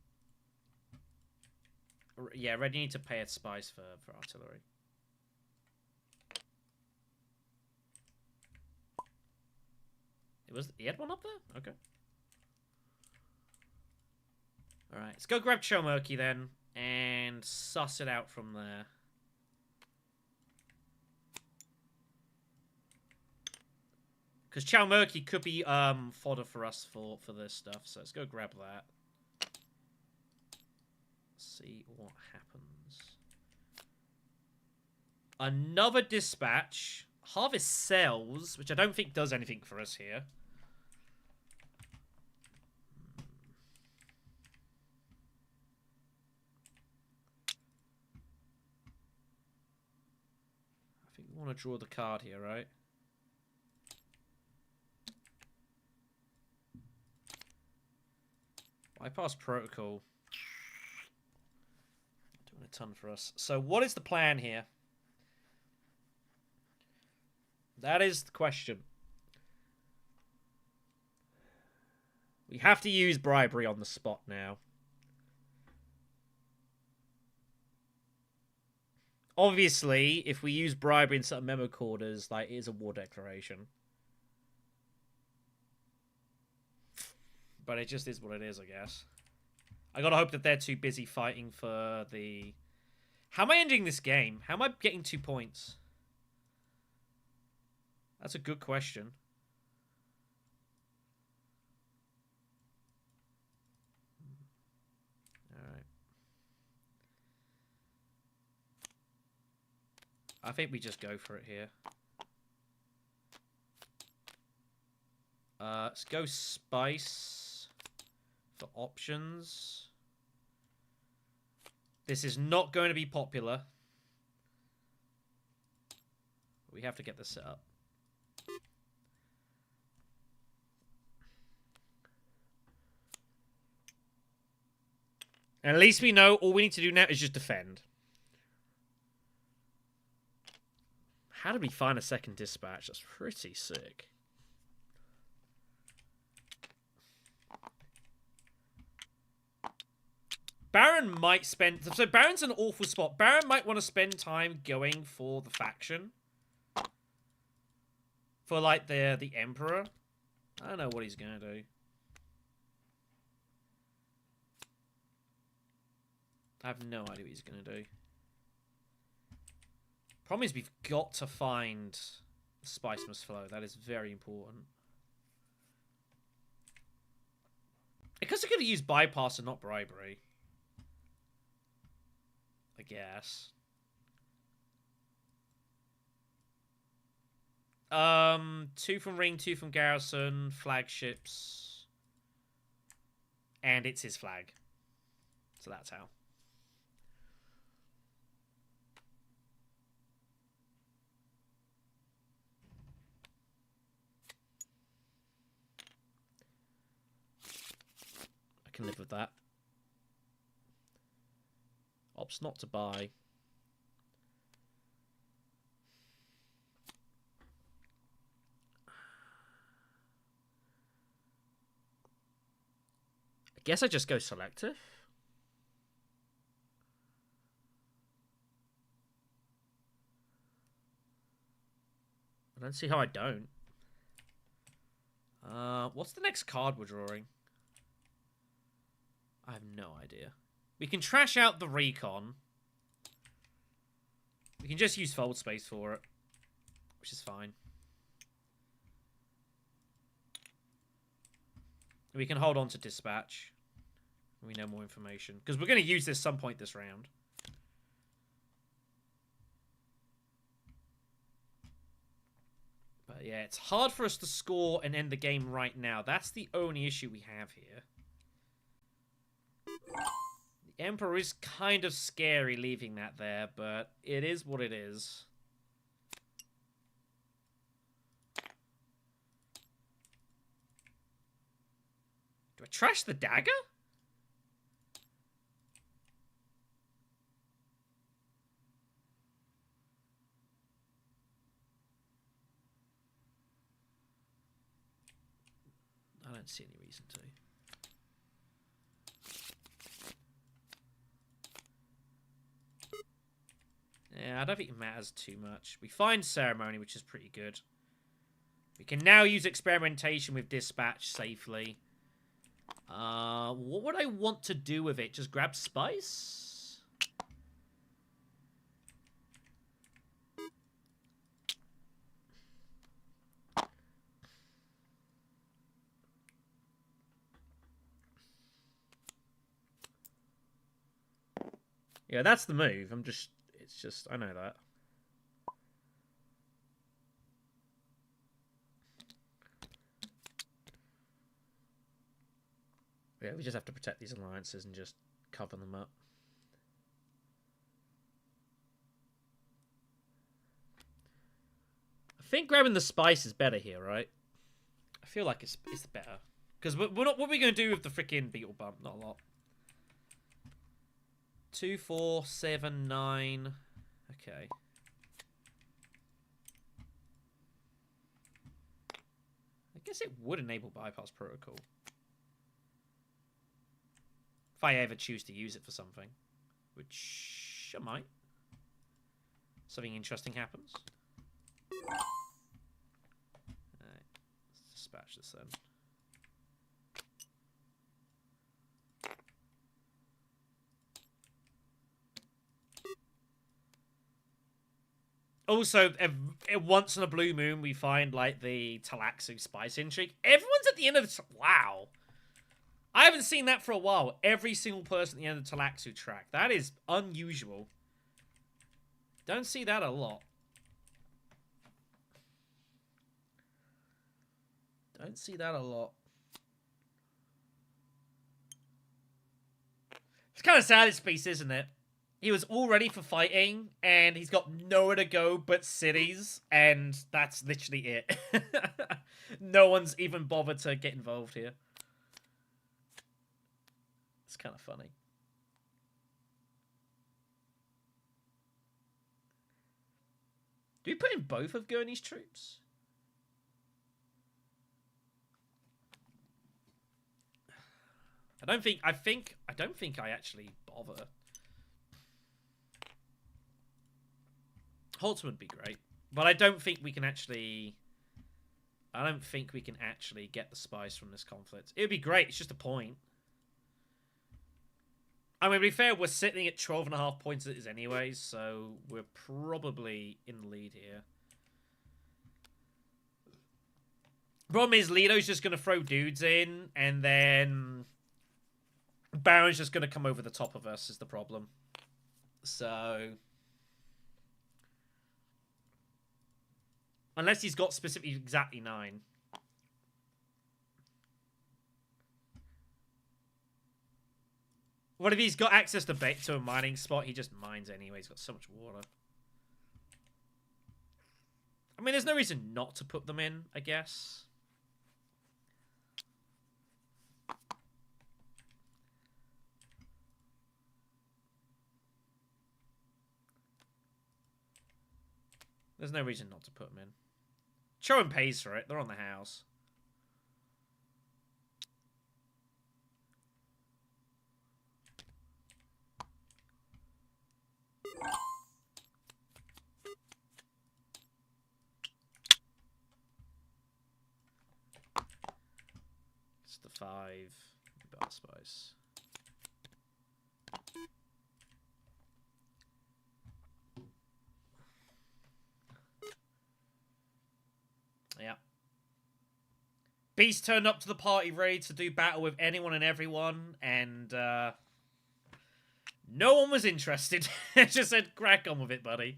Yeah, Red, you need to pay a spice for artillery. He had one up there? Okay. Alright, let's go grab Chomerky then, and suss it out from there. Because Chomerky could be fodder for us for this stuff, so let's go grab that. See what happens. Another dispatch. Harvest sells, which I don't think does anything for us here. I think we want to draw the card here, right? Bypass protocol. Doing a ton for us. So what is the plan here? That is the question. We have to use bribery on the spot now. Obviously, if we use bribery in certain memo quarters, like, it is a war declaration. But it just is what it is, I guess. I gotta hope that they're too busy fighting for the... How am I ending this game? How am I getting 2 points? That's a good question. Alright. I think we just go for it here. Let's go spice for options. This is not going to be popular. We have to get this set up. And at least we know all we need to do now is just defend. How did we find a second dispatch? That's pretty sick. Baron might spend... So Baron's an awful spot. Baron might want to spend time going for the faction. For, like, the Emperor. I don't know what he's going to do. I have no idea what he's going to do. Problem is we've got to find the spice must flow. That is very important. Because they're going to use bypass and not bribery. I guess. 2 from Ring, 2 from Garrison, flagships. And it's his flag. So that's how. I can live with that. Ops not to buy. I guess I just go selective. I don't see how I don't. What's the next card we're drawing? I have no idea. We can trash out the recon. We can just use fold space for it, which is fine. We can hold on to dispatch. We know more information. Because we're going to use this some point this round. But yeah, it's hard for us to score and end the game right now. That's the only issue we have here. The Emperor is kind of scary leaving that there, but it is what it is. Do I trash the dagger? I don't see any reason to. Yeah, I don't think it matters too much. We find ceremony, which is pretty good. We can now use experimentation with dispatch safely. What would I want to do with it? Just grab spice? Yeah, that's the move. It's just, I know that. Yeah, we just have to protect these alliances and just cover them up. I think grabbing the spice is better here, right? I feel like it's better. Because we're not, what are we going to do with the freaking beetle bump? Not a lot. 2, 4, 7, 9. Okay. I guess it would enable bypass protocol. If I ever choose to use it for something. Which I might. Something interesting happens. Alright. Let's dispatch this then. Also, once in a blue moon, we find, like, the Talaxu spice intrigue. Everyone's at the end of the... Wow. I haven't seen that for a while. Every single person at the end of the Talaxu track. That is unusual. Don't see that a lot. Don't see that a lot. It's kind of sad, this piece, isn't it? He was all ready for fighting, and he's got nowhere to go but cities, and that's literally it. No one's even bothered to get involved here. It's kind of funny. Do we put in both of Gurney's troops? I don't think I actually bother. Holtzman would be great, but I don't think we can actually get the spice from this conflict. It would be great. It's just a point. I mean, to be fair, we're sitting at 12.5 points as it is anyways, so we're probably in the lead here. Problem is, Leto's just going to throw dudes in, and then Baron's just going to come over the top of us is the problem. So unless he's got specifically exactly 9. What if he's got access to a mining spot? He just mines anyway. He's got so much water. I mean, there's no reason not to put them in, I guess. There's no reason not to put them in. Chowan pays for it. They're on the house. It's the 5 bar spice. Yeah. Beast turned up to the party ready to do battle with anyone and everyone, and no one was interested. Just said, crack on with it, buddy.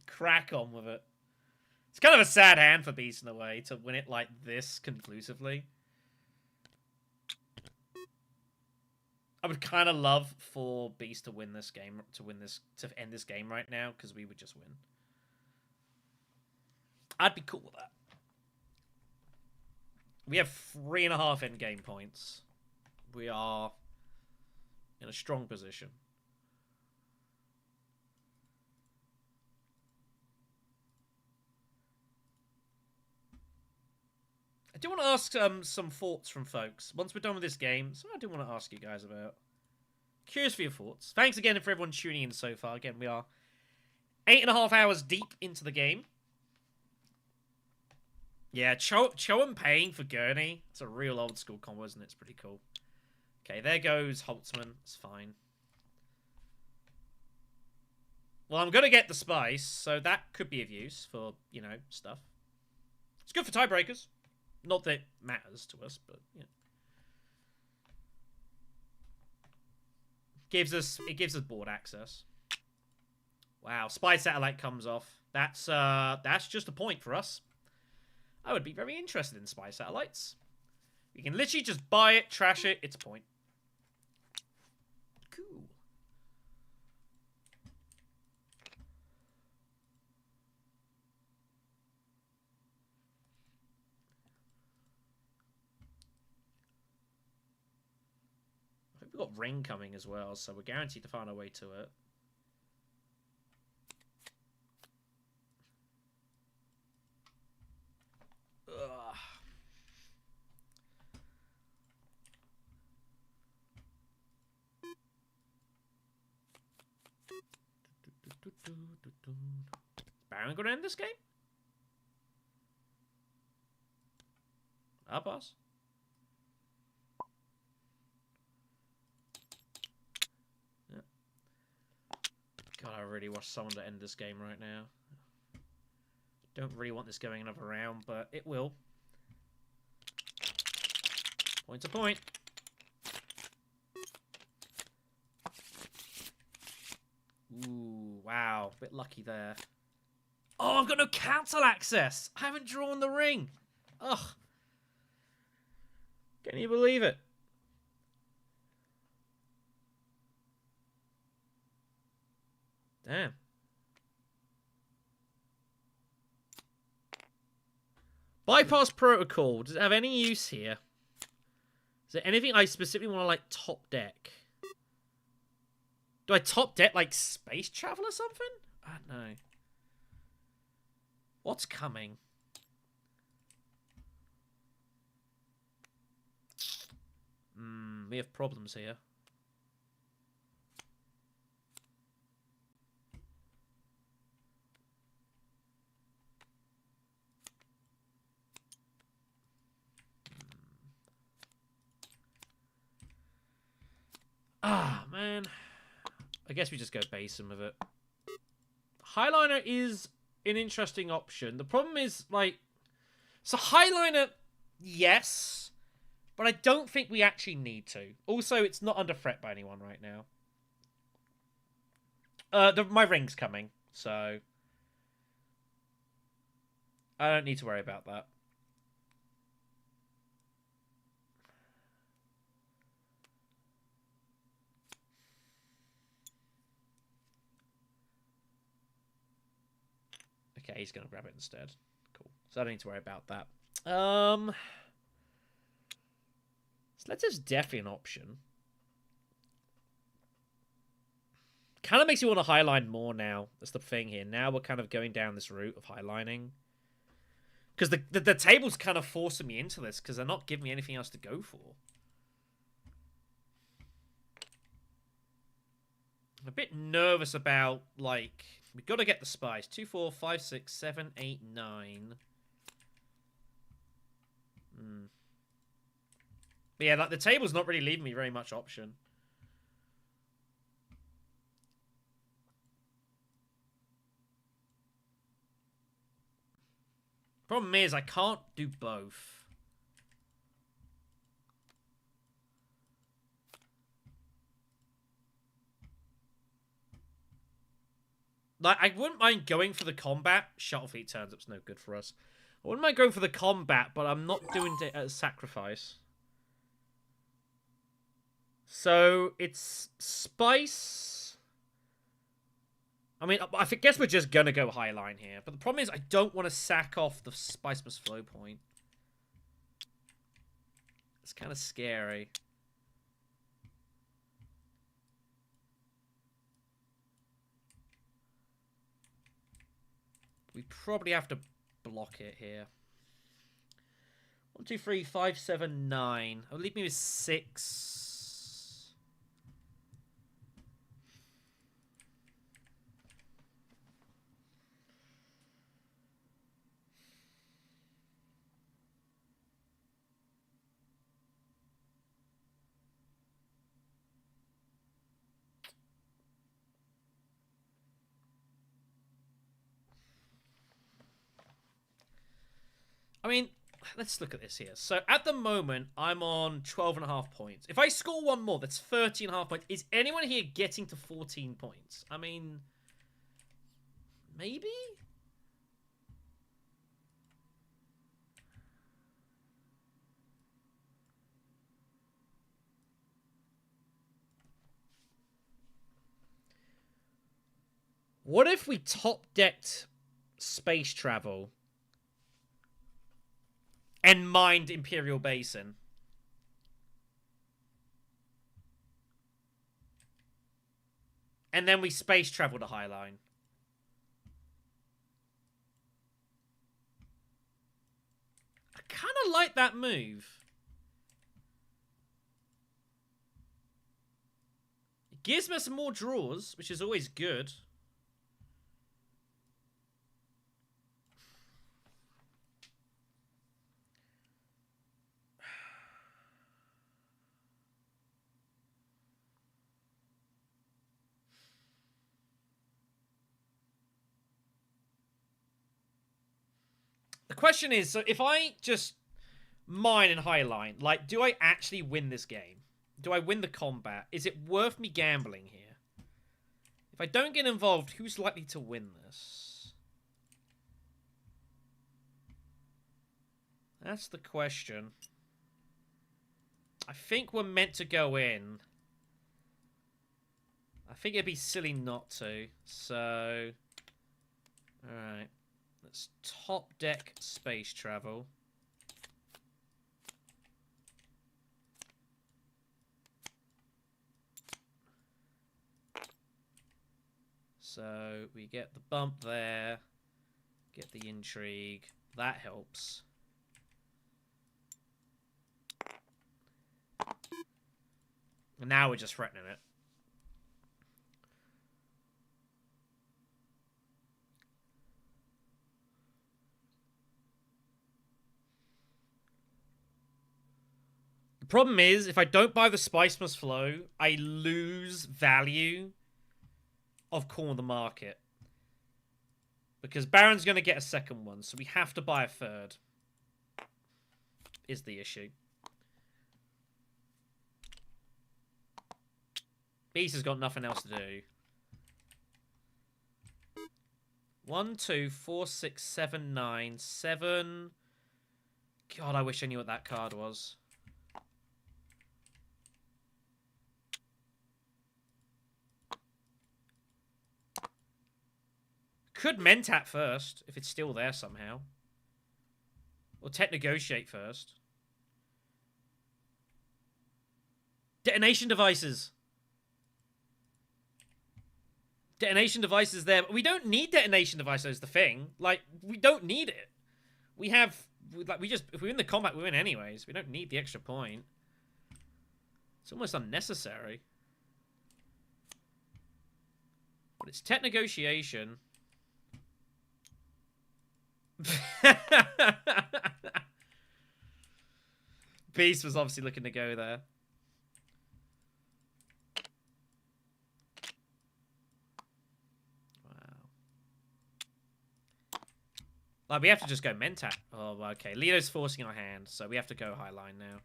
Crack on with it. It's kind of a sad hand for Beast in a way to win it like this conclusively. I would kind of love for Beast to win this game, to end this game right now, because we would just win. I'd be cool with that. We have 3.5 end game points. We are in a strong position. I do want to ask some thoughts from folks. Once we're done with this game, something I do want to ask you guys about. Curious for your thoughts. Thanks again for everyone tuning in so far. Again, we are 8.5 hours deep into the game. Yeah, Chowan paying for Gurney. It's a real old school combo, isn't it? It's pretty cool. Okay, there goes Holtzman. It's fine. Well, I'm going to get the spice, so that could be of use for, you know, stuff. It's good for tiebreakers. Not that it matters to us, but, you know. It gives us board access. Wow, spy satellite comes off. That's just a point for us. I would be very interested in spy satellites. We can literally just buy it, trash it, it's a point. Cool. I think we've got rain coming as well, so we're guaranteed to find our way to it. Ugh. Baron gonna end this game? I'll pass. Yeah. God, I really want someone to end this game right now. Don't really want this going another round, but it will. Point to point. Ooh, wow. Bit lucky there. Oh, I've got no council access. I haven't drawn the ring. Ugh. Can you believe it? Damn. Bypass protocol. Does it have any use here? Is there anything I specifically want to, like, top deck? Do I top deck, like, space travel or something? I don't know. What's coming? We have problems here. Ah, man. I guess we just go base him with it. Highliner is an interesting option. The problem is, like... So Highliner, yes. But I don't think we actually need to. Also, it's not under threat by anyone right now. My ring's coming, so I don't need to worry about that. Okay, he's gonna grab it instead. Cool. So I don't need to worry about that. Sledge is definitely an option. Kind of makes you want to highline more now. That's the thing here. Now we're kind of going down this route of highlining. Because the table's kind of forcing me into this because they're not giving me anything else to go for. I'm a bit nervous about, like, we've got to get the spice. 2, 4, 5, 6, 7, 8, 9. But yeah, like, the table's not really leaving me very much option. Problem is, I can't do both. Like, I wouldn't mind going for the combat. Shuttle fleet turns up's no good for us. I wouldn't mind going for the combat, but I'm not doing it as sacrifice. So, it's spice. I mean, I guess we're just gonna go highline here. But the problem is, I don't want to sack off the spice must flow point. It's kind of scary. We probably have to block it here. 1, 2, 3, 5, 7, 9. I'll leave me with 6. I mean, let's look at this here. So at the moment, I'm on 12.5 points. If I score one more, that's 13.5 points. Is anyone here getting to 14 points? I mean, maybe? What if we top-decked space travel and mined Imperial Basin? And then we space travel to Highline. I kind of like that move. It gives me some more draws, which is always good. The question is, so if I just mine and highline, like, do I actually win this game? Do I win the combat? Is it worth me gambling here? If I don't get involved, who's likely to win this? That's the question. I think we're meant to go in. I think it'd be silly not to. So, alright. Let's top deck space travel. So we get the bump there. Get the intrigue. That helps. And now we're just threatening it. The problem is, if I don't buy the Spice Must Flow, I lose value of Corner the Market. Because Baron's going to get a second one, so we have to buy a third. Is the issue. Beast has got nothing else to do. 1, 2, 4, 6, 7, 9, 7. God, I wish I knew what that card was. Could Mentat first, if it's still there somehow. Or Tech Negotiate first. Detonation devices. Detonation devices there. But we don't need detonation devices, is the thing. Like, we don't need it. We have... Like, we just... If we win the combat, we win anyways. We don't need the extra point. It's almost unnecessary. But it's Tech Negotiation. Beast was obviously looking to go there. Wow. Like, we have to just go Mentat. Oh, okay. Leo's forcing our hand, so we have to go Highline now.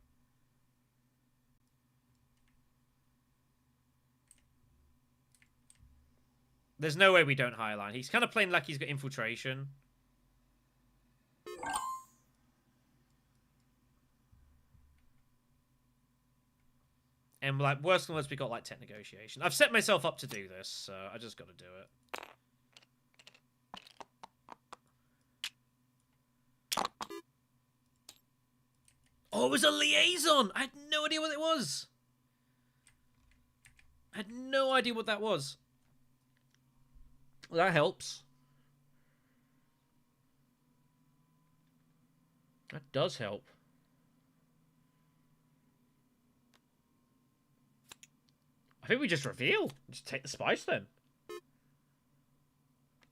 There's no way we don't Highline. He's kind of playing like he's got Infiltration. And, like, worst than worst, we got, like, Tech Negotiation. I've set myself up to do this, so I just got to do it. Oh, it was a Liaison! I had no idea what it was! I had no idea what that was. Well, that helps. That does help. I think we just reveal. Just take the spice then.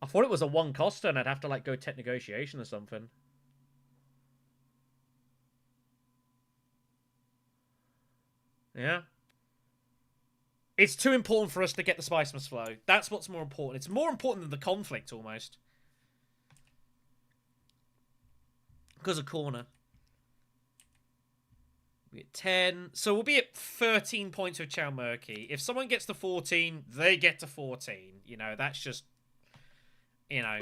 I thought it was a one coster and I'd have to like go Tech Negotiation or something. Yeah. It's too important for us to get the spice must flow. That's what's more important. It's more important than the conflict almost. Because of corner. We get 10. So we'll be at 13 points with Chow Murky. If someone gets to 14, they get to 14. You know, that's just... You know.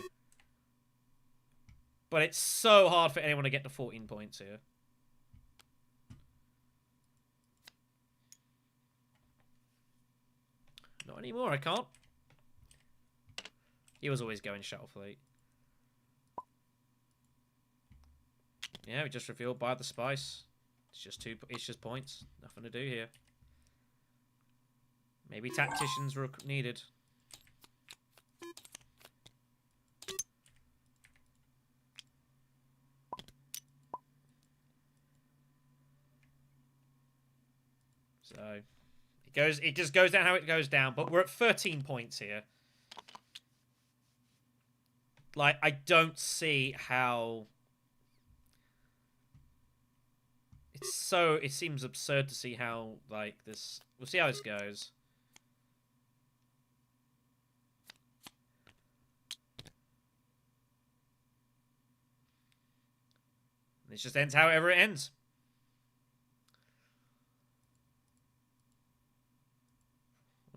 But it's so hard for anyone to get to 14 points here. Not anymore, I can't. He was always going Shuttle Fleet. Yeah, we just revealed by the spice. It's just points. Nothing to do here. Maybe tacticians were needed. So it just goes down how it goes down, but we're at 13 points here. Like, I don't see how it seems absurd to see how, like, this... We'll see how this goes. It just ends however it ends.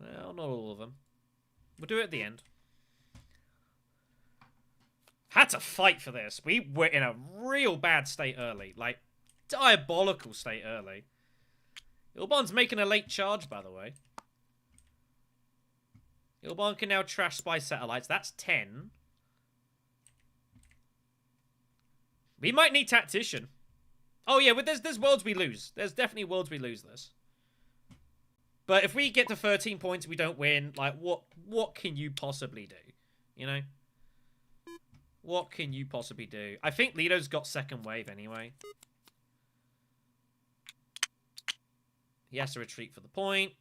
Well, not all of them. We'll do it at the end. Had to fight for this. We were in a real bad state early. Like, diabolical state early. Ilban's making a late charge, by the way. Ilban can now trash spy satellites. That's 10. We might need tactician. Oh yeah, but there's worlds we lose. There's definitely worlds we lose this. But if we get to 13 points, we don't win. Like, what can you possibly do? You know? What can you possibly do? I think Lido's got second wave anyway. He has to retreat for the point.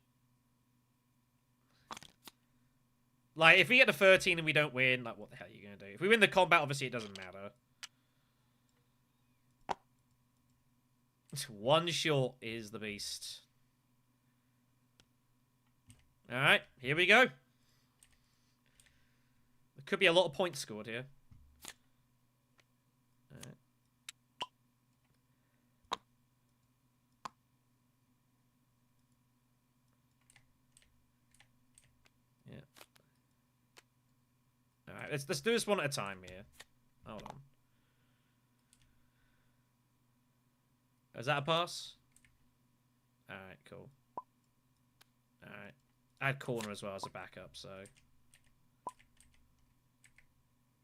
Like, if we get to 13 and we don't win, like, what the hell are you going to do? If we win the combat, obviously it doesn't matter. One short is the beast. Alright, here we go. There could be a lot of points scored here. let's do this one at a time here. Hold on. Is that a pass? Alright, cool. Alright. I had corner as well as a backup, so...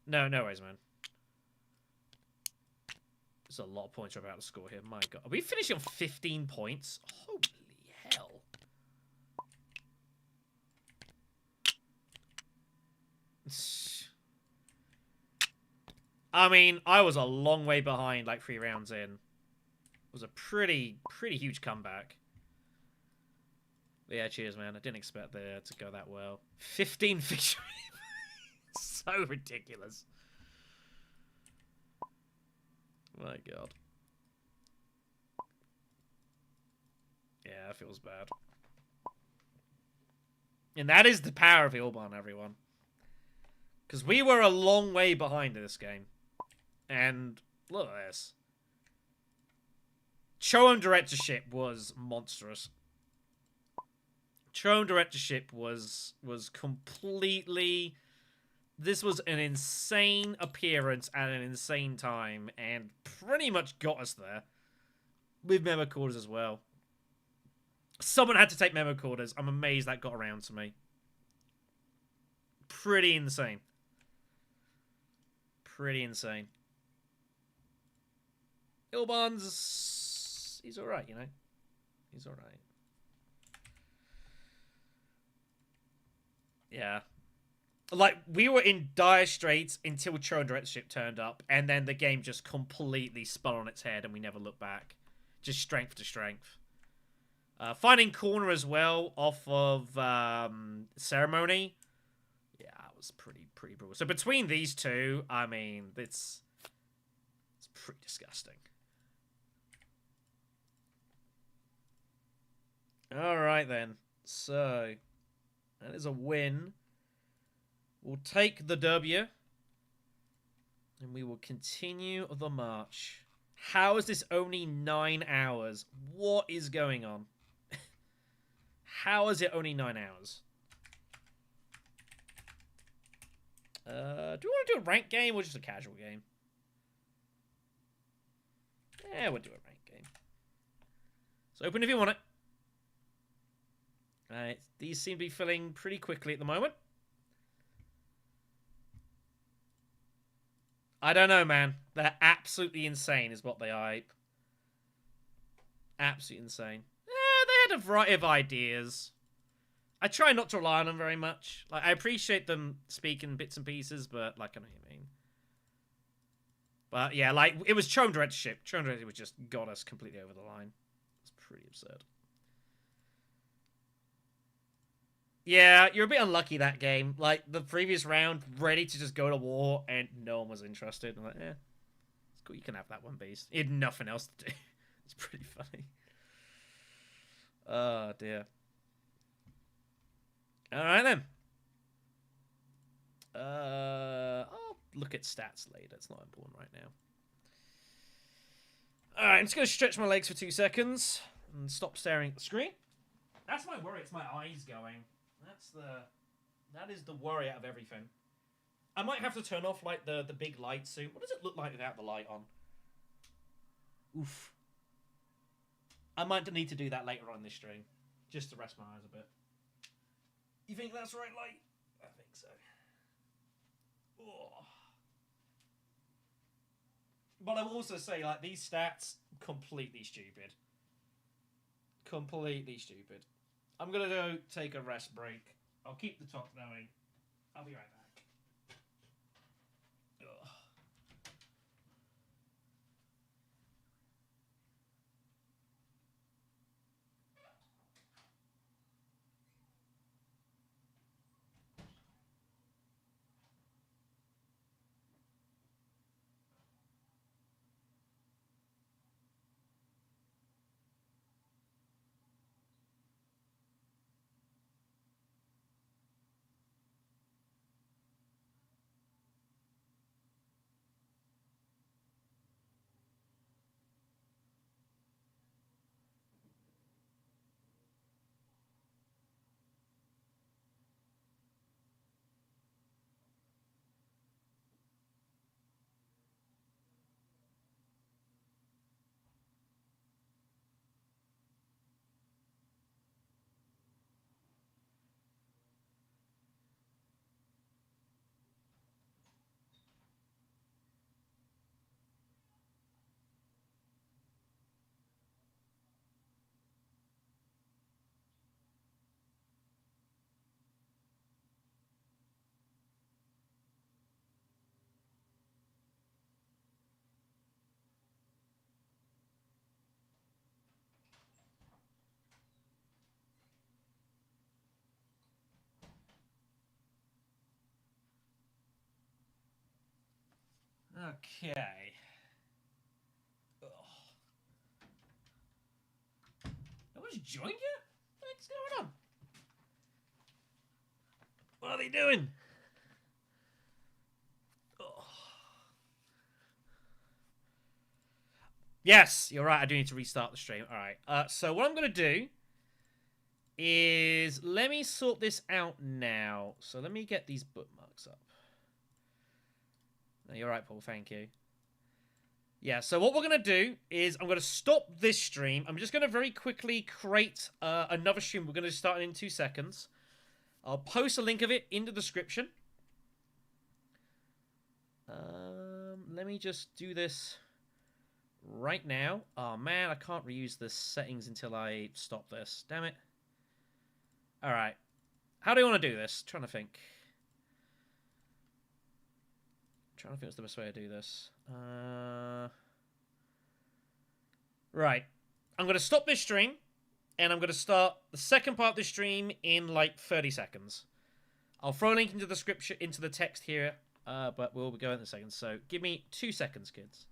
No worries, man. There's a lot of points we're about to score here. My god. Are we finishing on 15 points? Holy hell. I mean, I was a long way behind, like 3 rounds in. It was a pretty huge comeback. But yeah, cheers, man. I didn't expect there to go that well. 15 victories. So ridiculous. My god. Yeah, that feels bad. And that is the power of Ilban, everyone. Because we were a long way behind in this game. And look at this. Cho-On directorship was monstrous. Cho-On directorship was completely... This was an insane appearance at an insane time, and pretty much got us there. With memo quarters as well. Someone had to take memo quarters. I'm amazed that got around to me. Pretty insane. Pretty insane. Ilban's... He's alright, you know? He's alright. Yeah. Like, we were in dire straits until Cho-On directorship turned up, and then the game just completely spun on its head, and we never looked back. Just strength to strength. Finding corner as well off of Ceremony. Yeah, that was pretty brutal. So between these two, I mean, it's pretty disgusting. Alright then. So, that is a win. We'll take the W. And we will continue the march. How is this only 9 hours? What is going on? How is it only 9 hours? Do we want to do a ranked game or just a casual game? Yeah, we'll do a ranked game. So open if you want it. Alright, these seem to be filling pretty quickly at the moment. I don't know, man. They're absolutely insane is what they hype. Absolutely insane. They had a variety of ideas. I try not to rely on them very much. Like, I appreciate them speaking bits and pieces, but, like, I know what you mean. But, yeah, like, it was Cho-On directorship. Cho-On directorship just got us completely over the line. It's pretty absurd. Yeah, you're a bit unlucky that game. Like, the previous round, ready to just go to war, and no one was interested. I'm like, it's cool, you can have that one, Beast. He had nothing else to do. It's pretty funny. Oh, dear. Alright, then. I'll look at stats later. It's not important right now. Alright, I'm just going to stretch my legs for 2 seconds and stop staring at the screen. That's my worry. It's my eyes going. That is the worry out of everything. I might have to turn off, like, the big light soon. What does it look like without the light on? Oof. I might need to do that later on in this stream. Just to rest my eyes a bit. You think that's right, light? I think so. Oh. But I will also say, like, these stats, completely stupid. Completely stupid. I'm gonna go take a rest break. I'll keep the top going. I'll be right back. Ugh. Okay. Ugh. No one's joined yet? What's going on? What are they doing? Ugh. Yes, you're right. I do need to restart the stream. All right. So what I'm going to do is let me sort this out now. So let me get these bookmarks up. No, you're right, Paul. Thank you. Yeah, so what we're going to do is I'm going to stop this stream. I'm just going to very quickly create another stream. We're going to start in 2 seconds. I'll post a link of it in the description. Let me just do this right now. Oh, man, I can't reuse the settings until I stop this. Damn it. All right. How do you want to do this? Trying to think. Trying to think what's the best way to do this. Right. I'm going to stop this stream, and I'm going to start the second part of the stream in like 30 seconds. I'll throw a link into the description, into the text here, but we'll be going in a second. So give me 2 seconds, kids.